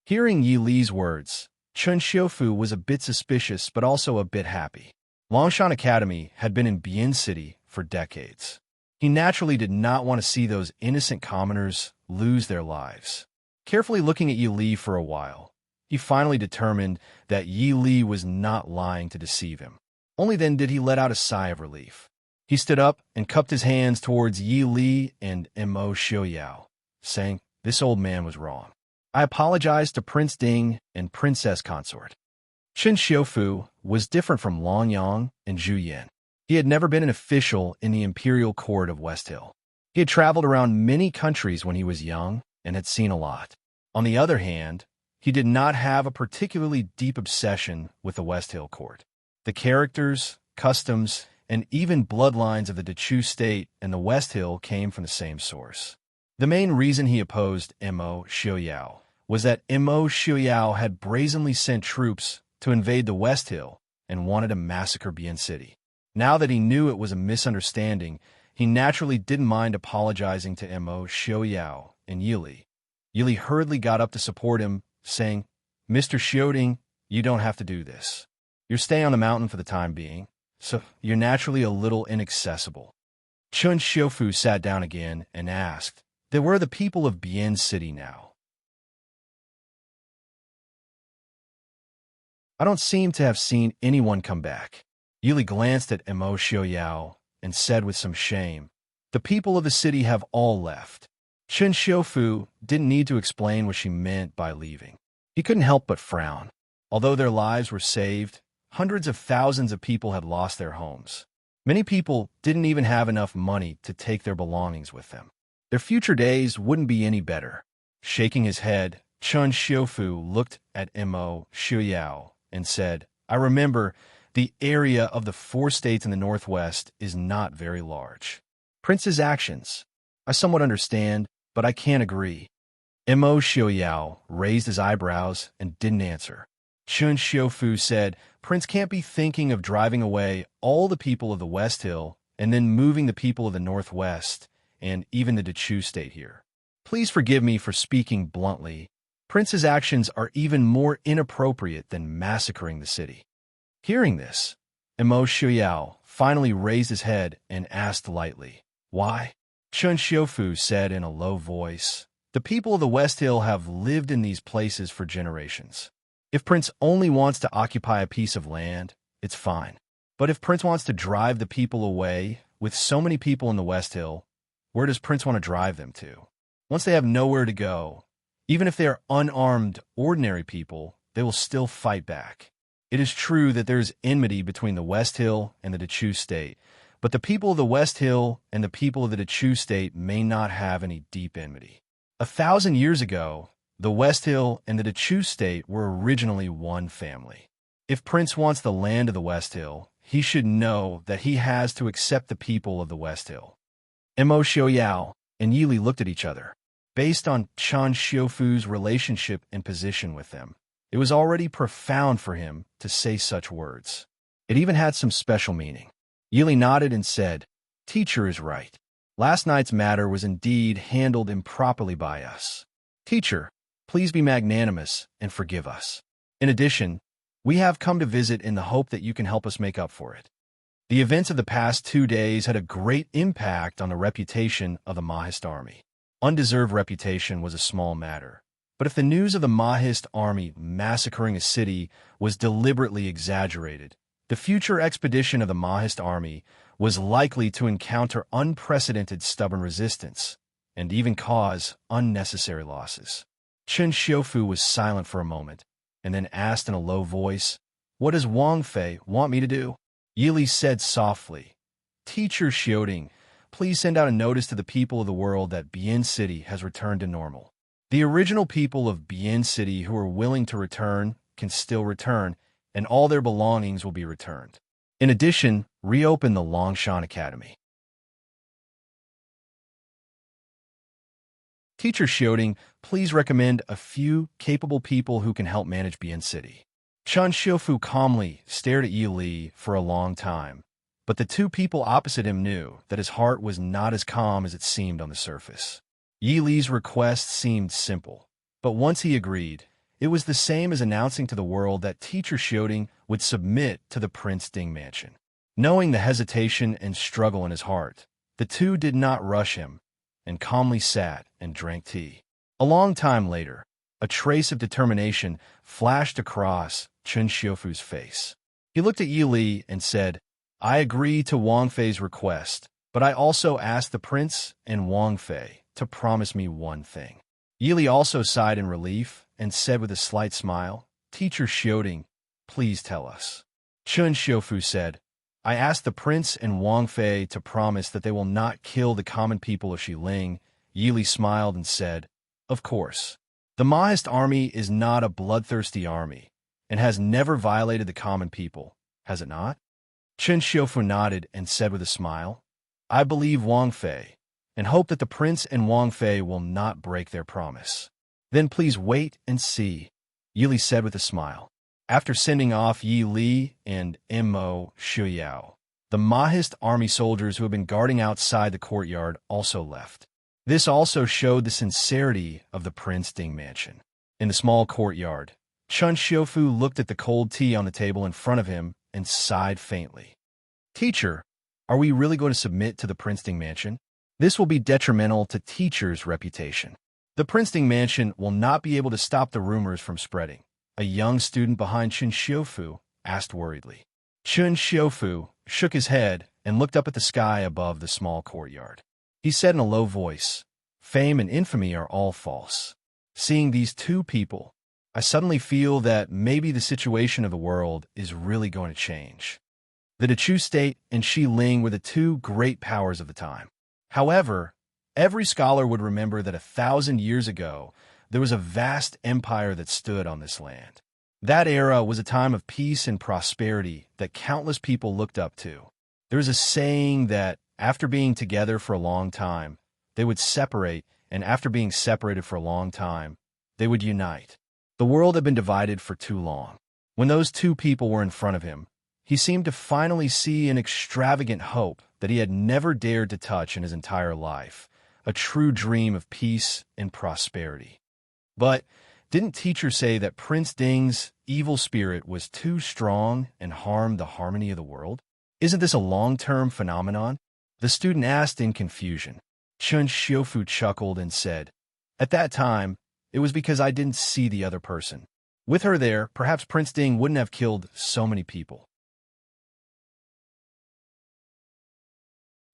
Hearing Yi Li's words, Chun Xiufu was a bit suspicious but also a bit happy. Longshan Academy had been in Bian City for decades. He naturally did not want to see those innocent commoners lose their lives. Carefully looking at Yi Li for a while, he finally determined that Yi Li was not lying to deceive him. Only then did he let out a sigh of relief. He stood up and cupped his hands towards Yi Li and Mo Xiaoyao, saying, "This old man was wrong. I apologize to Prince Ding and Princess Consort." Chen Xiufu was different from Longyang and Zhu Yan. He had never been an official in the imperial court of West Hill. He had traveled around many countries when he was young and had seen a lot. On the other hand, he did not have a particularly deep obsession with the West Hill court. The characters, customs, and even bloodlines of the Dechu state and the West Hill came from the same source. The main reason he opposed Mo Xiaoyao was that Mo Xiaoyao had brazenly sent troops to invade the West Hill and wanted to massacre Bian City. Now that he knew it was a misunderstanding, he naturally didn't mind apologizing to Mo Xiaoyao and Yi Li. Yi Li hurriedly got up to support him, saying, "Mr. Xioding, you don't have to do this. You're staying on the mountain for the time being, so you're naturally a little inaccessible." Chun Xiufu sat down again and asked, "There were the people of Bian City now. I don't seem to have seen anyone come back." Yi Li glanced at Mo Xiaoyao and said with some shame, "The people of the city have all left." Chen Xiufu didn't need to explain what she meant by leaving. He couldn't help but frown. Although their lives were saved, hundreds of thousands of people had lost their homes. Many people didn't even have enough money to take their belongings with them. Their future days wouldn't be any better. Shaking his head, Chun Xiufu looked at Mo Xiaoyao and said, "I remember the area of the 4 states in the Northwest is not very large. Prince's actions, I somewhat understand, but I can't agree." Mo Xiaoyao raised his eyebrows and didn't answer. Chun Xiufu said, "Prince can't be thinking of driving away all the people of the West Hill and then moving the people of the Northwest and even the Dechu state here. Please forgive me for speaking bluntly. Prince's actions are even more inappropriate than massacring the city." Hearing this, Mo Xiaoyao finally raised his head and asked lightly, "Why?" Chun Xiufu said in a low voice, "The people of the West Hill have lived in these places for generations. If Prince only wants to occupy a piece of land, it's fine. But if Prince wants to drive the people away, with so many people in the West Hill, where does Prince want to drive them to? Once they have nowhere to go, Even if they are unarmed, ordinary people, they will still fight back. It is true that there is enmity between the West Hill and the Dechu state, but the people of the West Hill and the people of the Dechu state may not have any deep enmity. 1,000 years ago, the West Hill and the Dechu state were originally one family. If Prince wants the land of the West Hill, he should know that he has to accept the people of the West Hill. Mo Xiaoyao and Yi Li looked at each other. Based on Chen Xiufu's relationship and position with them, it was already profound for him to say such words. It even had some special meaning. Yi Li nodded and said, "Teacher is right. Last night's matter was indeed handled improperly by us. Teacher, please be magnanimous and forgive us. In addition, we have come to visit in the hope that you can help us make up for it." The events of the past 2 days had a great impact on the reputation of the Mahist army. Undeserved reputation was a small matter, but if the news of the Mahist army massacring a city was deliberately exaggerated, the future expedition of the Mahist army was likely to encounter unprecedented stubborn resistance and even cause unnecessary losses. Chen Xiufu was silent for a moment and then asked in a low voice, "What does Wang Fei want me to do?" Yi Li said softly, "Teacher Xiaoding, please send out a notice to the people of the world that Bian City has returned to normal. The original people of Bian City who are willing to return can still return, and all their belongings will be returned. In addition, reopen the Longshan Academy." Teacher Xiaoding, please recommend a few capable people who can help manage Bian City. Chen Xiufu calmly stared at Yi Li for a long time, but the two people opposite him knew that his heart was not as calm as it seemed on the surface. Yi Li's request seemed simple, but once he agreed, it was the same as announcing to the world that Teacher Xiaoding would submit to the Prince Ding mansion. Knowing the hesitation and struggle in his heart, the two did not rush him and calmly sat and drank tea. A long time later, a trace of determination flashed across Chen Xiufu's face. He looked at Yi Li and said, "I agree to Wang Fei's request, but I also asked the prince and Wang Fei to promise me one thing." Yi Li also sighed in relief and said with a slight smile, "Teacher Xiaoding, please tell us." Chen Xiufu said, "I asked the prince and Wang Fei to promise that they will not kill the common people of Xiling." Yi Li smiled and said, "Of course. The Mahist army is not a bloodthirsty army and has never violated the common people, has it not?" Chen Xiufu nodded and said with a smile, "I believe Wang Fei and hope that the prince and Wang Fei will not break their promise." "Then please wait and see," Yi Li said with a smile. After sending off Yi Li and Mo Xiaoyao, the Mahist army soldiers who had been guarding outside the courtyard also left. This also showed the sincerity of the Prince Ding mansion. In the small courtyard, Chen Xiufu looked at the cold tea on the table in front of him and sighed faintly. "Teacher, are we really going to submit to the Prince Ding mansion? This will be detrimental to Teacher's reputation. The Prince Ding mansion will not be able to stop the rumors from spreading." A young student behind Chen Xiufu asked worriedly. Chen Xiufu shook his head and looked up at the sky above the small courtyard. He said in a low voice, "Fame and infamy are all false. Seeing these two people, I suddenly feel that maybe the situation of the world is really going to change." The Dechu state and Xiling were the two great powers of the time. However, every scholar would remember that 1,000 years ago, there was a vast empire that stood on this land. That era was a time of peace and prosperity that countless people looked up to. There is a saying that after being together for a long time, they would separate, and after being separated for a long time, they would unite. The world had been divided for too long. When those two people were in front of him, he seemed to finally see an extravagant hope that he had never dared to touch in his entire life, a true dream of peace and prosperity. But didn't Teacher say that Prince Ding's evil spirit was too strong and harmed the harmony of the world? Isn't this a long-term phenomenon? The student asked in confusion. Chen Xiufu chuckled and said, "At that time, it was because I didn't see the other person. With her there, perhaps Prince Ding wouldn't have killed so many people."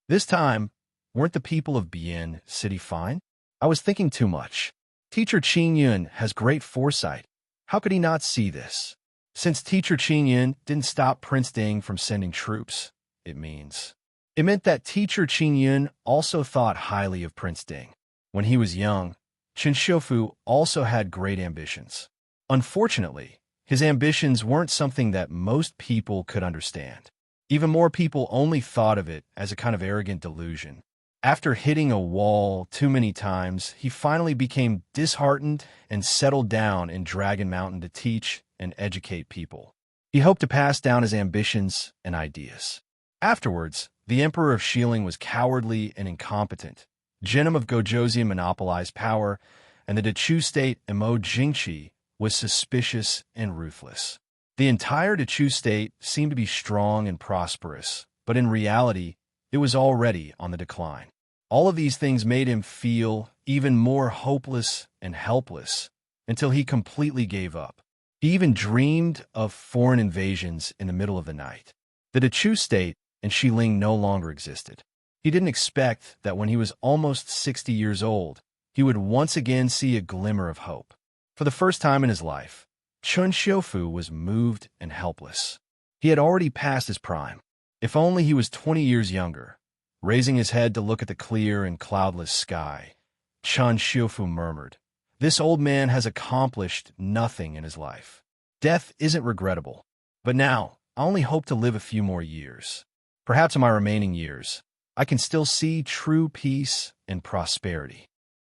This time, weren't the people of Bian City fine? I was thinking too much. Teacher Qin Yun has great foresight. How could he not see this? Since Teacher Qin Yun didn't stop Prince Ding from sending troops, it meant that Teacher Qin Yun also thought highly of Prince Ding. When he was young, Chen Xiufu also had great ambitions. Unfortunately, his ambitions weren't something that most people could understand. Even more people only thought of it as a kind of arrogant delusion. After hitting a wall too many times, he finally became disheartened and settled down in Dragon Mountain to teach and educate people. He hoped to pass down his ambitions and ideas. Afterwards, the Emperor of Xiling was cowardly and incompetent. Genom of Gojoseon monopolized power, and the Dechu state Emo Jingqi was suspicious and ruthless. The entire Dechu state seemed to be strong and prosperous, but in reality, it was already on the decline. All of these things made him feel even more hopeless and helpless until he completely gave up. He even dreamed of foreign invasions in the middle of the night. The Dechu state and Xiling no longer existed. He didn't expect that when he was almost 60 years old, he would once again see a glimmer of hope. For the first time in his life, Chen Xiufu was moved and helpless. He had already passed his prime. If only he was 20 years younger. Raising his head to look at the clear and cloudless sky, Chen Xiufu murmured, "This old man has accomplished nothing in his life. Death isn't regrettable, but now I only hope to live a few more years. Perhaps in my remaining years, I can still see true peace and prosperity."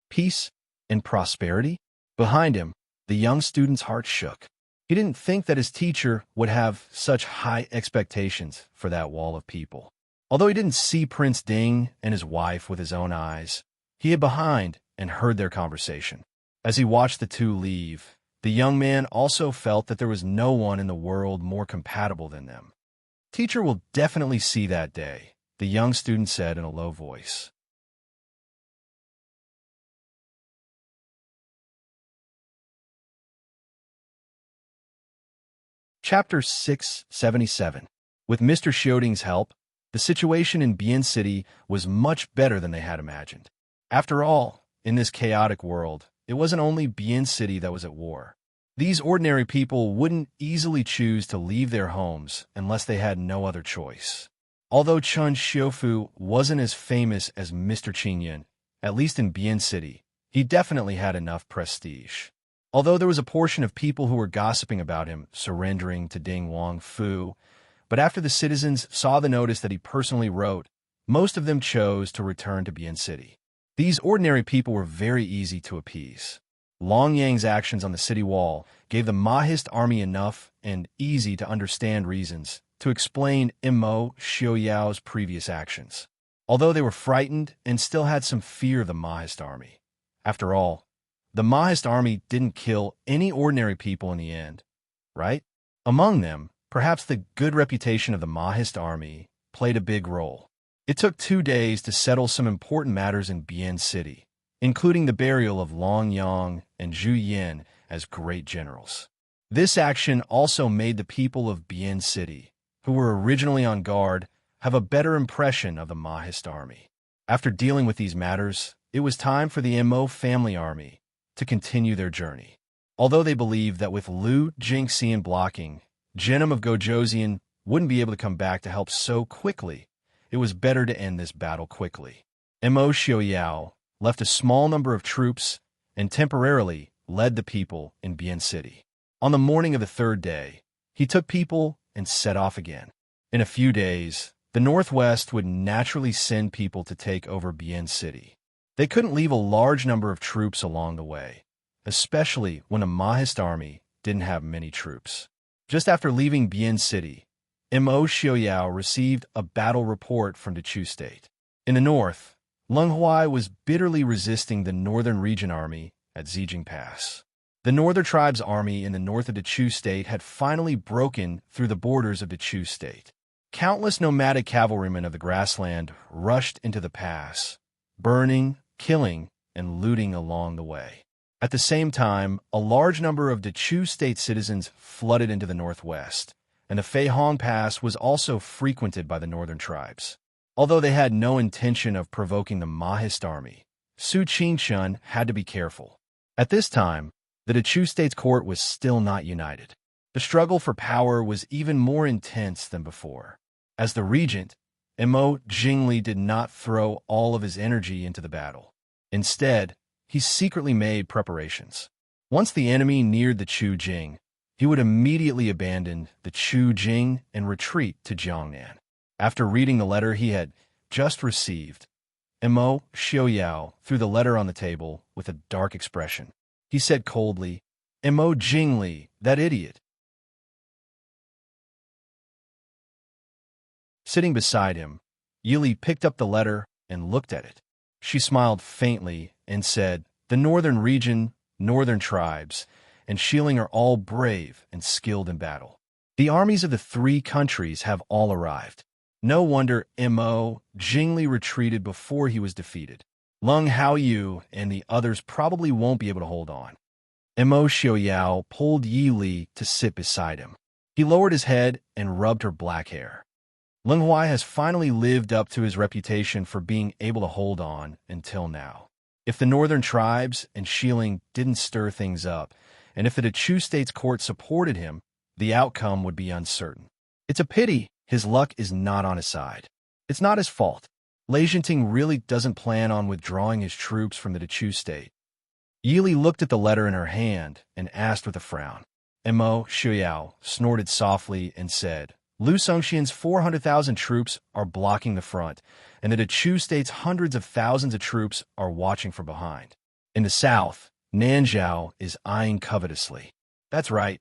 Peace and prosperity? Behind him, the young student's heart shook. He didn't think that his teacher would have such high expectations for that wall of people. Although he didn't see Prince Ding and his wife with his own eyes, he hid behind and heard their conversation. As he watched the two leave, the young man also felt that there was no one in the world more compatible than them. "Teacher will definitely see that day," the young student said in a low voice. Chapter 677. With Mr. Xioding's help, the situation in Bian City was much better than they had imagined. After all, in this chaotic world, it wasn't only Bian City that was at war. These ordinary people wouldn't easily choose to leave their homes unless they had no other choice. Although Chen Xiufu wasn't as famous as Mr. Qingyun, at least in Bian City, he definitely had enough prestige. Although there was a portion of people who were gossiping about him surrendering to Ding Wang Fu, but after the citizens saw the notice that he personally wrote, most of them chose to return to Bian City. These ordinary people were very easy to appease. Long Yang's actions on the city wall gave the Mahist army enough and easy-to-understand reasons to explain Imo Xiuyao's previous actions, although they were frightened and still had some fear of the Mahist army. After all, the Mahist army didn't kill any ordinary people in the end, right? Among them, perhaps the good reputation of the Mahist army played a big role. It took 2 days to settle some important matters in Bian City, including the burial of Long Yang and Zhu Yin as great generals. This action also made the people of Bian City, who were originally on guard, have a better impression of the Mahist army. After dealing with these matters, it was time for the Mo family army to continue their journey. Although they believed that with Lu Jingxian blocking, Genom of Gojoseon wouldn't be able to come back to help so quickly, it was better to end this battle quickly. Mo Xiuyao left a small number of troops and temporarily led the people in Bian City. On the morning of the 3rd day, he took people and set off again. In a few days, the Northwest would naturally send people to take over Bian City. They couldn't leave a large number of troops along the way, especially when a Mahist army didn't have many troops. Just after leaving Bian City, Mo Xiuyao received a battle report from the Chu state. In the north, Leng Huai was bitterly resisting the Northern Region Army at Zijing Pass. The Northern Tribes Army in the north of the Chu state had finally broken through the borders of the Chu state. Countless nomadic cavalrymen of the grassland rushed into the pass, burning, killing, and looting along the way. At the same time, a large number of the Chu state citizens flooded into the northwest, and the Feihong Pass was also frequented by the northern tribes. Although they had no intention of provoking the Mahist army, Su Qingshun had to be careful. At this time, the Dechu state's court was still not united. The struggle for power was even more intense than before. As the regent, Emo Jingli did not throw all of his energy into the battle. Instead, he secretly made preparations. Once the enemy neared the Chu Jing, he would immediately abandon the Chu Jing and retreat to Jiangnan. After reading the letter he had just received, Emo Xiaoyao threw the letter on the table with a dark expression. He said coldly, "Emo Jingli, that idiot." Sitting beside him, Yili picked up the letter and looked at it. She smiled faintly and said, "The northern region, northern tribes, and Xiling are all brave and skilled in battle. The armies of the three countries have all arrived. No wonder Mo Jingli retreated before he was defeated. Lung Haoyu and the others probably won't be able to hold on." Mo Xiaoyao pulled Yi Li to sit beside him. He lowered his head and rubbed her black hair. Leng Huai has finally lived up to his reputation for being able to hold on until now. If the northern tribes and Xiling didn't stir things up, and if the Dechu state's court supported him, the outcome would be uncertain. It's a pity his luck is not on his side. It's not his fault. Lei Jinting really doesn't plan on withdrawing his troops from the Dechu state. Yili looked at the letter in her hand and asked with a frown. Mo Xiaoyao snorted softly and said, "Lu Songxian's 400,000 troops are blocking the front, and the Dechu state's hundreds of thousands of troops are watching from behind. In the south, Nanzhao is eyeing covetously. That's right.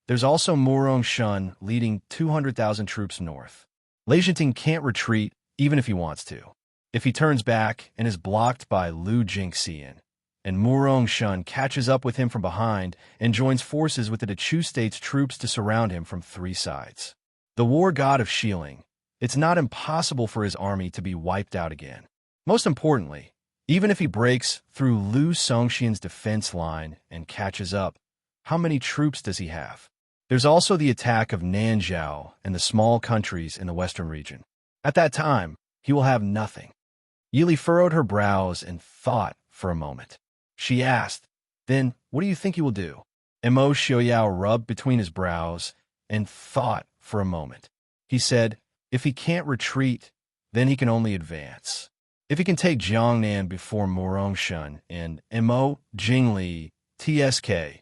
There's also Murong Shun leading 200,000 troops north. Lei Jinting can't retreat even if he wants to. If he turns back and is blocked by Lu Jingxian, and Murong Shun catches up with him from behind and joins forces with the Dechu state's troops to surround him from three sides. The war god of Xiling, it's not impossible for his army to be wiped out again. Most importantly, even if he breaks through Lu Songxian's defense line and catches up, how many troops does he have? There's also the attack of Nanzhao and the small countries in the western region. At that time, he will have nothing." Yili furrowed her brows and thought for a moment. She asked, "Then, what do you think he will do?" Mo Xiaoyao rubbed between his brows and thought for a moment. He said, "If he can't retreat, then he can only advance. If he can take Jiangnan before Morongshan and Mo Jingli TSK,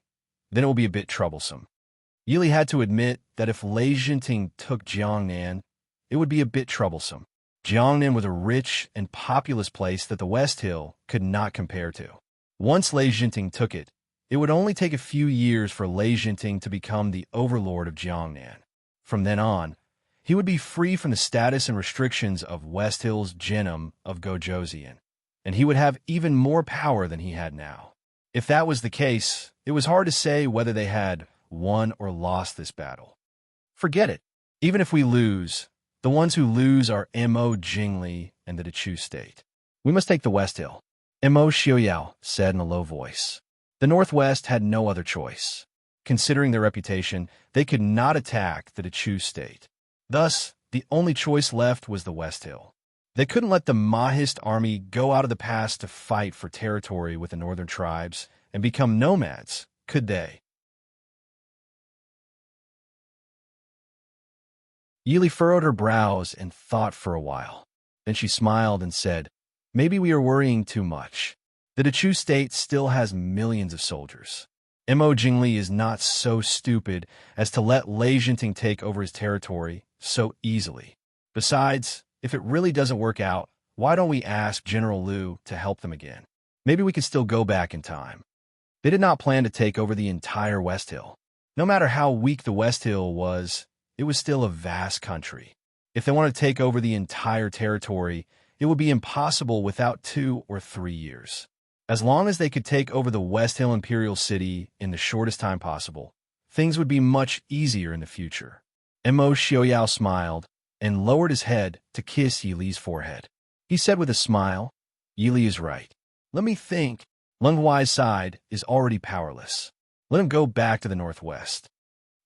then it will be a bit troublesome." Yili had to admit that if Lei Jinting took Jiangnan, it would be a bit troublesome. Jiangnan was a rich and populous place that the West Hill could not compare to. Once Lei Jinting took it, it would only take a few years for Lei Jinting to become the overlord of Jiangnan. From then on, he would be free from the status and restrictions of West Hill's Genom of Gojoseon, and he would have even more power than he had now. If that was the case, it was hard to say whether they had won or lost this battle. Forget it. Even if we lose, the ones who lose are Mo Jingli and the Dechu state. We must take the West Hill, Mo Xiaoyao said in a low voice. The Northwest had no other choice. Considering their reputation, they could not attack the Dechu state. Thus, the only choice left was the West Hill. They couldn't let the Mahist army go out of the pass to fight for territory with the northern tribes and become nomads, could they? Yili furrowed her brows and thought for a while. Then she smiled and said, "Maybe we are worrying too much. The Dechu state still has millions of soldiers. Mo Jingli is not so stupid as to let Lei Jinting take over his territory so easily. Besides, if it really doesn't work out, why don't we ask General Liu to help them again? Maybe we could still go back in time." They did not plan to take over the entire West Hill. No matter how weak the West Hill was, it was still a vast country. If they wanted to take over the entire territory, it would be impossible without 2 or 3 years. As long as they could take over the West Hill Imperial City in the shortest time possible, things would be much easier in the future. Mo Xiaoyao smiled and lowered his head to kiss Yili's forehead. He said with a smile, "Yili is right. Let me think. Leng Huai's side is already powerless. Let him go back to the northwest."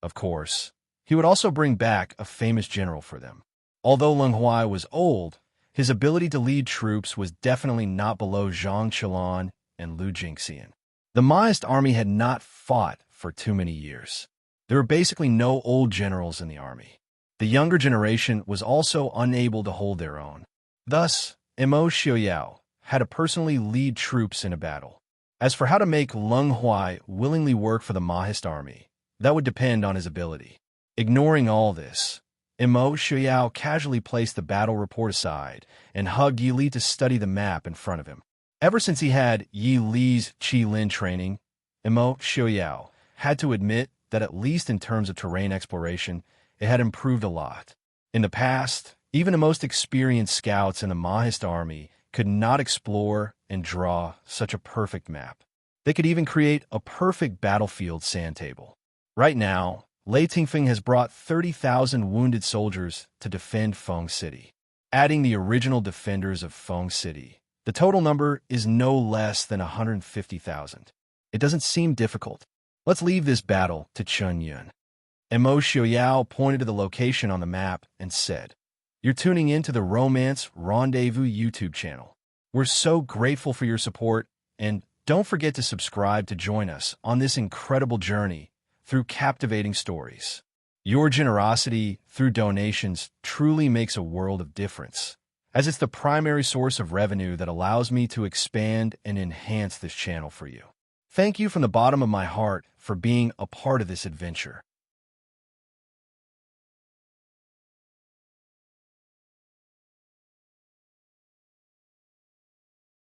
Of course, he would also bring back a famous general for them. Although Leng Huai was old, his ability to lead troops was definitely not below Zhang Qilan and Lu Jingxian. The Maoist army had not fought for too many years. There were basically no old generals in the army. The younger generation was also unable to hold their own. Thus, Immerse Xiaoyao had to personally lead troops in a battle. As for how to make Leng Huai willingly work for the Maoist army, that would depend on his ability. Ignoring all this, Immerse Xiaoyao casually placed the battle report aside and hugged Yi Li to study the map in front of him. Ever since he had Yi Li's Qi Lin training, Immerse Xiaoyao had to admit that at least in terms of terrain exploration, it had improved a lot. In the past, even the most experienced scouts in the Maoist army could not explore and draw such a perfect map. They could even create a perfect battlefield sand table. Right now, Lei Tingfeng has brought 30,000 wounded soldiers to defend Feng City. Adding the original defenders of Feng City, the total number is no less than 150,000. It doesn't seem difficult. Let's leave this battle to Chun Yun. Immerse Xiaoyao pointed to the location on the map and said, "You're tuning in to the Romance Rendezvous YouTube channel. We're so grateful for your support, and don't forget to subscribe to join us on this incredible journey through captivating stories. Your generosity through donations truly makes a world of difference, as it's the primary source of revenue that allows me to expand and enhance this channel for you. Thank you from the bottom of my heart for being a part of this adventure."